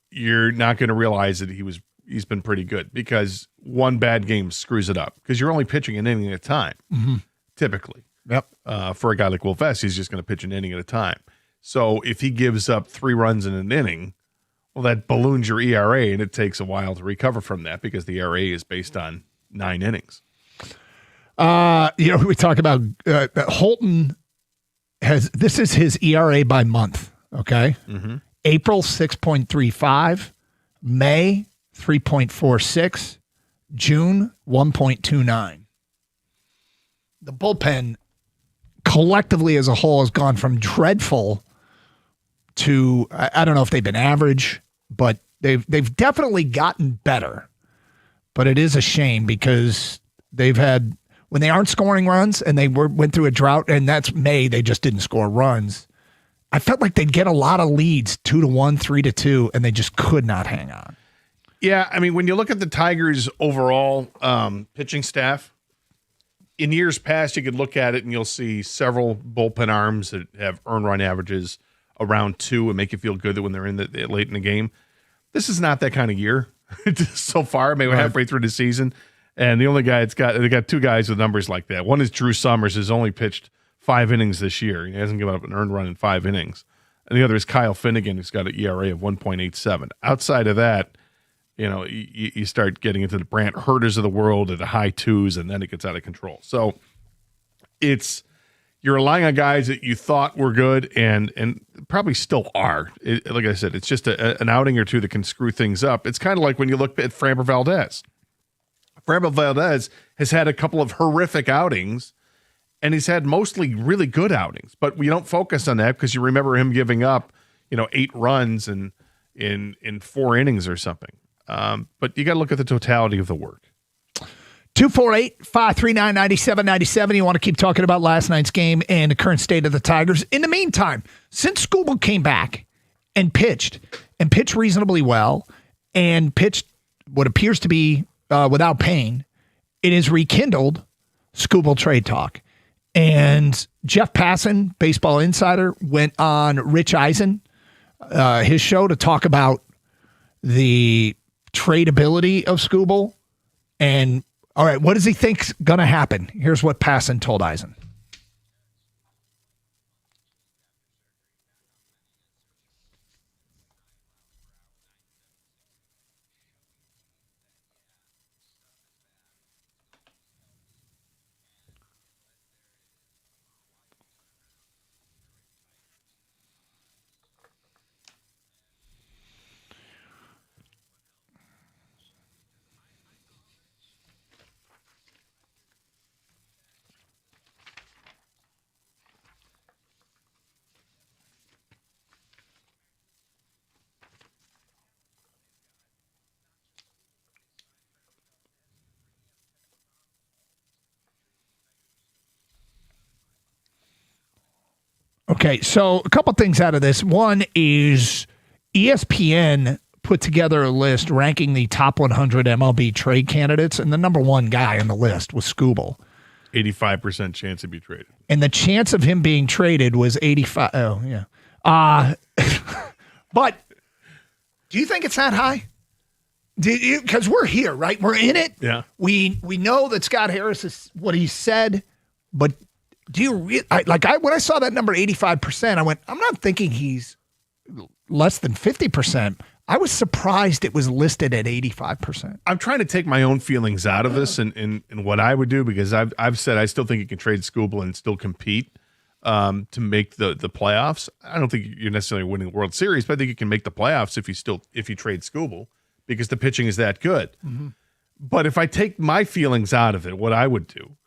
S13: you're not going to realize that he's been pretty good, because one bad game screws it up, because you're only pitching an inning at a time, typically.
S14: Yep.
S13: For a guy like Will Vest, he's just going to pitch an inning at a time. So if he gives up 3 runs in an inning, well, that balloons your ERA, and it takes a while to recover from that, because the ERA is based on 9 innings.
S14: We talk about Holton this is his ERA by month. Okay.
S13: Mm-hmm.
S14: April 6.35, May 3.46, June 1.29. The bullpen collectively as a whole has gone from dreadful to, I don't know if they've been average, but they've definitely gotten better. But it is a shame, because they've had, when they aren't scoring runs, and they went through a drought, and that's May, they just didn't score runs. I felt like they'd get a lot of leads, 2-1, 3-2, and they just could not hang on.
S13: Yeah, I mean, when you look at the Tigers' overall pitching staff, in years past, you could look at it and you'll see several bullpen arms that have earned run averages around 2 and make you feel good that when they're in late in the game. This is not that kind of year so far. Maybe we're halfway through the season, and the only guy they got 2 guys with numbers like that. One is Drew Summers, who's only pitched 5 innings this year. He hasn't given up an earned run in 5 innings. And the other is Kyle Finnegan, who's got an ERA of 1.87. Outside of that, you start getting into the Brant Herders of the world at the high 2s, and then it gets out of control. So you're relying on guys that you thought were good and probably still are. Like I said, it's just an outing or 2 that can screw things up. It's kind of like when you look at Framber Valdez. Framber Valdez has had a couple of horrific outings, and he's had mostly really good outings, but we don't focus on that because you remember him giving up, 8 runs in 4 innings or something. But you got to look at the totality of the work.
S14: 248-539-9797. You want to keep talking about last night's game and the current state of the Tigers. In the meantime, since Skubal came back and pitched reasonably well, and pitched what appears to be without pain, it is rekindled Skubal trade talk. And Jeff Passan, Baseball Insider, went on Rich Eisen, his show, to talk about the tradability of Skubal. And, all right, what does he think's going to happen? Here's what Passan told Eisen. Okay, so a couple things out of this. One is ESPN put together a list ranking the top 100 MLB trade candidates, and the number 1 guy on the list was Skubal.
S13: 85% chance to be traded.
S14: And the chance of him being traded was 85. Oh, yeah. But do you think it's that high? Because we're here, right? We're in it.
S13: Yeah.
S14: We know that Scott Harris is what he said, but do you when I saw that number 85%, I went, I'm not thinking he's less than 50%. I was surprised it was listed at 85%.
S13: I'm trying to take my own feelings out of this and what I would do, because I've said I still think you can trade Skubal and still compete to make the playoffs. I don't think you're necessarily winning the World Series, but I think you can make the playoffs if you trade Skubal, because the pitching is that good.
S14: Mm-hmm.
S13: But if I take my feelings out of it, what I would do,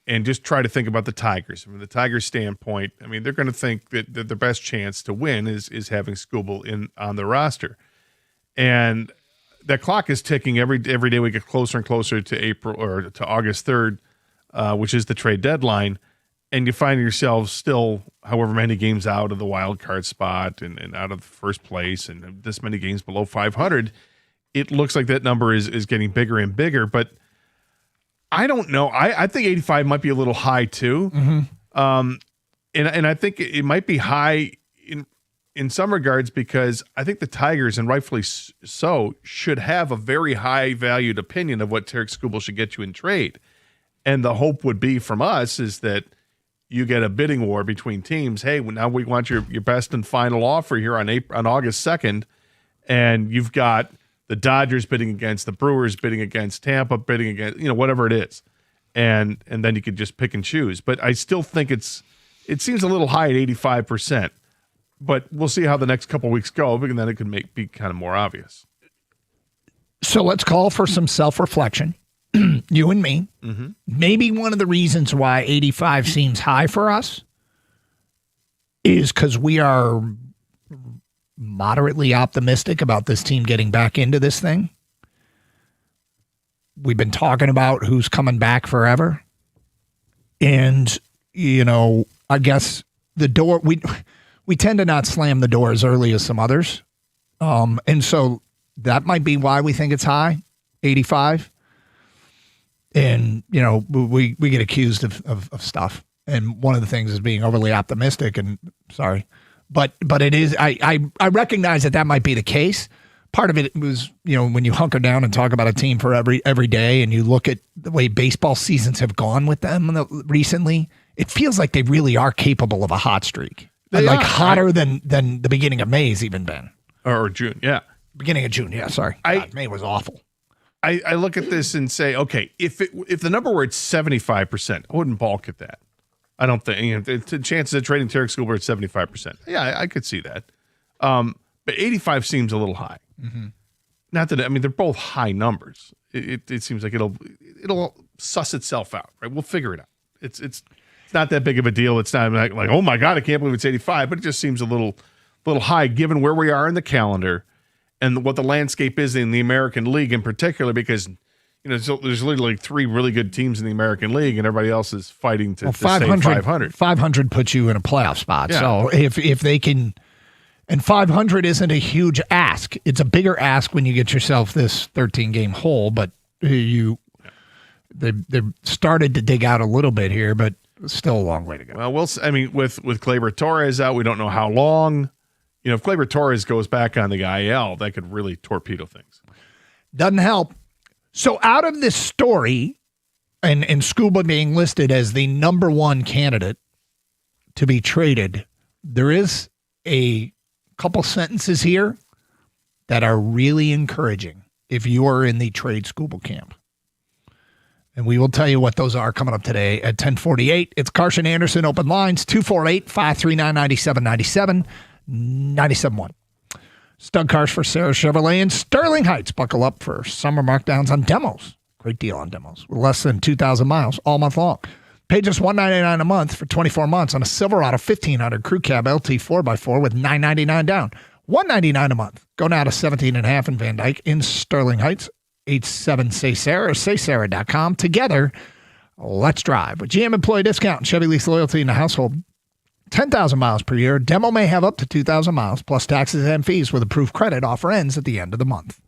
S13: and just try to think about the Tigers. From the Tigers' standpoint, I mean, they're going to think that their best chance to win is having Skubal on the roster. And that clock is ticking every day we get closer and closer to April or to August 3rd, which is the trade deadline. And you find yourselves still however many games out of the wild card spot and out of first place and this many games below 500. It looks like that number is getting bigger and bigger, but I don't know. I think 85 might be a little high too.
S14: Mm-hmm.
S13: And I think it might be high in some regards, because I think the Tigers, and rightfully so, should have a very high valued opinion of what Tarik Skubal should get you in trade. And the hope would be from us is that you get a bidding war between teams. Hey, now we want your best and final offer here on August 2nd. And you've got the Dodgers bidding against the Brewers, bidding against Tampa, bidding against, whatever it is. And then you could just pick and choose. But I still think it seems a little high at 85%. But we'll see how the next couple of weeks go, because then it could be kind of more obvious.
S14: So let's call for some self-reflection, you and me.
S13: Mm-hmm.
S14: Maybe one of the reasons why 85 seems high for us is because we are moderately optimistic about this team getting back into this thing. We've been talking about who's coming back forever. And, I guess the door, we tend to not slam the door as early as some others. And so that might be why we think it's high, 85. And, we get accused of stuff. And one of the things is being overly optimistic, and sorry. But it is, I recognize that might be the case. Part of it was, when you hunker down and talk about a team for every day, and you look at the way baseball seasons have gone with them recently, it feels like they really are capable of a hot streak.
S13: They
S14: like
S13: are.
S14: hotter than the beginning of May has even been.
S13: Or June, yeah.
S14: Beginning of June, yeah, sorry. God, May was awful.
S13: I look at this and say, okay, if the number were at 75%, I wouldn't balk at that. I don't think the chances of trading Tarik Skubal at 75%. Yeah, I could see that. But 85 seems a little high.
S14: Mm-hmm.
S13: Not that they're both high numbers. It seems like it'll suss itself out, right? We'll figure it out. It's not that big of a deal. It's not like, oh my God, I can't believe it's 85, but it just seems a little high given where we are in the calendar and what the landscape is in the American League in particular, because there's literally 3 really good teams in the American League, and everybody else is fighting to stay 500.
S14: 500 puts you in a playoff spot.
S13: Yeah.
S14: So if they can, and 500 isn't a huge ask. It's a bigger ask when you get yourself this 13-game hole, but they started to dig out a little bit here, but still a long way to go.
S13: Well, with Gleyber Torres out, we don't know how long. If Gleyber Torres goes back on the IL, that could really torpedo things.
S14: Doesn't help. So out of this story, and Skubal being listed as the number 1 candidate to be traded, there is a couple sentences here that are really encouraging if you are in the trade Skubal camp. And we will tell you what those are coming up today at 10:48. It's Carson Anderson, open lines, 248-539-9797, 97.1. Stud Cars for Sarah Chevrolet in Sterling Heights. Buckle up for summer markdowns on demos. Great deal on demos with less than 2,000 miles all month long. Pay just $199 a month for 24 months on a Silverado 1500 Crew Cab LT 4x4 with $999 down. $199 a month. Go now to 17.5 in Van Dyke in Sterling Heights. 87-SAY-SARAH or saysarah.com. Together, let's drive. With GM employee discount and Chevy lease loyalty in the household, 10,000 miles per year. Demo may have up to 2,000 miles plus taxes and fees with approved credit. Offer ends at the end of the month.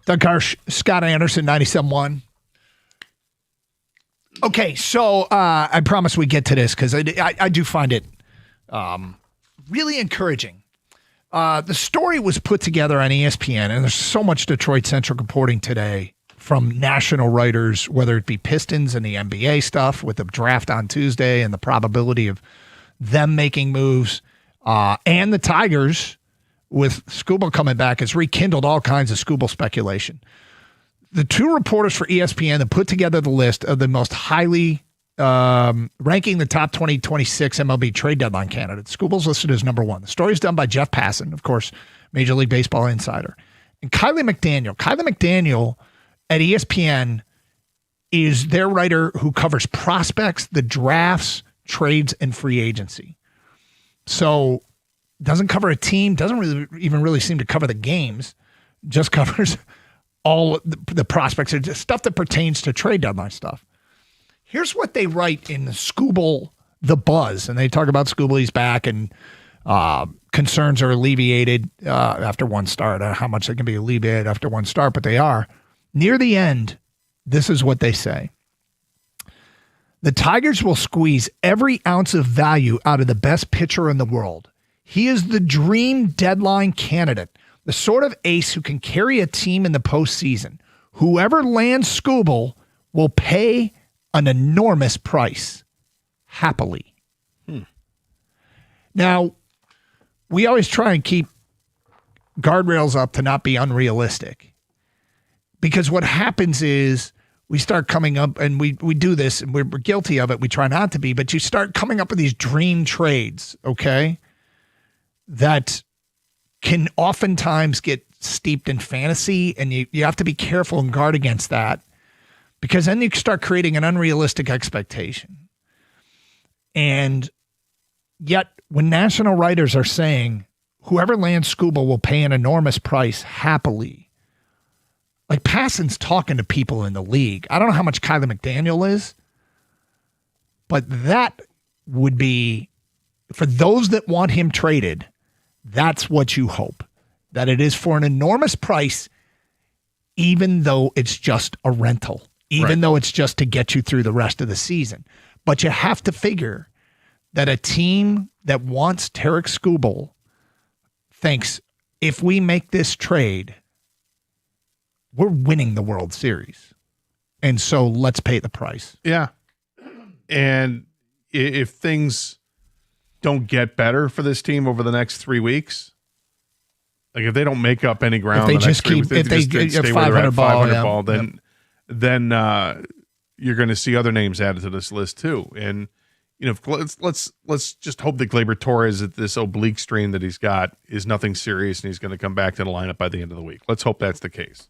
S14: Doug Karsh, Scott Anderson, 97.1. Okay, so I promise we get to this because I do find it really encouraging. The story was put together on ESPN, and there's so much Detroit-centric reporting today from national writers, whether it be Pistons and the NBA stuff with the draft on Tuesday and the probability of them making moves, and the Tigers with Skubal coming back has rekindled all kinds of Skubal speculation. The two reporters for ESPN that put together the list of the most highly ranking the top 2026 MLB trade deadline candidates. Skubal's listed as number one. The story is done by Jeff Passan, of course, Major League Baseball insider. And Kylie McDaniel. Kylie McDaniel at ESPN is their writer who covers prospects, the drafts, trades, and free agency. So doesn't cover a team, doesn't really seem to cover the games, just covers all the prospects, just stuff that pertains to trade deadline stuff. Here's what they write in Skubal, The Buzz, and they talk about Skubal, he's back, and concerns are alleviated after one start. How much they can be alleviated after one start, but they are. Near the end, this is what they say. The Tigers will squeeze every ounce of value out of the best pitcher in the world. He is the dream deadline candidate, the sort of ace who can carry a team in the postseason. Whoever lands Skubal will pay an enormous price, happily. Now, we always try and keep guardrails up to not be unrealistic. Because what happens is we start coming up, and we do this, and we're guilty of it. We try not to be, but you start coming up with these dream trades, okay, that can oftentimes get steeped in fantasy, and you have to be careful and guard against that, because then you start creating an unrealistic expectation. And yet, when national writers are saying, whoever lands Skubal will pay an enormous price happily, like Passan's talking to people in the league. I don't know how much Kylie McDaniel is, but that would be, for those that want him traded, that's what you hope. That it is for an enormous price, even though it's just a rental, even though it's just to get you through the rest of the season. But you have to figure that a team that wants Tarik Skubal thinks, if we make this trade, we're winning the World Series. And so let's pay the price.
S13: Yeah. And if things don't get better for this team over the next 3 weeks, like if they don't make up any ground,
S14: if they just keep, if they get 500 ball,
S13: then you're going to see other names added to this list too. And you know, let's just hope that Gleyber Torres, at this oblique strain that he's got, is nothing serious and he's going to come back to the lineup by the end of the week. Let's hope that's the case.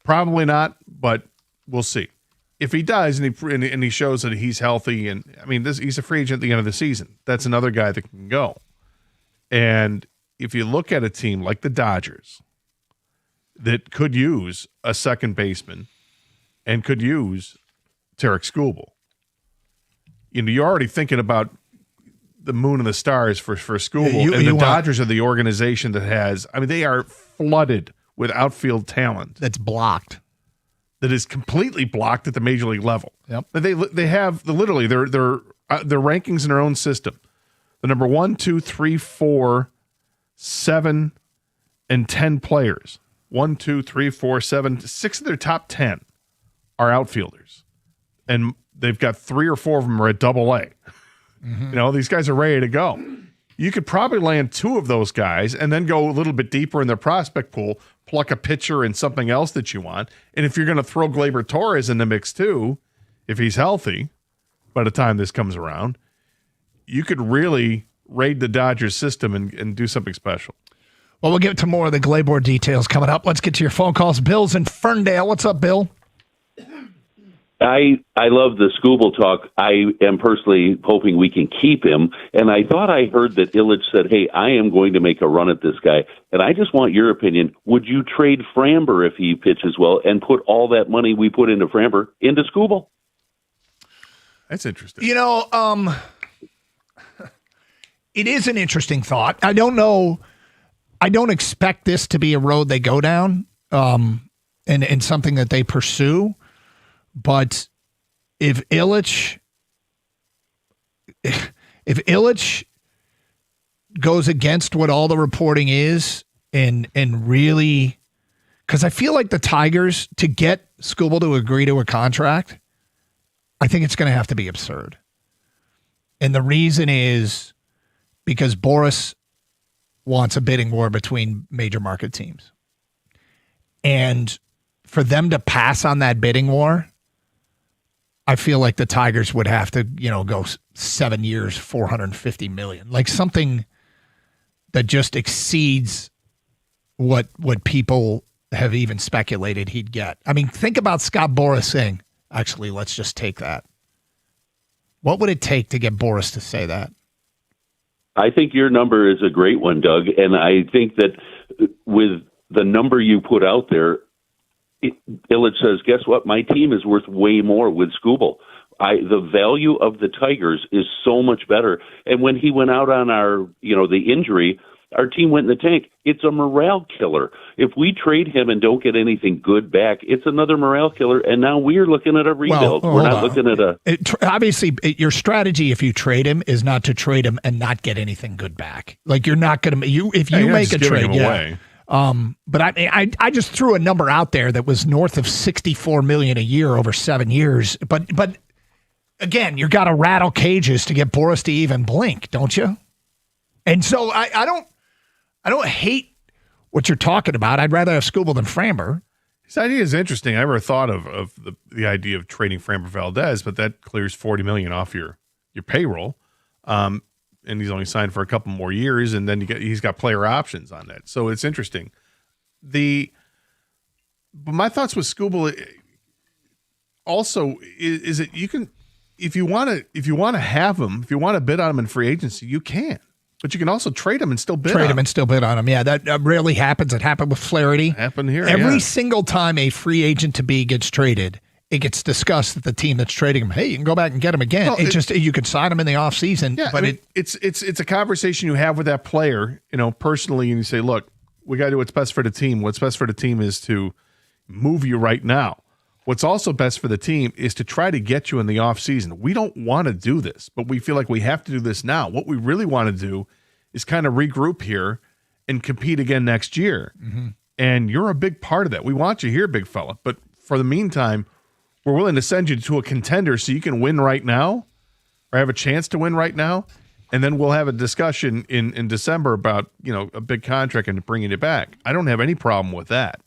S13: Probably not, but we'll see. If he does and he shows that he's healthy, and I mean, he's a free agent at the end of the season. That's another guy that can go. And if you look at a team like the Dodgers that could use a second baseman and could use Tarik Skubal, you know, you're already thinking about the moon and the stars for Skubal. And the Dodgers are the organization that has, I mean, they are flooded with outfield talent
S14: that's blocked,
S13: that is completely blocked at the major league level.
S14: Yep.
S13: They have literally their rankings in their own system. The number 1, 2, 3, 4, 7, and 10 players. 1, 2, 3, 4, 7, 6 of their top 10 are outfielders, and they've got 3 or 4 of them are at AA. You know, these guys are ready to go. You could probably land 2 of those guys and then go a little bit deeper in their prospect pool, pluck a pitcher and something else that you want. And if you're going to throw Gleyber Torres in the mix too, if he's healthy by the time this comes around, you could really raid the Dodgers system and do something special.
S14: Well, we'll get to more of the Gleyber details coming up. Let's get to your phone calls. Bill's in Ferndale. What's up, Bill?
S16: I love the Skubal talk. I am personally hoping we can keep him. And I thought I heard that Illich said, hey, I am going to make a run at this guy. And I just want your opinion. Would you trade Framber if he pitches well and put all that money we put into Framber into Skubal?
S13: That's interesting.
S14: You know, it is an interesting thought. I don't know. I don't expect this to be a road they go down. and something that they pursue. But if Illich goes against what all the reporting is and really, because I feel like the Tigers, to get Skubal to agree to a contract, I think it's going to have to be absurd. And the reason is because Boris wants a bidding war between major market teams. And for them to pass on that bidding war, I feel like the Tigers would have to, go 7 years, $450 million, like something that just exceeds what people have even speculated he'd get. I mean, think about Scott Boras saying, actually, let's just take that. What would it take to get Boras to say that?
S16: I think your number is a great one, Doug. And I think that with the number you put out there, Illich says, guess what? My team is worth way more with Skubal. The value of the Tigers is so much better. And when he went out on the injury, our team went in the tank. It's a morale killer. If we trade him and don't get anything good back, it's another morale killer. And now we're looking at a rebuild. We're not looking at
S14: obviously, your strategy if you trade him is not to trade him and not get anything good back. Like you're not going to if you make a trade, away. But I just threw a number out there that was north of $64 million a year over 7 years. But again, you got to rattle cages to get Boris to even blink, don't you? And so I don't hate what you're talking about. I'd rather have Skubal than Framber.
S13: His idea is interesting. I never thought of the idea of trading Framber Valdez, but that clears $40 million off your payroll. And he's only signed for a couple more years, and then he's got player options on that. So it's interesting. But my thoughts with Skubal also is that you can, if you want to have him, if you want to bid on him in free agency, you can. But you can also trade him and still bid on him.
S14: Trade him and still bid on him. Yeah, that rarely happens. It happened with Flaherty.
S13: Happened here.
S14: Every single time a free agent to be gets traded, it gets discussed at the team that's trading him. Hey, you can go back and get him again. Well, you can sign him in the offseason.
S13: Yeah, but it's a conversation you have with that player, personally, and you say, look, we got to do what's best for the team. What's best for the team is to move you right now. What's also best for the team is to try to get you in the offseason. We don't want to do this, but we feel like we have to do this now. What we really want to do is kind of regroup here and compete again next year. Mm-hmm. And you're a big part of that. We want you here, big fella. But for the meantime, we're willing to send you to a contender so you can win right now or have a chance to win right now. And then we'll have a discussion in December about, a big contract and bringing it back. I don't have any problem with that.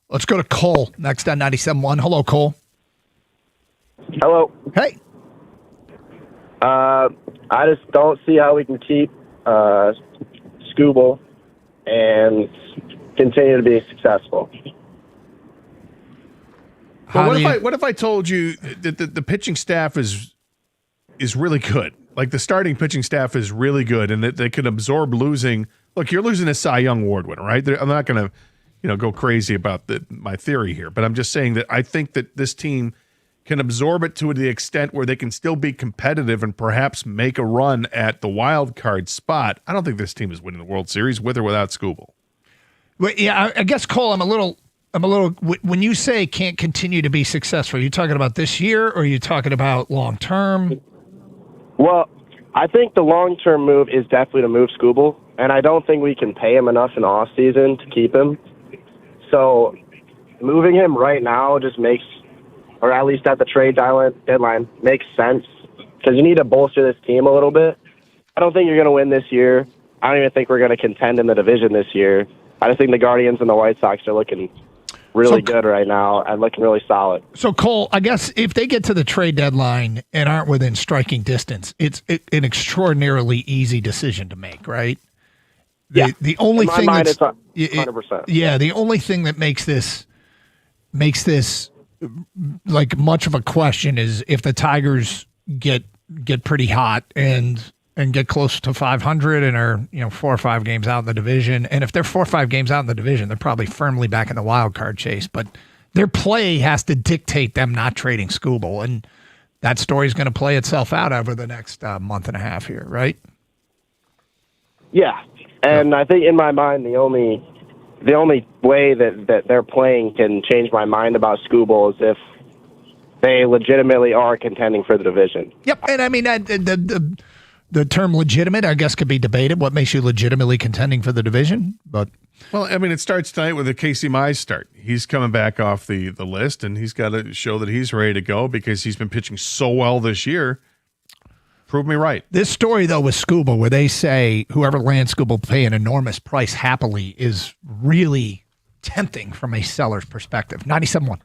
S14: Let's go to Cole next on 97.1. Hello, Cole.
S17: Hello.
S14: Hey.
S17: I just don't see how we can keep Skubal and continue to be successful.
S13: Well, what if I told you that the pitching staff is really good? Like the starting pitching staff is really good, and that they can absorb losing. Look, you're losing a Cy Young Award winner, right? I'm not going to go crazy about my theory here, but I'm just saying that I think that this team can absorb it to the extent where they can still be competitive and perhaps make a run at the wild card spot. I don't think this team is winning the World Series with or without Skubal.
S14: Well, yeah, I guess, Cole, I'm a little. When you say can't continue to be successful, are you talking about this year or are you talking about long term?
S17: Well, I think the long term move is definitely to move Skubal, and I don't think we can pay him enough in the off season to keep him. So moving him right now just makes, or at least at the trade deadline, makes sense because you need to bolster this team a little bit. I don't think you're going to win this year. I don't even think we're going to contend in the division this year. I just think the Guardians and the White Sox are looking really good right now and looking really solid.
S14: So, Cole, I guess if they get to the trade deadline and aren't within striking distance, it's an extraordinarily easy decision to make, right? The only thing that's
S17: 100%.
S14: The only thing that makes this like much of a question is if the Tigers get pretty hot and get close to 500 and are 4 or 5 games out in the division. And if they're 4 or 5 games out in the division, they're probably firmly back in the wild card chase. But their play has to dictate them not trading Skubal, and that story is going to play itself out over the next month and a half here, right?
S17: Yeah, and I think in my mind the only the only way that their playing can change my mind about Scooball is if they legitimately are contending for the division.
S14: Yep, and I mean the term legitimate, I guess, could be debated. What makes you legitimately contending for the division? But
S13: well, I mean, it starts tonight with a Casey Mize start. He's coming back off the list, and he's got to show that he's ready to go because he's been pitching so well this year. Prove me right.
S14: This story, though, with Scuba, where they say whoever lands Scuba will pay an enormous price happily, is really tempting from a seller's perspective. 97.1.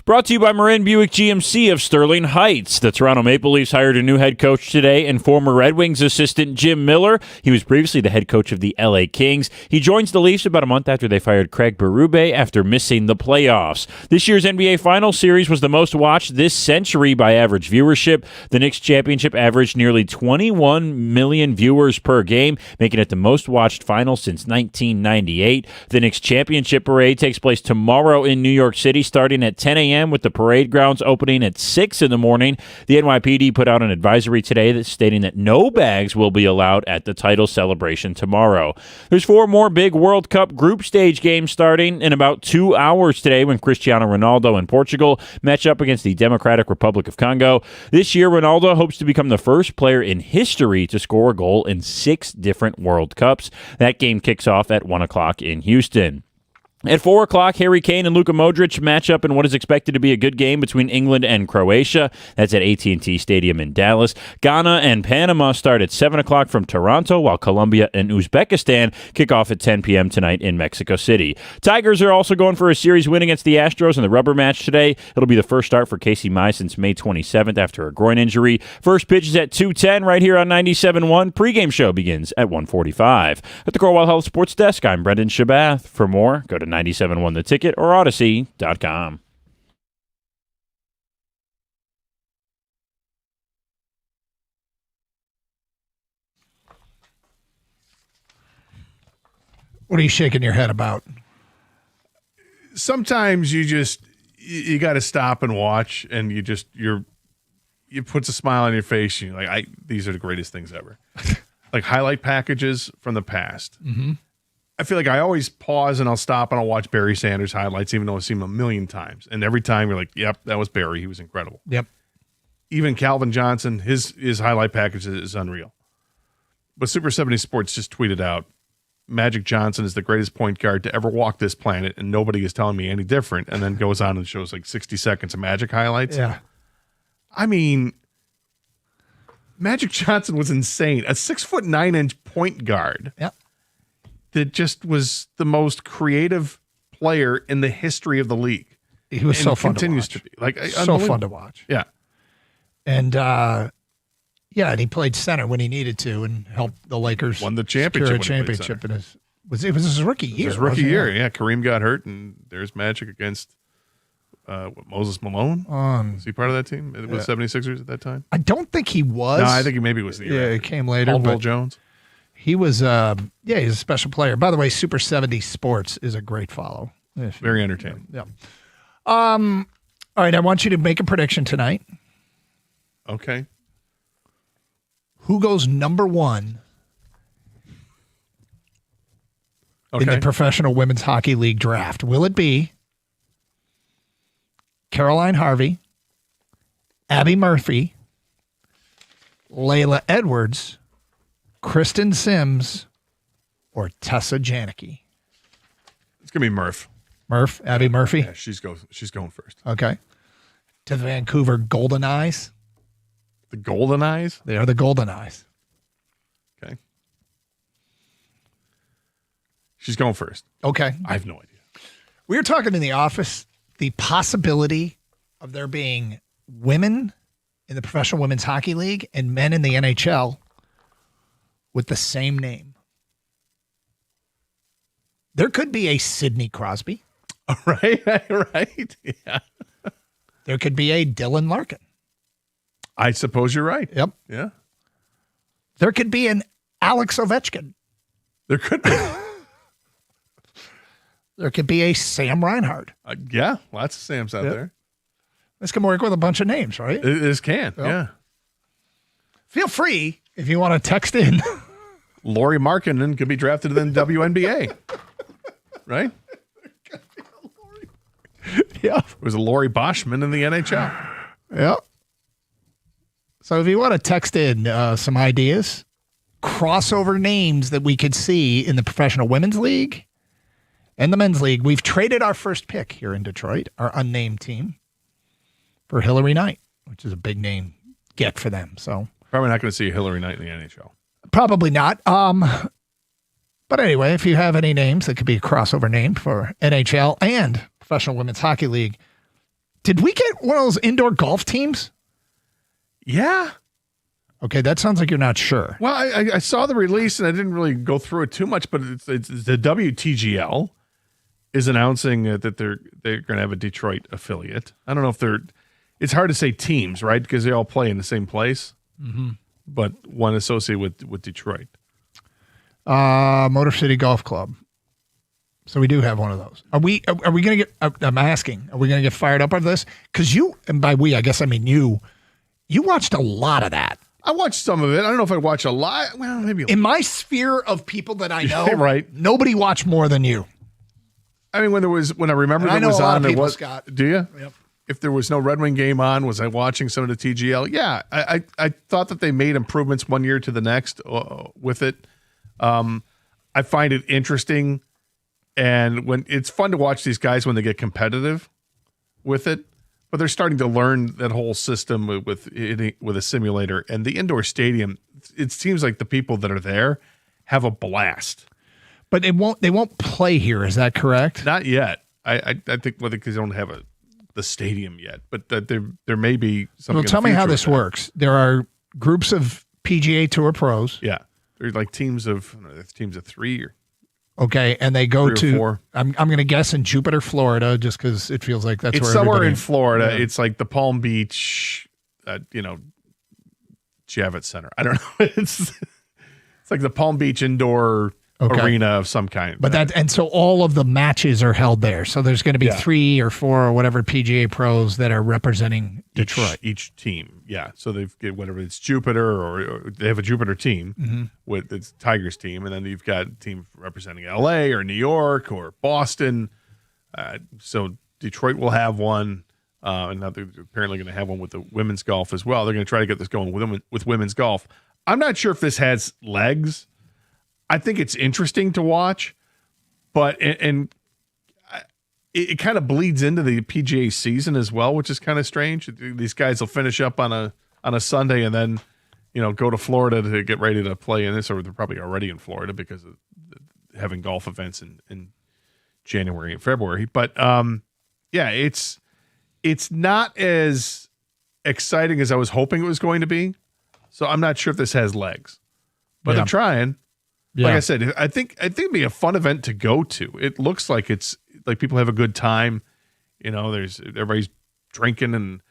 S1: Brought to you by Marin Buick GMC of Sterling Heights. The Toronto Maple Leafs hired a new head coach today and former Red Wings assistant Jim Miller. He was previously the head coach of the LA Kings. He joins the Leafs about a month after they fired Craig Berube after missing the playoffs. This year's NBA Finals series was the most watched this century by average viewership. The Knicks championship averaged nearly 21 million viewers per game, making it the most watched final since 1998. The Knicks championship parade takes place tomorrow in New York City starting at 10 a.m. a.m. with the parade grounds opening at 6 in the morning. The NYPD put out an advisory today that's stating that no bags will be allowed at the title celebration tomorrow. There's 4 more big World Cup group stage games starting in about 2 hours today when Cristiano Ronaldo and Portugal match up against the Democratic Republic of Congo. This year, Ronaldo hopes to become the first player in history to score a goal in 6 different World Cups. That game kicks off at 1 o'clock in Houston. At 4 o'clock, Harry Kane and Luka Modric match up in what is expected to be a good game between England and Croatia. That's at AT&T Stadium in Dallas. Ghana and Panama start at 7 o'clock from Toronto, while Colombia and Uzbekistan kick off at 10 p.m. tonight in Mexico City. Tigers are also going for a series win against the Astros in the rubber match today. It'll be the first start for Casey Mize since May 27th after a groin injury. First pitch is at 2:10 right here on 97.1. Pregame show begins at 1:45. At the Corewell Health Sports Desk, I'm Brendan Shabath. For more, go to 97.1 The Ticket or Odyssey.com.
S14: What are you shaking your head about?
S13: Sometimes you got to stop and watch, and it puts a smile on your face. And you're like, these are the greatest things ever. Like highlight packages from the past.
S14: Mm-hmm.
S13: I feel like I always pause and I'll stop and I'll watch Barry Sanders highlights, even though I've seen him a million times. And every time you're like, yep, that was Barry. He was incredible.
S14: Yep.
S13: Even Calvin Johnson, his highlight package is unreal. But Super 70 Sports just tweeted out, Magic Johnson is the greatest point guard to ever walk this planet, and nobody is telling me any different. And then goes on and shows like 60 seconds of Magic highlights.
S14: Yeah.
S13: I mean, Magic Johnson was insane. A 6'9" point guard.
S14: Yeah.
S13: That just was the most creative player in the history of the league.
S14: He was so fun
S13: continues
S14: to watch.
S13: to be. Like
S14: So fun to watch.
S13: Yeah.
S14: And and he played center when he needed to and helped the Lakers
S13: won the
S14: secure
S13: championship.
S14: a championship in it was his rookie year.
S13: His rookie
S14: wasn't it?
S13: year, yeah. Kareem got hurt, and there's Magic against Moses Malone. Was he part of that team? It was 76ers at that time?
S14: I don't think he was.
S13: No, I think he maybe was the year.
S14: Yeah, he came later.
S13: Caldwell
S14: but
S13: Jones.
S14: He was, he's a special player. By the way, Super 70 Sports is a great follow.
S13: Very entertaining.
S14: Yeah. All right, I want you to make a prediction tonight.
S13: Okay.
S14: Who goes number 1 in the Professional Women's Hockey League draft? Will it be Caroline Harvey, Abby Murphy, Layla Edwards, Kristen Sims, or Tessa Janicki?
S13: It's going to be Murph.
S14: Abby Murphy?
S13: Yeah, she's going first.
S14: Okay. To the Vancouver Golden Eyes.
S13: The Golden Eyes?
S14: They are the Golden Eyes.
S13: Okay. She's going first.
S14: Okay.
S13: I have no idea.
S14: We were talking in the office the possibility of there being women in the Professional Women's Hockey League and men in the NHL with the same name. There could be a Sidney Crosby.
S13: Right. Yeah.
S14: There could be a Dylan Larkin.
S13: I suppose you're right.
S14: Yep.
S13: Yeah.
S14: There could be an Alex Ovechkin.
S13: There could be.
S14: There could be a Sam Reinhart.
S13: Yeah. Lots of Sams out there.
S14: This can work with a bunch of names, right?
S13: This can. Yeah.
S14: Feel free if you want to text in.
S13: Laurie Markkinen could be drafted in the WNBA. Right?
S14: Yeah.
S13: It was a Laurie Boschman in the NHL.
S14: Yeah. So if you want to text in some ideas, crossover names that we could see in the Professional Women's League and the Men's League. We've traded our first pick here in Detroit, our unnamed team, for Hillary Knight, which is a big name get for them. So
S13: probably not going to see Hillary Knight in the NHL.
S14: Probably not. But anyway, if you have any names that could be a crossover name for NHL and Professional Women's Hockey League, did we get one of those indoor golf teams?
S13: Yeah.
S14: Okay, that sounds like you're not sure.
S13: Well, I saw the release and I didn't really go through it too much, but it's the WTGL is announcing that they're going to have a Detroit affiliate. I don't know if they're. It's hard to say teams, right? Because they all play in the same place.
S14: Mm-hmm.
S13: But one associated with Detroit.
S14: Motor City Golf Club. So we do have one of those. Are we going to get, I'm asking, are we going to get fired up on this? Because you, and by we, I guess I mean you watched a lot of that.
S13: I watched some of it. I don't know if I watched a lot. Well, maybe
S14: in my sphere of people that I know,
S13: right?
S14: Nobody watched more than you.
S13: I mean, when I remember
S14: that was on, it was. Scott.
S13: Do you?
S14: Yep.
S13: If there was no Red Wing game on, was I watching some of the TGL? Yeah, I thought that they made improvements one year to the next with it. I find it interesting, and when it's fun to watch these guys when they get competitive with it. But they're starting to learn that whole system with a simulator, and the indoor stadium. It seems like the people that are there have a blast.
S14: But they won't play here. Is that correct?
S13: Not yet. I think because they don't have the stadium yet. But that there may be something.
S14: Well, tell me how this works. There are groups of PGA Tour pros.
S13: Yeah, there's like teams of 3 or.
S14: Okay, and they go
S13: 3 or
S14: to.
S13: 4.
S14: I'm going to guess in Jupiter, Florida, just because it feels like that's
S13: it's
S14: where
S13: somewhere
S14: everybody,
S13: in Florida.
S14: Yeah.
S13: It's like the Palm Beach, Javits Center. I don't know. It's like the Palm Beach indoor arena of some kind.
S14: But so all of the matches are held there. So there's going to be 3 or 4 or whatever PGA pros that are representing Detroit.
S13: Each team, yeah. So they've got whatever it's Jupiter or they have a Jupiter team with it's Tigers team, and then you've got a team representing LA or New York or Boston. So Detroit will have one, and now they're apparently going to have one with the women's golf as well. They're going to try to get this going with women's golf. I'm not sure if this has legs. I think it's interesting to watch, but it kind of bleeds into the PGA season as well, which is kind of strange. These guys will finish up on a Sunday and then, go to Florida to get ready to play in this, or they're probably already in Florida because of having golf events in January and February. But it's not as exciting as I was hoping it was going to be. So I'm not sure if this has legs, but they're trying.
S14: Yeah.
S13: Like I said, I think it'd be a fun event to go to. It looks like it's like people have a good time. Everybody's drinking and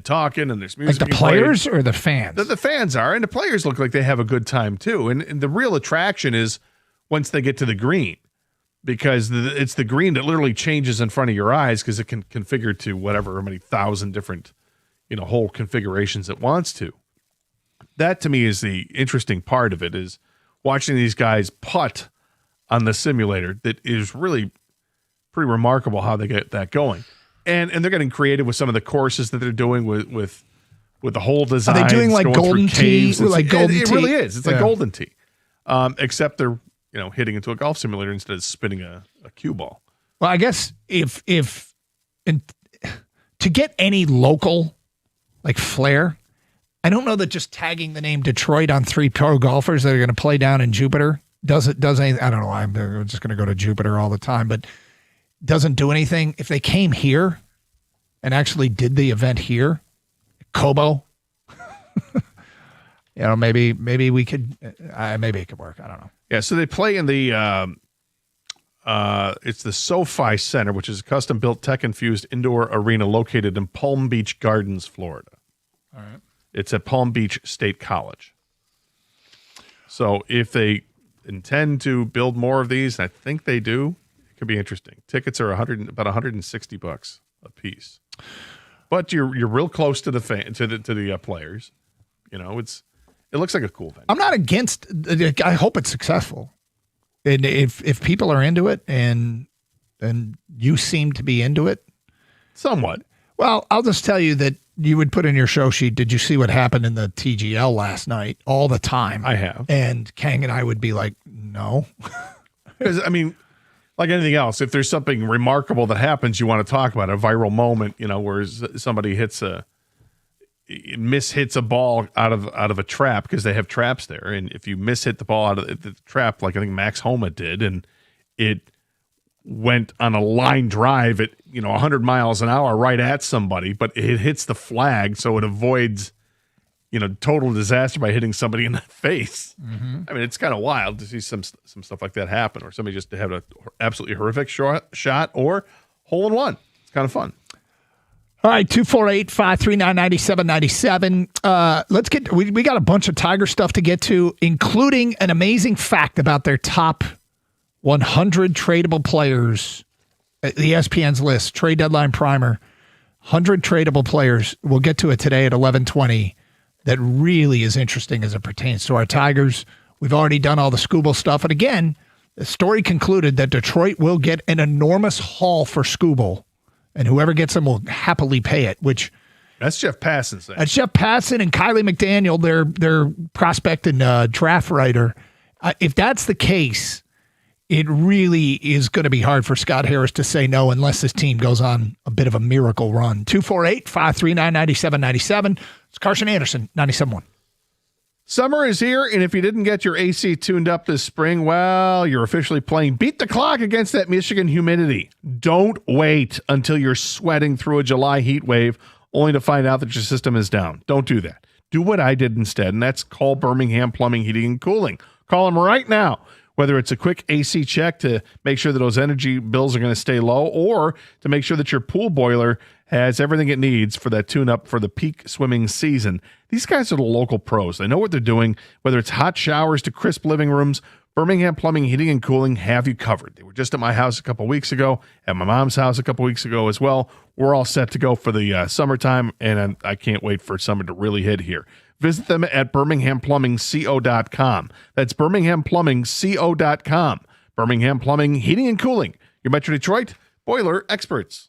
S13: talking, and there's music.
S14: Like the players or the fans?
S13: The fans are, and the players look like they have a good time too. And the real attraction is once they get to the green, because it's the green that literally changes in front of your eyes because it can configure to whatever, how many thousand different, hole configurations it wants to. That to me is the interesting part of it, is watching these guys putt on the simulator. That is really pretty remarkable how they get that going. And they're getting creative with some of the courses that they're doing with the whole design.
S14: Are they doing like golden tee?
S13: It really is. It's like golden tee. Except they're hitting into a golf simulator instead of spinning a cue ball.
S14: Well, I guess if to get any local like flair, I don't know that just tagging the name Detroit on 3 pro golfers that are going to play down in Jupiter does anything. I don't know. I'm just going to go to Jupiter all the time, but doesn't do anything. If they came here and actually did the event here, Cobo, maybe we could, maybe it could work. I don't know.
S13: Yeah. So they play in the, it's the SoFi Center, which is a custom built tech infused indoor arena located in Palm Beach Gardens, Florida.
S14: All right.
S13: It's at Palm Beach State College. So if they intend to build more of these, I think they do, it could be interesting. Tickets are about $160 a piece. But you're real close to the players. It looks like a cool thing.
S14: I'm not against. I hope it's successful. And if people are into it, and you seem to be into it,
S13: somewhat.
S14: Well, I'll just tell you that you would put in your show sheet, did you see what happened in the TGL last night? All the time.
S13: I have.
S14: And Kang and I would be like, no.
S13: Because, like anything else, if there's something remarkable that happens, you want to talk about it, a viral moment, where somebody mishits a ball out of a trap, because they have traps there. And if you mishit the ball out of the trap, like I think Max Homa did, and it went on a line drive at 100 miles an hour right at somebody, but it hits the flag, so it avoids total disaster by hitting somebody in the face.
S14: Mm-hmm.
S13: It's kind of wild to see some stuff like that happen, or somebody just had an absolutely horrific shot or hole in one. It's kind of fun.
S14: All right, 248-539-9797. Let's get. We got a bunch of Tiger stuff to get to, including an amazing fact about their top 100 tradable players. The ESPN's list, trade deadline primer, 100 tradable players. We'll get to it today at 11:20. That really is interesting as it pertains to our Tigers. We've already done all the Skubal stuff. And again, the story concluded that Detroit will get an enormous haul for Skubal, and whoever gets him will happily pay it, which...
S13: That's Jeff Passan saying.
S14: That's Jeff Passan and Kylie McDaniel, their prospect and draft writer. If that's the case, it really is going to be hard for Scott Harris to say no unless this team goes on a bit of a miracle run. 248-539-9797. It's Carson Anderson, 97.1.
S13: Summer is here, and if you didn't get your AC tuned up this spring, well, you're officially playing beat the clock against that Michigan humidity. Don't wait until you're sweating through a July heat wave only to find out that your system is down. Don't do that. Do what I did instead, and that's call Birmingham Plumbing, Heating, and Cooling. Call them right now, whether it's a quick AC check to make sure that those energy bills are going to stay low or to make sure that your pool boiler has everything it needs for that tune-up for the peak swimming season. These guys are the local pros. They know what they're doing. Whether it's hot showers to crisp living rooms, Birmingham Plumbing, Heating, and Cooling have you covered. They were just at my house a couple weeks ago, at my mom's house a couple weeks ago as well. We're all set to go for the summertime, and I can't wait for summer to really hit here. Visit them at birminghamplumbingco.com. That's birminghamplumbingco.com. Birmingham Plumbing, Heating, and Cooling, your Metro Detroit boiler experts.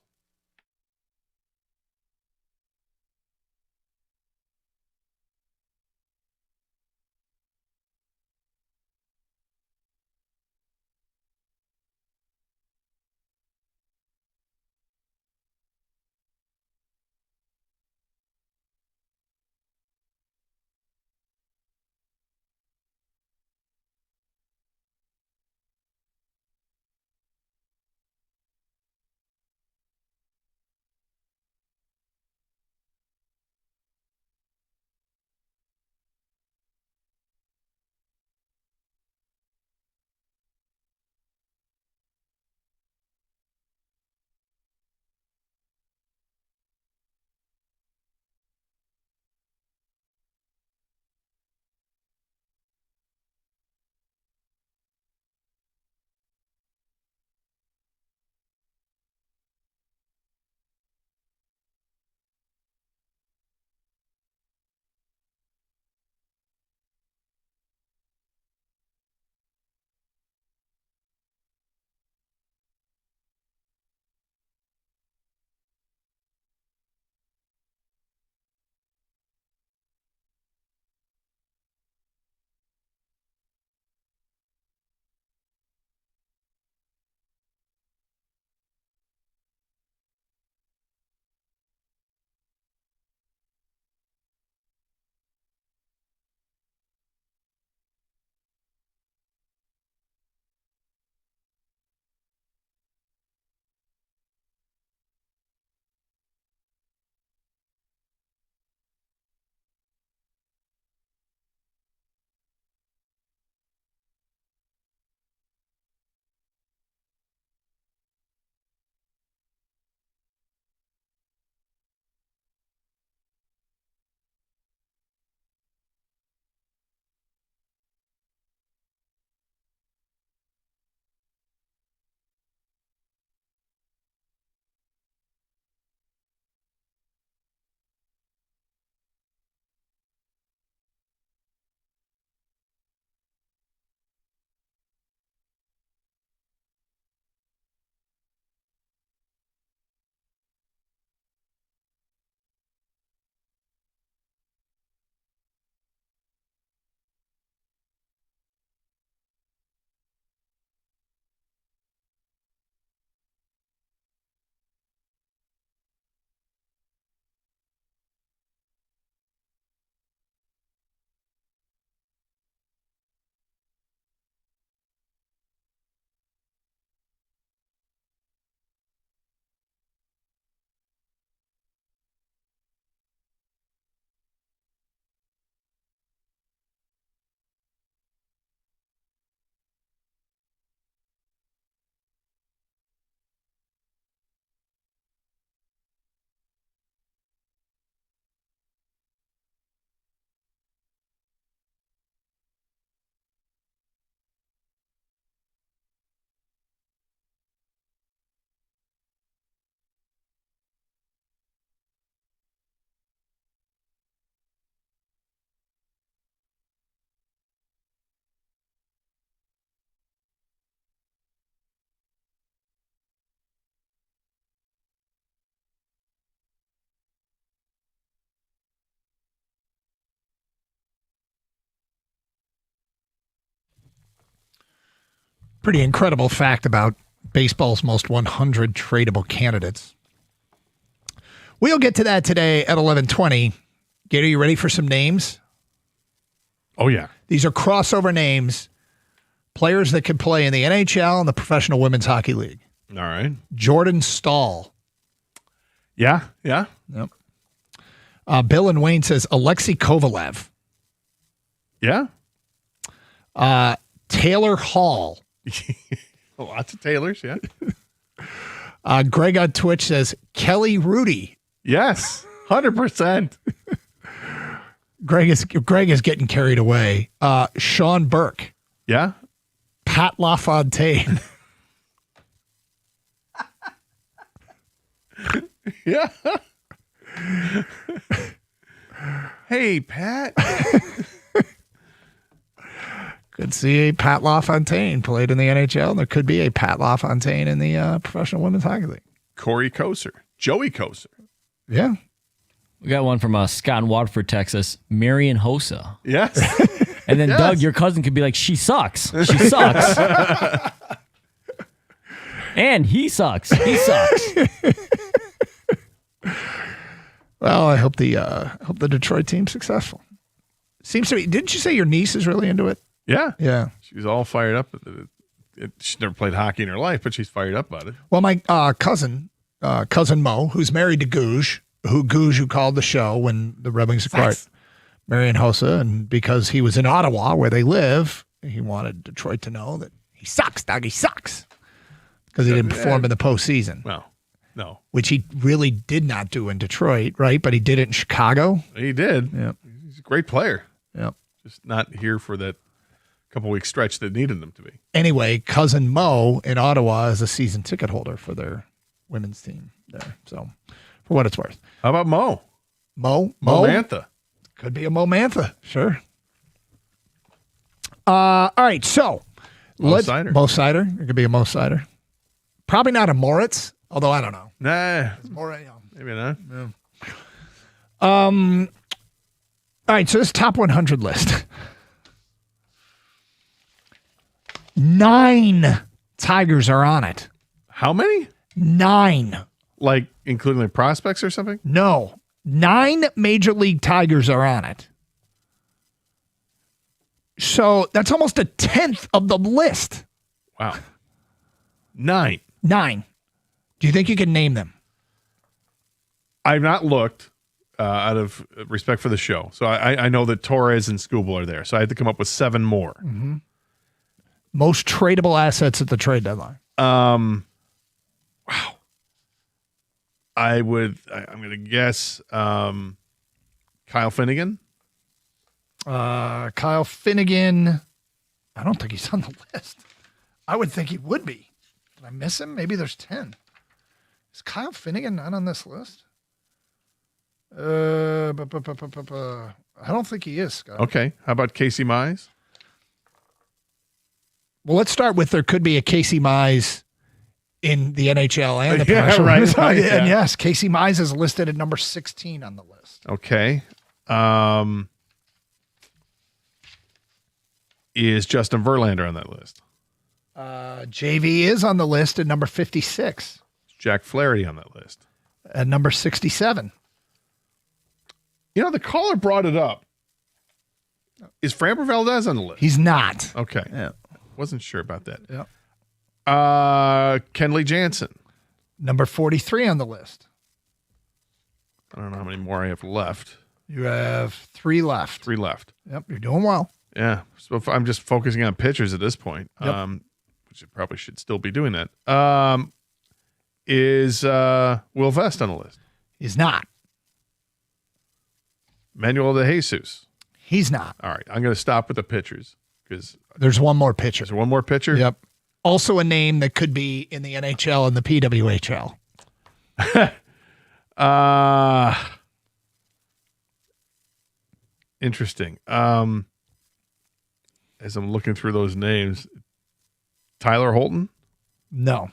S14: Pretty incredible fact about baseball's most 100 tradable candidates. We'll get to that today at 11:20. Gator, you ready for some names?
S13: Oh, yeah.
S14: These are crossover names, players that could play in the NHL and the Professional Women's Hockey League.
S13: All right.
S14: Jordan Stahl.
S13: Yeah.
S14: Yep. Bill and Wayne says Alexei Kovalev.
S13: Yeah.
S14: Taylor Hall.
S13: Lots of Taylors, yeah.
S14: Greg on Twitch says Kelly Rudy.
S13: Yes, 100%.
S14: Greg is getting carried away. Sean Burke.
S13: Yeah.
S14: Pat LaFontaine.
S13: Yeah. Hey, Pat.
S14: Could see a Pat LaFontaine played in the NHL. There could be a Pat LaFontaine in the Professional Women's Hockey League.
S13: Corey Koser. Joey Koser.
S14: Yeah.
S15: We got one from Scott in Waterford, Texas. Marion Hossa.
S13: Yes.
S15: And then
S13: Yes.
S15: Doug, your cousin, could be like, she sucks. She sucks. And he sucks. He sucks.
S14: Well, I hope the Detroit team's successful. Seems to be. Didn't you say your niece is really into it?
S13: Yeah.
S14: Yeah.
S13: She's all fired up. She's never played hockey in her life, but she's fired up about it.
S14: Well, my cousin Mo, who's married to Gouge, who called the show when the Red Wings acquired Marion Hossa, and because he was in Ottawa where they live, he wanted Detroit to know that he sucks, Doug. He sucks because he didn't perform in the postseason.
S13: Well, no,
S14: which he really did not do in Detroit, right? But he did it in Chicago.
S13: He did.
S14: Yeah,
S13: he's a great player.
S14: Yep.
S13: Just not here for that couple week stretch that needed him to be.
S14: Anyway, cousin Mo in Ottawa is a season ticket holder for their women's team there. So, for what it's worth.
S13: How about Mo?
S14: Mo
S13: Mantha.
S14: Could be a Mo Mantha. Sure. All right. So,
S13: Mo Sider.
S14: Mo Sider. It could be a Mo Sider. Probably not a Moritz, although I don't know.
S13: Nah.
S14: Maybe
S13: not.
S14: Yeah. All right. So, this top 100 list. 9 Tigers are on it.
S13: How many?
S14: 9.
S13: Like, including like prospects or something?
S14: No. 9 Major League Tigers are on it. So that's almost a 10th of the list.
S13: Wow. 9.
S14: 9. Do you think you can name them?
S13: I've not looked out of respect for the show. So I know that Torres and Skubal are there. So I had to come up with 7 more.
S14: Mm-hmm. Most tradable assets at the trade deadline.
S13: Wow. I'm going to guess Kyle Finnegan.
S14: Kyle Finnegan. I don't think he's on the list. I would think he would be. Did I miss him? Maybe there's 10. Is Kyle Finnegan not on this list? I don't think he is, Scott.
S13: Okay. How about Casey Mize?
S14: Well, let's start with there could be a Casey Mize in the NHL and the
S13: Yeah,
S14: Professional
S13: right,
S14: Women's
S13: right,
S14: Hockey. And
S13: yeah.
S14: yes, Casey Mize is listed at number 16 on the list.
S13: Okay. Is Justin Verlander on that list?
S14: JV is on the list at number 56.
S13: Is Jack Flaherty on that list?
S14: At number 67.
S13: You know, the caller brought it up. Is Framber Valdez on the list?
S14: He's not.
S13: Okay.
S14: Yeah.
S13: Wasn't sure about that.
S14: Yeah.
S13: Kenley Jansen.
S14: Number 43 on the list.
S13: I don't know how many more I have left.
S14: You have 3 left.
S13: 3 left.
S14: Yep, you're doing well.
S13: Yeah. So if I'm just focusing on pitchers at this point,
S14: Yep.
S13: which I probably should still be doing that. Is Will Vest on the list?
S14: He's not.
S13: Manuel de Jesus.
S14: He's not.
S13: All right. I'm going to stop with the pitchers because
S14: There's one more pitcher.
S13: there's one more pitcher.
S14: Yep. Also a name that could be in the NHL and the PWHL.
S13: Interesting. As I'm looking through those names, Tyler Holton.
S14: No.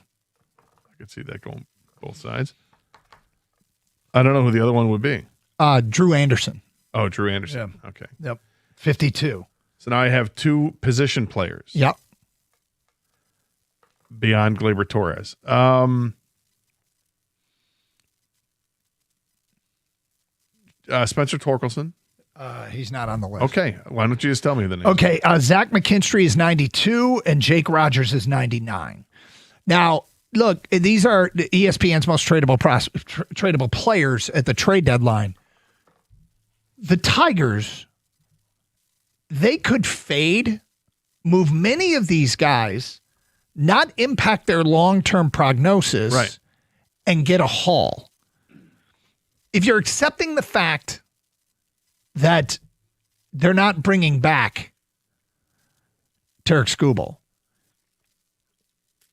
S13: I could see that going both sides. I don't know who the other one would be.
S14: Drew Anderson.
S13: Oh, Drew Anderson.
S14: Yeah.
S13: Okay.
S14: Yep. 52.
S13: So now I have 2 position players.
S14: Yep.
S13: beyond Gleyber Torres. Spencer Torkelson.
S14: He's not on the list.
S13: Okay. Why don't you just tell me the name?
S14: Okay. Zach McKinstry is 92 and Jake Rogers is 99. Now, look, these are ESPN's most tradable players at the trade deadline. The Tigers, they could fade, move many of these guys, not impact their long-term prognosis,
S13: right,
S14: and get a haul. If you're accepting the fact that they're not bringing back Tarek Skubal,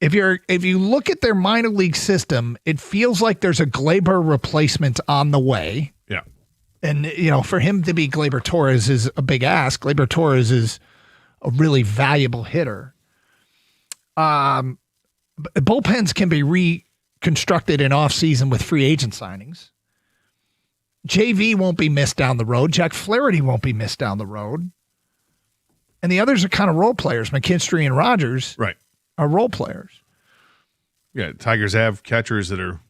S14: if you look at their minor league system, it feels like there's a Gleyber replacement on the way.
S13: Yeah.
S14: And, for him to be Gleyber Torres is a big ask. Gleyber Torres is a really valuable hitter. Bullpens can be reconstructed in offseason with free agent signings. JV won't be missed down the road. Jack Flaherty won't be missed down the road. And the others are kind of role players. McKinstry and Rogers are role players.
S13: Yeah, Tigers have catchers that are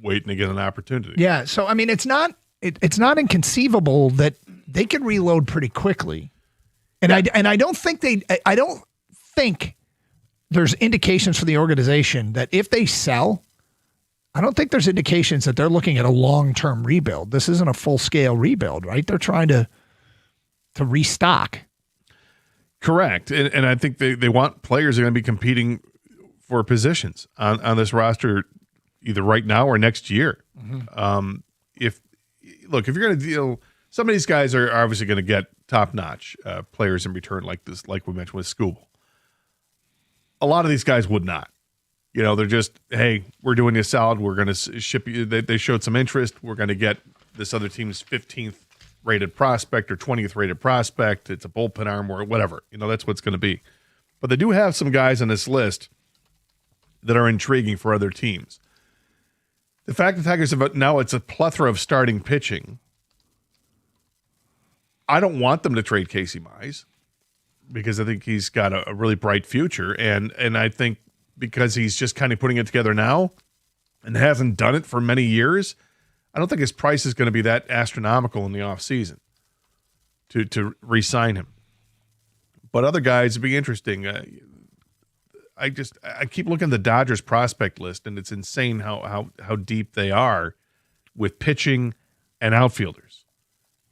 S13: waiting to get an opportunity.
S14: Yeah, so, it's not inconceivable that they could reload pretty quickly. And I don't think there's indications for the organization that if they sell, I don't think there's indications that they're looking at a long-term rebuild. This isn't a full-scale rebuild, right? They're trying to restock.
S13: Correct. And I think they want players that are going to be competing for positions on this roster either right now or next year.
S14: Mm-hmm.
S13: If you're going to deal, some of these guys are obviously going to get top-notch players in return like this, like we mentioned with Skubal. A lot of these guys would not. They're just, hey, we're doing you a solid. We're going to ship you. They showed some interest. We're going to get this other team's 15th rated prospect or 20th rated prospect. It's a bullpen arm or whatever. That's what it's going to be. But they do have some guys on this list that are intriguing for other teams. The fact that Tigers have now it's a plethora of starting pitching. I don't want them to trade Casey Mize because I think he's got a really bright future. And I think because he's just kind of putting it together now and hasn't done it for many years, I don't think his price is going to be that astronomical in the offseason to re-sign him. But other guys would be interesting. I keep looking at the Dodgers prospect list, and it's insane how deep they are with pitching and outfielders.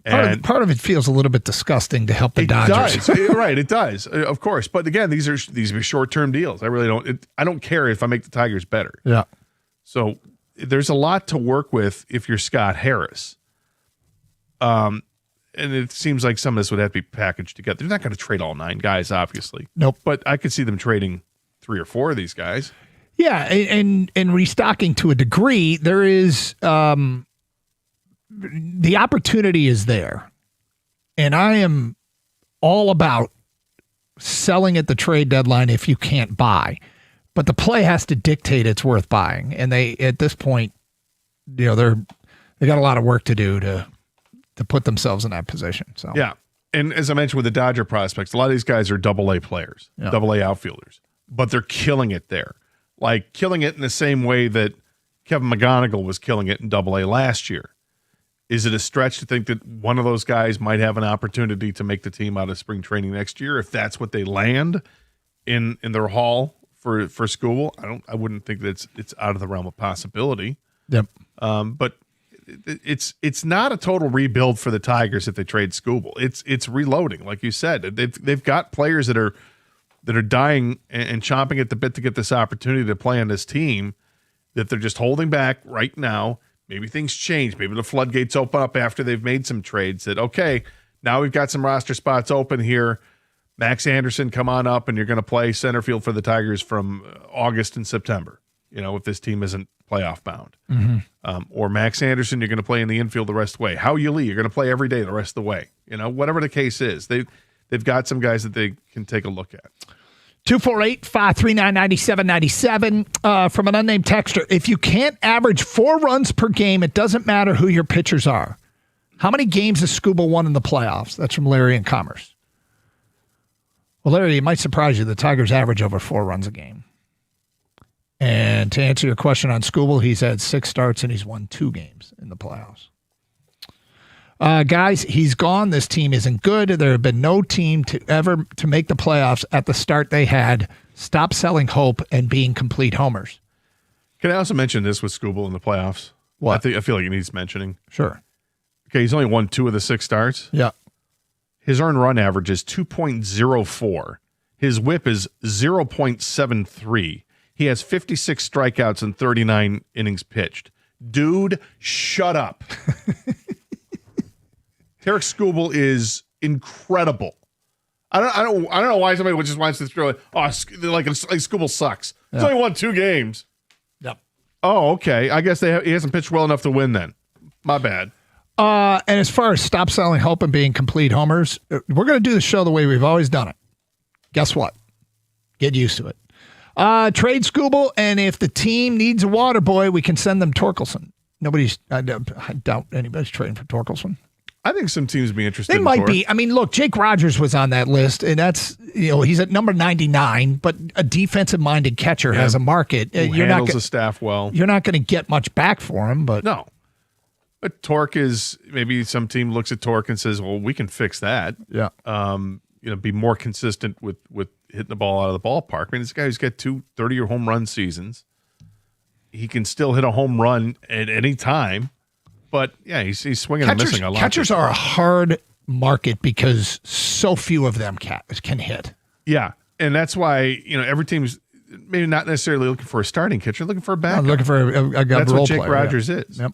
S14: Part of it feels a little bit disgusting to help the Dodgers.
S13: It does. Right, it does, of course. But again, these are short-term deals. I really don't. I don't care if I make the Tigers better.
S14: Yeah.
S13: So there's a lot to work with if you're Scott Harris. And it seems like some of this would have to be packaged together. They're not going to trade all 9 guys, obviously.
S14: Nope.
S13: But I could see them trading 3 or 4 of these guys.
S14: Yeah, and restocking to a degree, there is the opportunity is there. And I am all about selling at the trade deadline if you can't buy. But the play has to dictate it's worth buying. And they, at this point, they got a lot of work to do to put themselves in that position. So
S13: yeah. And as I mentioned with the Dodger prospects, a lot of these guys are AA players, AA outfielders, but they're killing it there. Like killing it in the same way that Kevin McGonigal was killing it in AA last year. Is it a stretch to think that one of those guys might have an opportunity to make the team out of spring training next year if that's what they land in their haul for Skubal? I wouldn't think that it's out of the realm of possibility.
S14: Yep.
S13: But it's not a total rebuild for the Tigers if they trade Skubal. It's reloading, like you said. They've got players that are dying and chomping at the bit to get this opportunity to play on this team that they're just holding back right now. Maybe things change. Maybe the floodgates open up after they've made some trades that, okay, now we've got some roster spots open here. Max Anderson, come on up, and you're going to play center field for the Tigers from August and September, if this team isn't playoff bound.
S14: Mm-hmm.
S13: Or Max Anderson, you're going to play in the infield the rest of the way. How Yuli, you're going to play every day the rest of the way. Whatever the case is, they've got some guys that they can take a look at.
S14: 248-539-9797 from an unnamed texter. If you can't average 4 runs per game, it doesn't matter who your pitchers are. How many games has Skubal won in the playoffs? That's from Larry in Commerce. Well, Larry, it might surprise you. The Tigers average over 4 runs a game. And to answer your question on Skubal, he's had 6 starts and he's won 2 games in the playoffs. Guys, he's gone. This team isn't good. There have been no team to make the playoffs at the start they had. Stop selling hope and being complete homers.
S13: Can I also mention this with Skubal in the playoffs?
S14: What?
S13: I feel like it needs mentioning.
S14: Sure.
S13: Okay, he's only won 2 of the 6 starts.
S14: Yeah.
S13: His earned run average is 2.04. His whip is 0.73. He has 56 strikeouts and 39 innings pitched. Dude, shut up. Tarik Skubal is incredible. I don't know why somebody just wants to throw it. Oh, like Skubal sucks. He's only won 2 games.
S14: Yep.
S13: Oh, okay. I guess he hasn't pitched well enough to win then. My bad.
S14: And as far as stop selling hope and being complete homers, we're going to do the show the way we've always done it. Guess what? Get used to it. Trade Skubal, and if the team needs a water boy, we can send them Torkelson. I doubt anybody's trading for Torkelson.
S13: I think some teams would be interested.
S14: They
S13: in
S14: might
S13: Tork.
S14: be. I mean, look, Jake Rogers was on that list, and that's, he's at number 99, but a defensive-minded catcher has a market.
S13: Who handles the staff well.
S14: You're not going to get much back for him, but
S13: no. But Tork is, maybe some team looks at Tork and says, well, we can fix that.
S14: Yeah.
S13: Be more consistent with hitting the ball out of the ballpark. I mean, this guy who's got 2 30-year home run seasons. He can still hit a home run at any time. But, yeah, he's swinging and missing a lot.
S14: Catchers are a hard market because so few of them can hit.
S13: Yeah, and that's why, every team's maybe not necessarily looking for a starting catcher, looking for a backup.
S14: I'm looking for a
S13: That's
S14: role
S13: what Jake
S14: player,
S13: Rogers
S14: yeah.
S13: is.
S14: Yep.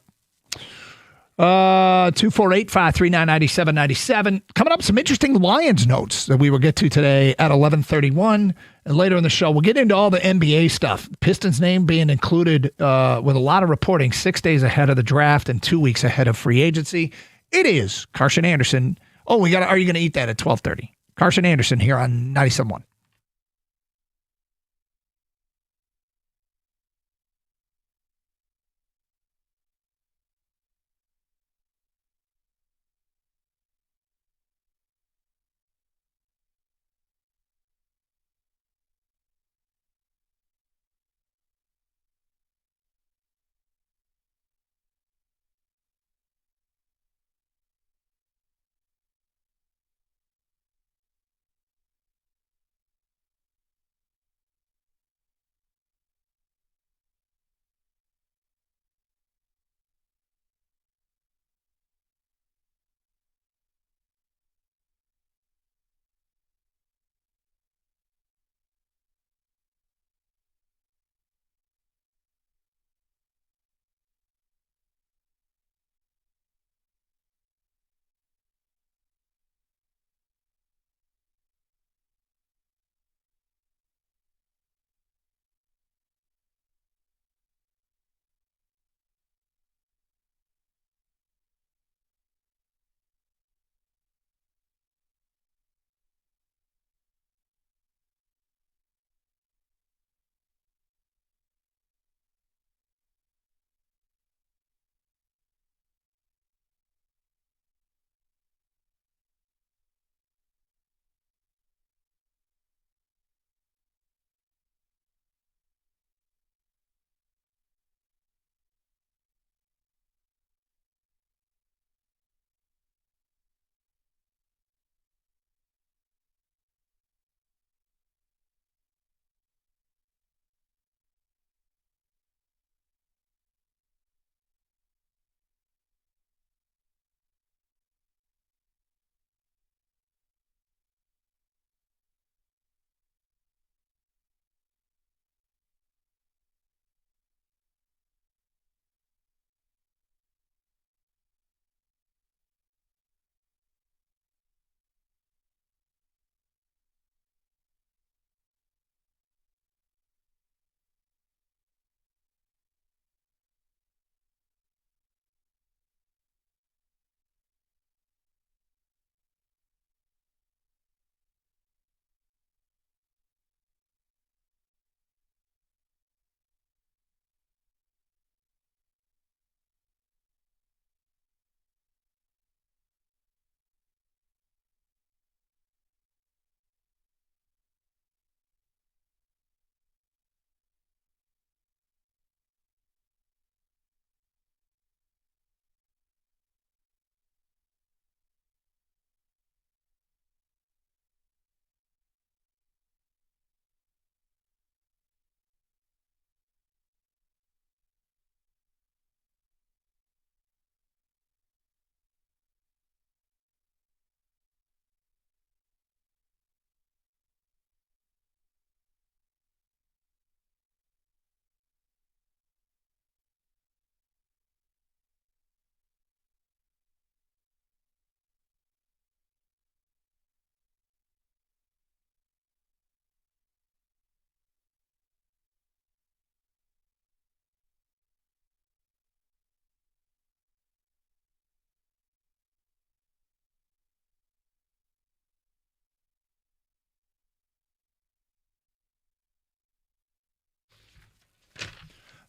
S14: 248-539-9797. Coming up, some interesting Lions notes that we will get to today at 11:31. And later in the show, we'll get into all the NBA stuff. Pistons' name being included with a lot of reporting 6 days ahead of the draft and 2 weeks ahead of free agency. It is Carson Anderson. Oh, are you going to eat that at 12:30? Carson Anderson here on 97.1.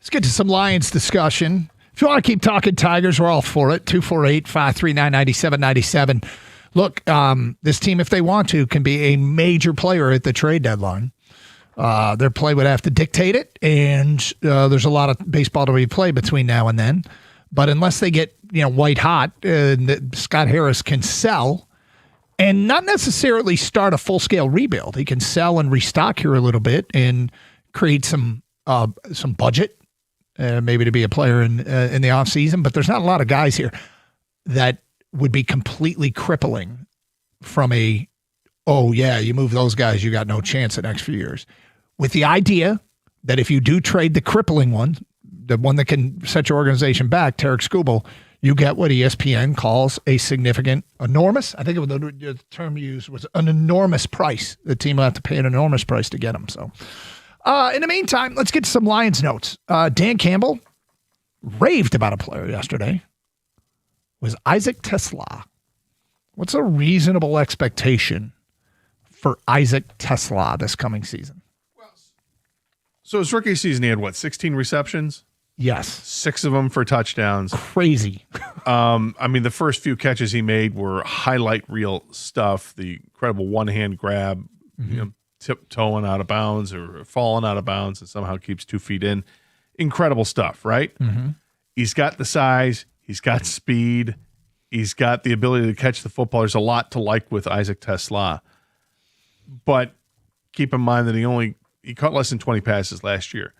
S14: Let's get to some Lions discussion. If you want to keep talking Tigers, we're all for it. 248-539-9797. Look, this team, if they want to, can be a major player at the trade deadline. Their play would have to dictate it, and there's a lot of baseball to be played between now and then. But unless they get white hot, Scott Harris can sell and not necessarily start a full-scale rebuild. He can sell and restock here a little bit and create some budget, maybe to be a player in the offseason. But there's not a lot of guys here that would be completely crippling from you move those guys, you got no chance the next few years. With the idea that if you do trade the crippling one, the one that can set your organization back, Tarek Skubal, you get what ESPN calls a significant, enormous, I think the term used was an enormous price. The team will have to pay an enormous price to get him. So in the meantime, let's get to some Lions notes. Dan Campbell raved about a player yesterday. Was Isaac TeSlaa. What's a reasonable expectation for Isaac TeSlaa this coming season?
S13: So his rookie season, he had 16 receptions?
S14: Yes.
S13: 6 of them for touchdowns.
S14: Crazy.
S13: The first few catches he made were highlight reel stuff. The incredible one-hand grab, tiptoeing out of bounds or falling out of bounds and somehow keeps 2 feet in. Incredible stuff, right?
S14: Mm-hmm.
S13: He's got the size. He's got speed. He's got the ability to catch the football. There's a lot to like with Isaac TeSlaa. But keep in mind that he caught less than 20 passes last year.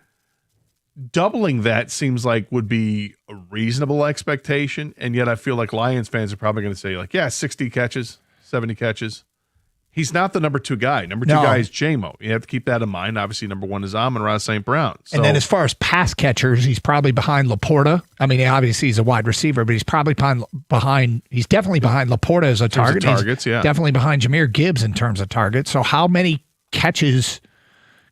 S13: Doubling that seems like would be a reasonable expectation, and yet I feel like Lions fans are probably going to say 60 catches, 70 catches. He's not the number 2 guy. Number 2 guy is J-Mo. You have to keep that in mind. Obviously, number 1 is Amon-Ra St. Brown. So,
S14: and then as far as pass catchers, he's probably behind Laporta. Obviously he's a wide receiver, but he's probably he's definitely behind Laporta as a target.
S13: Targets, yeah.
S14: Definitely behind Jahmyr Gibbs in terms of targets. So how many catches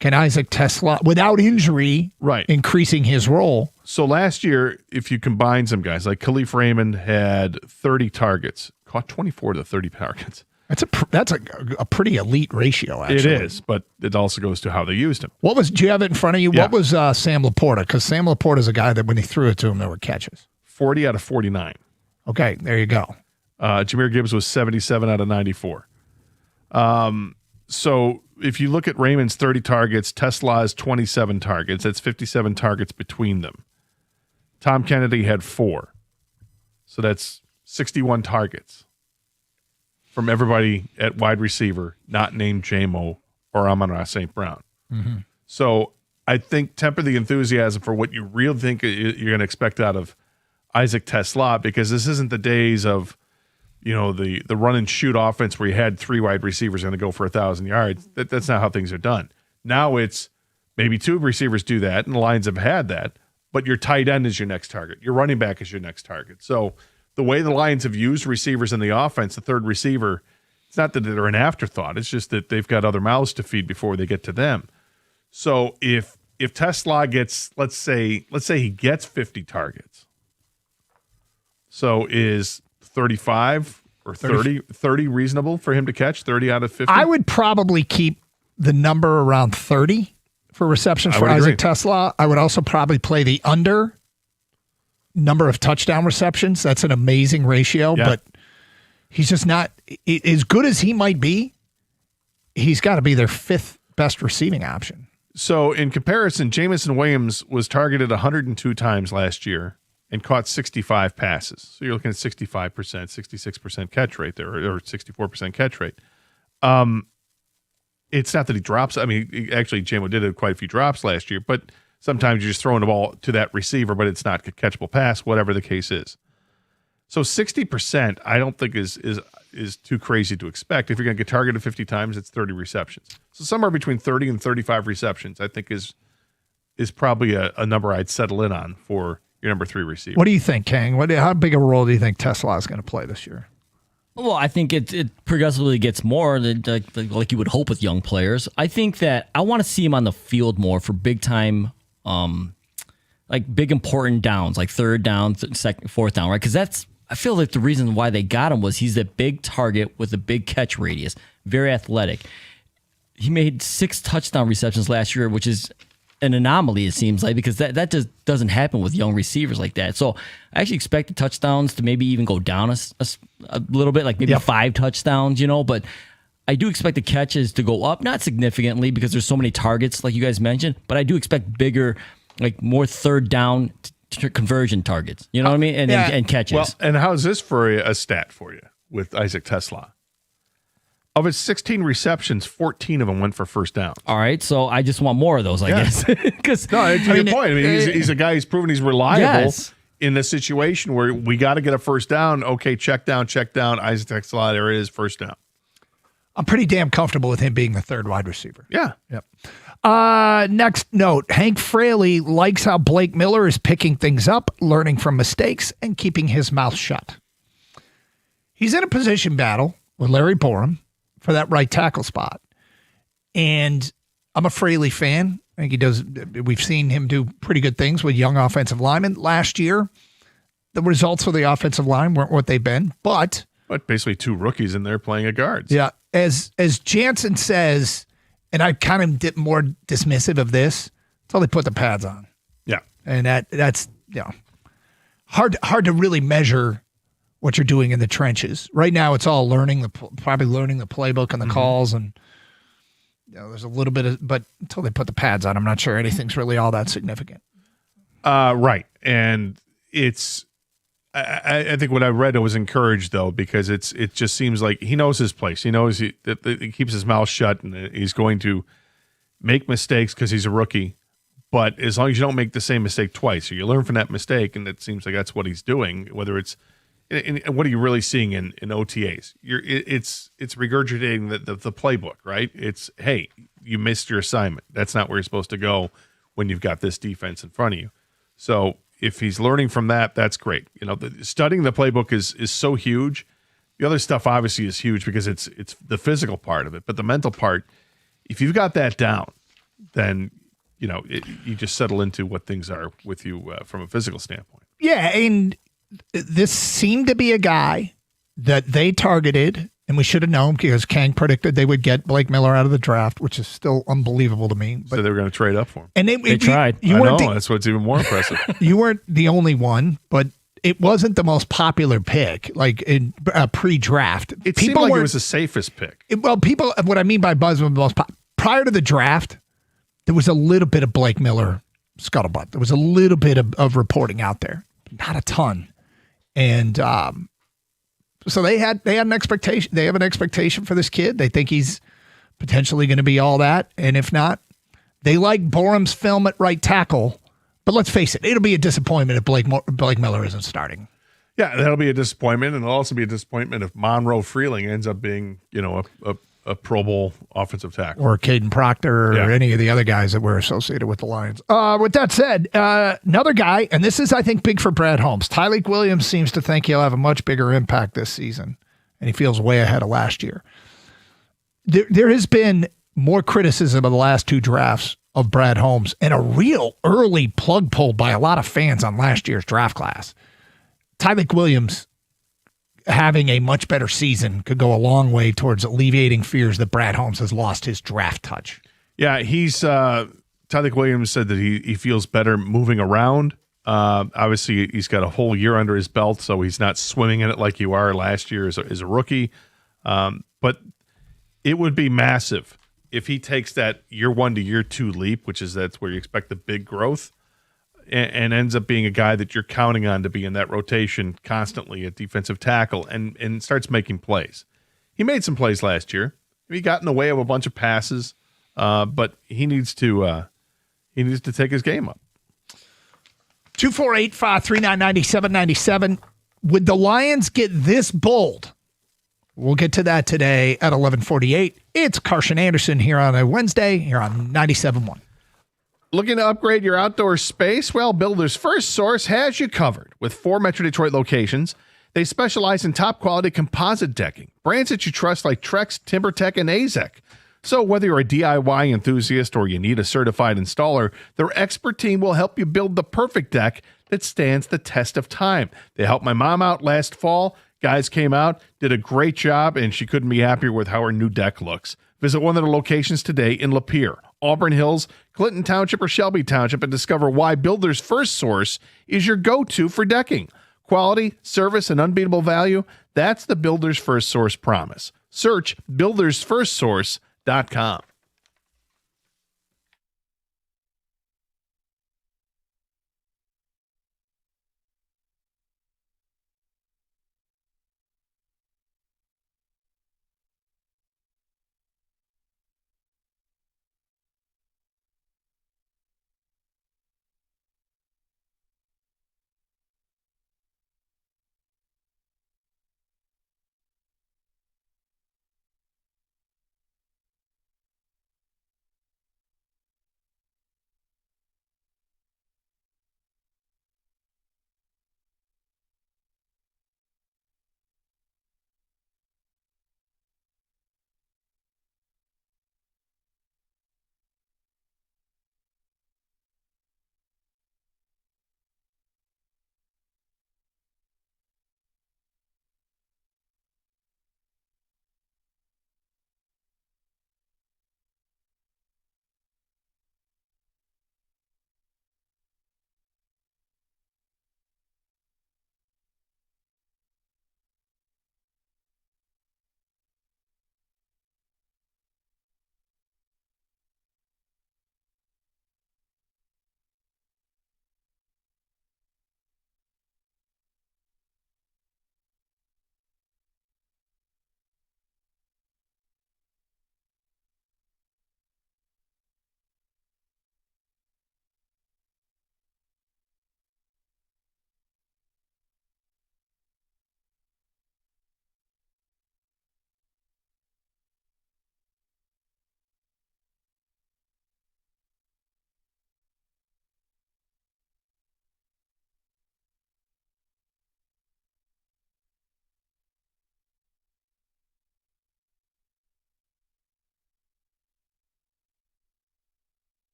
S14: can Isaac TeSlaa, without injury, increasing his role?
S13: So last year, if you combine some guys, like Khalif Raymond had 30 targets, caught 24 to 30 targets.
S14: That's a pretty elite ratio, actually.
S13: It is, but it also goes to how they used him.
S14: Do you have it in front of you? Yeah. What was Sam Laporta? Because Sam Laporta is a guy that when he threw it to him, there were catches.
S13: 40 out of 49.
S14: Okay, there you go.
S13: Jahmyr Gibbs was 77 out of 94. So if you look at Raymond's 30 targets, TeSlaa's 27 targets. That's 57 targets between them. Tom Kennedy had 4. So that's 61 targets from everybody at wide receiver, not named J-Mo or Amon-Ra St. Brown.
S14: Mm-hmm.
S13: So I think temper the enthusiasm for what you really think you're going to expect out of Isaac TeSlaa, because this isn't the days of the run and shoot offense where you had 3 wide receivers going to go for 1,000 yards. That's not how things are done. Now it's maybe 2 receivers do that, and the Lions have had that, but your tight end is your next target. Your running back is your next target. So the way the Lions have used receivers in the offense, the third receiver, it's not that they're an afterthought. It's just that they've got other mouths to feed before they get to them. So if TeSlaa gets, let's say he gets 50 targets, so is 35 or 30 reasonable for him to catch? 30 out of 50?
S14: I would probably keep the number around 30 for receptions for Isaac TeSlaa. I would also probably play the under number of touchdown receptions. That's an amazing ratio, but he's just not as good as he might be. He's got to be their 5th best receiving option.
S13: So in comparison, Jameson Williams was targeted 102 times last year and caught 65 passes. So you're looking at 65%, 66% catch rate there, or 64% catch rate. It's not that he drops. Actually, J-Mo did have quite a few drops last year, but sometimes you're just throwing the ball to that receiver, but it's not a catchable pass, whatever the case is. So 60%, I don't think is too crazy to expect. If you're going to get targeted 50 times, it's 30 receptions. So somewhere between 30 and 35 receptions, I think is probably a number I'd settle in on for your number 3 receiver.
S14: What do you think, Kang? How big a role do you think TeSlaa is going to play this year?
S15: Well, I think it progressively gets more like you would hope with young players. I think that I want to see him on the field more for big time, like big important downs, like 3rd down, 2nd, 4th down, right? Because I feel like the reason why they got him was he's a big target with a big catch radius, very athletic. He made 6 touchdown receptions last year, which is an anomaly, it seems like, because that just doesn't happen with young receivers like that. So I actually expect the touchdowns to maybe even go down a little bit, like maybe 5 touchdowns, but I do expect the catches to go up, not significantly because there's so many targets like you guys mentioned, but I do expect bigger, like more third down conversion targets. You know what I mean? And catches.
S13: Well, and how's this for a stat for you with Isaac Tesla? Of his 16 receptions, 14 of them went for first down.
S15: All right, so I just want more of those, I guess.
S13: No, it's a good point. I mean, he's a guy who's proven he's reliable in the situation where we got to get a first down. Okay, check down. Isaac Tesla, there it is, first down.
S14: I'm pretty damn comfortable with him being the third wide receiver.
S13: Yeah.
S14: Yep. Next note, Hank Fraley likes how Blake Miller is picking things up, learning from mistakes, and keeping his mouth shut. He's in a position battle with Larry Borum for that right tackle spot. And I'm a Fraley fan. I think we've seen him do pretty good things with young offensive linemen. Last year, the results for the offensive line weren't what they've been, but
S13: basically 2 rookies in there playing at guards.
S14: Yeah. As Jansen says, and I kind of get more dismissive of this, until they put the pads on.
S13: Yeah.
S14: And that's hard to really measure what you're doing in the trenches. Right now, it's all probably learning the playbook and the calls, and there's a little bit of, but until they put the pads on, I'm not sure anything's really all that significant.
S13: Right. And it's, I think what I read, I was encouraged though, because it just seems like he knows his place. He knows that he keeps his mouth shut, and he's going to make mistakes because he's a rookie. But as long as you don't make the same mistake twice, or you learn from that mistake, and it seems like that's what he's doing. Whether it's, and what are you really seeing in OTAs? It's regurgitating the playbook, right? It's, hey, you missed your assignment. That's not where you're supposed to go when you've got this defense in front of you. So if he's learning from that, that's great. Studying the playbook is so huge. The other stuff obviously is huge because it's the physical part of it, but the mental part, if you've got that down, then you just settle into what things are with you from a physical standpoint.
S14: Yeah, and this seemed to be a guy that they targeted, and we should have known because Kang predicted they would get Blake Miller out of the draft, which is still unbelievable to me.
S13: But so they were going to trade up for him.
S14: And they
S15: tried.
S13: That's what's even more impressive.
S14: You weren't the only one, but it wasn't the most popular pick, like in pre-draft.
S13: It seemed like it was the safest pick.
S14: What I mean by buzz was the most prior to the draft, there was a little bit of Blake Miller scuttlebutt. There was a little bit of reporting out there, not a ton. And so they had an expectation. They have an expectation for this kid. They think he's potentially going to be all that. And if not, they like Borum's film at right tackle. But let's face it, it'll be a disappointment if Blake Miller isn't starting.
S13: Yeah, that'll be a disappointment. And it'll also be a disappointment if Monroe Freeling ends up being, a Pro Bowl offensive tackle.
S14: Or Caden Proctor or any of the other guys that were associated with the Lions. With that said, another guy, and this is, I think, big for Brad Holmes. Tyleik Williams seems to think he'll have a much bigger impact this season, and he feels way ahead of last year. There has been more criticism of the last 2 drafts of Brad Holmes and a real early plug pull by a lot of fans on last year's draft class. Tyleik Williams having a much better season could go a long way towards alleviating fears that Brad Holmes has lost his draft touch.
S13: Yeah, Tyleik Williams said that he feels better moving around. Obviously, he's got a whole year under his belt, so he's not swimming in it like you are last year as a rookie. But it would be massive if he takes that year 1 to year 2 leap, that's where you expect the big growth, and ends up being a guy that you're counting on to be in that rotation constantly at defensive tackle and starts making plays. He made some plays last year. He got in the way of a bunch of passes, but he needs to take his game up.
S14: 248-539-9797. Would the Lions get this bold? We'll get to that today at 11:48. It's Carson Anderson here on a Wednesday here on 97.1.
S13: Looking to upgrade your outdoor space? Well, Builders First Source has you covered. With 4 Metro Detroit locations, they specialize in top-quality composite decking, brands that you trust like Trex, TimberTech, and AZEK. So whether you're a DIY enthusiast or you need a certified installer, their expert team will help you build the perfect deck that stands the test of time. They helped my mom out last fall. Guys came out, did a great job, and she couldn't be happier with how her new deck looks. Visit one of their locations today in Lapeer, Auburn Hills, Clinton Township, or Shelby Township and discover why Builders First Source is your go-to for decking. Quality, service, and unbeatable value, that's the Builders First Source promise. Search buildersfirstsource.com.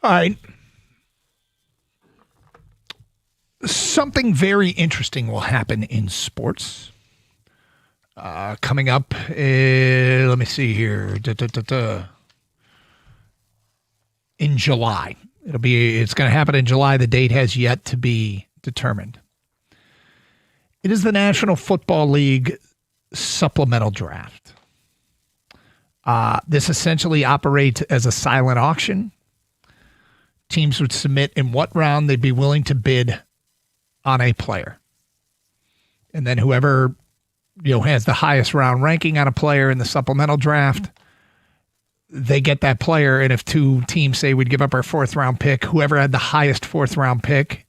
S14: All right. Something very interesting will happen in sports. Coming up, let me see here. In July. It's going to happen in July. The date has yet to be determined. It is the National Football League supplemental draft. This essentially operates as a silent auction. Teams would submit in what round they'd be willing to bid on a player. And then whoever has the highest round ranking on a player in the supplemental draft, they get that player, and if two teams say we'd give up our 4th round pick, whoever had the highest 4th round pick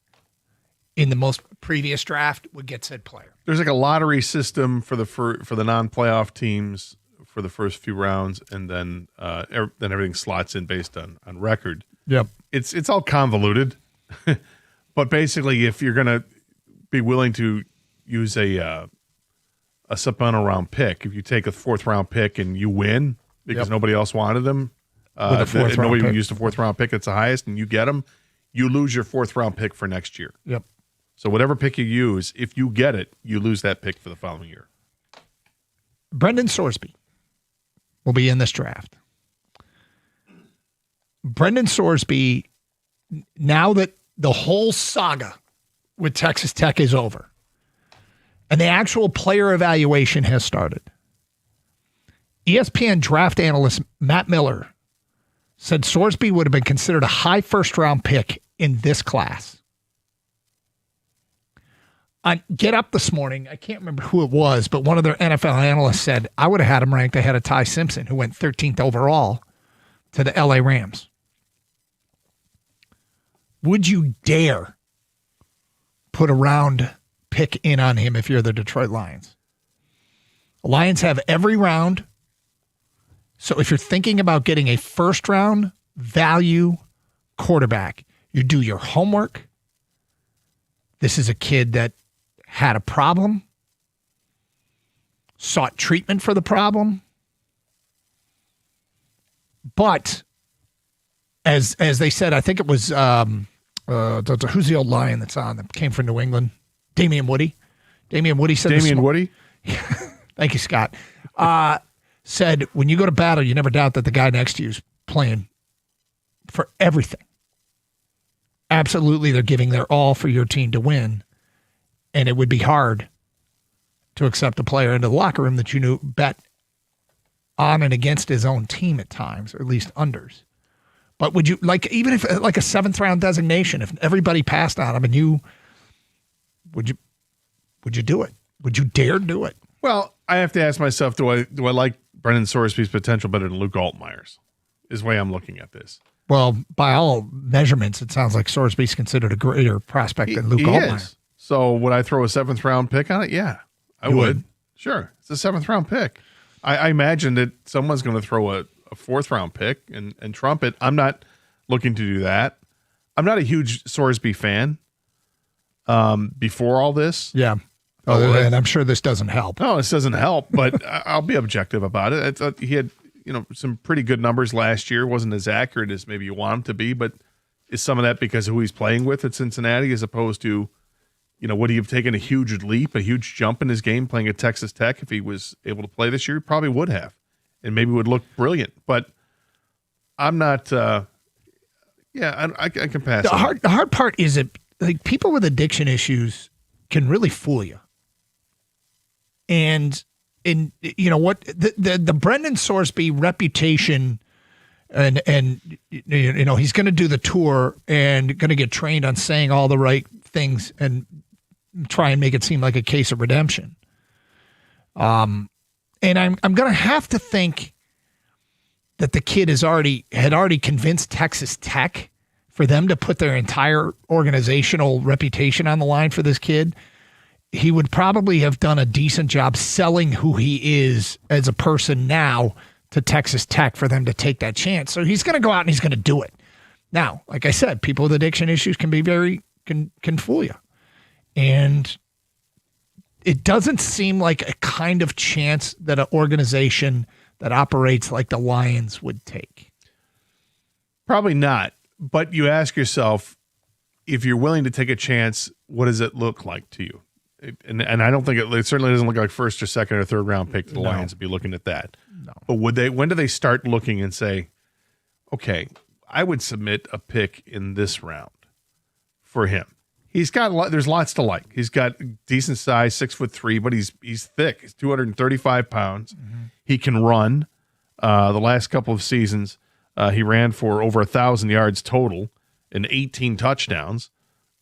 S14: in the most previous draft would get said player.
S13: There's like a lottery system for the non-playoff teams for the first few rounds, and then everything slots in based on record.
S14: Yep.
S13: It's all convoluted, but basically, if you're gonna be willing to use a supplemental round pick, if you take a 4th round pick and you win because nobody else wanted them, nobody used a 4th round pick that's the highest, and you get them, you lose your 4th round pick for next year.
S14: Yep.
S13: So whatever pick you use, if you get it, you lose that pick for the following year.
S14: Brendan Sorsby will be in this draft. Brendan Sorsby, now that the whole saga with Texas Tech is over and the actual player evaluation has started, ESPN draft analyst Matt Miller said Sorsby would have been considered a high first-round pick in this class. On Get Up this morning, I can't remember who it was, but one of their NFL analysts said, I would have had him ranked ahead of Ty Simpson, who went 13th overall to the LA Rams. Would you dare put a round pick in on him if you're the Detroit Lions? The Lions have every round. So if you're thinking about getting a first-round value quarterback, you do your homework. This is a kid that had a problem, sought treatment for the problem, but as they said, I think it was who's the old Lion that's on that came from New England? Damian Woody. Damian Woody said.
S13: Damian Woody.
S14: Thank you, Scott. Said when you go to battle, you never doubt that the guy next to you is playing for everything. Absolutely, they're giving their all for your team to win. And it would be hard to accept a player into the locker room that you knew bet on and against his own team at times, or at least unders. But would you, like, even if like a 7th round designation, if everybody passed on him and you, would you do it? Would you dare do it?
S13: Well, I have to ask myself, do I like Brendan Sorsby's potential better than Luke Altmaier's? Is the way I'm looking at this.
S14: Well, by all measurements, it sounds like Sorsby's considered a greater prospect than Luke Altmaier.
S13: Is. So would I throw a 7th round pick on it? Yeah, I would. Sure. It's a 7th round pick. I imagine that someone's going to throw a 4th round pick and trump it. I'm not looking to do that. I'm not a huge Sorsby fan before all this.
S14: Yeah. And I'm sure this doesn't help.
S13: No, this doesn't help, but I'll be objective about it. I thought he had some pretty good numbers last year. Wasn't as accurate as maybe you want him to be, but is some of that because of who he's playing with at Cincinnati as opposed to, would he have taken a huge leap, a huge jump in his game playing at Texas Tech if he was able to play this year? He probably would have, and maybe would look brilliant. But I'm not. I can pass.
S14: The hard part is that like people with addiction issues can really fool you, and you know what the Brendan Sorsby reputation. And he's going to do the tour and going to get trained on saying all the right things and try and make it seem like a case of redemption. And I'm going to have to think that the kid had already convinced Texas Tech for them to put their entire organizational reputation on the line for this kid. He would probably have done a decent job selling who he is as a person now to Texas Tech for them to take that chance. So he's going to go out and he's going to do it. Now, like I said, people with addiction issues can be can fool you. And it doesn't seem like a kind of chance that an organization that operates like the Lions would take.
S13: Probably not. But you ask yourself, if you're willing to take a chance, what does it look like to you? And I don't think it certainly doesn't look like first or second or third round pick to the Lions to be looking at that.
S14: No.
S13: But when do they start looking and say, okay, I would submit a pick in this round for him? He's got there's lots to like. He's got decent size, 6'3", but he's thick. He's 235 pounds. Mm-hmm. He can run. The last couple of seasons, he ran for over 1,000 yards total and 18 touchdowns.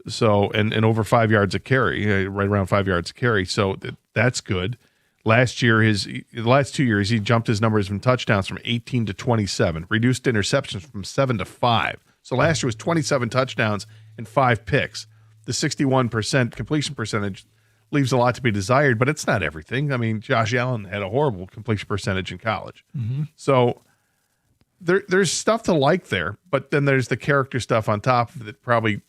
S13: So and over 5 yards a carry, right around 5 yards a carry. So that's good. Last year, the last 2 years, he jumped his numbers from touchdowns from 18 to 27, reduced interceptions from 7 to 5. So last year was 27 touchdowns and 5 picks. The 61% completion percentage leaves a lot to be desired, but it's not everything. I mean, Josh Allen had a horrible completion percentage in college.
S14: Mm-hmm.
S13: So there's stuff to like there, but then there's the character stuff on top of it. Probably,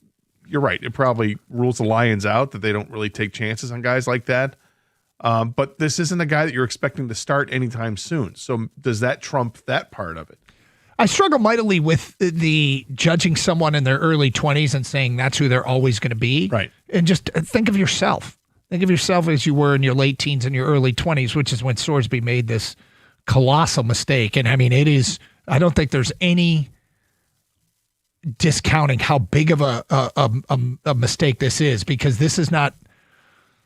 S13: you're right, it probably rules the Lions out that they don't really take chances on guys like that. But this isn't a guy that you're expecting to start anytime soon. So does that trump that part of it?
S14: I struggle mightily with the judging someone in their early 20s and saying that's who they're always going to be.
S13: Right.
S14: And just think of yourself. Think of yourself as you were in your late teens and your early 20s, which is when Sorsby made this colossal mistake. And I mean, I don't think there's any discounting how big of a mistake this is, because this is not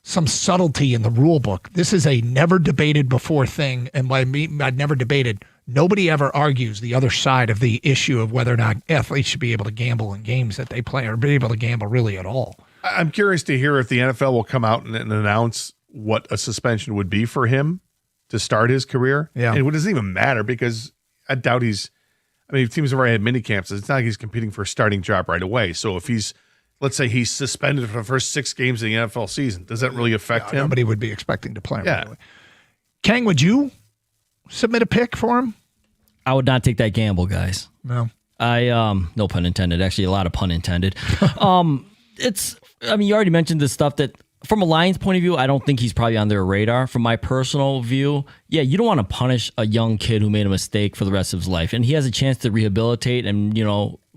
S14: some subtlety in the rule book. This is a never debated before thing. And by me, I'd never debated. Nobody ever argues the other side of the issue of whether or not athletes should be able to gamble in games that they play or be able to gamble really at all.
S13: I'm curious to hear if the NFL will come out and announce what a suspension would be for him to start his career.
S14: Yeah.
S13: And it doesn't even matter, because I doubt teams have already had mini camps. It's not like he's competing for a starting job right away. So if let's say he's suspended for the first 6 games of the NFL season, does that really affect him?
S14: Nobody would be expecting to play him.
S13: Yeah.
S14: Really. Kang, would you submit a pick for him?
S15: I would not take that gamble, guys.
S14: No.
S15: No pun intended. Actually, a lot of pun intended. You already mentioned this stuff that from a Lions point of view, I don't think he's probably on their radar. From my personal view, yeah, you don't want to punish a young kid who made a mistake for the rest of his life. And he has a chance to rehabilitate and,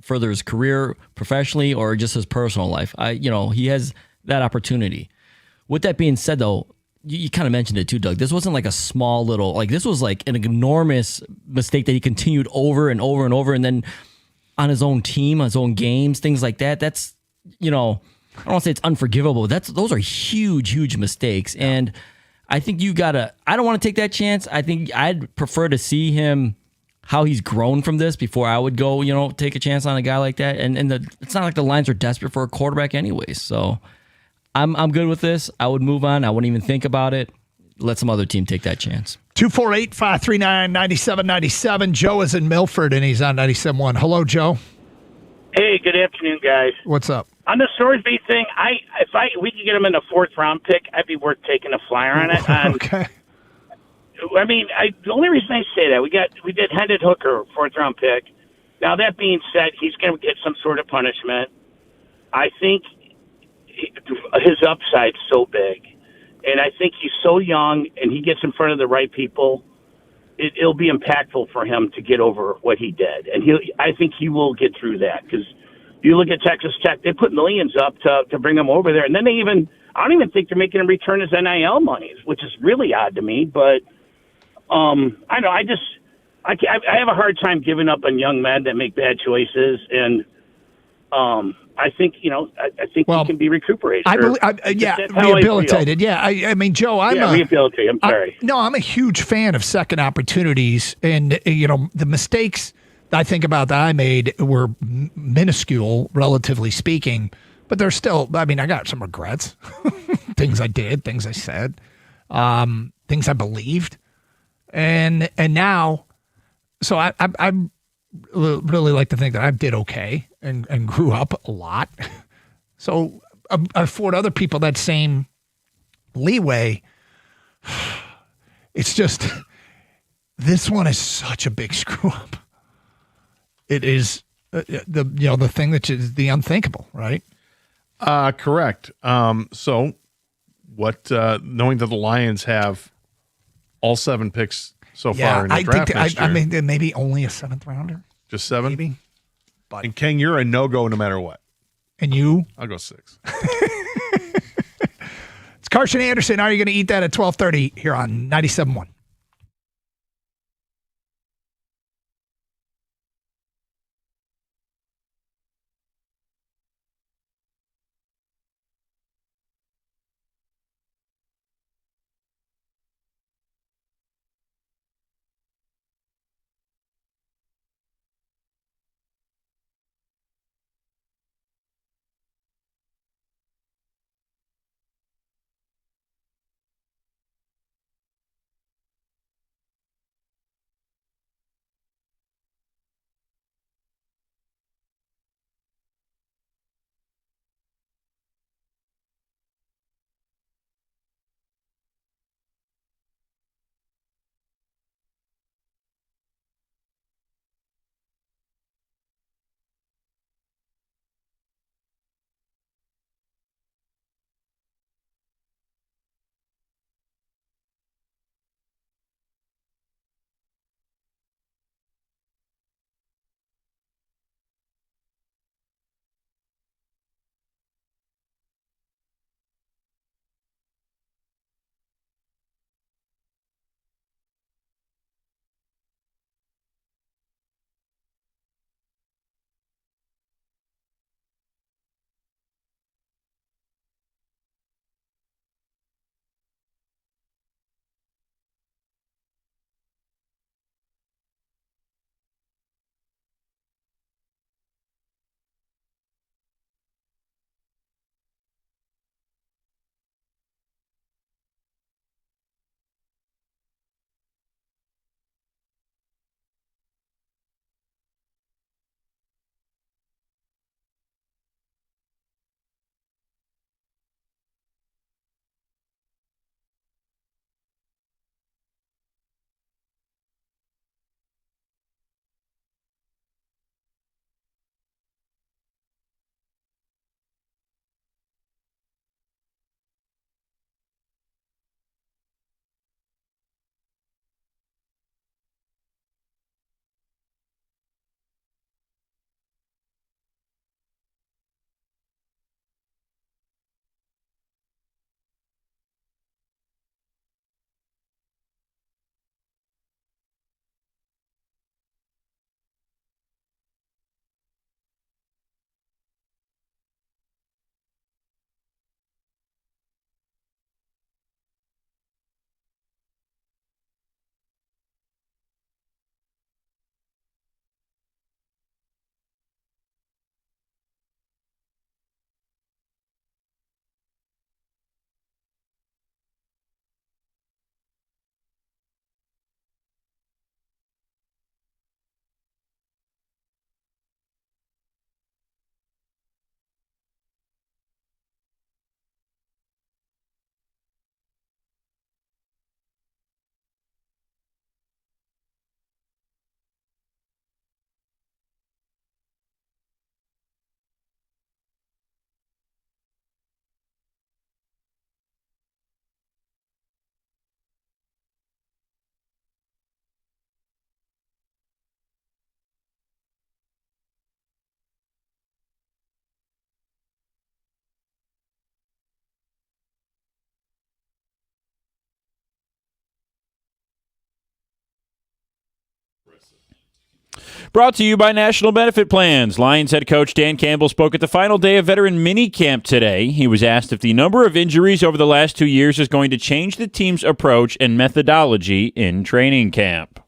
S15: further his career professionally or just his personal life. He has that opportunity. With that being said, though, you kind of mentioned it too, Doug. This wasn't like a small little, this was like an enormous mistake that he continued over and over and over. And then on his own team, on his own games, things like that. That's, I don't want to say it's unforgivable. Those are huge, huge mistakes. Yeah. And I think I don't want to take that chance. I think I'd prefer to see him, how he's grown from this before I would go, take a chance on a guy like that. And it's not like the Lions are desperate for a quarterback anyways. So I'm good with this. I would move on. I wouldn't even think about it. Let some other team take that chance.
S14: 248-539-9797. Joe is in Milford, and he's on 97.1. Hello, Joe.
S18: Hey, good afternoon, guys.
S14: What's up?
S18: On the Sorsby thing, if we could get him in a 4th round pick, I'd be worth taking a flyer on it.
S14: Okay.
S18: I mean, the only reason I say that, we did Hendon Hooker, 4th round pick. Now, that being said, he's going to get some sort of punishment. I think his upside's so big, and I think he's so young, and he gets in front of the right people. It'll be impactful for him to get over what he did, and I think he will get through that, because you look at Texas Tech, they put millions up to bring him over there, and then I don't even think they're making him return his NIL monies, which is really odd to me. But I know I have a hard time giving up on young men that make bad choices, and I think he can be recuperated.
S14: Rehabilitated. Yeah, I mean, Joe,
S18: rehabilitated. I'm sorry.
S14: I'm a huge fan of second opportunities, and the mistakes I think about that I made were minuscule, relatively speaking, but they're still. I mean, I got some regrets, things I did, things I said, things I believed, and now, so I really like to think that I did okay and grew up a lot. So I afford other people that same leeway. It's just, this one is such a big screw up. It is the thing that is the unthinkable, right?
S13: Correct. So what, knowing that the Lions have all 7 picks so far in the draft next year.
S14: I mean, maybe only a 7th rounder.
S13: Just 7?
S14: Maybe. But,
S13: and King, you're a no-go no matter what.
S14: And you?
S13: I'll go 6.
S14: It's Carson Anderson. Are you going to eat that at 12:30 here on 97.1?
S1: Brought to you by National Benefit Plans. Lions head coach Dan Campbell spoke at the final day of veteran minicamp today. He was asked if the number of injuries over the last 2 years is going to change the team's approach and methodology in training camp.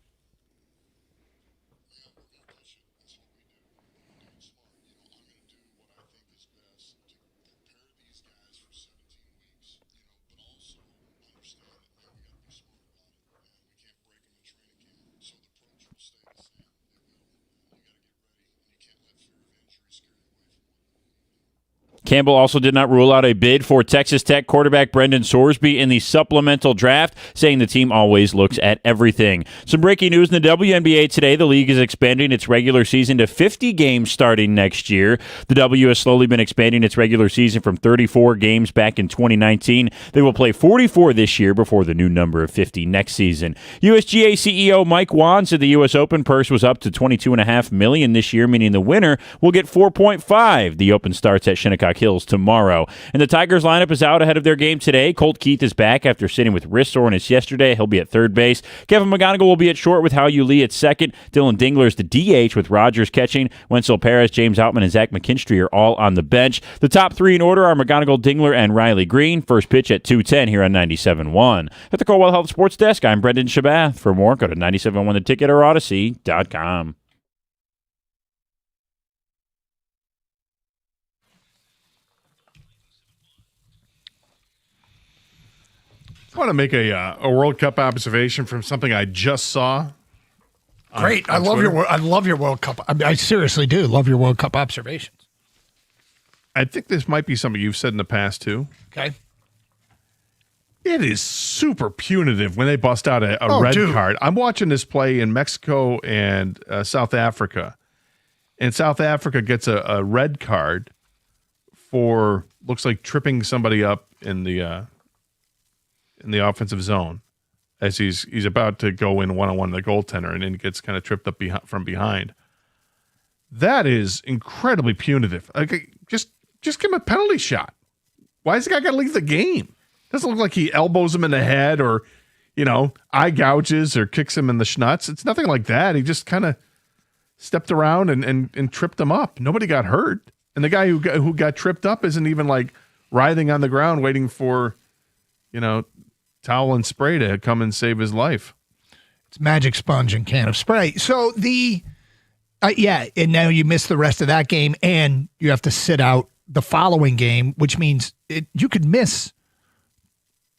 S1: Campbell also did not rule out a bid for Texas Tech quarterback Brendan Sorsby in the supplemental draft, saying the team always looks at everything. Some breaking news in the WNBA today. The league is expanding its regular season to 50 games starting next year. The W has slowly been expanding its regular season from 34 games back in 2019. They will play 44 this year before the new number of 50 next season. USGA CEO Mike Wan said the U.S. Open purse was up to $22.5 million this year, meaning the winner will get $4.5. The Open starts at Shinnecock Hills tomorrow. And the Tigers lineup is out ahead of their game today. Colt Keith is back after sitting with wrist soreness yesterday. He'll be at third base. Kevin McGonigal will be at short with Hao Yu Lee at second. Dylan Dingler is the DH with Rogers catching. Wenzel Perez, James Outman, and Zach McKinstry are all on the bench. The top three in order are McGonigal, Dingler, and Riley Green. First pitch at 2:10 here on 97.1. At the Corewell Health Sports Desk, I'm Brendan Shabath. For more, go to 97.1 The Ticket or Odyssey.com.
S13: I want to make a World Cup observation from something I just saw.
S14: Great. I love your World Cup. I seriously do love your World Cup observations.
S13: I think this might be something you've said in the past, too.
S14: Okay.
S13: It is super punitive when they bust out a red card. I'm watching this play in Mexico and South Africa. And South Africa gets a red card for, looks like, tripping somebody up in the offensive zone as he's about to go in one-on-one the goaltender and then gets kind of tripped up from behind. That is incredibly punitive. Like, just give him a penalty shot. Why is the guy got to leave the game? Doesn't look like he elbows him in the head or, eye gouges or kicks him in the schnutz. It's nothing like that. He just kind of stepped around and tripped him up. Nobody got hurt. And the guy who got tripped up isn't even like writhing on the ground waiting for, towel and spray to come and save his life.
S14: It's Magic Sponge and can of spray. So and now you miss the rest of that game and you have to sit out the following game, which means you could miss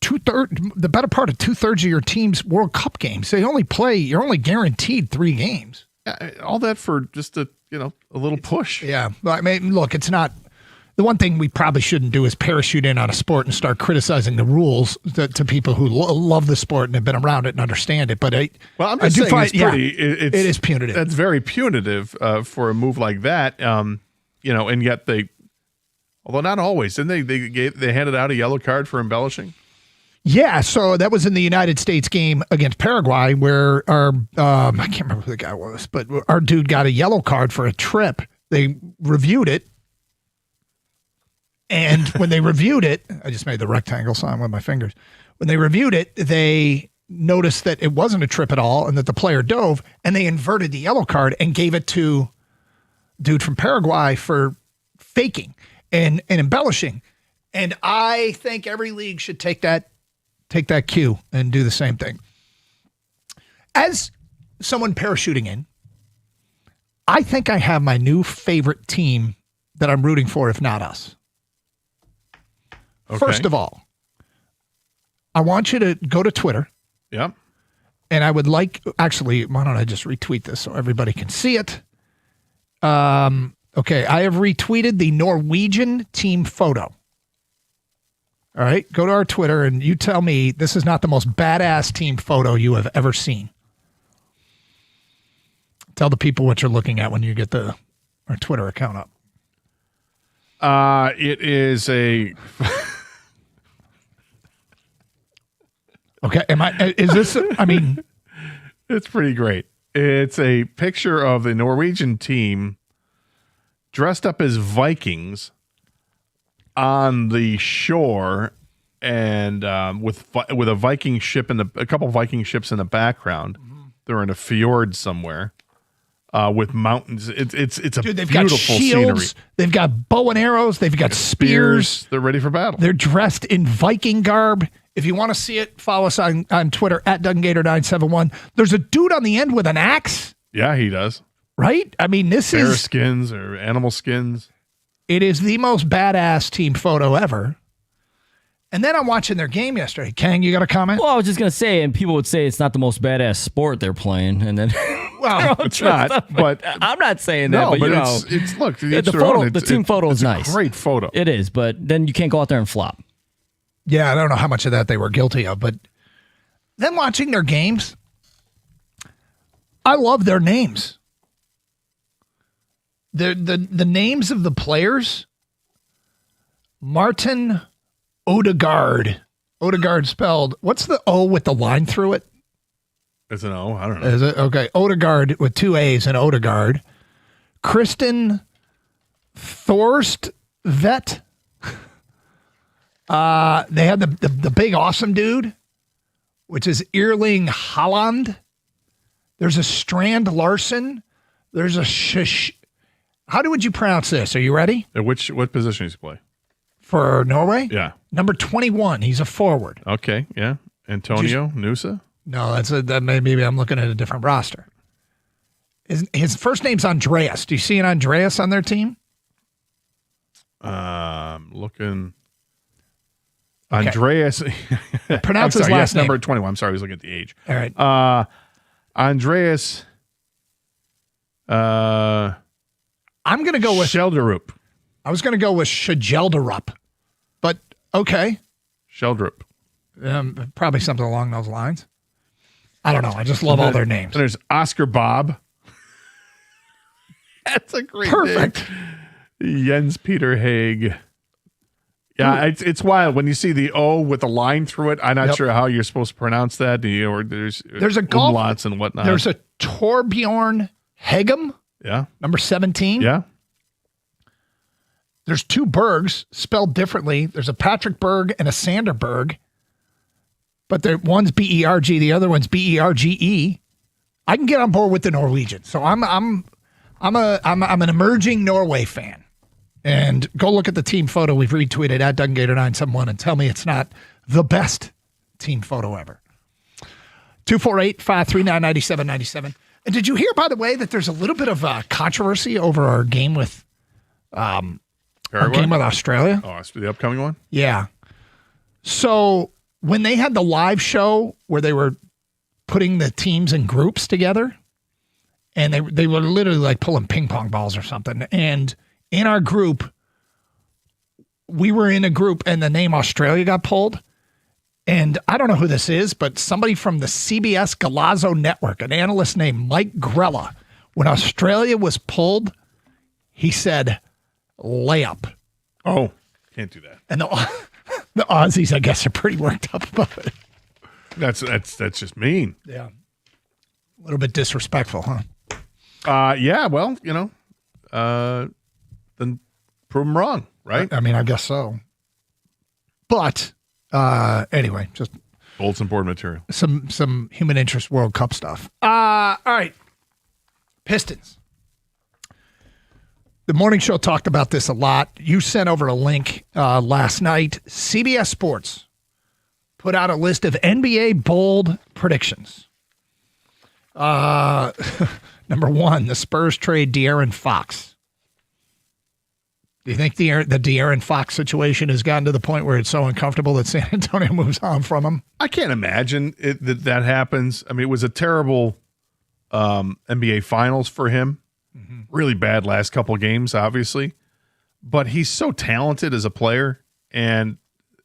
S14: the better part of 2/3 of your team's World Cup games. So you're only guaranteed 3 games.
S13: Yeah, all that for just a little push.
S14: Yeah. I mean, look, it's not. The one thing we probably shouldn't do is parachute in on a sport and start criticizing the rules to people who love the sport and have been around it and understand it. But
S13: I'm just saying
S14: it is punitive.
S13: That's very punitive for a move like that. And yet although not always, didn't they handed out a yellow card for embellishing?
S14: Yeah, so that was in the United States game against Paraguay where I can't remember who the guy was, but our dude got a yellow card for a trip. They reviewed it. And when they reviewed it, I just made the rectangle sign with my fingers. When they reviewed it, they noticed that it wasn't a trip at all and that the player dove, and they inverted the yellow card and gave it to dude from Paraguay for faking and embellishing. And I think every league should take that cue and do the same thing. As someone parachuting in, I think I have my new favorite team that I'm rooting for, if not us. Okay. First of all, I want you to go to Twitter.
S13: Yep.
S14: And I would like, actually, why don't I just retweet this so everybody can see it? Okay, I have retweeted the Norwegian team photo. All right, go to our Twitter and you tell me this is not the most badass team photo you have ever seen. Tell the people what you're looking at when you get our Twitter account up.
S13: It is a...
S14: Okay,
S13: it's pretty great. It's a picture of the Norwegian team dressed up as Vikings on the shore and with a Viking ship a couple Viking ships in the background. They're in a fjord somewhere with mountains. It's a
S14: Dude, they've
S13: beautiful
S14: got shields.
S13: scenery.
S14: They've got bow and arrows. They've got spears.
S13: They're ready for battle.
S14: They're dressed in Viking garb. If you want to see it, follow us on Twitter at DunGator971. There's a dude on the end with an axe.
S13: Yeah, he does.
S14: Right? I mean, this
S13: Bear
S14: is...
S13: skins or animal skins.
S14: It is the most badass team photo ever. And then I'm watching their game yesterday. Kang, you got a comment?
S15: Well, I was just going to say, and people would say it's not the most badass sport they're playing. And then...
S14: Well,
S13: it's not, but...
S15: I'm not saying that, but you know...
S13: It's look,
S15: the photo, the team photo is
S13: it's
S15: nice.
S13: a great photo.
S15: It is, but then you can't go out there and flop.
S14: Yeah, I don't know how much of that they were guilty of, but then watching their games, I love their names. The names of the players, Martin Odegaard. Odegaard spelled, what's the O with the line through it?
S13: It's an O. I don't know.
S14: Is it? Okay. Odegaard with 2 A's and Odegaard. Kristen Thorstvedt. They had the big awesome dude, which is Erling Haaland. There's a Strand Larson. There's a How would you pronounce this? Are you ready?
S13: What position does he play?
S14: For Norway?
S13: Yeah.
S14: Number 21. He's a forward.
S13: Okay, yeah. Antonio Nusa?
S14: No, that maybe I'm looking at a different roster. His first name's Andreas. Do you see an Andreas on their team?
S13: Looking.
S14: Okay.
S13: Andreas.
S14: Pronounce his last
S13: yes,
S14: name.
S13: number 21. I'm sorry, I was looking at the age.
S14: All right.
S13: Andreas.
S14: I'm going to go with
S13: Sheldrup.
S14: I was going to go with Sheldrup, but okay.
S13: Sheldrup.
S14: Probably something along those lines. I don't know. I just love all their names.
S13: And there's Oscar Bob. That's a great
S14: Perfect.
S13: name. Jens Peter Haig. Yeah, it's wild when you see the O with a line through it. I'm not sure how you're supposed to pronounce that. Or there's
S14: a golf
S13: umlauts and whatnot.
S14: There's a Torbjorn Hegem.
S13: Yeah.
S14: Number 17.
S13: Yeah.
S14: There's 2 Bergs spelled differently. There's a Patrick Berg and a Sander Berg. But one's B-E-R-G, the other one's B-E-R-G-E. I can get on board with the Norwegian. So I'm an emerging Norway fan. And go look at the team photo we've retweeted at DunGator971 and tell me it's not the best team photo ever. 248-539-9797. And did you hear, by the way, that there's a little bit of controversy over our game with Australia?
S13: Oh, it's the upcoming one?
S14: Yeah. So when they had the live show where they were putting the teams in groups together, and they were literally like pulling ping pong balls or something. And in our group, we were in a group and the name Australia got pulled. And I don't know who this is, but somebody from the CBS Galazzo Network, an analyst named Mike Grella, when Australia was pulled, he said, layup.
S13: Oh, can't do that.
S14: And the Aussies, I guess, are pretty worked up about it.
S13: That's just mean.
S14: Yeah. A little bit disrespectful, huh?
S13: Yeah, well, then prove them wrong, right?
S14: I mean, I guess so. But anyway, just
S13: bulletin board material.
S14: Some human interest World Cup stuff. All right. Pistons. The morning show talked about this a lot. You sent over a link last night. CBS Sports put out a list of NBA bold predictions. Number 1, the Spurs trade De'Aaron Fox. Do you think the De'Aaron Fox situation has gotten to the point where it's so uncomfortable that San Antonio moves on from him?
S13: I can't imagine that happens. I mean, it was a terrible NBA Finals for him. Mm-hmm. Really bad last couple of games, obviously. But he's so talented as a player, and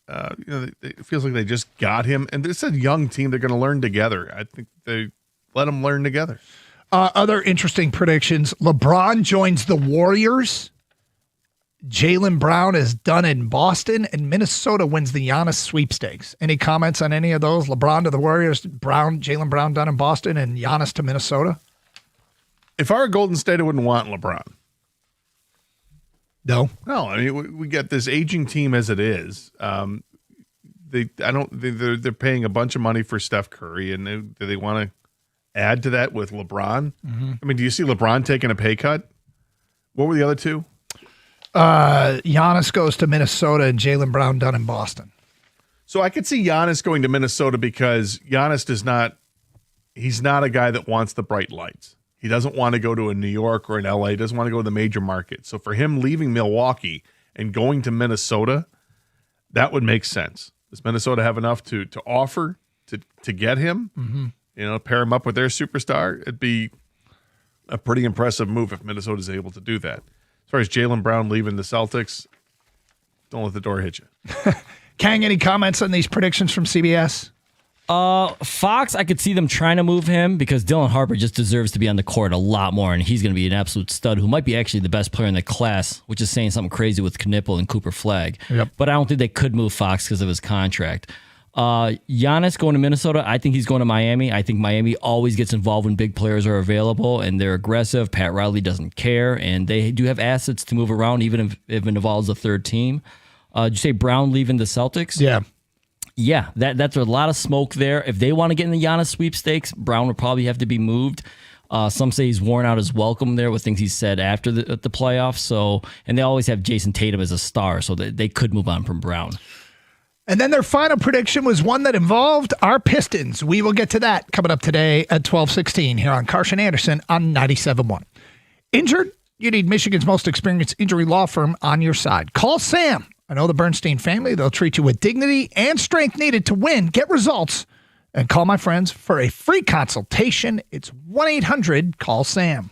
S13: it feels like they just got him. And it's a young team; they're going to learn together. I think they let them learn together.
S14: Other interesting predictions: LeBron joins the Warriors. Jaylen Brown is done in Boston, and Minnesota wins the Giannis sweepstakes. Any comments on any of those? LeBron to the Warriors, Jaylen Brown done in Boston, and Giannis to Minnesota?
S13: If I were Golden State, I wouldn't want LeBron.
S14: No. I
S13: mean, we get this aging team as it is. They're paying a bunch of money for Steph Curry, and they want to add to that with LeBron. I mean, do you see LeBron taking a pay cut? What were the other two?
S14: Giannis goes to Minnesota and Jaylen Brown done in Boston.
S13: So I could see Giannis going to Minnesota because Giannis he's not a guy that wants the bright lights. He doesn't want to go to a New York or an LA. He doesn't want to go to the major market. So for him leaving Milwaukee and going to Minnesota, that would make sense. Does Minnesota have enough to offer to get him? Pair him up with their superstar. It'd be a pretty impressive move if Minnesota is able to do that. As far as Jaylen Brown leaving the Celtics, don't let the door hit you.
S14: Kang, any comments on these predictions from CBS?
S15: Fox, I could see them trying to move him because Dylan Harper just deserves to be on the court a lot more, and he's going to be an absolute stud who might be actually the best player in the class, which is saying something crazy with Knipple and Cooper Flagg.
S14: Yep.
S15: But I don't think they could move Fox because of his contract. Giannis going to Minnesota, I think he's going to Miami. I think Miami always gets involved when big players are available, and they're aggressive. Pat Riley doesn't care, and they do have assets to move around, even if it involves a third team. Did you say Brown leaving the Celtics?
S14: Yeah.
S15: Yeah, that's a lot of smoke there. If they want to get in the Giannis sweepstakes, Brown would probably have to be moved. Some say he's worn out his welcome there with things he said after the playoffs. So, and they always have Jason Tatum as a star, so they could move on from Brown.
S14: And then their final prediction was one that involved our Pistons. We will get to that coming up today at 12:16 here on Carson Anderson on 97.1. Injured? You need Michigan's most experienced injury law firm on your side. Call Sam. I know the Bernstein family. They'll treat you with dignity and strength needed to win, get results, and call my friends for a free consultation. It's 1-800-CALL-SAM.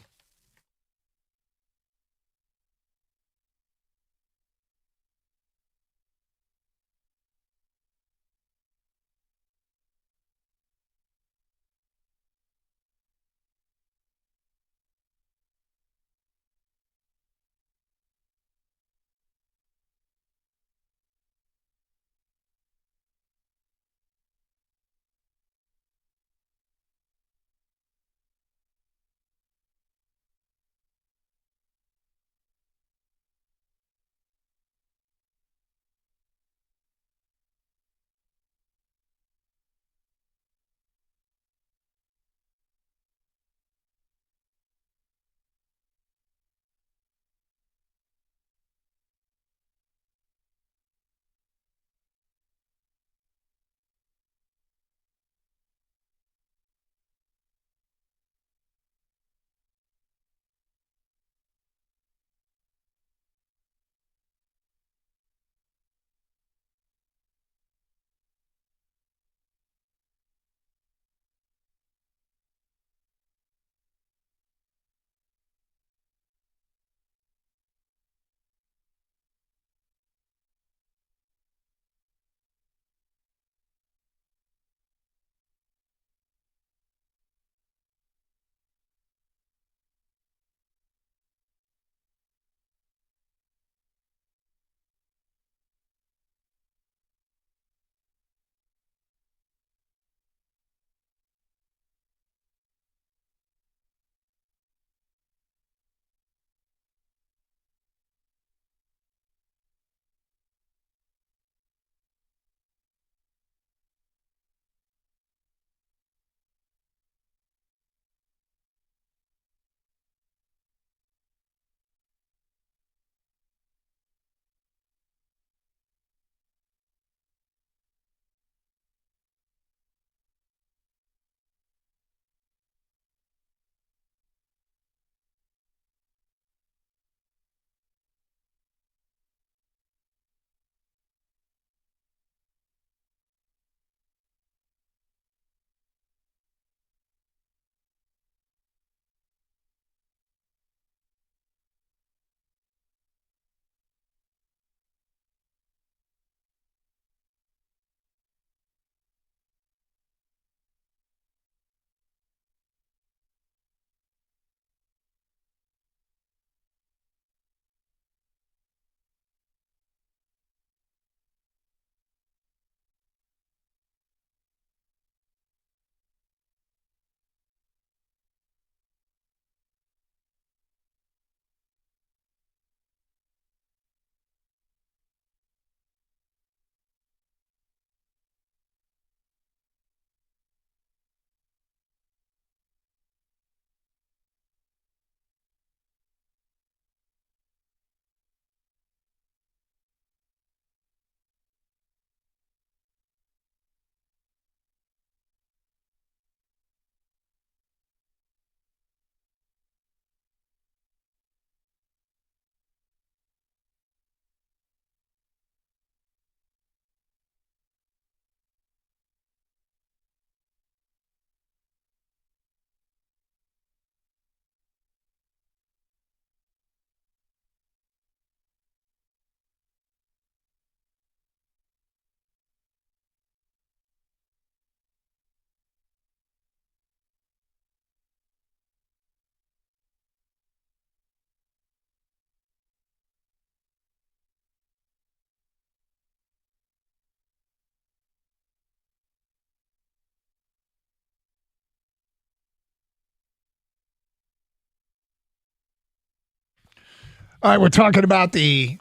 S14: All right, we're talking about the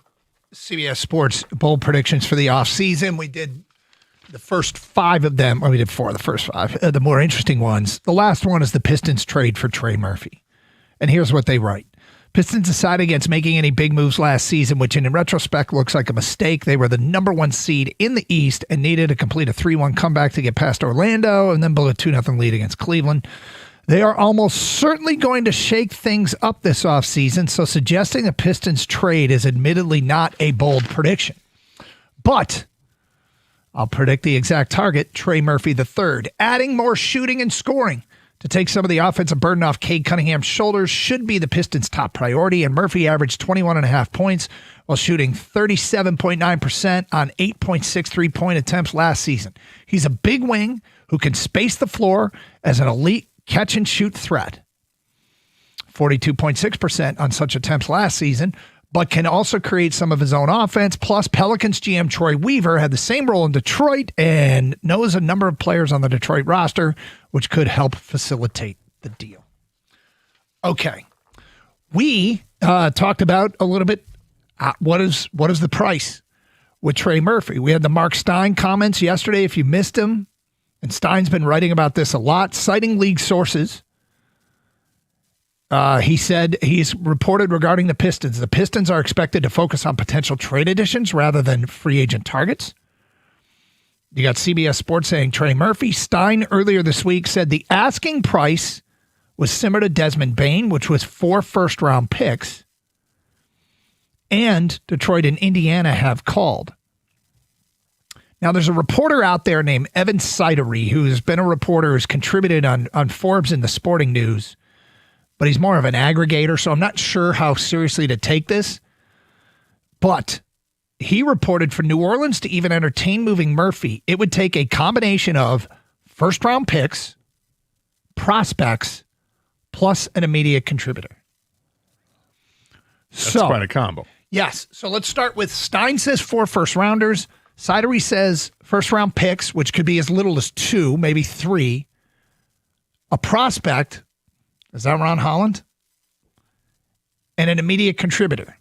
S14: CBS Sports bowl predictions for the offseason. We did the first 5 of them. Well, we did 4 of the first 5. The more interesting ones. The last one is the Pistons trade for Trey Murphy. And here's what they write. Pistons decided against making any big moves last season, which in retrospect looks like a mistake. They were the number 1 seed in the East and needed to complete a 3-1 comeback to get past Orlando and then blow a 2-0 lead against Cleveland. They are almost certainly going to shake things up this offseason, so suggesting a Pistons trade is admittedly not a bold prediction. But I'll predict the exact target, Trey Murphy III. Adding more shooting and scoring to take some of the offensive burden off Cade Cunningham's shoulders should be the Pistons' top priority, and Murphy averaged 21.5 points while shooting 37.9% on 8.6 point attempts last season. He's a big wing who can space the floor as an elite catch-and-shoot threat. 42.6% on such attempts last season, but can also create some of his own offense. Plus, Pelicans GM Troy Weaver had the same role in Detroit and knows a number of players on the Detroit roster, which could help facilitate the deal. Okay. We talked about a little bit what is the price with Trey Murphy. We had the Mark Stein comments yesterday, if you missed him. And Stein's been writing about this a lot, citing league sources. He said he's reported regarding the Pistons. The Pistons are expected to focus on potential trade additions rather than free agent targets. You got CBS Sports saying Trey Murphy. Stein earlier this week said the asking price was similar to Desmond Bane, which was 4 first-round picks. And Detroit and Indiana have called. Now, there's a reporter out there named Evan Sidery who has been a reporter who's contributed on Forbes and the Sporting News, but he's more of an aggregator, so I'm not sure how seriously to take this. But he reported for New Orleans to even entertain moving Murphy, it would take a combination of first-round picks, prospects, plus an immediate contributor.
S13: That's quite a combo.
S14: Yes. So let's start with Stein says 4 first-rounders. Sidery says first-round picks, which could be as little as 2, maybe 3. A prospect, is that Ron Holland? And an immediate contributor.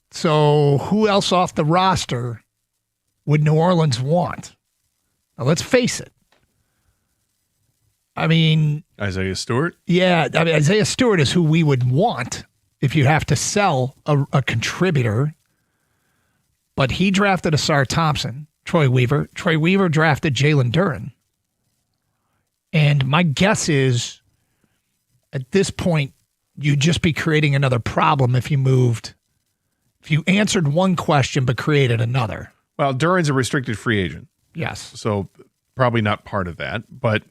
S14: So who else off the roster would New Orleans want? Now, let's face it. I mean...
S13: Isaiah Stewart?
S14: Yeah, I mean, Isaiah Stewart is who we would want if you have to sell a contributor. But he drafted Asar Thompson, Troy Weaver. Troy Weaver drafted Jalen Duren. And my guess is, at this point, you'd just be creating another problem if you answered one question but created another.
S13: Well, Duren's a restricted free agent.
S14: Yes.
S13: So probably not part of that. But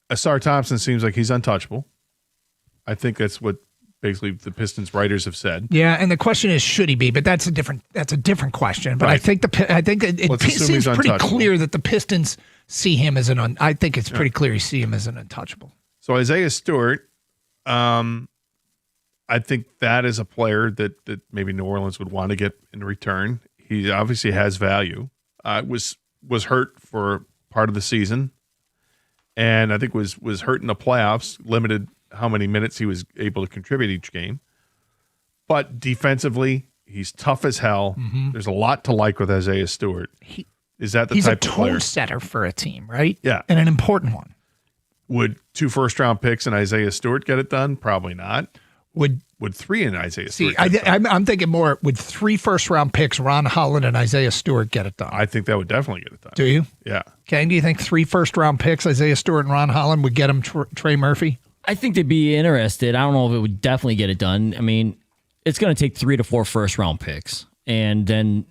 S13: Asar Thompson seems like he's untouchable. I think that's what basically the Pistons writers have said.
S14: Yeah, and the question is, should he be? But that's a different question. But right. I think it seems pretty clear that the Pistons see him as I think it's pretty clear you see him as an untouchable.
S13: So Isaiah Stewart, I think that is a player that maybe New Orleans would want to get in return. He obviously has value. Was hurt for part of the season, and I think was hurt in the playoffs, limited how many minutes he was able to contribute each game. But defensively, he's tough as hell. Mm-hmm. There's a lot to like with Isaiah Stewart. Is that the type of player?
S14: He's a tone setter for a team, right?
S13: Yeah.
S14: And an important one.
S13: Would 2 first-round picks and Isaiah Stewart get it done? Probably not.
S14: Would
S13: 3 in Isaiah Stewart
S14: get it done? I'm thinking more, would 3 first-round picks, Ron Holland and Isaiah Stewart, get it done?
S13: I think that would definitely get it done.
S14: Do you?
S13: Yeah.
S14: Kane, do you think 3 first-round picks, Isaiah Stewart and Ron Holland, would get him Trey Murphy?
S15: I think they'd be interested. I don't know if it would definitely get it done. I mean, it's going to take 3 to 4 first-round picks. And then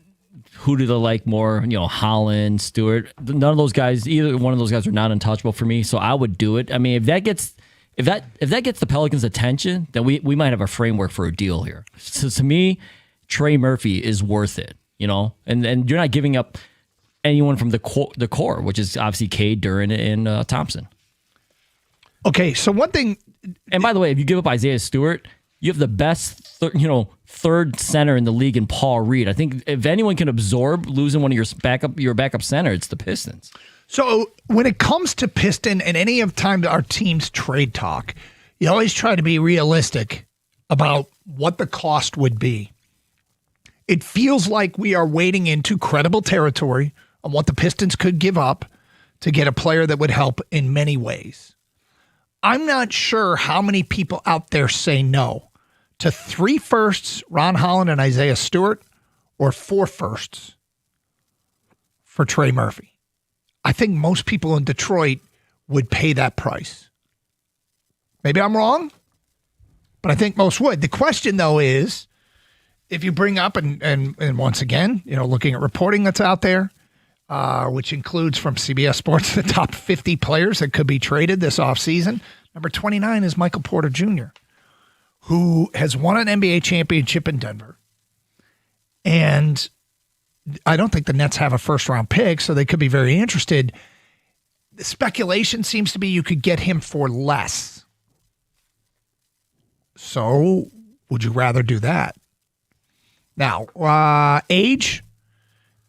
S15: who do they like more? Holland, Stewart. None of those guys, either one of those guys are not untouchable for me. So I would do it. I mean, if that gets the Pelicans' attention, then we might have a framework for a deal here. So to me, Trey Murphy is worth it. And you're not giving up anyone from the core, which is obviously Cade, Duren, and Thompson.
S14: Okay, so one thing,
S15: and by the way, if you give up Isaiah Stewart, you have the best, third center in the league in Paul Reed. I think if anyone can absorb losing one of your backup center, it's the Pistons.
S14: So when it comes to Piston and any of time our teams trade talk, you always try to be realistic about what the cost would be. It feels like we are wading into credible territory on what the Pistons could give up to get a player that would help in many ways. I'm not sure how many people out there say no to 3 firsts, Ron Holland and Isaiah Stewart, or 4 firsts for Trey Murphy. I think most people in Detroit would pay that price. Maybe I'm wrong, but I think most would. The question, though, is if you bring up, and once again, looking at reporting that's out there, which includes from CBS Sports the top 50 players that could be traded this offseason. Number 29 is Michael Porter Jr., who has won an NBA championship in Denver. And I don't think the Nets have a first-round pick, so they could be very interested. The speculation seems to be you could get him for less. So would you rather do that? Now, age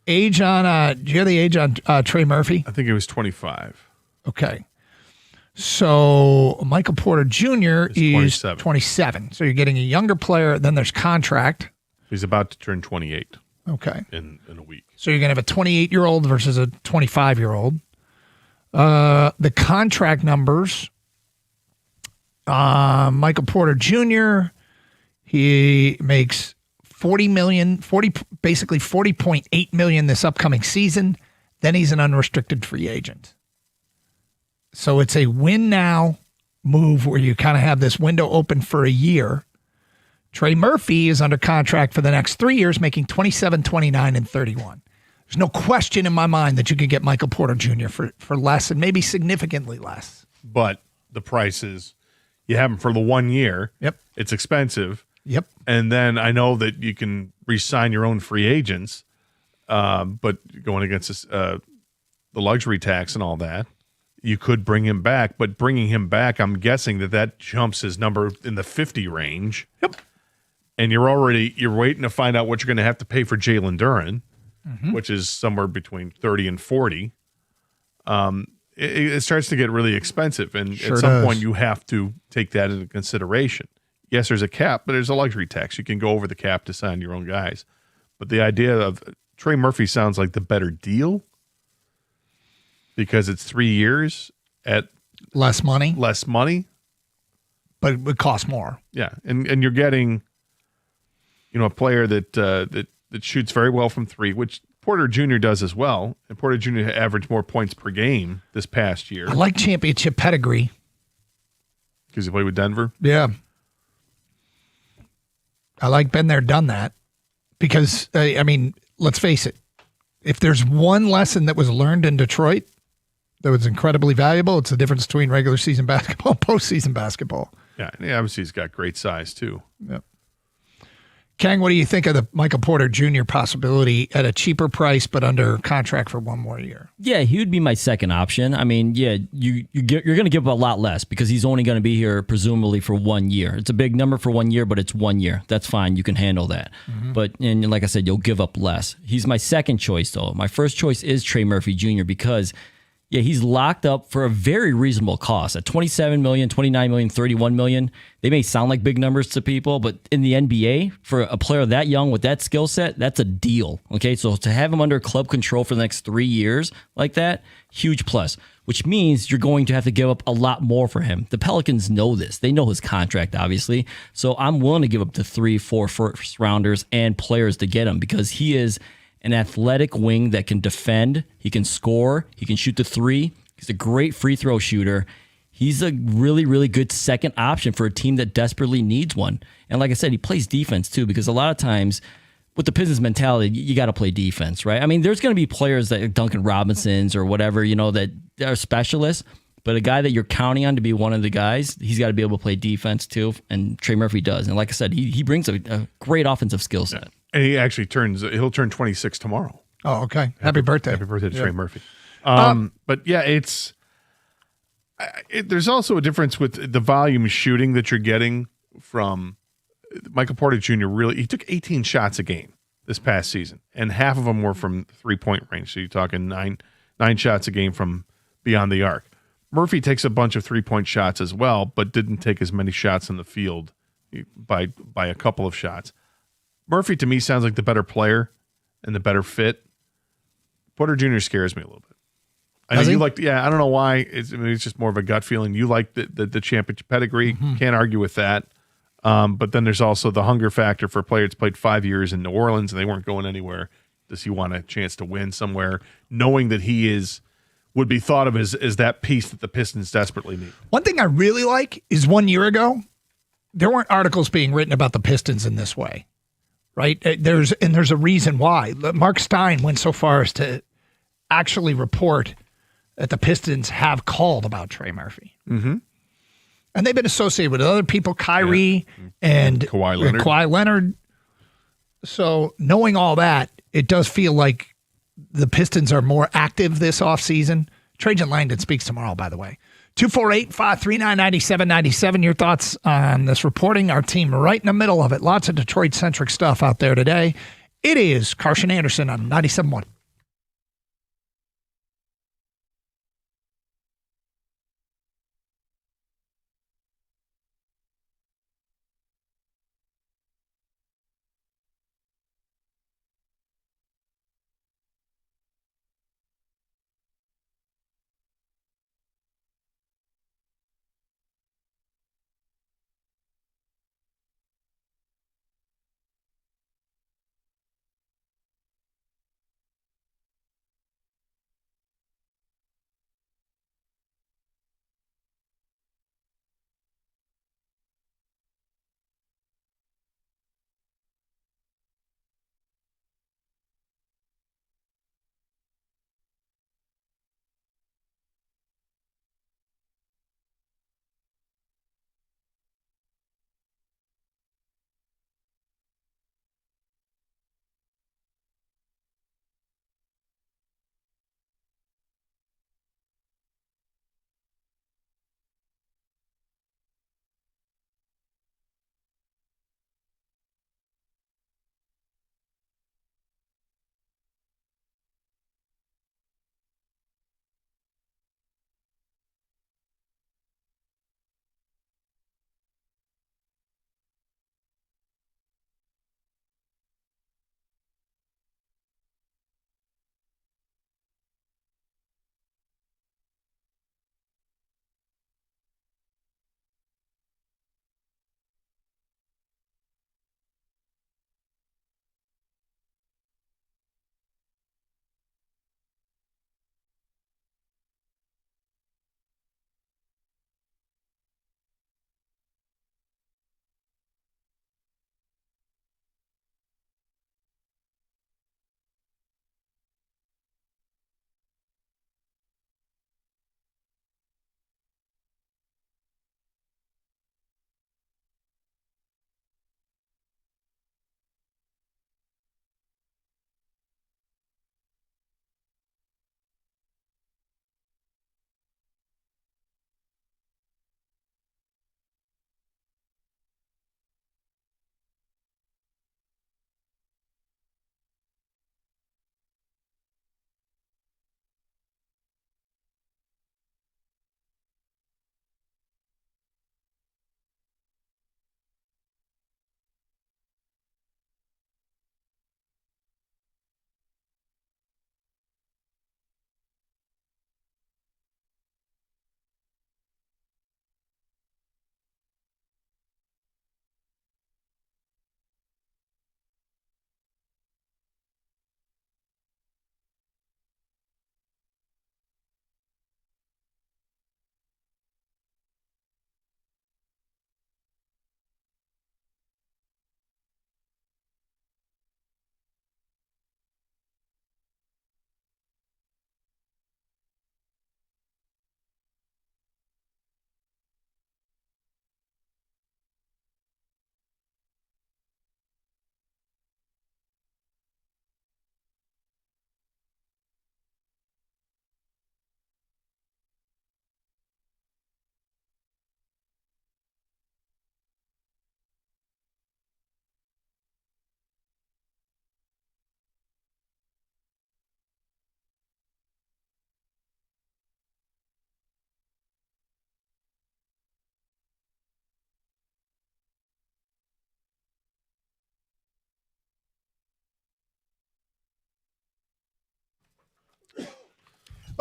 S14: on, do you have the age on Trey Murphy?
S13: I think it was 25.
S14: Okay. So Michael Porter Jr. is
S13: 27.
S14: 27. So you're getting a younger player. Then there's contract.
S13: He's about to turn 28.
S14: Okay.
S13: In a week.
S14: So you're going to have a 28-year-old versus a 25-year-old. The contract numbers, Michael Porter Jr., he makes basically $40.8 million this upcoming season. Then he's an unrestricted free agent. So it's a win now move where you kind of have this window open for a year. Trey Murphy is under contract for the next 3 years, making 27, 29, and 31. There's no question in my mind that you could get Michael Porter Jr. for less and maybe significantly less.
S13: But the price is, you have him for the 1 year.
S14: Yep.
S13: It's expensive.
S14: Yep.
S13: And then I know that you can re-sign your own free agents, but going against the luxury tax and all that, you could bring him back. But bringing him back, I'm guessing that jumps his number in the 50 range.
S14: Yep.
S13: And you're waiting to find out what you're going to have to pay for Jalen Duren, which is somewhere between 30 and 40. It starts to get really expensive, and
S14: Sure
S13: at some
S14: does.
S13: point you have to take that into consideration. Yes, there's a cap, but there's a luxury tax. You can go over the cap to sign your own guys. But the idea of Trey Murphy sounds like the better deal because it's 3 years at
S14: less money,
S13: but
S14: it would cost more.
S13: Yeah, and you're getting, a player that shoots very well from three, which Porter Jr. does as well. And Porter Jr. averaged more points per game this past year.
S14: I like championship pedigree.
S13: Because he played with Denver?
S14: Yeah. I like been there, done that. Because, let's face it. If there's one lesson that was learned in Detroit that was incredibly valuable, it's the difference between regular season basketball and postseason basketball.
S13: Yeah, and obviously he's got great size too.
S14: Yep. Kang, what do you think of the Michael Porter Jr. possibility at a cheaper price but under contract for 1 more year?
S15: Yeah, he would be my second option. I mean, yeah, you're going to give up a lot less because he's only going to be here presumably for 1 year. It's a big number for 1 year, but it's 1 year. That's fine. You can handle that. And like I said, you'll give up less. He's my second choice, though. My first choice is Trey Murphy Jr. because, yeah, he's locked up for a very reasonable cost at $27 million, $29 million, $31 million. They may sound like big numbers to people, but in the NBA, for a player that young with that skill set, that's a deal. Okay, so to have him under club control for the next 3 years like that, huge plus, which means you're going to have to give up a lot more for him. The Pelicans know this. They know his contract, obviously. So I'm willing to give up to 3, 4 first rounders and players to get him because he is an athletic wing that can defend, he can score, he can shoot the three. He's a great free throw shooter. He's a really, really good second option for a team that desperately needs one. And like I said, he plays defense too, because a lot of times with the Pistons mentality, you got to play defense, right? I mean, there's going to be players that Duncan Robinsons or whatever, that are specialists, but a guy that you're counting on to be one of the guys, he's got to be able to play defense too. And Trey Murphy does. And like I said, he brings a great offensive skill set.
S13: And he actually he'll turn 26 tomorrow.
S14: Oh, okay. Happy birthday.
S13: Happy birthday to
S14: Yeah.
S13: Trey Murphy. But yeah, there's also a difference with the volume of shooting that you're getting from Michael Porter Jr. He took 18 shots a game this past season, and half of them were from 3-point range. So you're talking nine shots a game from beyond the arc. Murphy takes a bunch of 3-point shots as well, but didn't take as many shots in the field by a couple of shots. Murphy to me sounds like the better player and the better fit. Porter Jr. scares me a little bit. I know you like, I don't know why. It's just more of a gut feeling. You like the championship pedigree. Can't argue with that. But then there's also the hunger factor for a player that's played 5 years in New Orleans and they weren't going anywhere. Does he want a chance to win somewhere, knowing that he would be thought of as that piece that the Pistons desperately need?
S14: One thing I really like is 1 year ago, there weren't articles being written about the Pistons in this way, right? There's a reason why. Mark Stein went so far as to actually report that the Pistons have called about Trey Murphy.
S13: Mm-hmm.
S14: And they've been associated with other people, Kyrie and Kawhi Leonard. So knowing all that, it does feel like the Pistons are more active this offseason. Trajan Langdon speaks tomorrow, by the way. 248-539-9797. Your thoughts on this reporting? Our team right in the middle of it. Lots of Detroit-centric stuff out there today. It is Carson Anderson on 97.1.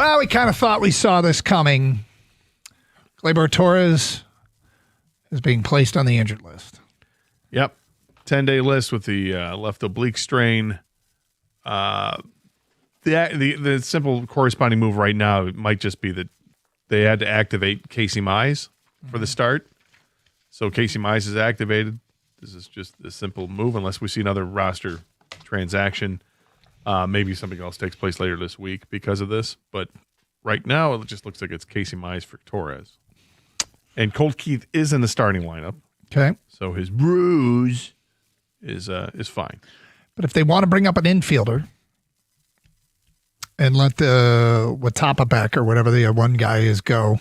S14: Well, we kind of thought we saw this coming. Gleyber Torres is being placed on the injured list.
S13: Yep. 10-day list with the left oblique strain. The simple corresponding move right now might just be that they had to activate Casey Mize for the start. So Casey Mize is activated. This is just a simple move unless we see another roster transaction. Maybe something else takes place later this week because of this. But right now, it just looks like it's Casey Mize for Torres. And Colt Keith is in the starting lineup.
S14: Okay.
S13: So his bruise is fine.
S14: But if they want to bring up an infielder and let the Watapa back or whatever the one guy is go,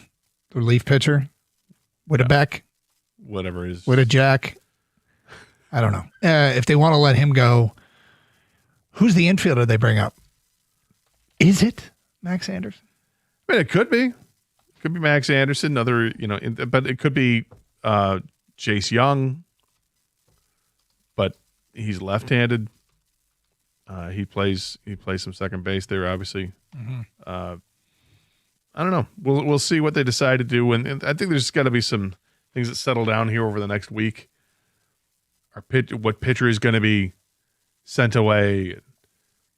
S14: the relief pitcher, Whittebeck,
S13: whatever is
S14: Jack, I don't know. If they want to let him go, who's the infielder they bring up? Is it Max Anderson?
S13: I mean, it could be. It could be Max Anderson. But it could be Jace Young. But he's left-handed. He plays some second base there, obviously.
S14: Mm-hmm.
S13: I don't know. We'll see what they decide to do, and I think there's got to be some things that settle down here over the next week. What pitcher is going to be sent away?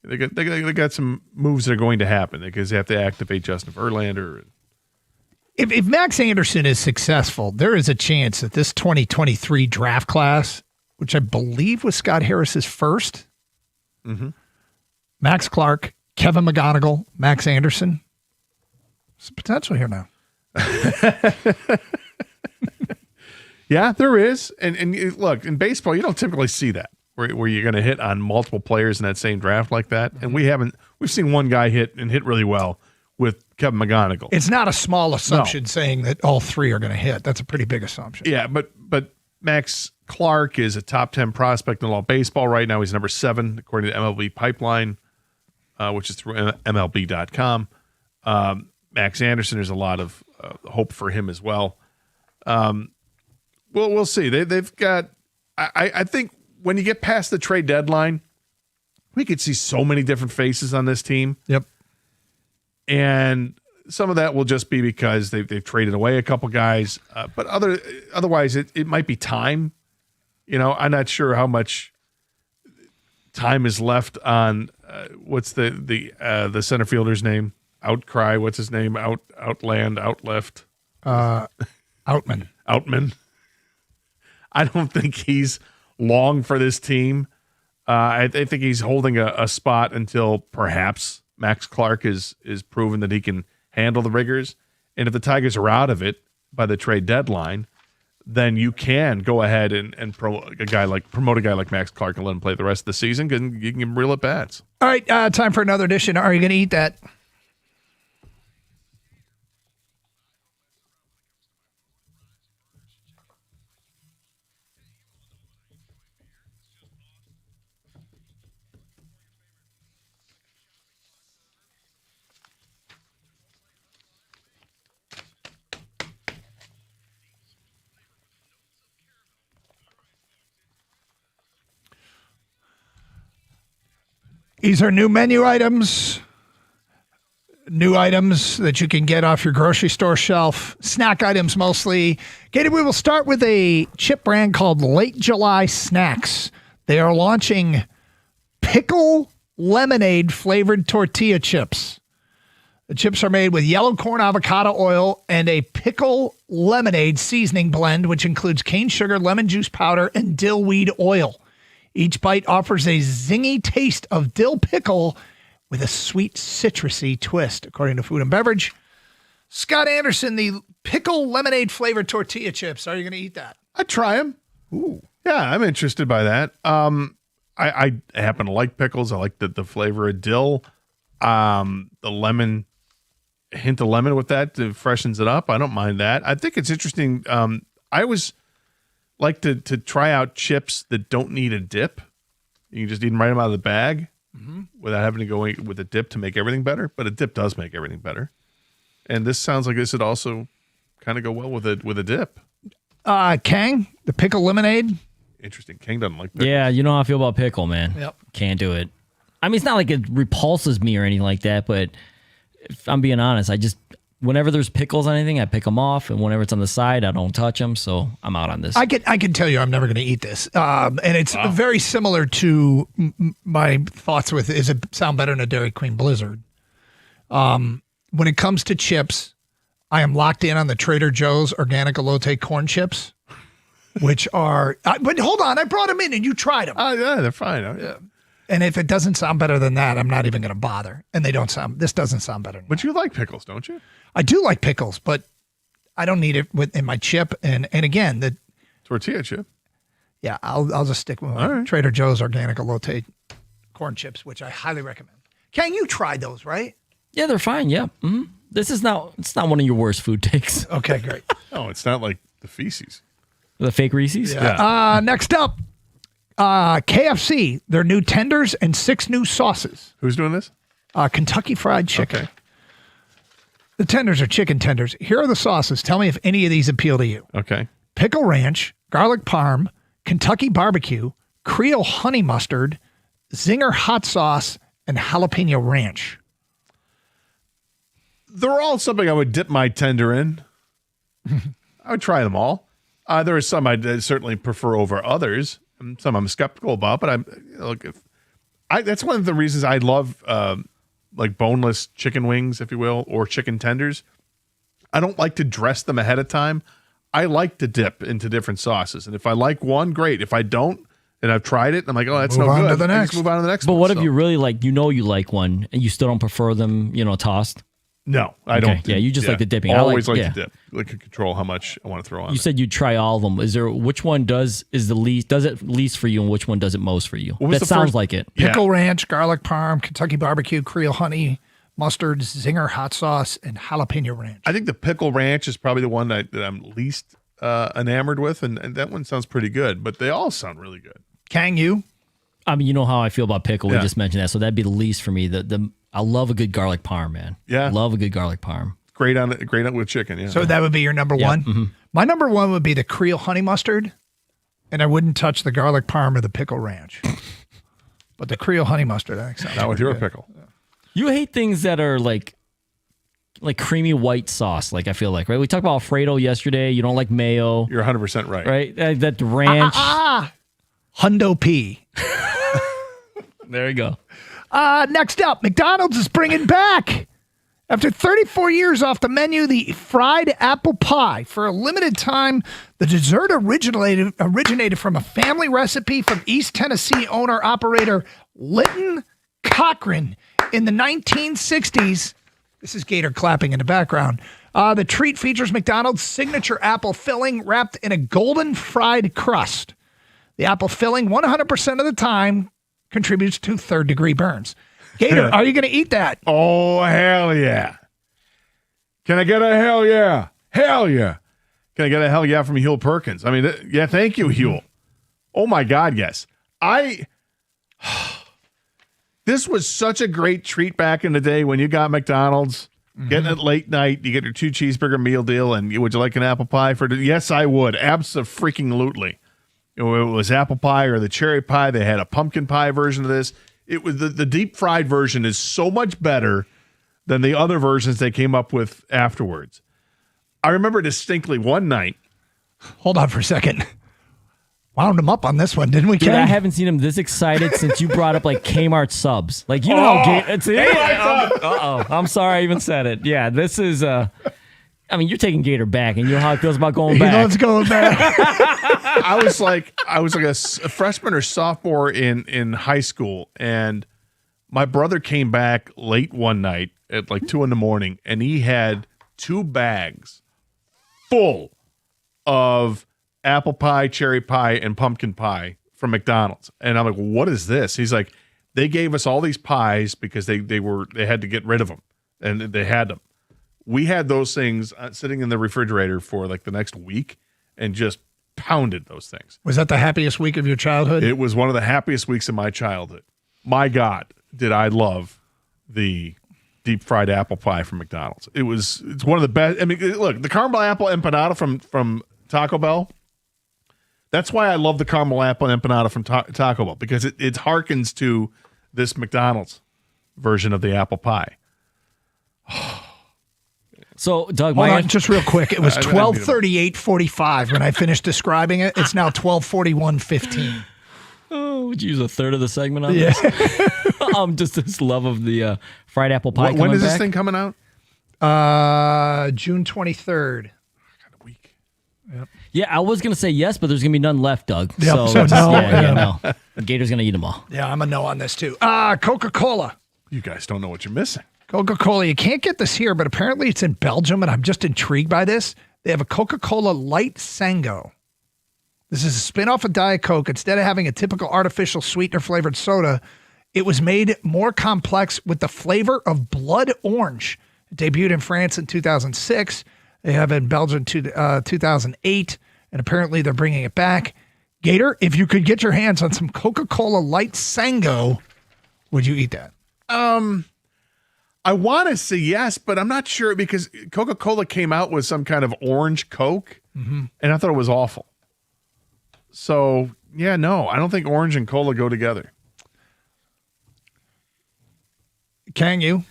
S13: They got some moves that are going to happen because they have to activate Justin Verlander.
S14: If Max Anderson is successful, there is a chance that this 2023 draft class, which I believe was Scott Harris's first, Max Clark, Kevin McGonigal, Max Anderson. There's potential here now.
S13: Yeah, there is. And look, in baseball, you don't typically see that where you're going to hit on multiple players in that same draft like that. And we've seen one guy hit really well with Kevin McGonigal.
S14: It's not a small assumption saying that all three are going to hit. That's a pretty big assumption.
S13: Yeah, but Max Clark is a top 10 prospect in all baseball right now. He's number 7 according to MLB Pipeline, which is through MLB.com. Max Anderson, there's a lot of hope for him as well. We'll see. They've got. I think when you get past the trade deadline, we could see so many different faces on this team.
S14: Yep.
S13: And some of that will just be because they've traded away a couple guys, but otherwise it might be time. I'm not sure how much time is left on what's the center fielder's name? Outcry. What's his name? Outland. Outleft.
S14: Outman.
S13: Outman. I don't think he's long for this team. I think he's holding a spot until perhaps Max Clark is proven that he can handle the rigors. And if the Tigers are out of it by the trade deadline, then you can go ahead and promote a guy like Max Clark and let him play the rest of the season because you can give him real at bats.
S14: All right, time for another edition. Are you going to eat that? These are new menu items, new items that you can get off your grocery store shelf, snack items mostly. Gator, we will start with a chip brand called Late July Snacks. They are launching pickle lemonade flavored tortilla chips. The chips are made with yellow corn avocado oil and a pickle lemonade seasoning blend, which includes cane sugar, lemon juice powder, and dill weed oil. Each bite offers a zingy taste of dill pickle with a sweet citrusy twist, according to Food and Beverage. Scott Anderson, the pickle lemonade flavored tortilla chips. Are you going to eat that?
S13: I'd try them.
S14: Ooh.
S13: Yeah, I'm interested by that. I happen to like pickles. I like the flavor of dill. The lemon, hint of lemon with that freshens it up. I don't mind that. I think it's interesting. I always like to try out chips that don't need a dip. You can just eat them right out of the bag without having to go with a dip to make everything better. But a dip does make everything better. And this sounds like this would also kind of go well with a dip.
S14: Kang, the pickle lemonade.
S13: Interesting. Kang doesn't like pickles.
S15: Yeah, you know how I feel about pickle, man.
S14: Yep.
S15: Can't do it. I mean, it's not like it repulses me or anything like that, but if I'm being honest, whenever there's pickles on anything, I pick them off, and whenever it's on the side, I don't touch them. So I'm out on this.
S14: I can tell you I'm never going to eat this. And it's very similar to my thoughts with, is it sound better than a Dairy Queen Blizzard? When it comes to chips, I am locked in on the Trader Joe's organic elote corn chips, which are, but hold on, I brought them in and you tried them.
S13: Oh, yeah, they're fine.
S14: Yeah. And if it doesn't sound better than that, I'm not even going to bother. And this doesn't sound better.
S13: But you like pickles, don't you?
S14: I do like pickles, but I don't need it in my chip. And again, the
S13: tortilla chip.
S14: Yeah, I'll just stick with my Trader Joe's organic elote corn chips, which I highly recommend. Ken, you tried those, right?
S15: Yeah, they're fine. Yeah. Mm-hmm. It's not one of your worst food takes.
S14: Okay, great.
S13: No, it's not like the feces.
S15: The fake Reese's?
S14: Yeah. Next up, KFC, their new tenders and 6 new sauces.
S13: Who's doing this?
S14: Kentucky Fried Chicken. Okay. The tenders are chicken tenders. Here are the sauces. Tell me if any of these appeal to you.
S13: Okay.
S14: Pickle Ranch, Garlic Parm, Kentucky Barbecue, Creole Honey Mustard, Zinger Hot Sauce, and Jalapeno Ranch.
S13: They're all something I would dip my tender in. I would try them all. There are some I'd certainly prefer over others. Some I'm skeptical about, but that's one of the reasons I love like boneless chicken wings, if you will, or chicken tenders. I don't like to dress them ahead of time. I like to dip into different sauces, and if I like one, great. If I don't, and I've tried it, and I'm like, oh, that's no good. I just move on to the next.
S15: But
S13: one,
S15: what if you really like, you like one, and you still don't prefer them, tossed?
S13: No, I don't.
S15: Yeah, you just like the dipping.
S13: Always like to dip. Like to control how much I want to throw on.
S15: You said you'd try all of them. Which one does it least for you, and which one does it most for you? That sounds like it.
S14: Pickle Ranch, Garlic Parm, Kentucky Barbecue, Creole Honey Mustard, Zinger Hot Sauce, and Jalapeno Ranch.
S13: I think the Pickle Ranch is probably the one that I'm least enamored with, and that one sounds pretty good. But they all sound really good.
S14: Kang, you?
S15: I mean, you know how I feel about pickle.
S13: Yeah.
S15: We just mentioned that, so that'd be the least for me. I love a good garlic parm, man.
S13: Yeah,
S15: love a good garlic parm.
S13: Great on with chicken. Yeah.
S14: So that would be your number one.
S15: Mm-hmm.
S14: My number one would be the Creole Honey Mustard, and I wouldn't touch the Garlic Parm or the Pickle Ranch. But the Creole Honey Mustard, I think sounds
S13: not with your
S14: good.
S13: pickle.
S15: You hate things that are like creamy white sauce. Like I feel like, right? We talked about Alfredo yesterday. You don't like mayo.
S13: You're 100% right.
S15: Right? That ranch.
S14: Hundo P.
S15: There you go.
S14: Next up, McDonald's is bringing back, after 34 years off the menu, the fried apple pie. For a limited time, the dessert originated from a family recipe from East Tennessee owner-operator Lytton Cochran in the 1960s. This is Gator clapping in the background. The treat features McDonald's signature apple filling wrapped in a golden fried crust. The apple filling, 100% of the time, contributes to third-degree burns. Gator, are you going to eat that?
S13: Oh, hell yeah. Can I get a hell yeah? Hell yeah. Can I get a hell yeah from Huel Perkins? I mean, yeah, thank you, Huel. Oh, my God, yes. This was such a great treat back in the day when you got McDonald's, getting it late night, you get your 2 cheeseburger meal deal, and would you like an apple pie for it? Yes, I would. Abso-freaking-lutely. It was apple pie or the cherry pie. They had a pumpkin pie version of this. It was the deep fried version is so much better than the other versions they came up with afterwards. I remember distinctly one night.
S14: Hold on for a second. Wound him up on this one, didn't we,
S15: Dude,
S14: Ken?
S15: I haven't seen him this excited since you brought up like Kmart subs. Like, you know how I'm sorry I even said it. Yeah, this is I mean, you're taking Gator back, and you know how it feels about going back.
S14: He loves going back.
S13: I was like a freshman or sophomore in high school, and my brother came back late one night at like 2 a.m, and he had 2 bags full of apple pie, cherry pie, and pumpkin pie from McDonald's. And I'm like, what is this? He's like, they gave us all these pies because they had to get rid of them, and they had them. We had those things sitting in the refrigerator for like the next week and just pounded those things.
S14: Was that the happiest week of your childhood?
S13: It was one of the happiest weeks of my childhood. My God, did I love the deep fried apple pie from McDonald's. It's one of the best. I mean, look, the caramel apple empanada from Taco Bell. That's why I love the caramel apple empanada from Taco Bell, because it harkens to this McDonald's version of the apple pie.
S15: So, Doug,
S14: Hold on, just real quick. It was
S13: I- I-
S14: 12:38:45 when I finished describing it. It's now 12:41:15.
S15: Oh, would you use a third of the segment on this? Just this love of the fried apple pie.
S13: When
S15: coming
S13: is this
S15: back.
S13: thing coming out?
S14: June 23rd.
S15: Yeah, I was gonna say yes, but there's gonna be none left, Doug.
S14: Yep,
S15: So,
S14: so no.
S15: no. Gator's gonna eat them all.
S14: Yeah, I'm a no on this too. Coca-Cola.
S13: You guys don't know what you're missing.
S14: Coca-Cola. You can't get this here, but apparently it's in Belgium, and I'm just intrigued by this. They have a Coca-Cola Light Sango. This is a spin-off of Diet Coke. Instead of having a typical artificial sweetener flavored soda, it was made more complex with the flavor of blood orange. It debuted in France in 2006. They have it in Belgium 2008, and apparently they're bringing it back. Gator, if you could get your hands on some Coca-Cola Light Sango, would you eat that?
S13: I want to say yes, but I'm not sure because Coca-Cola came out with some kind of orange Coke, and I thought it was awful. So, yeah, no, I don't think orange and cola go together.
S14: Can you?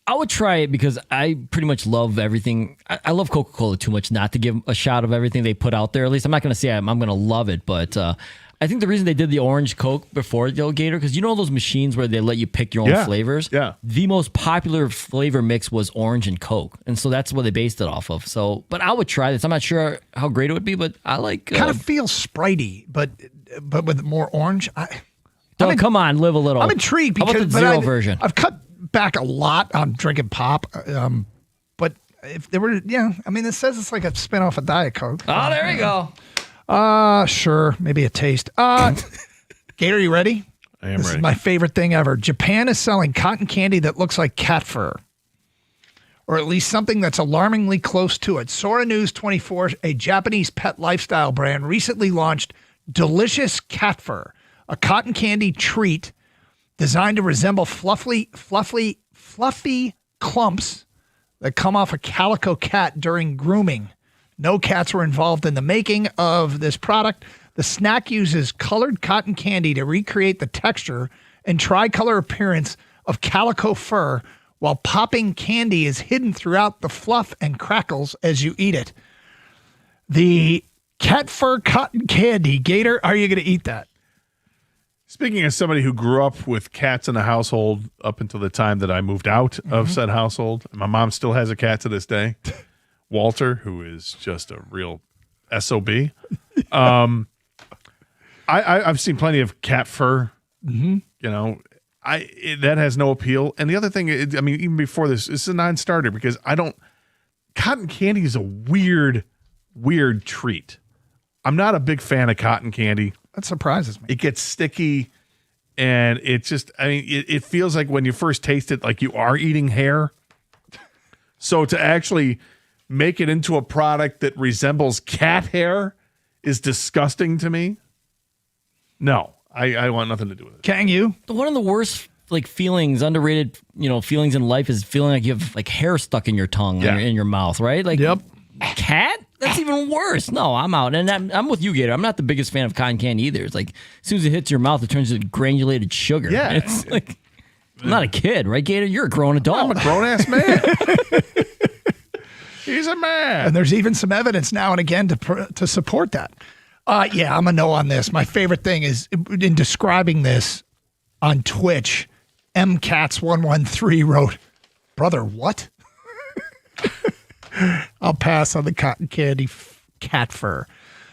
S15: I would try it because I pretty much love everything. I love Coca-Cola too much not to give a shot of everything they put out there. At least I'm not going to say I'm going to love it, but I think the reason they did the orange Coke before Gator, because you know those machines where they let you pick your own flavors?
S13: Yeah.
S15: The most popular flavor mix was orange and Coke, and so that's what they based it off of. So, but I would try this. I'm not sure how great it would be, but I like.
S14: Kind of feels Spritey, but with more orange.
S15: Come on, live a little.
S14: I'm intrigued
S15: How
S14: because
S15: about the zero version?
S14: I've cut back a lot on drinking pop, but if there were, it says it's like a spin-off of Diet Coke.
S15: Oh, there you go.
S14: Sure, maybe a taste. Gator, you ready?
S13: I am
S14: This
S13: ready.
S14: is my favorite thing ever. Japan is selling cotton candy that looks like cat fur, or at least something that's alarmingly close to it. Sora News 24, a Japanese pet lifestyle brand, recently launched Delicious Cat Fur, a cotton candy treat designed to resemble fluffy clumps that come off a calico cat during grooming. No cats were involved in the making of this product. The snack uses colored cotton candy to recreate the texture and tricolor appearance of calico fur, while popping candy is hidden throughout the fluff and crackles as you eat it. The cat fur cotton candy, Gator, are you going to eat that?
S13: Speaking as somebody who grew up with cats in the household up until the time that I moved out of said household, my mom still has a cat to this day, Walter, who is just a real SOB. I've seen plenty of cat fur.
S14: Mm-hmm.
S13: You know, that has no appeal. And the other thing, even before this is a non-starter because cotton candy is a weird treat. I'm not a big fan of cotton candy.
S14: That surprises me.
S13: It gets sticky, and it just, it feels like when you first taste it, like you are eating hair. So to actually make it into a product that resembles cat hair is disgusting to me. No, I want nothing to do with it.
S14: Can you?
S15: One of the worst feelings, underrated, feelings in life is feeling like you have hair stuck in your tongue or in your mouth, right?
S14: Yep.
S15: Cat? That's even worse. No, I'm out. And I'm with you, Gator. I'm not the biggest fan of cotton candy either. It's like as soon as it hits your mouth, it turns into granulated sugar.
S13: Yeah.
S15: It's like, I'm not a kid, right, Gator? You're a grown adult.
S13: I'm a grown-ass man. He's a man.
S14: And there's even some evidence now and again to support that. Yeah, I'm a no on this. My favorite thing is in describing this on Twitch, MCats113 wrote, "Brother, what?" I'll pass on the cotton candy cat fur.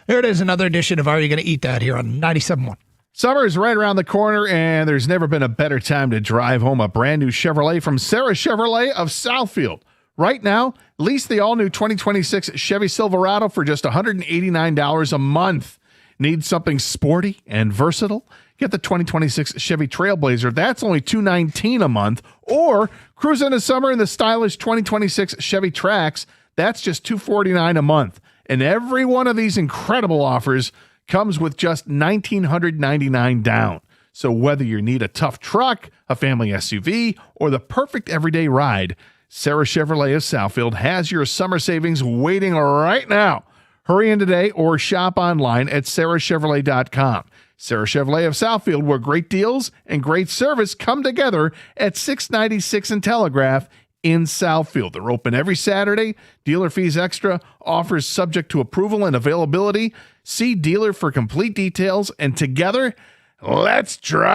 S14: There it is, another edition of Are You Going to Eat That here on 97.1.
S13: Summer is right around the corner, and there's never been a better time to drive home a brand new Chevrolet from Sarah Chevrolet of Southfield. Right now, lease the all-new 2026 Chevy Silverado for just $189 a month. Need something sporty and versatile? Get the 2026 Chevy Trailblazer. That's only $219 a month. Or cruise into summer in the stylish 2026 Chevy Trax. That's just $249 a month. And every one of these incredible offers comes with just $1,999 down. So whether you need a tough truck, a family SUV, or the perfect everyday ride, Sarah Chevrolet of Southfield has your summer savings waiting right now. Hurry in today or shop online at sarahchevrolet.com. Sarah Chevrolet of Southfield, where great deals and great service come together at 696 and Telegraph in Southfield. They're open every Saturday. Dealer fees extra. Offers subject to approval and availability. See dealer for complete details. And together, let's drive.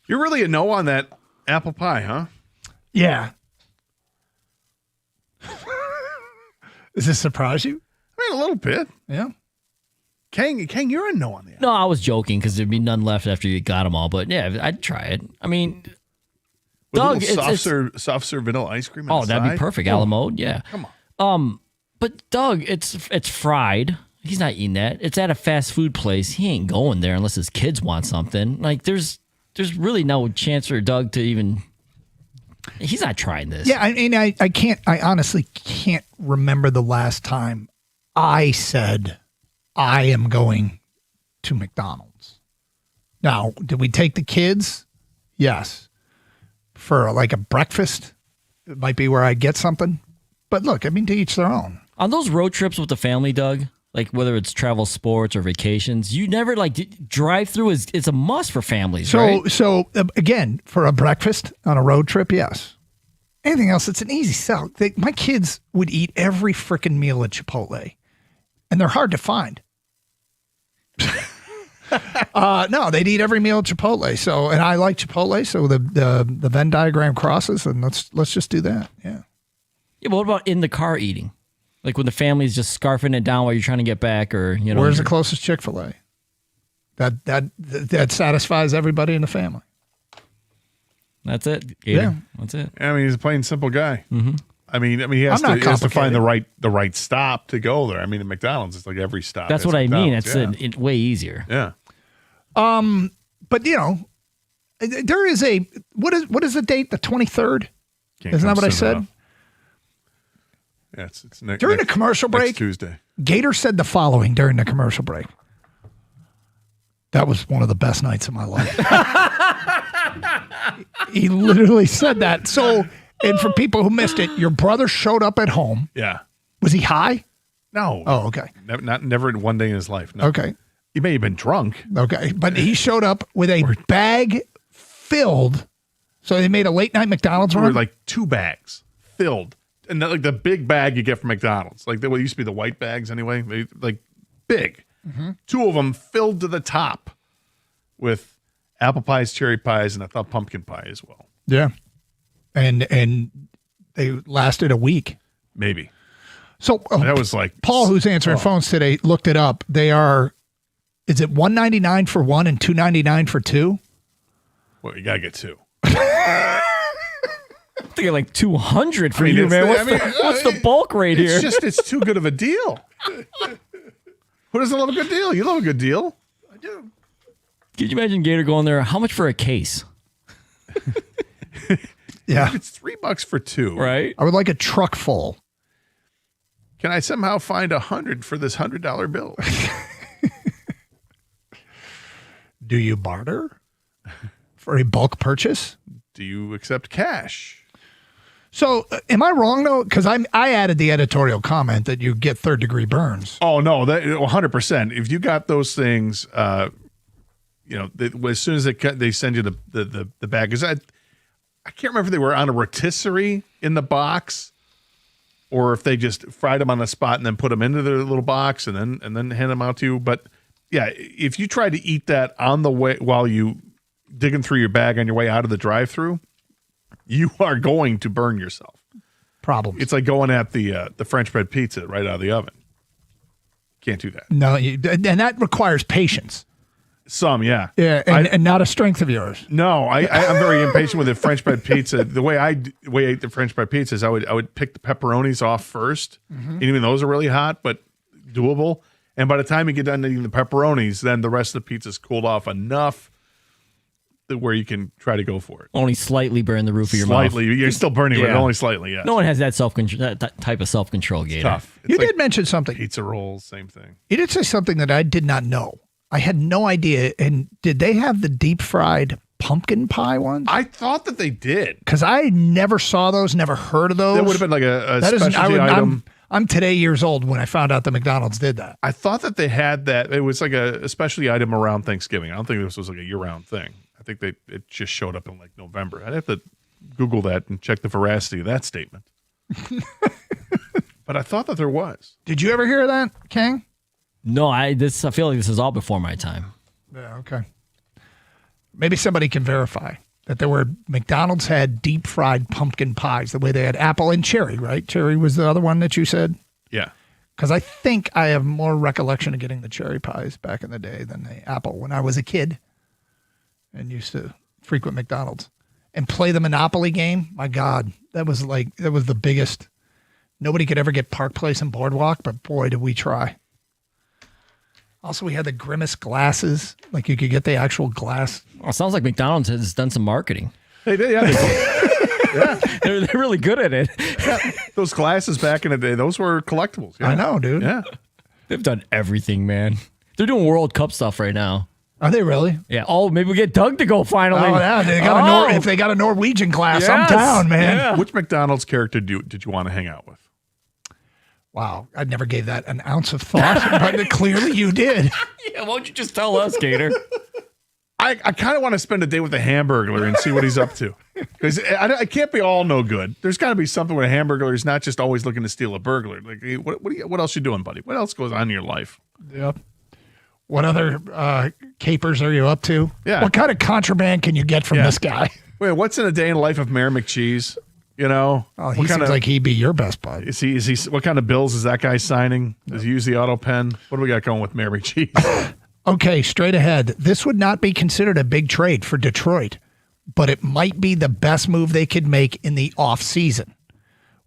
S13: You're really a no on that apple pie, huh?
S14: Yeah. Does this surprise you?
S13: I mean, a little bit.
S14: Yeah.
S13: Kang, you're a no on that.
S15: No, I was joking because there'd be none left after you got them all. But yeah, I'd try it. I mean,
S13: With
S15: Doug,
S13: soft serve vanilla ice cream.
S15: Oh, that'd be perfect. A la mode, yeah.
S13: Come on.
S15: But Doug, it's fried. He's not eating that. It's at a fast food place. He ain't going there unless his kids want something. Like there's really no chance for Doug to even. He's not trying this.
S14: Yeah, I mean, I honestly can't remember the last time I said I am going to McDonald's. Now, did we take the kids? Yes. For like a breakfast, it might be where I get something. But look, I mean, to each their own.
S15: On those road trips with the family, Doug, like whether it's travel sports or vacations, you never drive through it's a must for families, right?
S14: So again, for a breakfast on a road trip, yes. Anything else, it's an easy sell. My kids would eat every freaking meal at Chipotle, and they're hard to find. No, they'd eat every meal at Chipotle. So, and I like Chipotle, so the Venn diagram crosses, and let's just do that. Yeah.
S15: Yeah, but what about in the car eating? Like when the family's just scarfing it down while you're trying to get back, or
S14: where's the closest Chick-fil-A? That satisfies everybody in the family.
S15: That's it. Gator.
S14: Yeah,
S15: that's it.
S13: I mean, he's a plain simple guy.
S15: Mm-hmm.
S13: I mean, he has
S14: I'm not
S13: to find
S14: complicated.
S13: the right stop to go there. I mean, at McDonald's, it's like every stop.
S15: That's
S13: is
S15: what I mean.
S13: McDonald's.
S15: It's way easier.
S13: Yeah.
S14: But there is a what is the date? The 23rd?
S13: Can't
S14: Isn't that
S13: come
S14: what I
S13: soon
S14: said?
S13: enough. Yeah, it's
S14: During the commercial break,
S13: next Tuesday.
S14: Gator said the following during the commercial break. That was one of the best nights of my life. He literally said that. So, and for people who missed it, your brother showed up at home.
S13: Yeah.
S14: Was he high?
S13: No.
S14: Oh, okay.
S13: Never in one day in his life. No.
S14: Okay.
S13: He may have been drunk.
S14: Okay. But he showed up with a bag filled. So they made a late night McDonald's
S13: There
S14: run?
S13: were like 2 bags filled. And that, like the big bag you get from McDonald's. Like what used to be the white bags anyway. They like big.
S14: Mm-hmm.
S13: 2 of them filled to the top with apple pies, cherry pies, and I thought pumpkin pie as well.
S14: Yeah. And they lasted a week.
S13: Maybe.
S14: So
S13: that was like
S14: Paul, who's answering phones today, looked it up. They are, is it $1.99 for one and $2.99 for two?
S13: Well, you gotta get 2.
S15: I'm thinking like 200 for
S13: I mean,
S15: you,
S13: it's
S15: man.
S13: the-
S15: What's the bulk rate here?
S13: It's too good of a deal. Who doesn't love a good deal? You love a good deal.
S15: Could you imagine Gator going there? How much for a case?
S14: Yeah.
S13: It's $3 for 2.
S15: Right.
S14: I would like a truck full.
S13: Can I somehow find 100 for this $100 bill?
S14: Do you barter for a bulk purchase?
S13: Do you accept cash?
S14: So, am I wrong though? Because I added the editorial comment that you get third degree burns.
S13: Oh no, that 100%. If you got those things, as soon as they send you the bag, because I can't remember if they were on a rotisserie in the box, or if they just fried them on the spot and then put them into their little box and then hand them out to you. But yeah, if you try to eat that on the way while you digging through your bag on your way out of the drive-through, you are going to burn yourself.
S14: Problems.
S13: It's like going at the French bread pizza right out of the oven. Can't do that.
S14: No, and that requires patience.
S13: Some, yeah.
S14: Yeah, and not a strength of yours.
S13: No, I'm very impatient with the French bread pizza. The way I ate the French bread pizza is I would pick the pepperonis off first, and even those are really hot, but doable. And by the time you get done eating the pepperonis, then the rest of the pizza's cooled off enough where you can try to go for it.
S15: Only slightly burn the roof of your mouth.
S13: Slightly, you're still burning, but only slightly. Yeah.
S15: No one has that that type of self-control, Gator.
S13: Tough.
S14: You did mention something.
S13: Pizza rolls, same thing.
S14: You did say something that I did not know. I had no idea. And did they have the deep fried pumpkin pie ones?
S13: I thought that they did.
S14: Because I never saw those, never heard of those.
S13: That would have been like a
S14: That isn't-
S13: specialty item.
S14: I'm today years old when I found out that McDonald's did that.
S13: I thought that they had that. It was like a specialty item around Thanksgiving. I don't think this was like a year-round thing. I think it just showed up in like November. I'd have to Google that and check the veracity of that statement. But I thought that there was.
S14: Did you ever hear that, King?
S15: No, I feel like this is all before my time.
S14: Yeah, okay. Maybe somebody can verify that there were McDonald's had deep fried pumpkin pies the way they had apple and cherry, right? Cherry was the other one that you said?
S13: Yeah.
S14: Because I think I have more recollection of getting the cherry pies back in the day than the apple when I was a kid and used to frequent McDonald's and play the Monopoly game. My God, that was the biggest. Nobody could ever get Park Place and Boardwalk, but boy, did we try. Also, we had the Grimace glasses. Like you could get the actual glass.
S15: Well, it sounds like McDonald's has done some marketing.
S13: They did, yeah.
S15: They're really good at it.
S13: Those glasses back in the day, those were collectibles. Yeah.
S14: I know, dude.
S13: Yeah.
S15: They've done everything, man. They're doing World Cup stuff right now.
S14: Are they really?
S15: Yeah. Oh, maybe we get Doug to go finally.
S14: Oh, yeah. They got if they got a Norwegian glass, I'm
S15: Yes.
S14: down, man.
S15: Yeah.
S13: Which McDonald's character did you want to hang out with?
S14: Wow. I never gave that an ounce of thought, but clearly you did.
S15: Yeah, why don't you just tell us, Gator?
S13: I kind of want to spend a day with the Hamburglar and see what he's up to. Because I can't be all no good. There's got to be something with a Hamburglar. He's not just always looking to steal a burglar. Like, hey, what else you doing, buddy? What else goes on in your life?
S14: Yep. What other capers are you up to?
S13: Yeah.
S14: What kind of contraband can you get from this guy?
S13: Wait, what's in a day in the life of Mayor McCheese? You know?
S14: Oh, he seems like he'd be your best bud.
S13: Is he? What kind of bills is that guy signing? Does he use the auto pen? What do we got going with Mayor McCheese?
S14: Okay, straight ahead. This would not be considered a big trade for Detroit, but it might be the best move they could make in the offseason.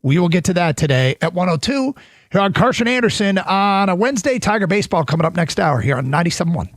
S14: We will get to that today at 102 here on Carson Anderson on a Wednesday. Tiger Baseball coming up next hour here on 97.1.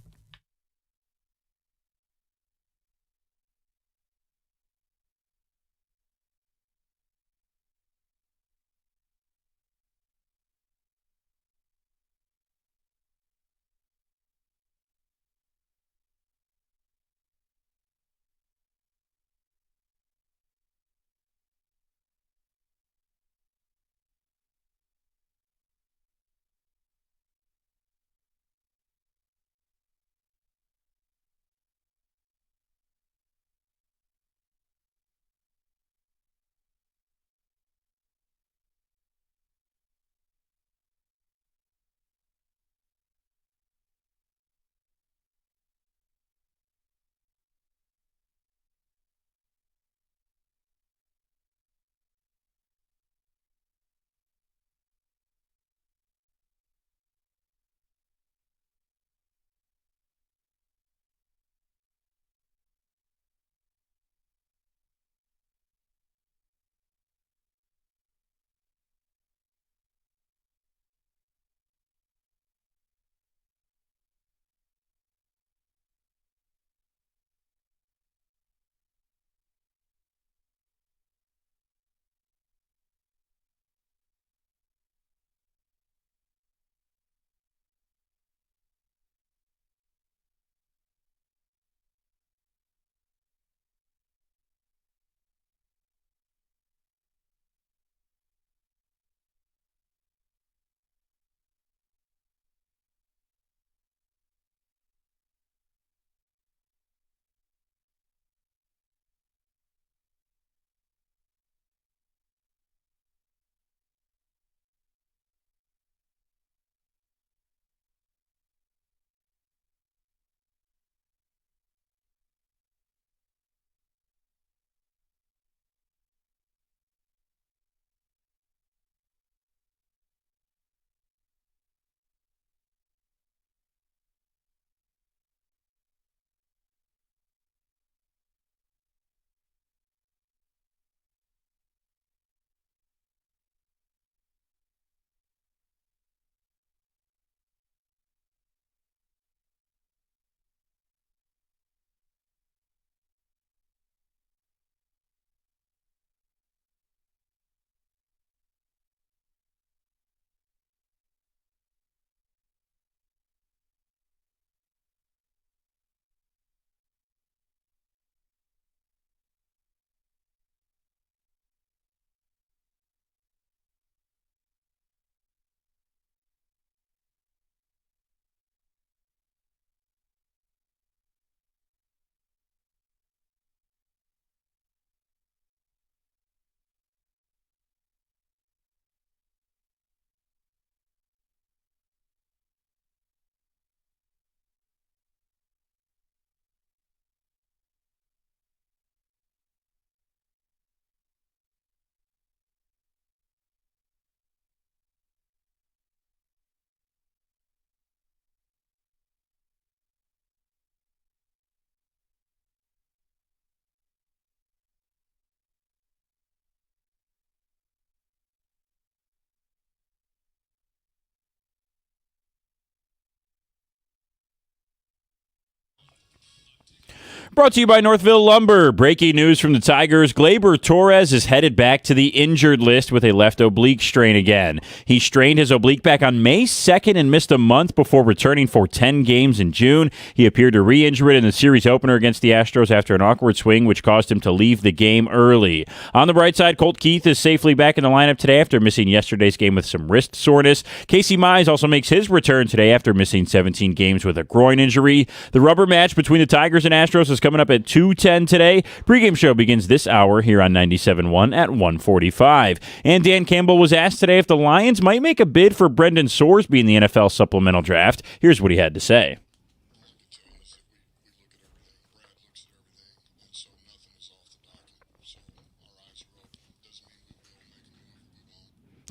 S1: Brought to you by Northville Lumber. Breaking news from the Tigers. Gleyber Torres is headed back to the injured list with a left oblique strain again. He strained his oblique back on May 2nd and missed a month before returning for 10 games in June. He appeared to re-injure it in the series opener against the Astros after an awkward swing, which caused him to leave the game early. On the bright side, Colt Keith is safely back in the lineup today after missing yesterday's game with some wrist soreness. Casey Mize also makes his return today after missing 17 games with a groin injury. The rubber match between the Tigers and Astros is coming up at 2:10 today. Pregame show begins this hour here on 97.1 at 1:45. And Dan Campbell was asked today if the Lions might make a bid for Brendan Sorsby in the NFL supplemental draft. Here's what he had to say.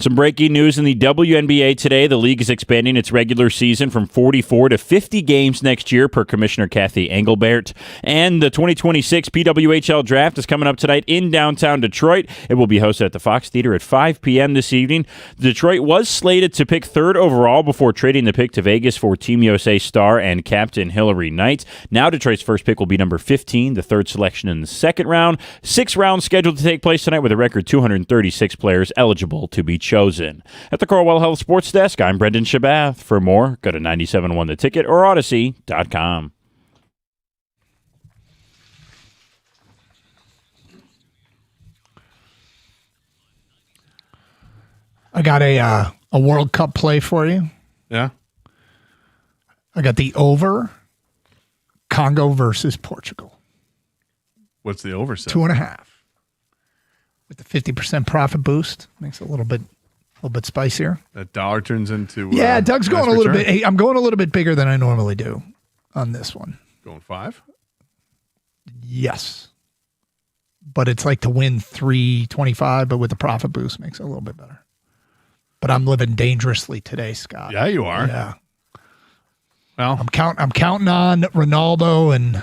S1: Some breaking news in the WNBA today. The league is expanding its regular season from 44 to 50 games next year per Commissioner Kathy Engelbert. And the 2026 PWHL Draft is coming up tonight in downtown Detroit. It will be hosted at the Fox Theater at 5 p.m. this evening. Detroit was slated to pick third overall before trading the pick to Vegas for Team USA star and captain Hillary Knight. Now Detroit's first pick will be number 15, the third selection in the second round. 6 rounds scheduled to take place tonight with a record 236 players eligible to be chosen. At the Corwell Health Sports Desk, I'm Brendan Shabath. For more, go to 971 The Ticket or Odyssey.com.
S14: I got a World Cup play for you.
S13: Yeah.
S14: I got the over Congo versus Portugal.
S13: What's the over set?
S14: 2.5. With the 50% profit boost. Makes it a little bit spicier.
S13: That dollar turns into
S14: Yeah, Doug's going
S13: nice
S14: a little
S13: return.
S14: bit. Hey, I'm going a little bit bigger than I normally do on this one.
S13: Going 5?
S14: Yes. But it's like to win 325, but with the profit boost makes it a little bit better. But I'm living dangerously today, Scott.
S13: Yeah, you are.
S14: Yeah.
S13: Well,
S14: I'm counting on Ronaldo and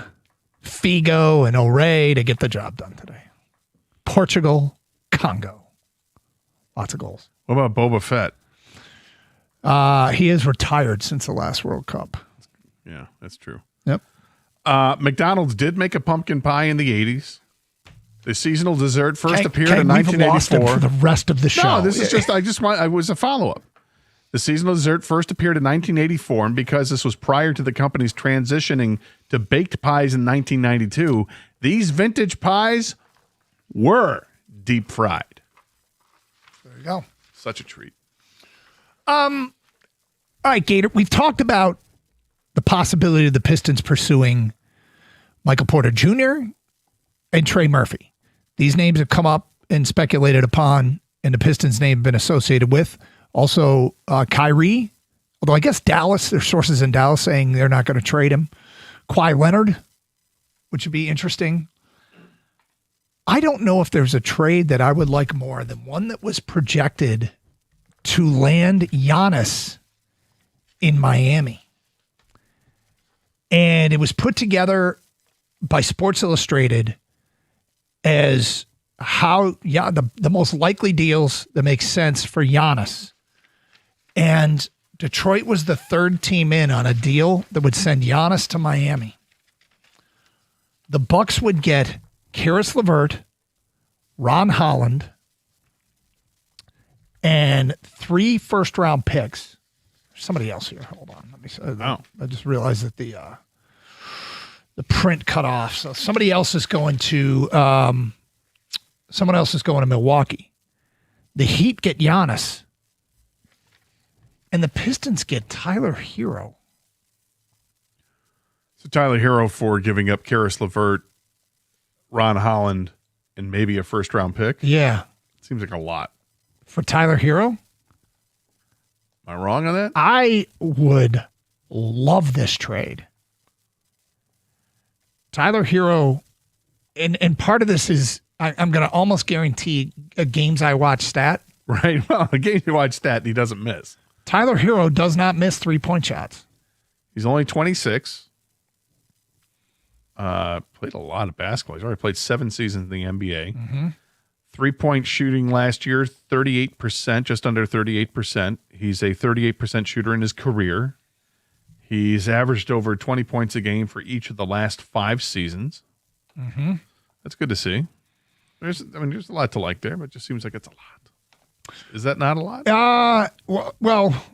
S14: Figo and O'Reilly to get the job done today. Portugal, Congo. Lots of goals.
S13: What about Boba Fett?
S14: He is retired since the last World Cup.
S13: Yeah, that's true.
S14: Yep.
S13: McDonald's did make a pumpkin pie in the 80s. The seasonal dessert first appeared in
S14: we've lost him
S13: 1984.
S14: for the rest of the show.
S13: No, this is just, I was a follow-up. The seasonal dessert first appeared in 1984, and because this was prior to the company's transitioning to baked pies in 1992, these vintage pies were deep fried.
S14: There you go.
S13: Such a treat.
S14: All right, Gator, we've talked about the possibility of the Pistons pursuing Michael Porter Jr. and Trey Murphy. These names have come up and speculated upon, and the Pistons' name have been associated with. Also, Kyrie, although I guess Dallas, there's sources in Dallas saying they're not going to trade him. Kawhi Leonard, which would be interesting. I don't know if there's a trade that I would like more than one that was projected to land Giannis in Miami. And it was put together by Sports Illustrated as how the most likely deals that make sense for Giannis. And Detroit was the third team in on a deal that would send Giannis to Miami. The Bucks would get Karis LeVert, Ron Holland, and 3 first-round picks. There's somebody else here. Hold on. Let me. I just realized that the print cut off. So somebody else is going to. Someone else is going to Milwaukee. The Heat get Giannis, and the Pistons get Tyler Hero.
S13: So Tyler Hero for giving up Karis LeVert, Ron Holland, and maybe a first-round pick?
S14: Yeah.
S13: Seems like a lot.
S14: For Tyler Hero?
S13: Am I wrong on that?
S14: I would love this trade. Tyler Hero, and part of this is I'm going to almost guarantee a games I watch stat.
S13: Right. Well, a game you watch stat, he doesn't miss.
S14: Tyler Hero does not miss 3-point shots.
S13: He's only 26. Played a lot of basketball. He's already played 7 seasons in the NBA.
S14: Mm-hmm.
S13: 3-point shooting last year, 38%, just under 38%. He's a 38% shooter in his career. He's averaged over 20 points a game for each of the last 5 seasons.
S14: Mm-hmm.
S13: That's good to see. There's a lot to like there, but it just seems like it's a lot. Is that not a lot?
S14: Well,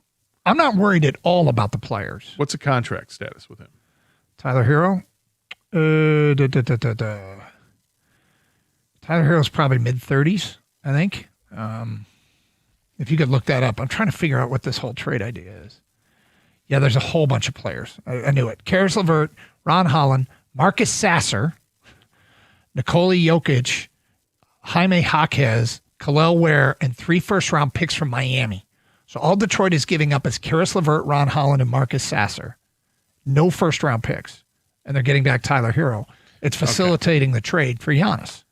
S14: I'm not worried at all about the players.
S13: What's the contract status with him?
S14: Tyler Hero? Tyler Hero's probably mid-30s, I think. If you could look that up. I'm trying to figure out what this whole trade idea is. Yeah, there's a whole bunch of players. I knew it. Karis LeVert, Ron Holland, Marcus Sasser, Nikola Jokic, Jaime Jaquez, Khalil Ware, and 3 first-round picks from Miami. So all Detroit is giving up is Karis LeVert, Ron Holland, and Marcus Sasser. No first-round picks. And they're getting back Tyler Hero. It's facilitating the trade for Giannis.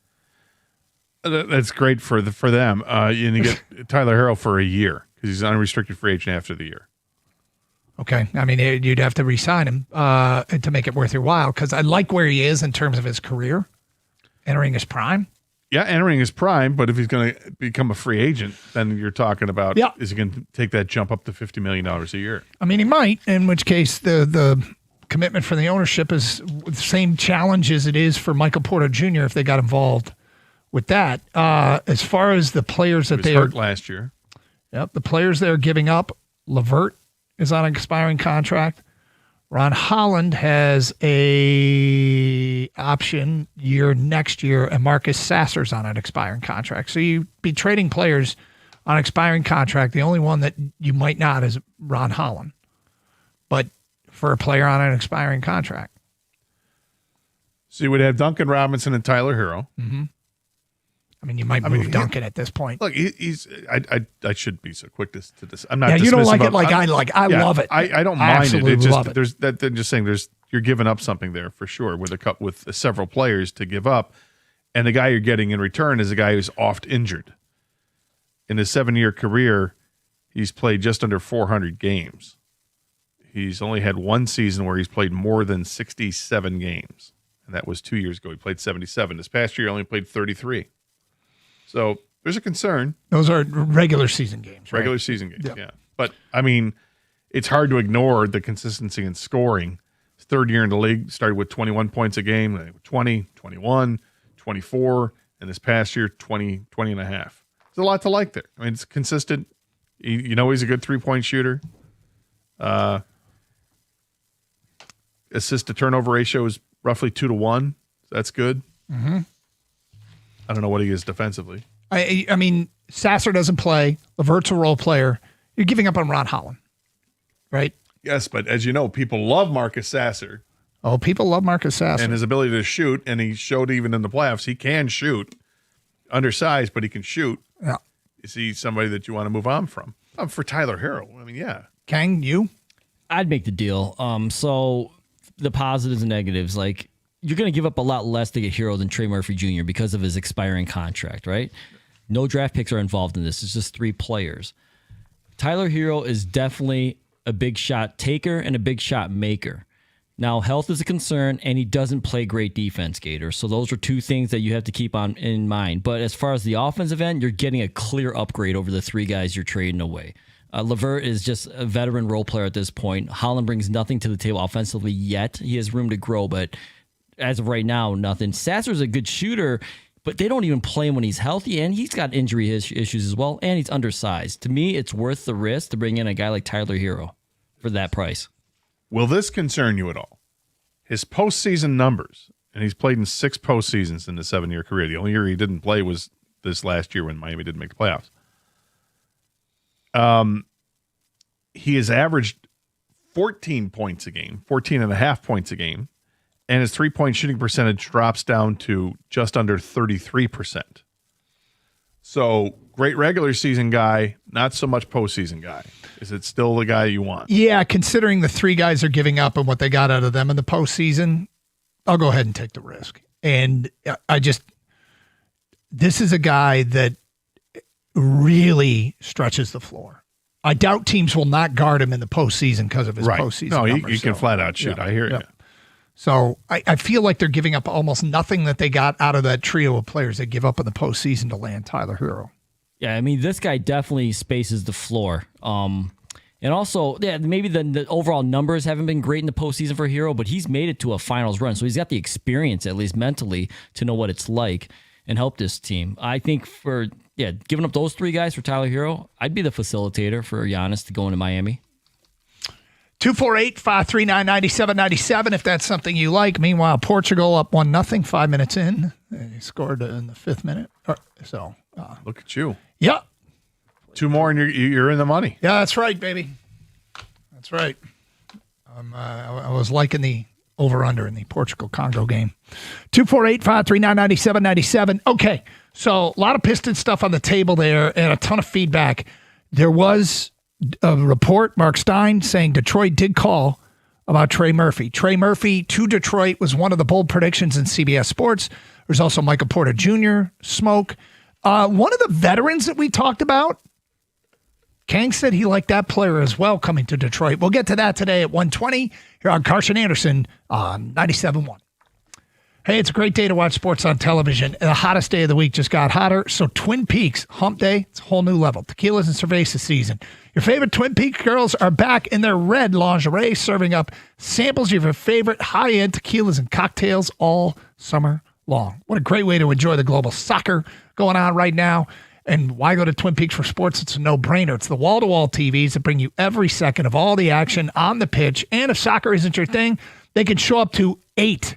S13: That's great for them. And you get Tyler Hero for a year because he's an unrestricted free agent after the year.
S14: Okay. I mean, you'd have to re-sign him to make it worth your while because I like where he is in terms of his career, entering his prime.
S13: Yeah, entering his prime, but if he's going to become a free agent, then you're talking about is he going to take that jump up to $50 million a year?
S14: I mean, he might, in which case the commitment for the ownership is the same challenge as it is for Michael Porter Jr. if they got involved with that. As far as the players that
S13: He was hurt last year.
S14: Yep, the players they're giving up, LeVert is on an expiring contract. Ron Holland has a option year next year, and Marcus Sasser's on an expiring contract. So you'd be trading players on expiring contract. The only one that you might not is Ron Holland, but for a player on an expiring contract.
S13: So you would have Duncan Robinson and Tyler Hero.
S14: Mm-hmm. I mean, you might move Duncan at this point.
S13: Look, he's. I should be so quick to this. I'm not.
S14: Yeah, you don't like it
S13: about,
S14: like I like. I love it.
S13: I don't
S14: I
S13: mind
S14: absolutely
S13: it. It's just
S14: love it.
S13: there's that. They're just saying you're giving up something there for sure with several players to give up, and the guy you're getting in return is a guy who's oft injured. In his 7-year career, he's played just under 400 games. He's only had one season where he's played more than 67 games, and that was 2 years ago. He played 77. This past year, he only played 33. So there's a concern.
S14: Those are regular season games, right?
S13: Regular season games, yeah. But, I mean, it's hard to ignore the consistency in scoring. His third year in the league started with 21 points a game, 20, 21, 24, and this past year, 20 and a half. There's a lot to like there. I mean, it's consistent. You know he's a good three-point shooter. Assist-to-turnover ratio is roughly 2-1. So that's good.
S14: Mm-hmm.
S13: I don't know what he is defensively.
S14: I mean, Sasser doesn't play. LeVert's a role player. You're giving up on Ron Holland, right?
S13: Yes, but as you know, people love Marcus Sasser.
S14: Oh, people love Marcus Sasser.
S13: And his ability to shoot, and he showed even in the playoffs, he can shoot. Undersized, but he can shoot.
S14: Yeah.
S13: Is he somebody that you want to move on from? For Tyler Hero, I mean, yeah.
S14: Kang, you?
S15: I'd make the deal. So the positives and negatives, like, you're going to give up a lot less to get Hero than Trey Murphy Jr. because of his expiring contract, right? No draft picks are involved in this. It's just 3 players. Tyler Hero is definitely a big shot taker and a big shot maker. Now, health is a concern, and he doesn't play great defense, Gator. So those are 2 things that you have to keep in mind. But as far as the offensive end, you're getting a clear upgrade over the 3 guys you're trading away. LeVert is just a veteran role player at this point. Holland brings nothing to the table offensively yet. He has room to grow, but as of right now, nothing. Sasser's a good shooter, but they don't even play him when he's healthy, and he's got injury issues as well, and he's undersized. To me, it's worth the risk to bring in a guy like Tyler Hero for that price.
S13: Will this concern you at all? His postseason numbers, and he's played in 6 postseasons in his 7-year career. The only year he didn't play was this last year when Miami didn't make the playoffs. He has averaged 14 points a game, 14.5 points a game, and his 3-point shooting percentage drops down to just under 33%. So, great regular season guy, not so much postseason guy. Is it still the guy you want?
S14: Yeah, considering the 3 guys are giving up and what they got out of them in the postseason, I'll go ahead and take the risk. And this is a guy that really stretches the floor. I doubt teams will not guard him in the postseason because of his postseason numbers.
S13: No, he can flat out shoot. Yeah, I hear you.
S14: So I feel like they're giving up almost nothing that they got out of that trio of players they give up in the postseason to land Tyler Hero.
S15: Yeah, I mean, this guy definitely spaces the floor. And also, yeah, maybe the overall numbers haven't been great in the postseason for Hero, but he's made it to a finals run. So he's got the experience, at least mentally, to know what it's like and help this team. I think giving up those 3 guys for Tyler Hero, I'd be the facilitator for Giannis to go into Miami.
S14: 248-539-9797 if that's something you like. Meanwhile, Portugal up 1-0, 5 minutes in. They scored in the 5th minute.
S13: Look at you.
S14: Yeah.
S13: 2 more and you're in the money.
S14: Yeah, that's right, baby. That's right. I was liking the over-under in the Portugal-Congo game. 248-539-9797. Okay, so a lot of Piston stuff on the table there and a ton of feedback. There was a report, Mark Stein, saying Detroit did call about Trey Murphy. Trey Murphy to Detroit was one of the bold predictions in CBS Sports. There's also Michael Porter Jr., smoke. One of the veterans that we talked about, Kang said he liked that player as well coming to Detroit. We'll get to that today at 1:20 here on Carson Anderson on 97.1. Hey, it's a great day to watch sports on television. The hottest day of the week just got hotter. So Twin Peaks Hump Day, it's a whole new level. Tequilas and cervezas season. Your favorite Twin Peaks girls are back in their red lingerie, serving up samples of your favorite high-end tequilas and cocktails all summer long. What a great way to enjoy the global soccer going on right now. And why go to Twin Peaks for sports? It's a no-brainer. It's the wall-to-wall TVs that bring you every second of all the action on the pitch. And if soccer isn't your thing, they can show up to 8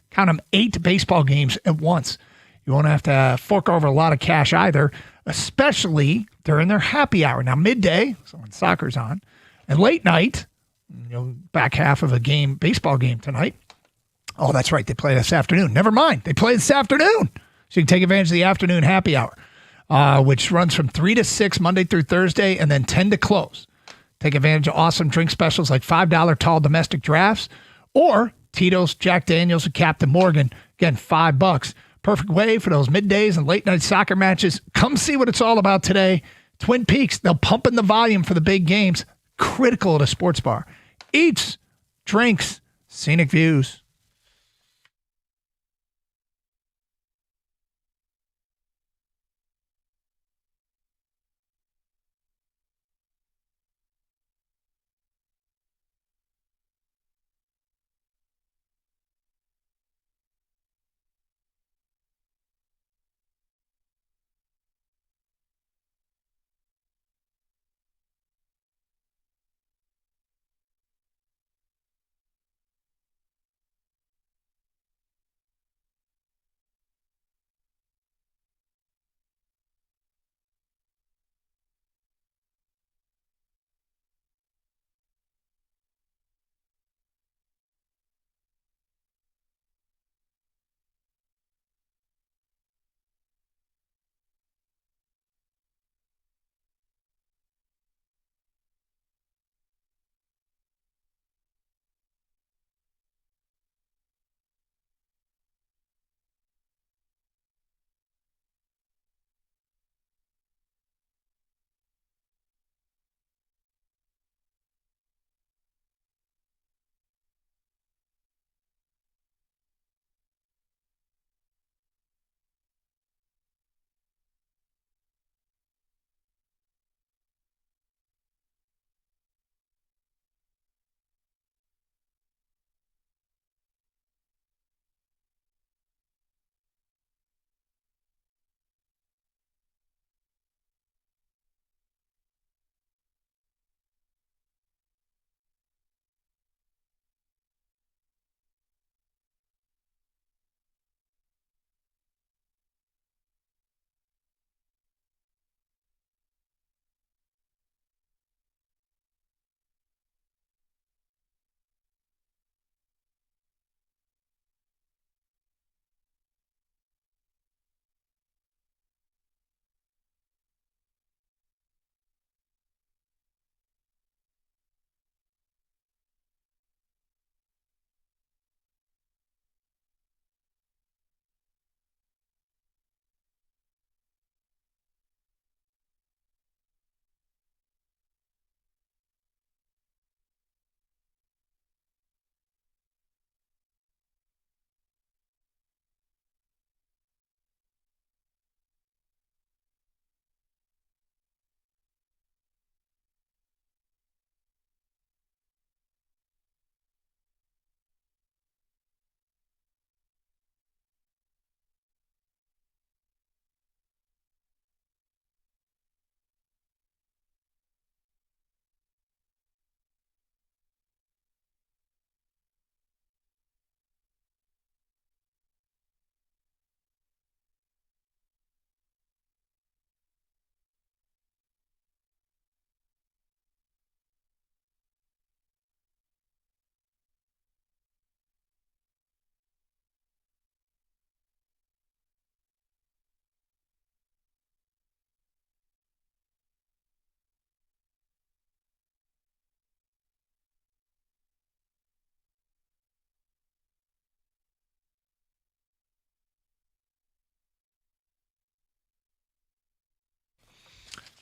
S14: baseball games at once. You won't have to fork over a lot of cash either, especially during their happy hour. Now, midday, so when soccer's on, and late night, back half of a baseball game tonight. Oh, that's right. They play this afternoon. Never mind. They play this afternoon. So you can take advantage of the afternoon happy hour. Which runs from 3 to 6 Monday through Thursday and then 10 to close. Take advantage of awesome drink specials like $5 tall domestic drafts or Tito's, Jack Daniels, and Captain Morgan. Again, $5. Perfect way for those middays and late night soccer matches. Come see what it's all about today. Twin Peaks, they'll pump in the volume for the big games. Critical at a sports bar. Eats, drinks, scenic views.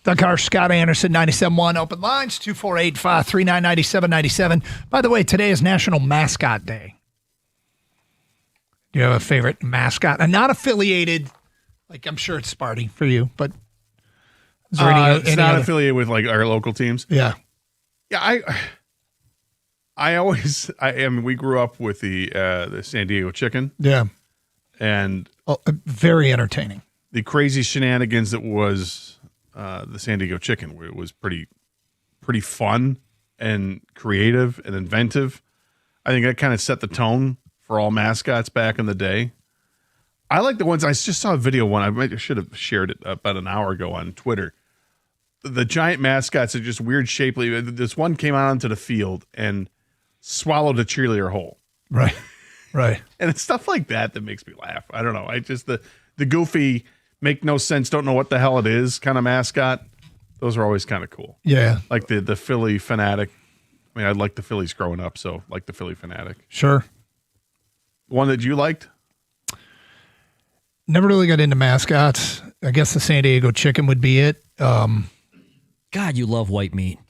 S14: Doug Harsh, Scott Anderson, 97.1 open lines, 248-539-9797. By the way, today is National Mascot Day. Do you have a favorite mascot? And not affiliated, like I'm sure it's Sparty for you, but is there
S13: it's not affiliated with like our local teams.
S14: Yeah.
S13: Yeah, I mean, we grew up with the San Diego Chicken.
S14: Yeah.
S13: And
S14: very entertaining.
S13: The crazy shenanigans that was the San Diego Chicken, where it was pretty fun and creative and inventive. I think that kind of set the tone for all mascots back in the day. I like the ones, I just saw a video one, I should have shared it about an hour ago on Twitter. The giant mascots are just weird shapely. This one came out onto the field and swallowed a cheerleader whole.
S14: Right. Right.
S13: And it's stuff like that that makes me laugh. I don't know. I just, the goofy, make no sense, don't know what the hell it is kind of mascot. Those are always kind of cool.
S14: Yeah.
S13: Like the Philly Fanatic. I mean, I liked the Phillies growing up, so like the Philly Fanatic.
S14: Sure.
S13: One that you liked?
S14: Never really got into mascots. I guess the San Diego Chicken would be it.
S15: God, you love white meat.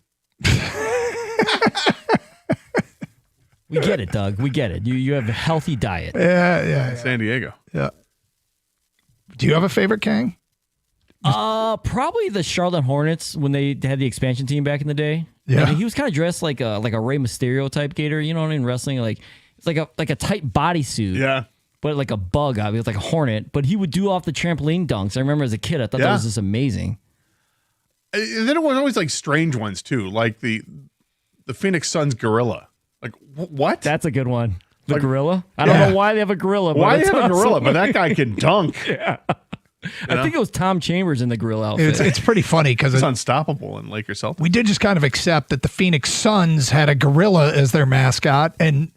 S15: We get it, Doug. We get it. You have a healthy diet.
S14: Yeah.
S13: San Diego.
S14: Yeah. Do you have a favorite, Kang?
S15: Probably the Charlotte Hornets when they had the expansion team back in the day.
S14: Yeah.
S15: Like, he was kind of dressed like a Rey Mysterio type gator. You know what I mean? Wrestling, like it's like a tight bodysuit.
S13: Yeah.
S15: But like a bug, obviously, like a hornet. But he would do off the trampoline dunks. I remember as a kid, I thought that was just amazing.
S13: And then it was always like strange ones too, like the Phoenix Suns gorilla. Like what?
S15: That's a good one. The gorilla. I don't know why they have a gorilla.
S13: Why
S15: but
S13: do you have a
S15: awesome.
S13: gorilla? But that guy can dunk.
S15: Yeah. I think it was Tom Chambers in the gorilla outfit.
S14: It's pretty funny because
S13: it's unstoppable in Lakers Celtics.
S14: We did just kind of accept that the Phoenix Suns had a gorilla as their mascot, and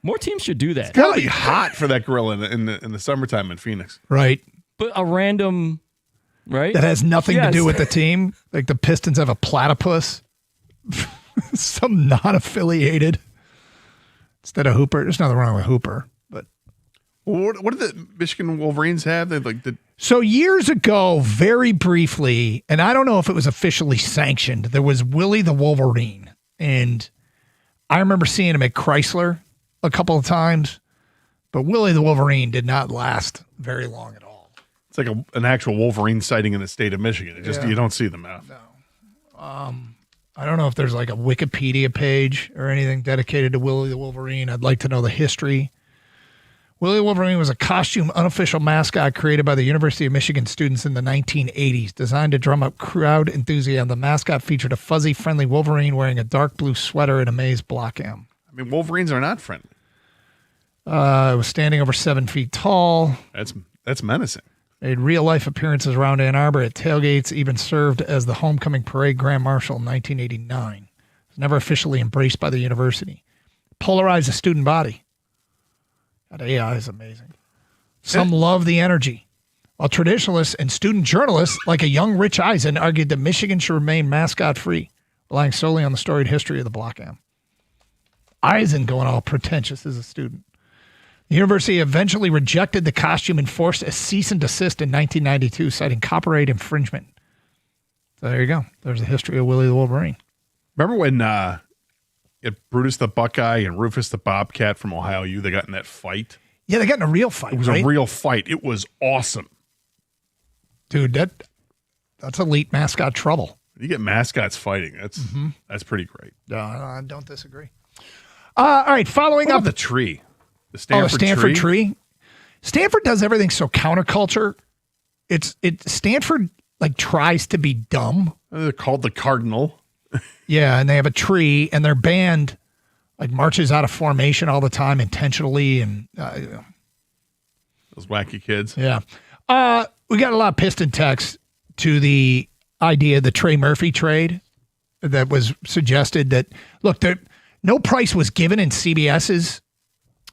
S15: more teams should do that.
S13: It's gotta be hot for that gorilla in the summertime in Phoenix.
S14: Right.
S15: But a random, right?
S14: That has nothing to do with the team. Like the Pistons have a platypus. Some not affiliated. Instead of Hooper. There's nothing wrong with Hooper. But
S13: what did the Michigan Wolverines have? They
S14: So years ago, very briefly, and I don't know if it was officially sanctioned, there was Willie the Wolverine. And I remember seeing him at Chrysler a couple of times. But Willie the Wolverine did not last very long at all.
S13: It's like an actual Wolverine sighting in the state of Michigan. It just you don't see them out.
S14: No. I don't know if there's like a Wikipedia page or anything dedicated to Willie the Wolverine. I'd like to know the history. Willie the Wolverine was a costume unofficial mascot created by the University of Michigan students in the 1980s, designed to drum up crowd enthusiasm. The mascot featured a fuzzy, friendly Wolverine wearing a dark blue sweater and a maize block M.
S13: I mean, Wolverines are not friendly.
S14: It was standing over 7 feet tall.
S13: That's menacing.
S14: Made real-life appearances around Ann Arbor at tailgates, even served as the homecoming parade grand marshal in 1989. Was never officially embraced by the university. Polarized the student body. That AI is amazing. Some love the energy. While traditionalists and student journalists, like a young Rich Eisen, argued that Michigan should remain mascot-free, relying solely on the storied history of the Block M. Eisen going all pretentious as a student. The university eventually rejected the costume and forced a cease and desist in 1992, citing copyright infringement. So there you go. There's the history of Willie the Wolverine.
S13: Remember when Brutus the Buckeye and Rufus the Bobcat from Ohio U, they got in that fight?
S14: Yeah, they got in a real fight,
S13: It was
S14: right?
S13: a real fight. It was awesome.
S14: Dude, that's elite mascot trouble.
S13: You get mascots fighting. That's pretty great.
S14: I don't disagree. All right, following
S13: What
S14: up.
S13: about the tree? The
S14: Stanford tree. Stanford does everything so counterculture. Stanford like tries to be dumb.
S13: They're called the Cardinal.
S14: Yeah, and they have a tree, and their band like marches out of formation all the time intentionally, and
S13: Those wacky kids.
S14: yeah. We got a lot of Piston text to the idea of the Trey Murphy trade that was suggested. That look, no price was given in CBS's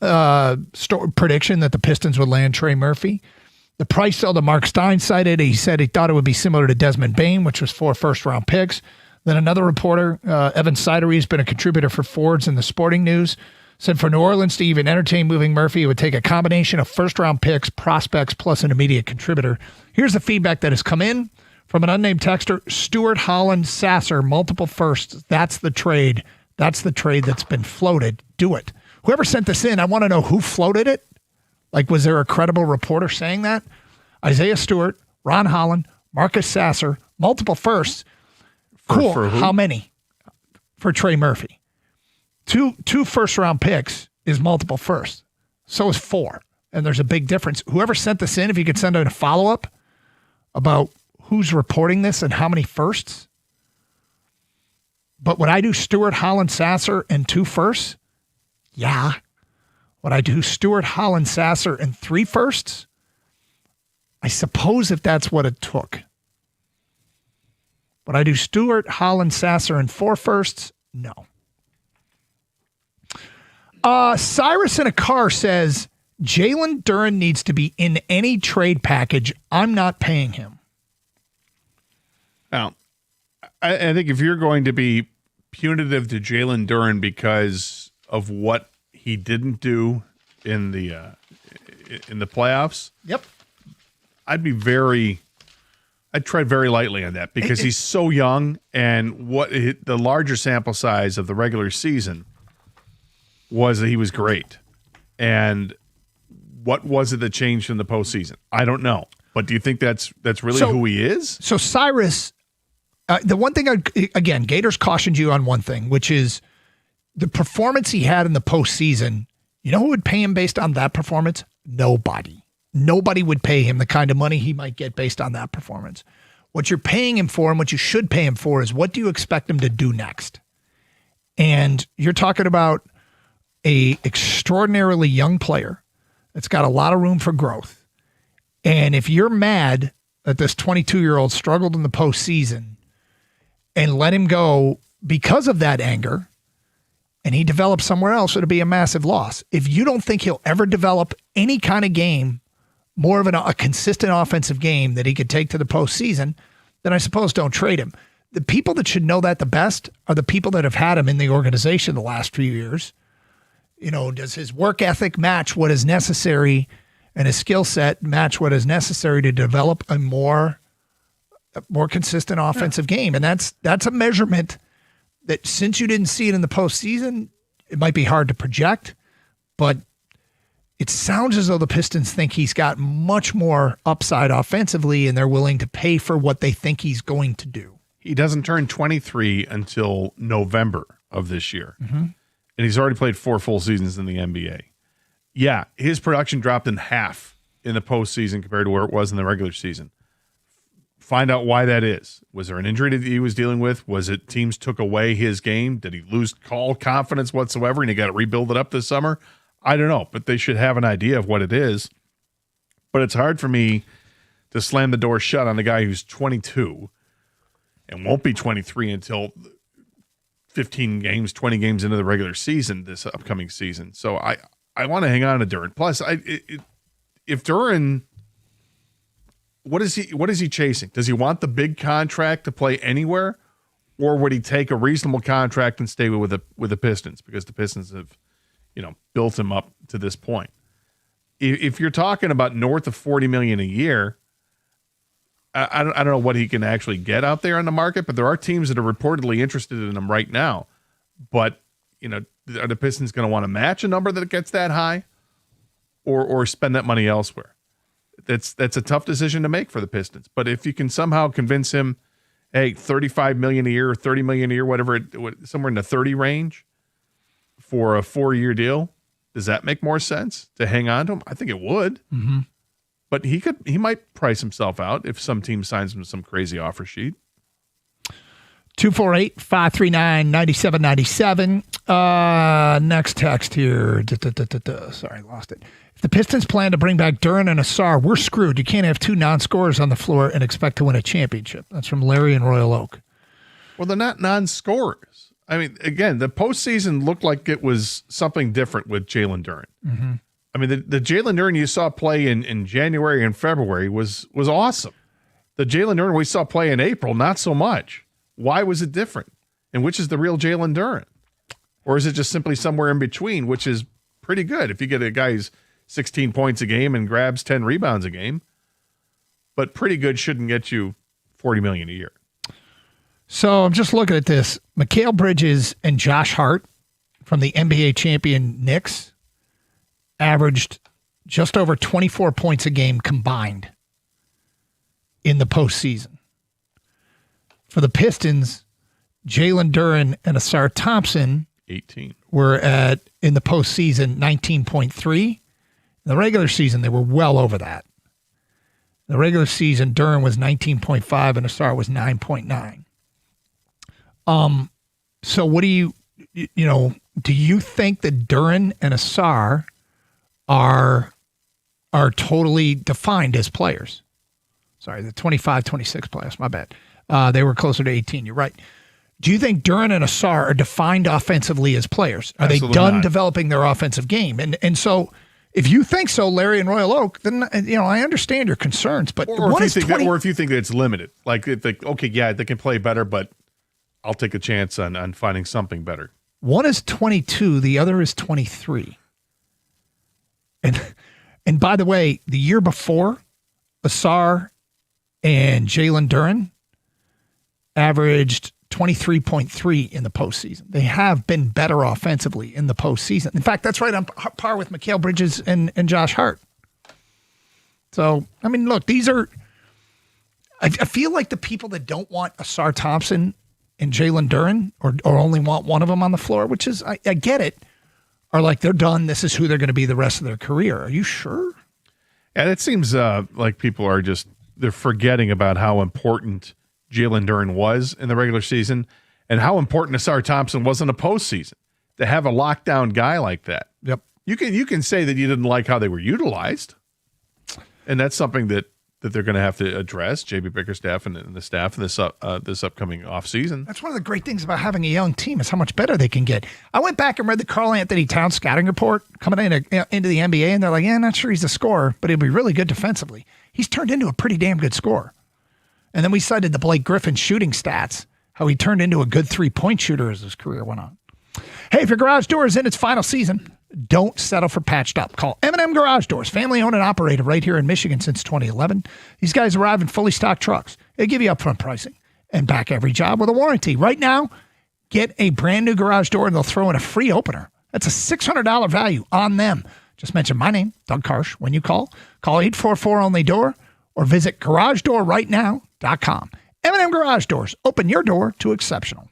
S14: prediction that the Pistons would land Trey Murphy. The price that Mark Stein cited, he said he thought it would be similar to Desmond Bain, which was 4 first-round picks. Then another reporter, Evan Sidery, has been a contributor for Fords in the Sporting News, said for New Orleans to even entertain moving Murphy, it would take a combination of first-round picks, prospects, plus an immediate contributor. Here's the feedback that has come in From an unnamed texter, Stuart Holland Sasser, multiple firsts. That's the trade. That's the trade that's been floated. Do it. Whoever sent this in, I want to know who floated it. Like, was there a credible reporter saying that? Isaiah Stewart, Ron Holland, Marcus Sasser, multiple firsts. Cool.
S13: For who?
S14: How many? For Trey Murphy. Two first-round picks is multiple firsts. So is 4. And there's a big difference. Whoever sent this in, if you could send out a follow-up about who's reporting this and how many firsts. But would I do Stewart, Holland, Sasser, and 2 firsts? Yeah. Would I do Stewart, Holland, Sasser, and 3 firsts? I suppose if that's what it took. Would I do Stewart, Holland, Sasser, and 4 firsts? No. Cyrus in a car says, Jalen Duren needs to be in any trade package. I'm not paying him.
S13: Now, I think if you're going to be punitive to Jalen Duren because of what he didn't do in the playoffs,
S14: yep,
S13: I'd tread very lightly on that because he's so young, and the larger sample size of the regular season was that he was great. And what was it that changed in the postseason? I don't know. But do you think that's really who he is?
S14: So Cyrus, the one thing, again, Gators cautioned you on one thing, which is the performance he had in the postseason. You know who would pay him based on that performance? Nobody. Nobody would pay him the kind of money he might get based on that performance. What you're paying him for and what you should pay him for is what do you expect him to do next? And you're talking about a extraordinarily young player that's got a lot of room for growth. And if you're mad that this 22-year-old struggled in the postseason and let him go because of that anger, and he develops somewhere else, it'll be a massive loss. If you don't think he'll ever develop any kind of game, more of a consistent offensive game that he could take to the postseason, then I suppose don't trade him. The people that should know that the best are the people that have had him in the organization the last few years. You know, does his work ethic match what is necessary and his skill set match what is necessary to develop a more consistent offensive game? And that's a measurement that, since you didn't see it in the postseason, it might be hard to project, but it sounds as though the Pistons think he's got much more upside offensively and they're willing to pay for what they think he's going to do.
S13: He doesn't turn 23 until November of this year.
S14: Mm-hmm.
S13: And he's already played 4 full seasons in the NBA. Yeah, his production dropped in half in the postseason compared to where it was in the regular season. Find out why that is. Was there an injury that he was dealing with? Was it teams took away his game? Did he lose all confidence whatsoever and he got to rebuild it up this summer? I don't know, but they should have an idea of what it is. But it's hard for me to slam the door shut on a guy who's 22 and won't be 23 until 15 games, 20 games into the regular season this upcoming season. So I want to hang on to Duren. Plus, if Duren, what is he chasing? Does he want the big contract to play anywhere, or would he take a reasonable contract and stay with the Pistons because the Pistons have, built him up to this point? If you're talking about north of $40 million a year, I don't know what he can actually get out there on the market, but there are teams that are reportedly interested in him right now. But, are the Pistons going to want to match a number that gets that high or spend that money elsewhere? That's a tough decision to make for the Pistons. But if you can somehow convince him, hey, $35 million a year or $30 million a year, whatever, somewhere in the 30 range for a 4-year deal, does that make more sense to hang on to him? I think it would.
S14: Mm-hmm.
S13: But he might price himself out if some team signs him some crazy offer sheet.
S14: 248-539-9797. Next text here. Sorry, lost it. If the Pistons plan to bring back Duren and Asar, we're screwed. You can't have 2 non-scorers on the floor and expect to win a championship. That's from Larry in Royal Oak.
S13: Well, they're not non-scorers. I mean, again, the postseason looked like it was something different with Jalen Duren.
S14: Mm-hmm.
S13: I mean, the Jalen Duren you saw play in January and February was awesome. The Jalen Duren we saw play in April, not so much. Why was it different? And which is the real Jalen Duren? Or is it just simply somewhere in between, which is pretty good if you get a guy who's 16 points a game and grabs 10 rebounds a game? But pretty good shouldn't get you $40 million a year.
S14: So I'm just looking at this. Mikal Bridges and Josh Hart from the NBA champion Knicks averaged just over 24 points a game combined in the postseason. For the Pistons, Jalen Duren and Asar Thompson
S13: 18
S14: were in the postseason 19.3. In the regular season, they were well over that. In the regular season, Duren was 19.5 and Asar was 9.9. So what do you think that Duren and Asar are totally defined as players? Sorry, the 25, 26 players, my bad. They were closer to 18. You're right. Do you think Duren and Asar are defined offensively as players? Are
S13: Absolutely
S14: they done
S13: not.
S14: developing their offensive game? And so if you think so, Larry and Royal Oak, then I understand your concerns. But
S13: Or
S14: what
S13: if,
S14: is
S13: you think
S14: 20
S13: that, or if you think that it's limited, like okay, yeah, they can play better, but I'll take a chance on finding something better.
S14: One is 22, the other is 23. And by the way, the year before, Asar and Jalen Duren averaged 23.3 in the postseason. They have been better offensively in the postseason. In fact, that's right on par with Mikal Bridges and Josh Hart. So, I mean, look, these are – I feel like the people that don't want Asar Thompson and Jalen Duren or only want one of them on the floor, which is – I get it, are like they're done. This is who they're going to be the rest of their career. Are you sure?
S13: And it seems like people are just – they're forgetting about how important – Jalen Duren was in the regular season and how important Asar Thompson was in the postseason. To have a lockdown guy like that.
S14: Yep.
S13: You can say that you didn't like how they were utilized. And that's something that they're going to have to address, JB Bickerstaff and the staff this upcoming offseason.
S14: That's one of the great things about having a young team is how much better they can get. I went back and read the Karl Anthony Towns scouting report coming into the NBA, and they're like, yeah, not sure he's a scorer, but he'll be really good defensively. He's turned into a pretty damn good scorer. And then we cited the Blake Griffin shooting stats, how he turned into a good three-point shooter as his career went on. Hey, if your garage door is in its final season, don't settle for patched up. Call M&M Garage Doors, family-owned and operated right here in Michigan since 2011. These guys arrive in fully stocked trucks. They give you upfront pricing and back every job with a warranty. Right now, get a brand-new garage door and they'll throw in a free opener. That's a $600 value on them. Just mention my name, Doug Karsh, when you call. Call 844-ONLY-DOOR or visit garagedoorrightnow.com. M&M Garage Doors. Open your door to exceptional.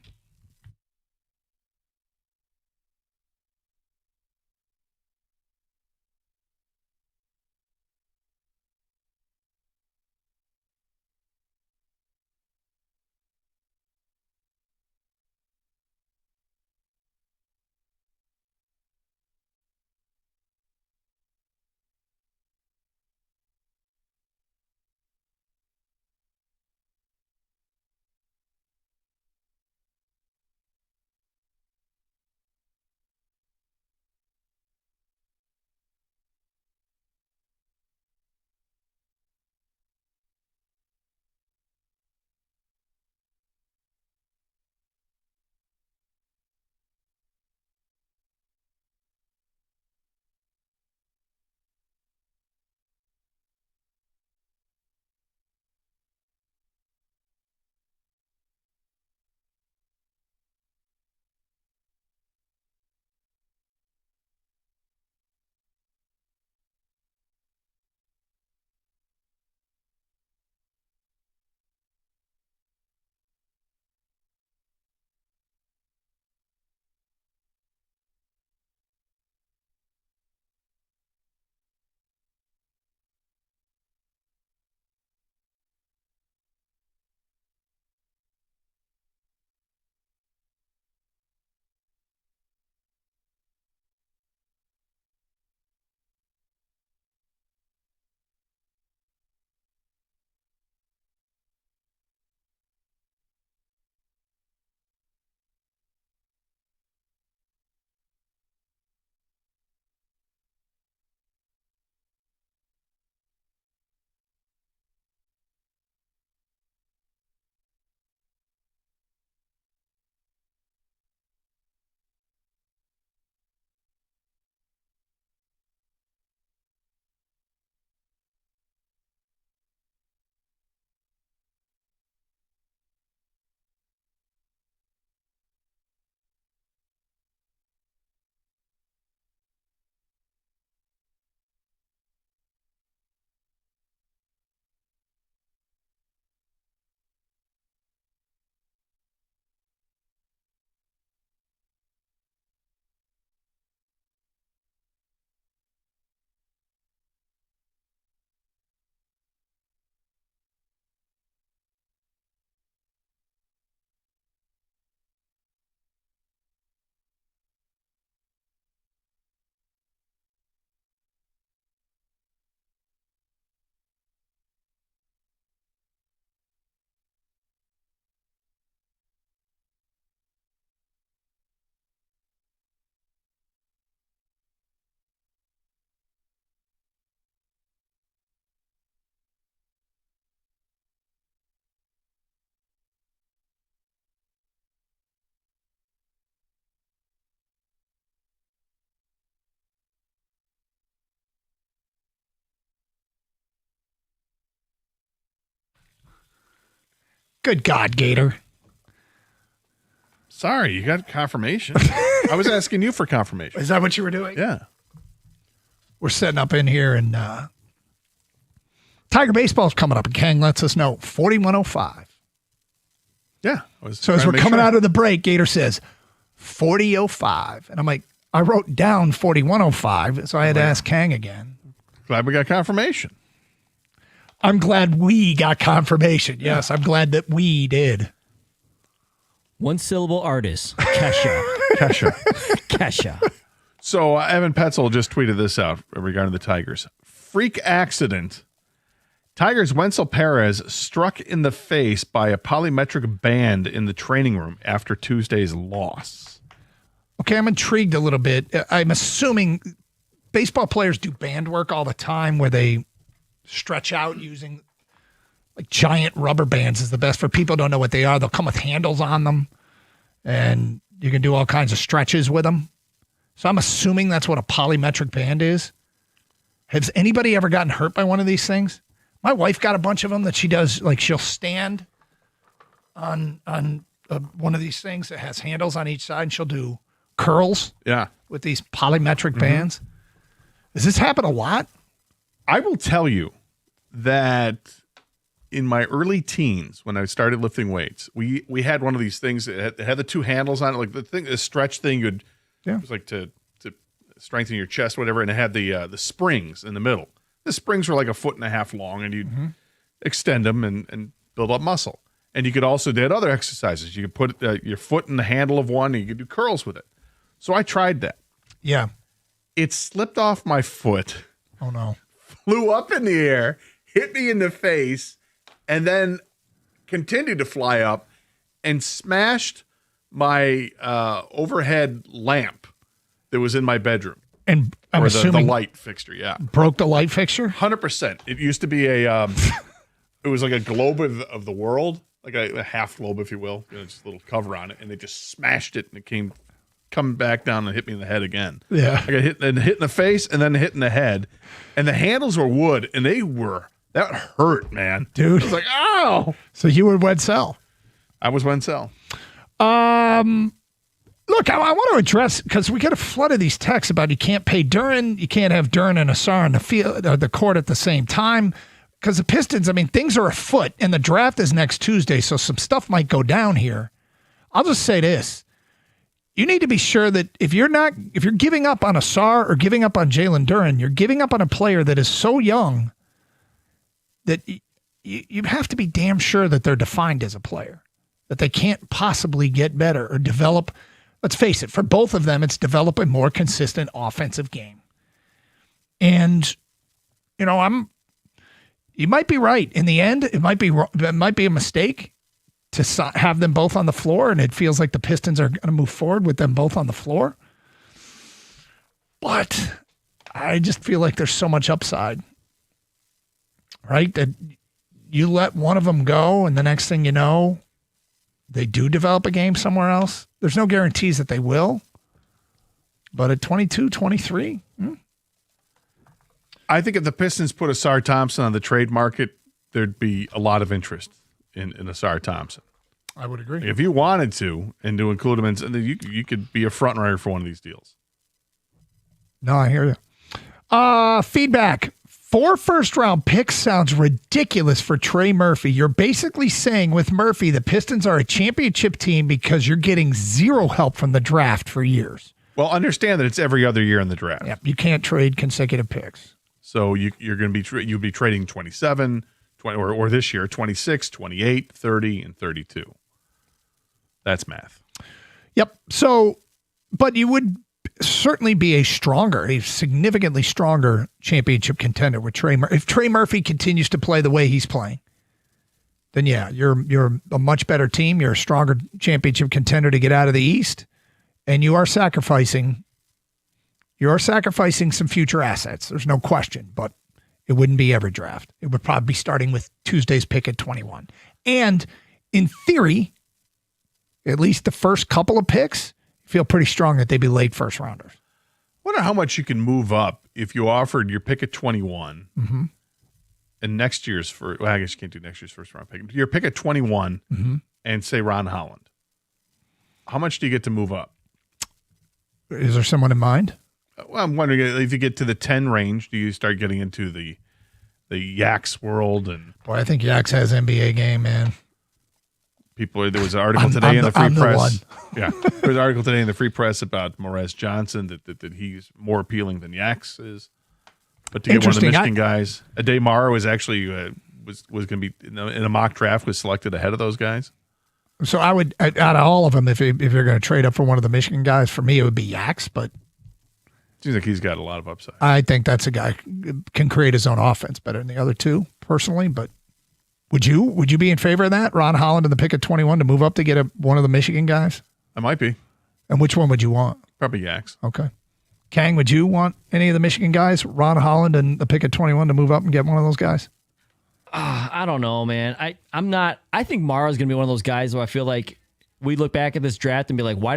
S14: Good God, Gator.
S13: Sorry, you got confirmation. I was asking you for confirmation.
S14: Is that what you were doing?
S13: Yeah.
S14: We're setting up in here, and Tiger Baseball's coming up, and Kang lets us know 4105.
S13: Yeah.
S14: So as we're coming out of the break, Gator says 4005. And I'm like, I wrote down 4105, so I had to ask Kang again.
S13: Glad we got confirmation.
S14: I'm glad we got confirmation. Yes, I'm glad that we did.
S15: One syllable artist. Kesha. Kesha.
S13: So Evan Petzel just tweeted this out regarding the Tigers. Freak accident. Tigers' Wenzel Perez struck in the face by a polymetric band in the training room after Tuesday's loss.
S14: Okay, I'm intrigued a little bit. I'm assuming baseball players do band work all the time where they stretch out using like giant rubber bands is the best. For people who don't know what they are, they'll come with handles on them and you can do all kinds of stretches with them. So I'm assuming that's what a polymetric band is. Has anybody ever gotten hurt by one of these things? My wife got a bunch of them that she does. Like she'll stand on one of these things that has handles on each side and she'll do curls.
S13: Yeah.
S14: With these polymetric bands. Does this happen a lot?
S13: I will tell you that in my early teens, when I started lifting weights, we had one of these things that had the two handles on it, like the stretch thing. It was like to strengthen your chest, whatever, and it had the springs in the middle. The springs were like 1.5 feet long, and you'd extend them and build up muscle. And you could also do other exercises. You could put your foot in the handle of one, and you could do curls with it. So I tried that.
S14: Yeah.
S13: It slipped off my foot.
S14: Oh, no.
S13: Flew up in the air, hit me in the face, and then continued to fly up and smashed my overhead lamp that was in my bedroom.
S14: And I'm assuming
S13: the light fixture, yeah.
S14: Broke the light fixture?
S13: 100%. It used to be it was like a globe of the world, like a half globe, if you will. Just a little cover on it, and they just smashed it, and it come back down and hit me in the head again.
S14: Yeah.
S13: I got hit in the face and then hit in the head. And the handles were wood, and that hurt, man.
S14: Dude.
S13: I was like, ow.
S14: So you were Wenzel.
S13: I was Wenzel.
S14: Look, I want to address, because we get a flood of these texts about you can't pay Duran, you can't have Duran and Asar on the field, or the court at the same time. Because the Pistons, things are afoot, and the draft is next Tuesday, so some stuff might go down here. I'll just say this. You need to be sure that if you're giving up on Asar or giving up on Jalen Duran, you're giving up on a player that is so young that you have to be damn sure that they're defined as a player, that they can't possibly get better or develop. Let's face it, for both of them, it's develop a more consistent offensive game. And, you might be right. In the end, it might be a mistake to have them both on the floor, and it feels like the Pistons are going to move forward with them both on the floor. But I just feel like there's so much upside, right? That you let one of them go, and the next thing you know, they do develop a game somewhere else. There's no guarantees that they will. But at 22, 23,
S13: I think if the Pistons put Asar Thompson on the trade market, there'd be a lot of interest in Asar Thompson.
S14: I would agree.
S13: If you wanted to, and to include him in, you could be a front runner for one of these deals.
S14: No, I hear you. Feedback. 4 first-round picks sounds ridiculous for Trey Murphy. You're basically saying with Murphy, the Pistons are a championship team because you're getting zero help from the draft for years.
S13: Well, understand that it's every other year in the draft.
S14: Yep, you can't trade consecutive picks.
S13: So you're going to be you'll be trading 27, 20, or this year 26, 28, 30, and 32. That's math.
S14: Yep. So, but you would certainly be a significantly stronger championship contender with Trey Murphy. If Trey Murphy continues to play the way he's playing, then yeah, you're a much better team. You're a stronger championship contender to get out of the East, and you are sacrificing some future assets. There's no question, but it wouldn't be every draft. It would probably be starting with Tuesday's pick at 21. And in theory, at least the first couple of picks, feel pretty strong that they'd be late first rounders.
S13: Wonder how much you can move up if you offered your pick at 21 in next year's first, well, I guess you can't do next year's first round pick. Your pick at 21 and say Ron Holland. How much do you get to move up?
S14: Is there someone in mind?
S13: Well, I'm wondering if you get to the 10 range, do you start getting into the Yaks world? And
S14: Boy, I think Yaks has NBA game, man.
S13: There was an article today in the Free Press.
S14: The
S13: Yeah, there was an article today in the Free Press about Morez Johnson that he's more appealing than Yaks is. But to get one of the Michigan guys, Ade Mara was actually was going to be in a mock draft, was selected ahead of those guys.
S14: So I would, out of all of them, if you're going to trade up for one of the Michigan guys, for me it would be Yaks. But
S13: seems like he's got a lot of upside.
S14: I think that's a guy who can create his own offense better than the other two, personally. But would you be in favor of that? Ron Holland in the pick at 21 to move up to get one of the Michigan guys?
S13: I might be.
S14: And which one would you want?
S13: Probably Yaks.
S14: Okay. Kang, would you want any of the Michigan guys, Ron Holland and the pick at 21 to move up and get one of those guys?
S15: I don't know, man. I think Mara's going to be one of those guys where I feel like we look back at this draft and be like, why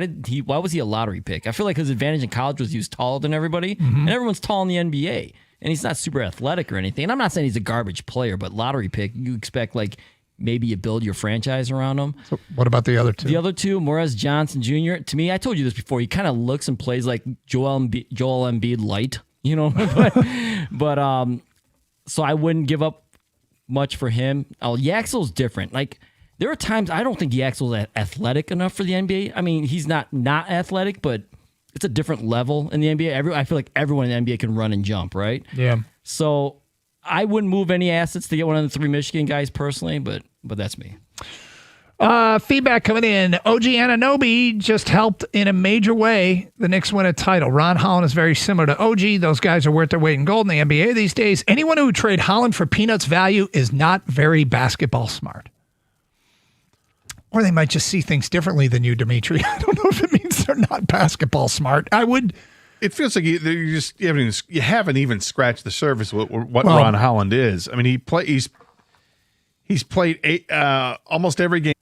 S15: was he a lottery pick? I feel like his advantage in college was he was taller than everybody, and everyone's tall in the NBA. And he's not super athletic or anything. And I'm not saying he's a garbage player, but lottery pick, you expect like maybe you build your franchise around him.
S14: So what about the other two?
S15: The other two, Morez Johnson Jr., to me, I told you this before, he kind of looks and plays like Joel Embiid light, you know? but so I wouldn't give up much for him. Yaxel's different. Like, there are times I don't think Yaxel's athletic enough for the NBA. I mean, he's not athletic, but it's a different level in the NBA. I feel like everyone in the NBA can run and jump, right?
S14: Yeah.
S15: So I wouldn't move any assets to get one of the three Michigan guys personally, but that's me.
S14: Feedback coming in. OG Anunoby just helped in a major way the Knicks win a title. Ron Holland is very similar to OG. Those guys are worth their weight in gold in the NBA these days. Anyone who would trade Holland for peanuts value is not very basketball smart. Or they might just see things differently than you, Dimitri. I don't know if it means they're not basketball smart.
S13: It feels like you haven't even scratched the surface of what Ron Holland is. I mean, he's played almost every game,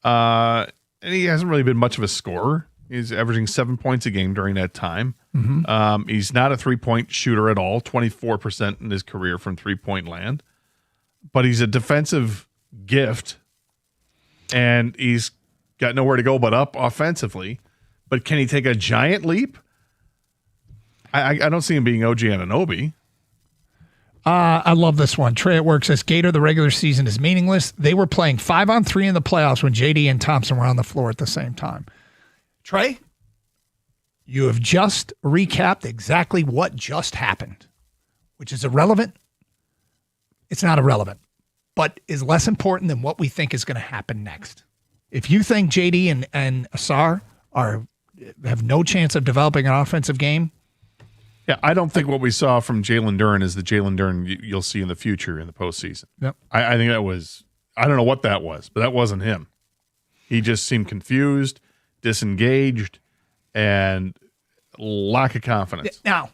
S13: and he hasn't really been much of a scorer. He's averaging 7 points a game during that time. He's not a 3-point shooter at all, 24% in his career from 3-point land. But he's a defensive gift, and he's got nowhere to go but up offensively. But can he take a giant leap? I don't see him being OG Anunoby.
S14: I love this one. Trey at work says, Gator, the regular season is meaningless. They were playing 5-on-3 in the playoffs when JD and Thompson were on the floor at the same time. Trey, you have just recapped exactly what just happened, which is irrelevant. It's not irrelevant, but is less important than what we think is going to happen next. If you think JD and Asar have no chance of developing an offensive game,
S13: yeah, I don't think what we saw from Jalen Duren is the Jalen Duren you'll see in the future in the postseason.
S14: Yep.
S13: I think that was, I don't know what that was, but that wasn't him. He just seemed confused, disengaged, and lack of confidence.
S14: Now,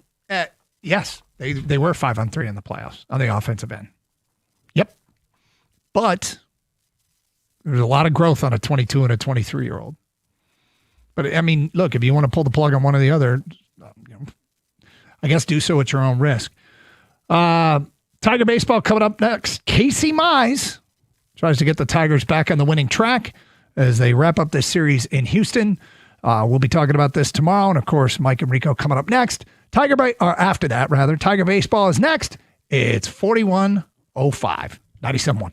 S14: yes, they were 5-on-3 in the playoffs on the offensive end. Yep. But there's a lot of growth on a 22 and a 23-year-old. But, I mean, look, if you want to pull the plug on one or the other, I guess do so at your own risk. Tiger baseball coming up next. Casey Mize tries to get the Tigers back on the winning track as they wrap up this series in Houston. We'll be talking about this tomorrow. And, of course, Mike and Rico coming up next. Tiger baseball is next. It's 41:05, 97.1.